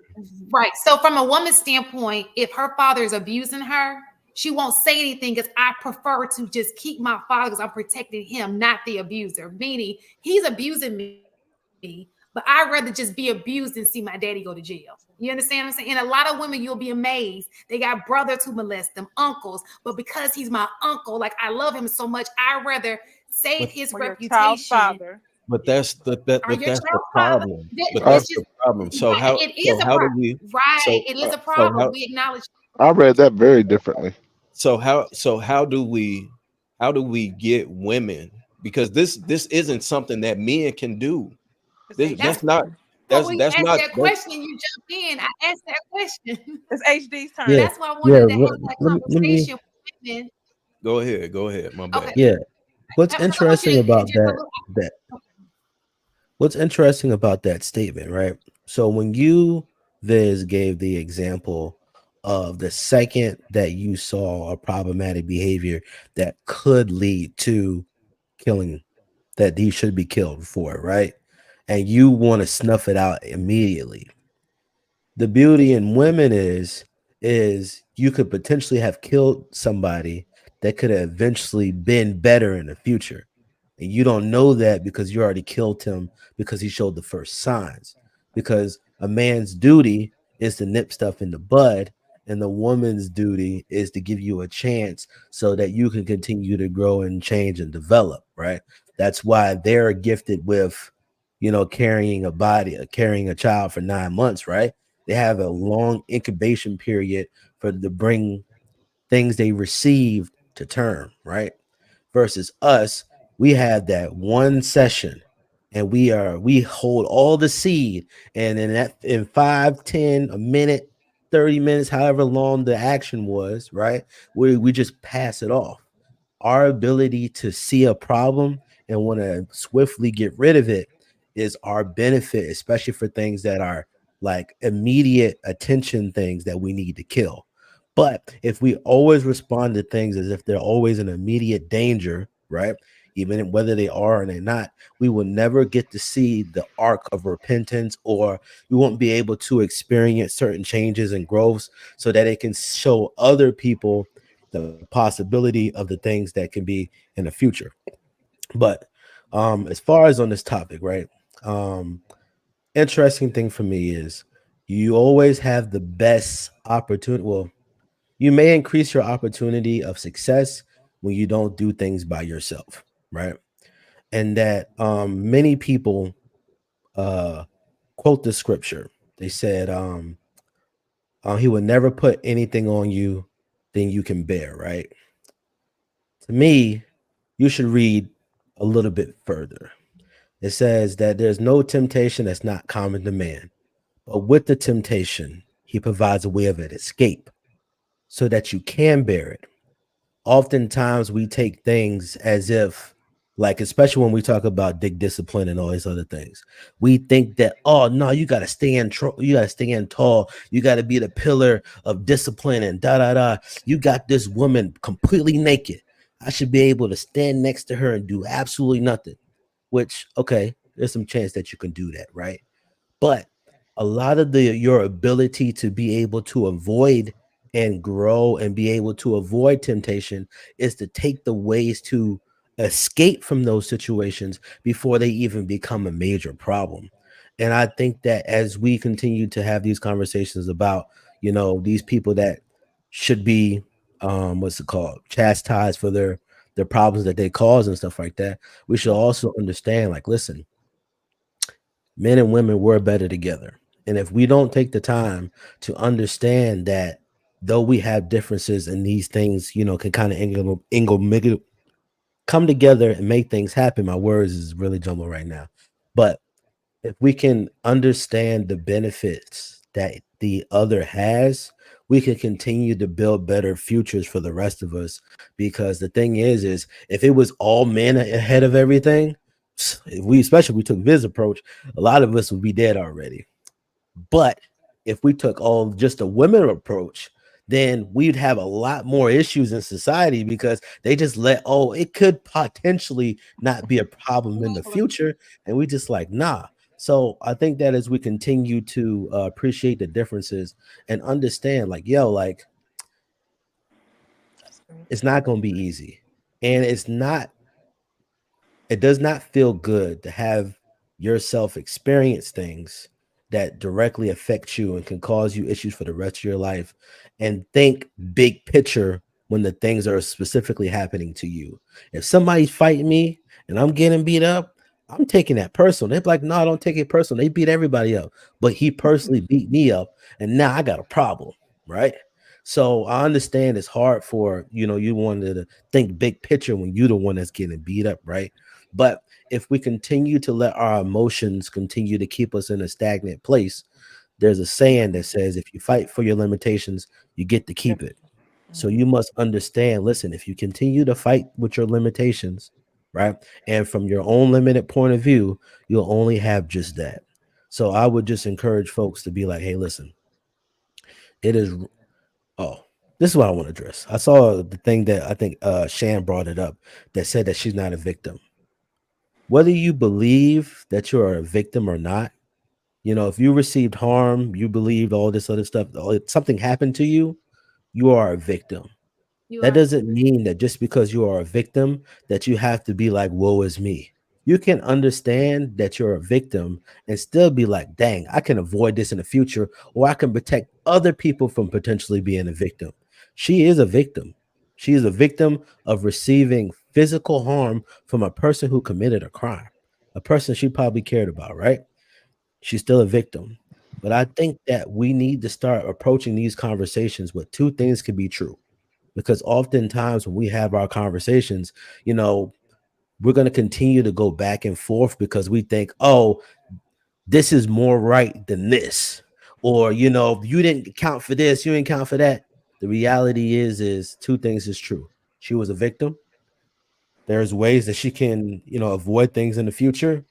Speaker 1: right. So from a woman's standpoint, if her father is abusing her, she won't say anything because I prefer to just keep my father because I'm protecting him, not the abuser. Meaning he's abusing me, but I'd rather just be abused than see my daddy go to jail. You understand what I'm saying? And a lot of women, you'll be amazed. They got brothers who molest them, uncles, but because he's my uncle, like I love him so much, I'd rather save his
Speaker 4: Or your child's
Speaker 1: reputation.
Speaker 4: father.
Speaker 5: But that's the
Speaker 1: Or your
Speaker 5: that's the
Speaker 1: child father.
Speaker 5: problem. But
Speaker 1: This
Speaker 5: that's
Speaker 1: is
Speaker 5: the problem. So
Speaker 1: right. It is a
Speaker 5: how do
Speaker 1: problem.
Speaker 5: we
Speaker 1: Right.
Speaker 5: so
Speaker 1: It is a
Speaker 5: so
Speaker 1: problem.
Speaker 5: how
Speaker 1: We acknowledge.
Speaker 6: I read that very differently.
Speaker 5: how do we get women, because this isn't something that men can do. This
Speaker 1: That's
Speaker 5: that's not
Speaker 1: but when you
Speaker 5: that's
Speaker 1: ask
Speaker 5: not
Speaker 1: that question and you jump in, I asked that question.
Speaker 4: It's HD's turn.
Speaker 3: Yeah,
Speaker 1: That's why I
Speaker 3: yeah.
Speaker 1: wanted to have that
Speaker 3: Let me.
Speaker 1: conversation with women.
Speaker 5: go ahead, my
Speaker 1: Okay.
Speaker 5: bad.
Speaker 3: Yeah. What's
Speaker 1: I want you
Speaker 3: interesting
Speaker 1: to
Speaker 3: about
Speaker 1: just a
Speaker 3: that?
Speaker 1: little.
Speaker 3: That What's interesting about that statement, right? So when you, Viz, gave the example of the second that you saw a problematic behavior that could lead to killing, that he should be killed for, right? And you want to snuff it out immediately. The beauty in women is you could potentially have killed somebody that could have eventually been better in the future. And you don't know that because you already killed him because he showed the first signs. Because a man's duty is to nip stuff in the bud, and the woman's duty is to give you a chance so that you can continue to grow and change and develop, right? That's why they're gifted with, carrying a child for 9 months, right? They have a long incubation period for to bring things they received to term, right? Versus us, we have that one session and we hold all the seed, and in 5, 10, a minute, 30 minutes, however long the action was, right? We just pass it off. Our ability to see a problem and want to swiftly get rid of it is our benefit, especially for things that are like immediate attention things that we need to kill. But if we always respond to things as if they're always an immediate danger, right? Even whether they are or they're not, we will never get to see the arc of repentance, or we won't be able to experience certain changes and growths so that it can show other people the possibility of the things that can be in the future. But as far as on this topic, right? Um, Interesting thing for me is you always have the best opportunity. Well, you may increase your opportunity of success when you don't do things by yourself, right? And that many people uh quote the scripture. They said he would never put anything on you than you can bear, right? To me, you should read a little bit further. It says that there's no temptation that's not common to man, but with the temptation, he provides a way of an escape so that you can bear it. Oftentimes, we take things as if, like, especially when we talk about dick discipline and all these other things, we think that, oh no, you got to you got to stand tall, you got to be the pillar of discipline and da da da. You got this woman completely naked. I should be able to stand next to her and do absolutely nothing. Which, okay, there's some chance that you can do that, right? But a lot of your ability to be able to avoid and grow and be able to avoid temptation is to take the ways to escape from those situations before they even become a major problem. And I think that as we continue to have these conversations about, these people that should be what's it called, chastised for their problems that they cause and stuff like that, we should also understand, like, listen, men and women were better together. And if we don't take the time to understand that, though we have differences in these things, can kind of come together and make things happen. My words is really jumbled right now. But if we can understand the benefits that the other has, we can continue to build better futures for the rest of us. Because the thing is if it was all men ahead of everything, especially if we took this approach, a lot of us would be dead already. But if we took all just a women approach, then we'd have a lot more issues in society because they just it could potentially not be a problem in the future. And we just like, nah. So I think that as we continue to appreciate the differences and understand, like, yo, like, it's not going to be easy. And it does not feel good to have yourself experience things that directly affect you and can cause you issues for the rest of your life and think big picture when the things are specifically happening to you. If somebody's fighting me and I'm getting beat up, I'm taking that personal. They're like, no, don't take it personal. They beat everybody up, but he personally beat me up, and now I got a problem, right? So I understand it's hard for you wanted to think big picture when you're the one that's getting beat up, right? But if we continue to let our emotions continue to keep us in a stagnant place, there's a saying that says if you fight for your limitations, you get to keep it. So you must understand, listen, if you continue to fight with your limitations, right? And from your own limited point of view, you'll only have just that. So I would just encourage folks to be like, hey, listen, it is this is what I want to address. I saw the thing that I think Shan brought it up that said that she's not a victim. Whether you believe that you're a victim or not, if you received harm, you believed all this other stuff, something happened to you, you are a victim. That doesn't mean that just because you are a victim that you have to be like, woe is me. You can understand that you're a victim and still be like, dang, I can avoid this in the future, or I can protect other people from potentially being a victim. She is a victim. She is a victim of receiving physical harm from a person who committed a crime, a person she probably cared about, right? She's still a victim. But I think that we need to start approaching these conversations with two things can be true, because oftentimes when we have our conversations, we're going to continue to go back and forth because we think, oh, this is more right than this, or you didn't account for this, you didn't count for that. The reality is two things is true. She was a victim. There's ways that she can avoid things in the future.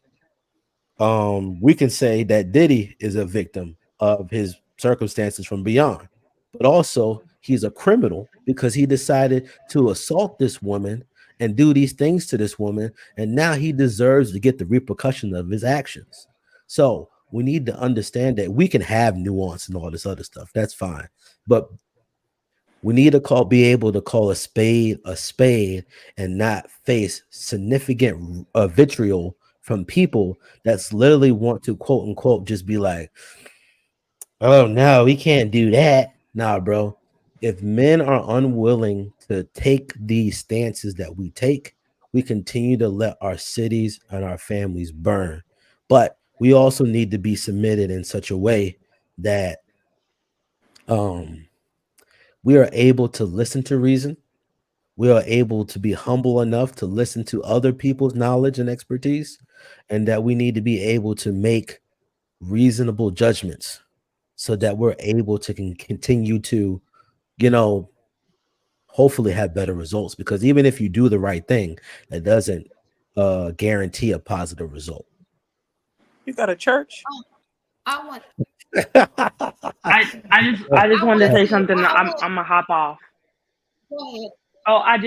Speaker 3: We can say that Diddy is a victim of his circumstances from beyond, but also he's a criminal because he decided to assault this woman and do these things to this woman, and now he deserves to get the repercussion of his actions. So we need to understand that we can have nuance and all this other stuff. That's fine, but we need to be able to call a spade, and not face significant vitriol from people that's literally want to quote unquote just be like, oh no, we can't do that. Nah, bro. If men are unwilling to take these stances that we take, we continue to let our cities and our families burn. But we also need to be submitted in such a way that um we are able to listen to reason. We are able to be humble enough to listen to other people's knowledge and expertise, and that we need to be able to make reasonable judgments so that we're able to continue to, you know, hopefully have better results. Because even if you do the right thing, that doesn't guarantee a positive result.
Speaker 4: You got a church?
Speaker 1: I want.
Speaker 2: I just wanted to say something. I'm gonna hop off.
Speaker 1: Go ahead.
Speaker 2: Oh, I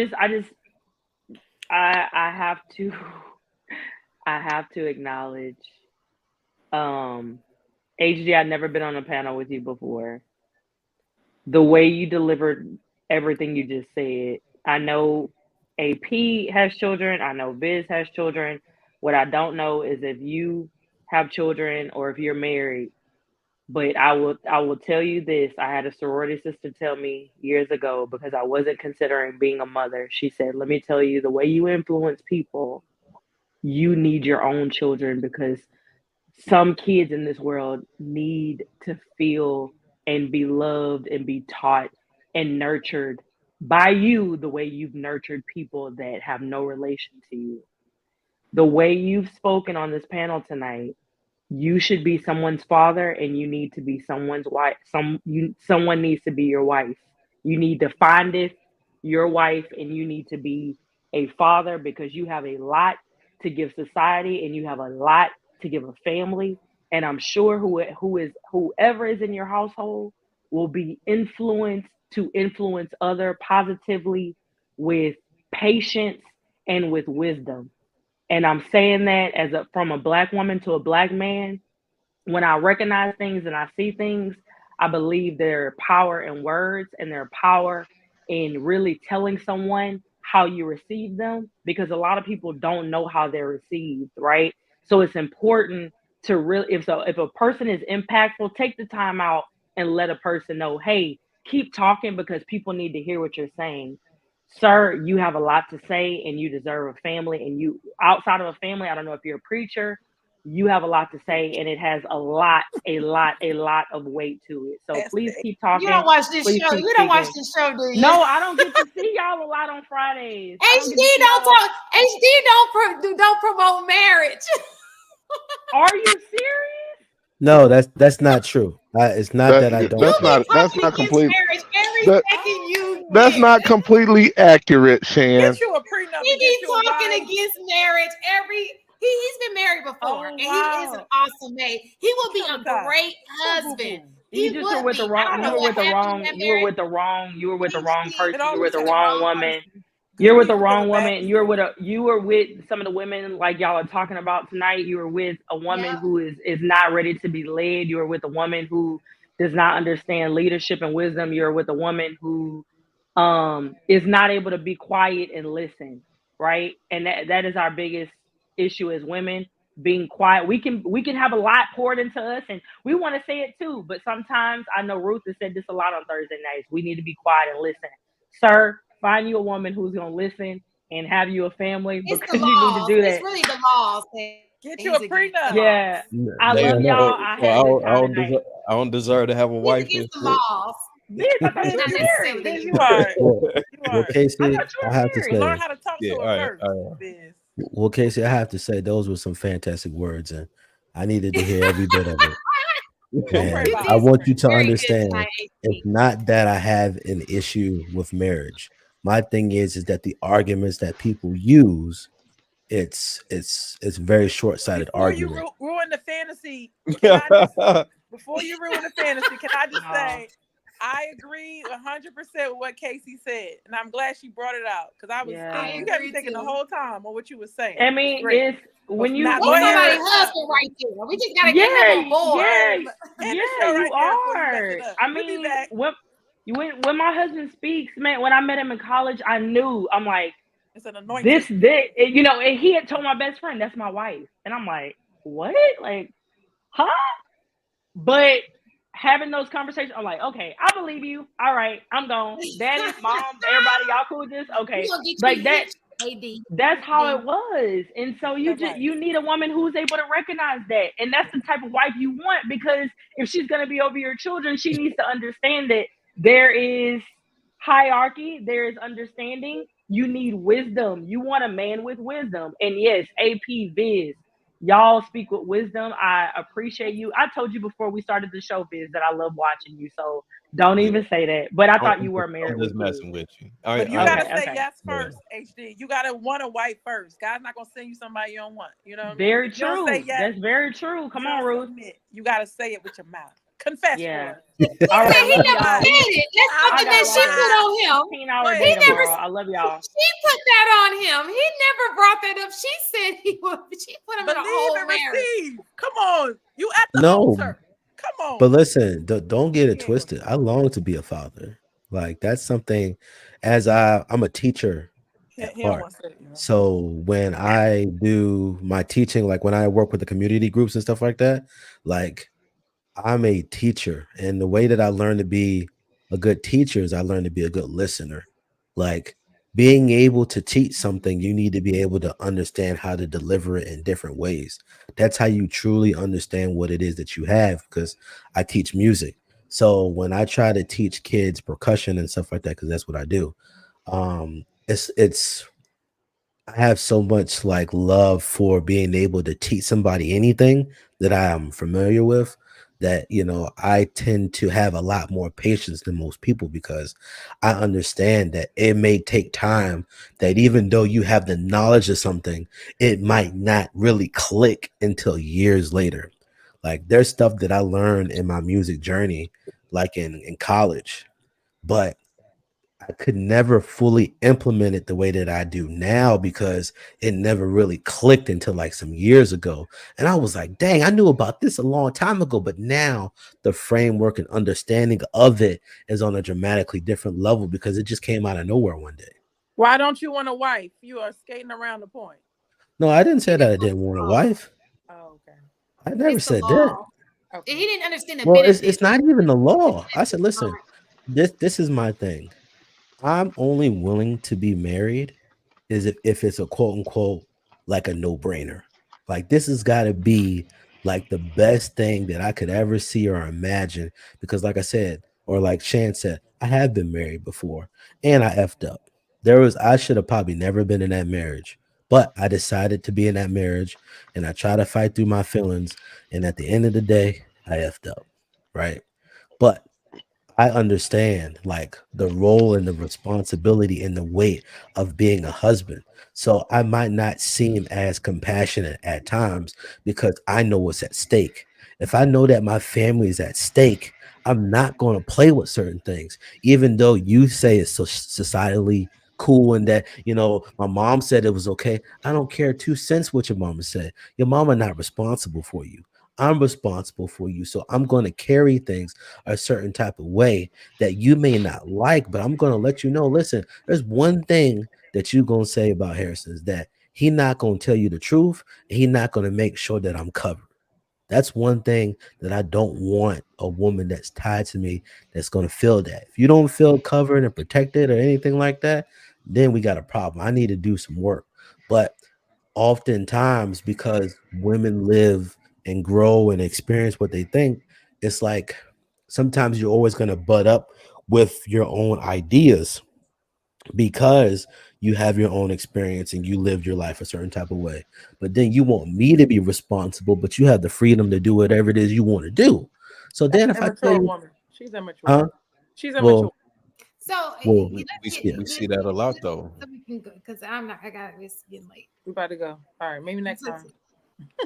Speaker 2: have to I have to acknowledge HD, I've never been on a panel with you before. The way you delivered everything you just said. I know AP has children, I know Biz has children. What I don't know is if you have children or if you're married. But I will tell you this. I had a sorority sister tell me years ago because I wasn't considering being a mother. She said, let me tell you, the way you influence people, you need your own children because some kids in this world need to feel and be loved and be taught and nurtured by you the way you've nurtured people that have no relation to you. The way you've spoken on this panel tonight, you should be someone's father and you need to be someone's wife. Someone needs to be your wife. You need to find it, your wife, and you need to be a father because you have a lot to give society and you have a lot to give a family And I'm sure whoever is in your household will be influenced to influence other positively with patience and with wisdom. And I'm saying that from a black woman to a black man. When I recognize things and I see things, I believe there are power in words and there are power in really telling someone how you receive them, because a lot of people don't know how they're received, right? So it's important to really, if a person is impactful, take the time out and let a person know, hey, keep talking because people need to hear what you're saying. Sir, you have a lot to say and you deserve a family. And you, outside of a family, I don't know if you're a preacher, you have a lot to say and it has a lot of weight to it. So please keep talking.
Speaker 1: You don't watch this
Speaker 2: Please
Speaker 1: show.
Speaker 2: keep
Speaker 1: You don't watch
Speaker 2: speaking.
Speaker 1: this show, do you?
Speaker 2: No, I don't get to see y'all a lot on Fridays.
Speaker 1: HD don't promote marriage.
Speaker 2: Are you serious?
Speaker 3: No, that's not true. It's not that I don't.
Speaker 6: That's not complete. That's not completely accurate, Shan.
Speaker 4: Get you a prenup.
Speaker 1: He be talking against marriage he's been married before, and he is an awesome mate. He will be a great husband.
Speaker 2: You were with the wrong person. You were with the wrong woman. You're with the wrong woman. You were with some of the women like y'all are talking about tonight. You were with a woman who is not ready to be led. You were with a woman who does not understand leadership and wisdom. You're with a woman who is not able to be quiet and listen, right? And that is our biggest issue as women, being quiet. We can have a lot poured into us and we want to say it too, but sometimes, I know Ruth has said this a lot on Thursday nights, we need to be quiet and listen. Sir, find you a woman who's going to listen and have you a family, because you need to do that.
Speaker 1: It's really the laws.
Speaker 4: Get you a prenup.
Speaker 2: Yeah. I love y'all.
Speaker 5: I don't deserve to have a wife.
Speaker 1: It's the laws.
Speaker 2: Bitch, I thought you were married.
Speaker 4: You are.
Speaker 3: Well, Casey, I have to say,
Speaker 4: learn how to talk to her first.
Speaker 3: Well, Casey, I have to say those were some fantastic words, and I needed to hear every bit of it. And I want you to understand, it's not that I have an issue with marriage. My thing is that the arguments that people use, it's very short-sighted argument.
Speaker 4: You ruin the fantasy. Before you ruin the fantasy, can I just say, I agree 100% with what Casey said, and I'm glad she brought it out because I was you got me thinking the whole time on what you were saying.
Speaker 2: I mean, it's when you
Speaker 1: somebody's husband right there. We just gotta get him on board.
Speaker 2: You are. I mean, when my husband speaks, man, when I met him in college, I knew. I'm like,
Speaker 4: it's an anointing.
Speaker 2: You know, and he had told my best friend, that's my wife, and I'm like, what? Like, huh? But having those conversations, I'm like, okay, I believe you. All right, I'm gone. Daddy, mom, everybody, y'all cool with this? Okay, like that. That's how it was. And so you need a woman who's able to recognize that, and that's the type of wife you want, because if she's going to be over your children, she needs to understand that there is hierarchy, there is understanding. You need wisdom. You want a man with wisdom. And yes, AP Viz, y'all speak with wisdom. I appreciate you. I told you before we started the show, Viz, that I love watching you. So don't even say that. But I thought you were married.
Speaker 5: I'm just messing with you.
Speaker 4: But you gotta say yes first, HD. You gotta want a wife first. God's not gonna send you somebody you don't want. You know.
Speaker 2: Very true. That's very true. Come on, Ruth.
Speaker 4: You gotta say it with your mouth. Confess.
Speaker 2: Yeah.
Speaker 1: All right, he never said it. That's something that she put on him.
Speaker 2: I love y'all.
Speaker 1: She put that on him. He never brought that up. She said he would. She put him in a whole marriage.
Speaker 4: Come on, you at the altar. Come on.
Speaker 3: But listen, don't get it twisted. I long to be a father. Like that's something. As I'm a teacher at heart. So when I do my teaching, like when I work with the community groups and stuff like that, like I'm a teacher, and the way that I learn to be a good teacher is I learn to be a good listener. Like being able to teach something, you need to be able to understand how to deliver it in different ways. That's how you truly understand what it is that you have, because I teach music. So when I try to teach kids percussion and stuff like that, because that's what I do, it's I have so much like love for being able to teach somebody anything that I am familiar with, that, you know, I tend to have a lot more patience than most people, because I understand that it may take time, that even though you have the knowledge of something, it might not really click until years later. Like there's stuff that I learned in my music journey, like in college, but I could never fully implement it the way that I do now because it never really clicked until like some years ago. And I was like, dang, I knew about this a long time ago, but now the framework and understanding of it is on a dramatically different level because it just came out of nowhere one day.
Speaker 4: Why don't you want a wife? You are skating around the point.
Speaker 3: No, I didn't say that I didn't want a wife.
Speaker 4: Oh, okay.
Speaker 3: I never
Speaker 1: It's the
Speaker 3: said that.
Speaker 1: law.
Speaker 4: Okay.
Speaker 1: He didn't understand the
Speaker 3: Well,
Speaker 1: benefits.
Speaker 3: it's not even the law. I said, listen, this is my thing. I'm only willing to be married is if it's a quote unquote like a no-brainer. Like this has got to be like the best thing that I could ever see or imagine. Because like I said, or like Shan said, I have been married before and I effed up. I should have probably never been in that marriage, but I decided to be in that marriage and I try to fight through my feelings. And at the end of the day, I effed up. Right. But I understand like the role and the responsibility and the weight of being a husband. So I might not seem as compassionate at times because I know what's at stake. If I know that my family is at stake, I'm not going to play with certain things, even though you say it's so societally cool and that, my mom said it was okay. I don't care 2 cents what your mama said. Your mama not responsible for you. I'm responsible for you. So I'm going to carry things a certain type of way that you may not like, but I'm going to let you know, listen, there's one thing that you're going to say about Harrison is that he not going to tell you the truth. And he not going to make sure that I'm covered. That's one thing that I don't want a woman that's tied to me that's going to feel that. If you don't feel covered and protected or anything like that, then we got a problem. I need to do some work. But oftentimes, because women live and grow and experience what they think, it's like sometimes you're always going to butt up with your own ideas because you have your own experience and you lived your life a certain type of way. But then you want me to be responsible, but you have the freedom to do whatever it is you want to do. So then if I tell you,
Speaker 4: woman. She's immature. She's immature.
Speaker 3: well,
Speaker 1: So
Speaker 3: well,
Speaker 5: We see that a lot though.
Speaker 1: So we can go because I got it's getting late.
Speaker 4: We about to go. All right, maybe next time.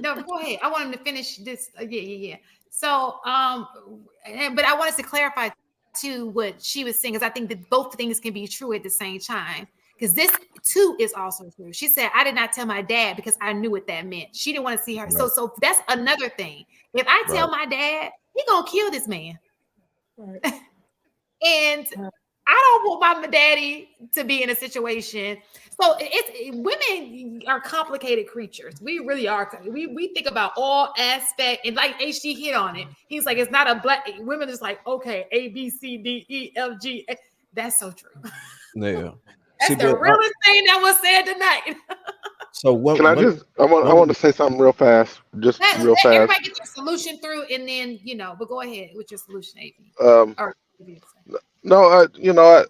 Speaker 1: No, go ahead. I want him to finish this. Yeah. So, but I wanted to clarify too what she was saying because I think that both things can be true at the same time. Because this too is also true. She said, "I did not tell my dad because I knew what that meant. She didn't want to see her."
Speaker 5: Right.
Speaker 1: So that's another thing. If I tell my dad, he gonna kill this man,
Speaker 4: Right.
Speaker 1: and I don't want my daddy to be in a situation. So women are complicated creatures. We really are. We think about all aspects, and like HD hit on it. He's like, it's not a black women. Is like, okay, A B C D E F G. That's so true.
Speaker 5: Yeah.
Speaker 1: That's the realest thing that was said tonight.
Speaker 5: So what?
Speaker 6: Can I just? I want to say something real fast. Just real fast.
Speaker 1: Everybody get their solution through, and then But go ahead with your solution, AP.
Speaker 6: No,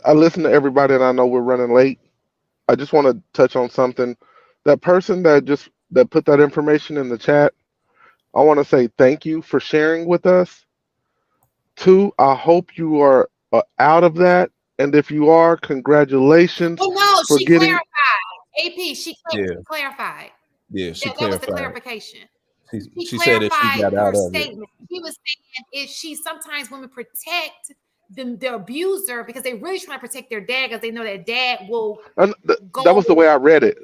Speaker 6: I listen to everybody, and I know we're running late. I just want to touch on something. That person that put that information in the chat, I want to say thank you for sharing with us. 2, I hope you are out of that, and if you are, congratulations.
Speaker 1: Well, no,
Speaker 6: for
Speaker 1: she
Speaker 6: getting.
Speaker 1: Clarified. AP, she clarified.
Speaker 5: Yeah, she
Speaker 1: that
Speaker 5: clarified.
Speaker 1: was the clarification.
Speaker 5: She said that she got out of
Speaker 1: statement. She was saying sometimes women protect the abuser because they really trying to protect their dad because they know that dad will
Speaker 6: that was the way I read it.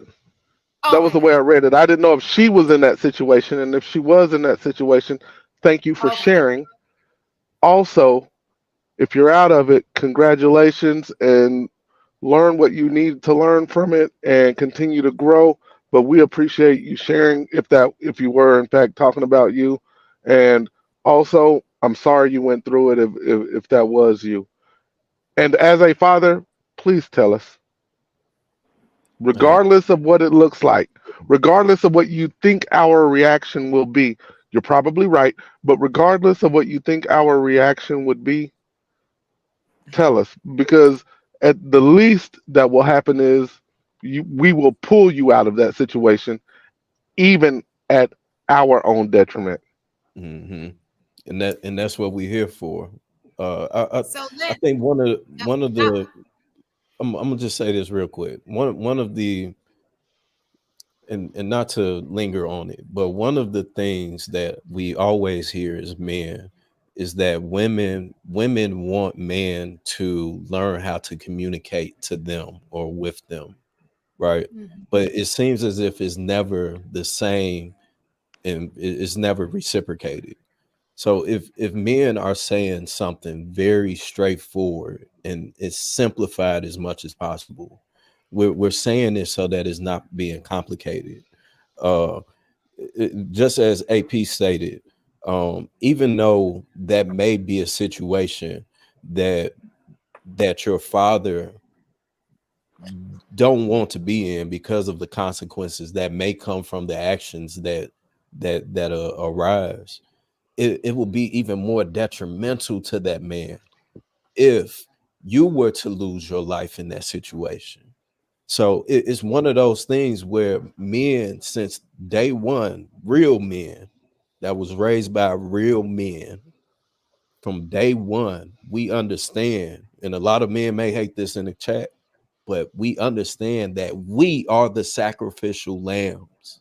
Speaker 6: That was the way I read it. I didn't know if she was in that situation, and if she was in that situation, thank you for sharing. Also, if you're out of it, congratulations, and learn what you need to learn from it and continue to grow. But we appreciate you sharing if you were in fact talking about you. And also, I'm sorry you went through it if that was you. And as a father, please tell us, regardless of what it looks like, regardless of what you think our reaction will be, you're probably right, but regardless of what you think our reaction would be, tell us, because at the least that will happen is we will pull you out of that situation, even at our own detriment.
Speaker 5: Mm-hmm. And that's what we're here for. I think one of the I'm gonna just say this real quick. One of the and not to linger on it, but one of the things that we always hear as men is that women want men to learn how to communicate to them or with them, right?
Speaker 1: Mhm.
Speaker 5: But it seems as if it's never the same and it's never reciprocated. So if men are saying something very straightforward and it's simplified as much as possible, we're saying it so that it's not being complicated. Uh, just as AP stated, even though that may be a situation that your father don't want to be in because of the consequences that may come from the actions that arise, it will be even more detrimental to that man if you were to lose your life in that situation. So it's one of those things where men, since day one, real men that was raised by real men from day one, we understand, and a lot of men may hate this in the chat, but we understand that we are the sacrificial lambs.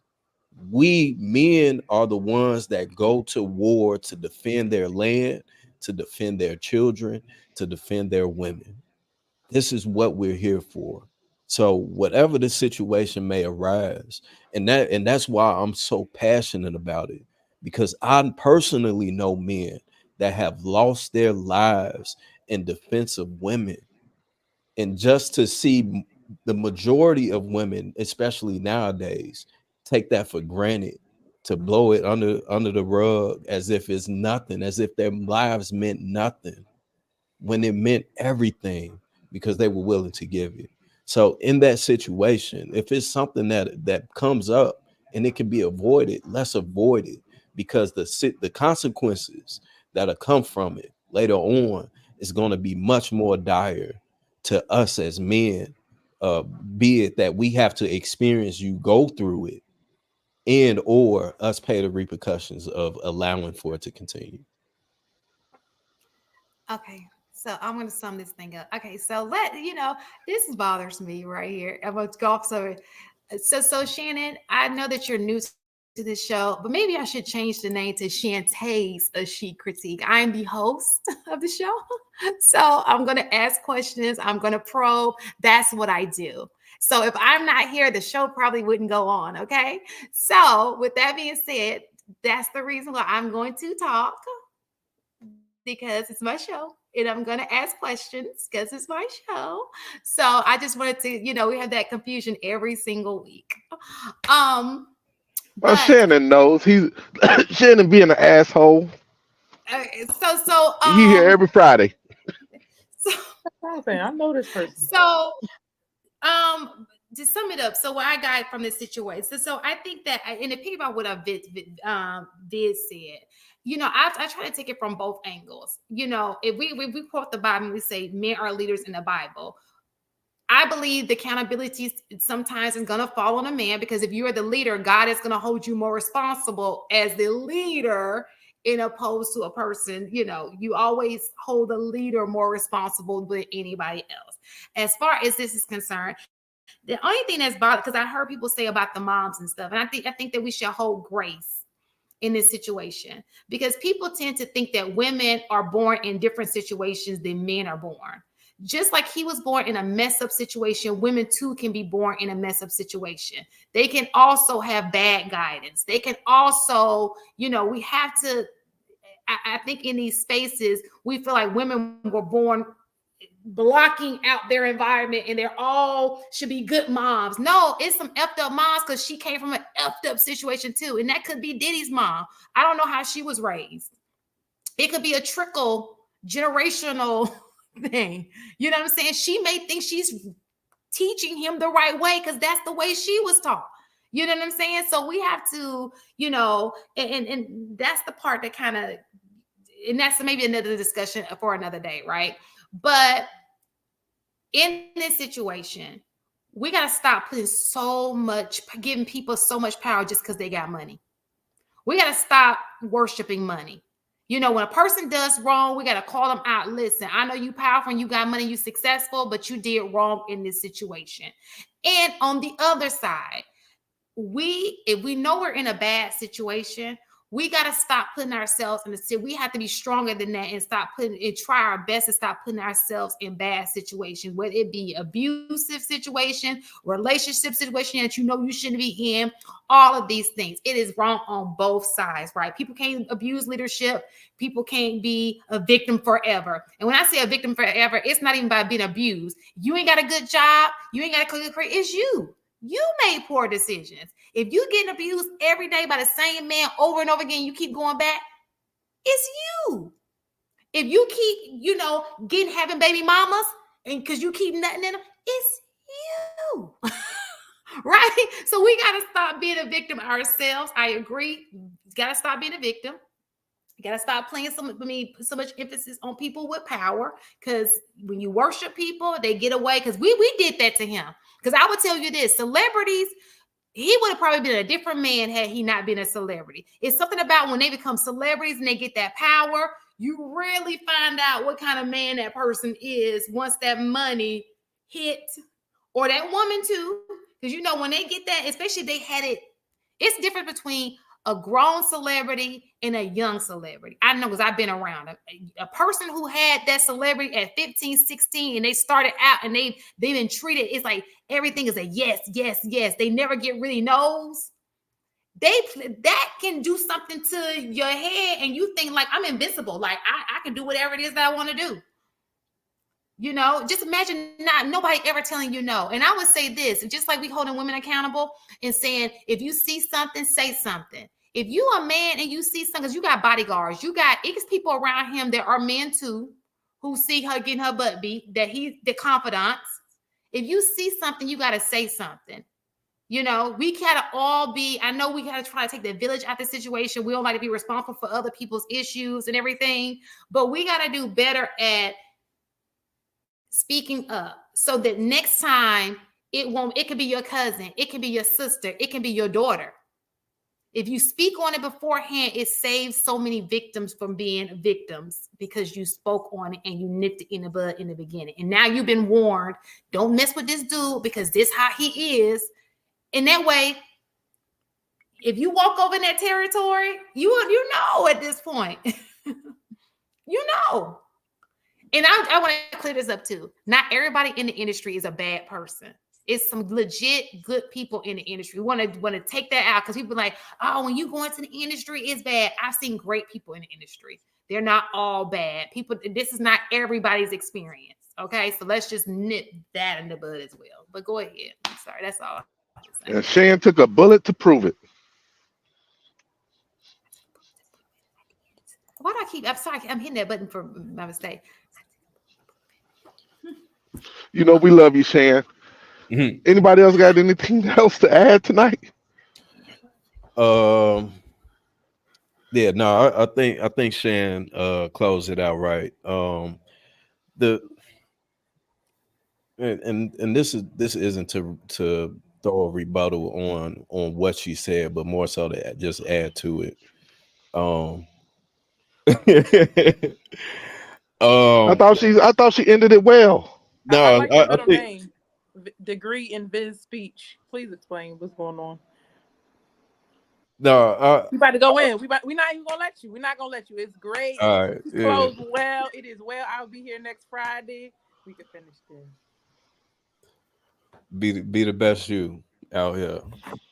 Speaker 5: We men are the ones that go to war to defend their land, to defend their children, to defend their women. This is what we're here for. So whatever the situation may arise, and that's why I'm so passionate about it, because I personally know men that have lost their lives in defense of women. And just to see the majority of women, especially nowadays, take that for granted, to blow it under the rug as if it's nothing, as if their lives meant nothing, when it meant everything, because they were willing to give it. So in that situation, if it's something that comes up and it can be avoided, let's avoid it, because the consequences that'll come from it later on is going to be much more dire to us as men. Be it that we have to experience you go through it, and or us pay the repercussions of allowing for it to continue.
Speaker 1: Okay, so I'm gonna sum this thing up. Okay, so this bothers me right here. I'm gonna go off. So Shannon, I know that you're new to this show, but maybe I should change the name to Shantae's A Chic Critique. I'm the host of the show, so I'm gonna ask questions. I'm gonna probe. That's what I do. So if I'm not here, the show probably wouldn't go on. Okay. So with that being said, that's the reason why I'm going to talk, because it's my show and I'm going to ask questions because it's my show. So I just wanted to, we have that confusion every single week. Um,
Speaker 6: Well,
Speaker 1: but
Speaker 6: Shannon knows he's Shannon being an asshole.
Speaker 1: uh, so so
Speaker 6: He here
Speaker 1: um
Speaker 6: every Friday.
Speaker 1: so
Speaker 4: I'm saying I know this person.
Speaker 1: so to sum it up, so what I got from this situation, so I think that, and to pick about what Vid said, I try to take it from both angles. If we quote the Bible and we say men are leaders in the Bible, I believe the accountability sometimes is going to fall on a man, because if you are the leader, God is going to hold you more responsible as the leader, in opposed to a person. You always hold the leader more responsible than anybody else. As far as this is concerned, the only thing that's bothered, because I heard people say about the moms and stuff, and I think that we should hold grace in this situation, because people tend to think that women are born in different situations than men are born. Just like he was born in a mess up situation, women too can be born in a mess up situation. They can also have bad guidance. They can also, we have to, I think in these spaces, we feel like women were born blocking out their environment and they're all should be good moms. No, it's some effed up moms, because she came from an effed up situation too. And that could be Diddy's mom. I don't know how she was raised. It could be a trickle generational thing. You know what I'm saying? She may think she's teaching him the right way because that's the way she was taught. You know what I'm saying? So we have to, and that's the part that kind of, and that's maybe another discussion for another day, right? But in this situation, we got to stop giving people so much power just because they got money. We got to stop worshiping money. When a person does wrong, we got to call them out. Listen, I know you powerful and you got money, you successful, but you did wrong in this situation. And on the other side, if we know we're in a bad situation, we got to stop putting ourselves in the situation. We have to be stronger than that and try our best to stop putting ourselves in bad situations, whether it be abusive situation, relationship situation that you know you shouldn't be in, all of these things. It is wrong on both sides, right? People can't abuse leadership. People can't be a victim forever. And when I say a victim forever, it's not even about being abused. You ain't got a good job. You ain't got a good career. It's you. You made poor decisions. If you getting abused every day by the same man over and over again, you keep going back, it's you. If you keep, having baby mamas and because you keep nutting in them, it's you. Right? So we got to stop being a victim ourselves. I agree. Got to stop being a victim. You got to stop playing so much emphasis on people with power, because when you worship people, they get away. Because we did that to him. Because I would tell you this, celebrities, he would have probably been a different man had he not been a celebrity. It's something about when they become celebrities and they get that power, you really find out what kind of man that person is once that money hit, or that woman too. Because when they get that, especially they had it, it's different between a grown celebrity and a young celebrity. I know because I've been around a person who had that celebrity at 15, 16, and they started out and they've been treated. It's like everything is a yes, yes, yes. They never get really no's. That can do something to your head, and you think like I'm invincible. Like I can do whatever it is that I want to do. Just imagine nobody ever telling you no. And I would say this, just like we holding women accountable and saying, if you see something, say something. If you a man and you see something, because you got bodyguards, it's people around him that are men too, who see her getting her butt beat, that he's the confidants. If you see something, you got to say something. We gotta I know we gotta try to take the village out the situation. We don't like to be responsible for other people's issues and everything, but we gotta do better at speaking up so that next time it could be your cousin, it can be your sister, it can be your daughter. If you speak on it beforehand, it saves so many victims from being victims because you spoke on it and you nipped it in the bud in the beginning. And now you've been warned, don't mess with this dude because this how he is. And that way, if you walk over in that territory, you know at this point. And I want to clear this up too. Not everybody in the industry is a bad person. It's some legit good people in the industry. We want to take that out because people are like, oh, when you go into the industry, it's bad. I've seen great people in the industry. They're not all bad. This is not everybody's experience. Okay, so let's just nip that in the bud as well. But go ahead. I'm sorry, that's all.
Speaker 6: And Shan took a bullet to prove it.
Speaker 1: Why do I keep? I'm sorry, I'm hitting that button for my mistake.
Speaker 6: We love you, Shan. Mm-hmm. Anybody else got anything else to add tonight?
Speaker 5: Yeah, no, I think Shan closed it out right. And this isn't to throw a rebuttal on what she said, but more so to just add to it.
Speaker 6: I thought she ended it well.
Speaker 4: No, I like the middle name. Degree in Biz Speech. Please explain what's going on.
Speaker 5: No,
Speaker 4: you about to go in. We're not even gonna let you. We're not gonna let you. It's great.
Speaker 5: All right,
Speaker 4: closed well. It is well. I'll be here next Friday. We can finish this.
Speaker 5: Be the best you out here.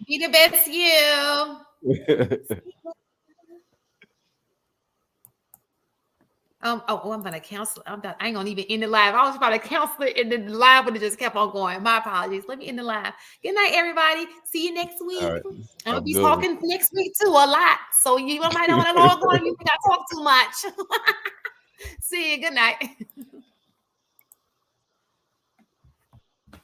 Speaker 1: Be the best you. I'm gonna cancel. I ain't gonna even end the live. I was about to cancel it, and then the live would have just kept on going. My apologies. Let me end the live. Good night, everybody. See you next week.
Speaker 5: Right.
Speaker 1: I'll be talking next week too a lot. So you might not want to log on. You think I talk too much. See you. Good night.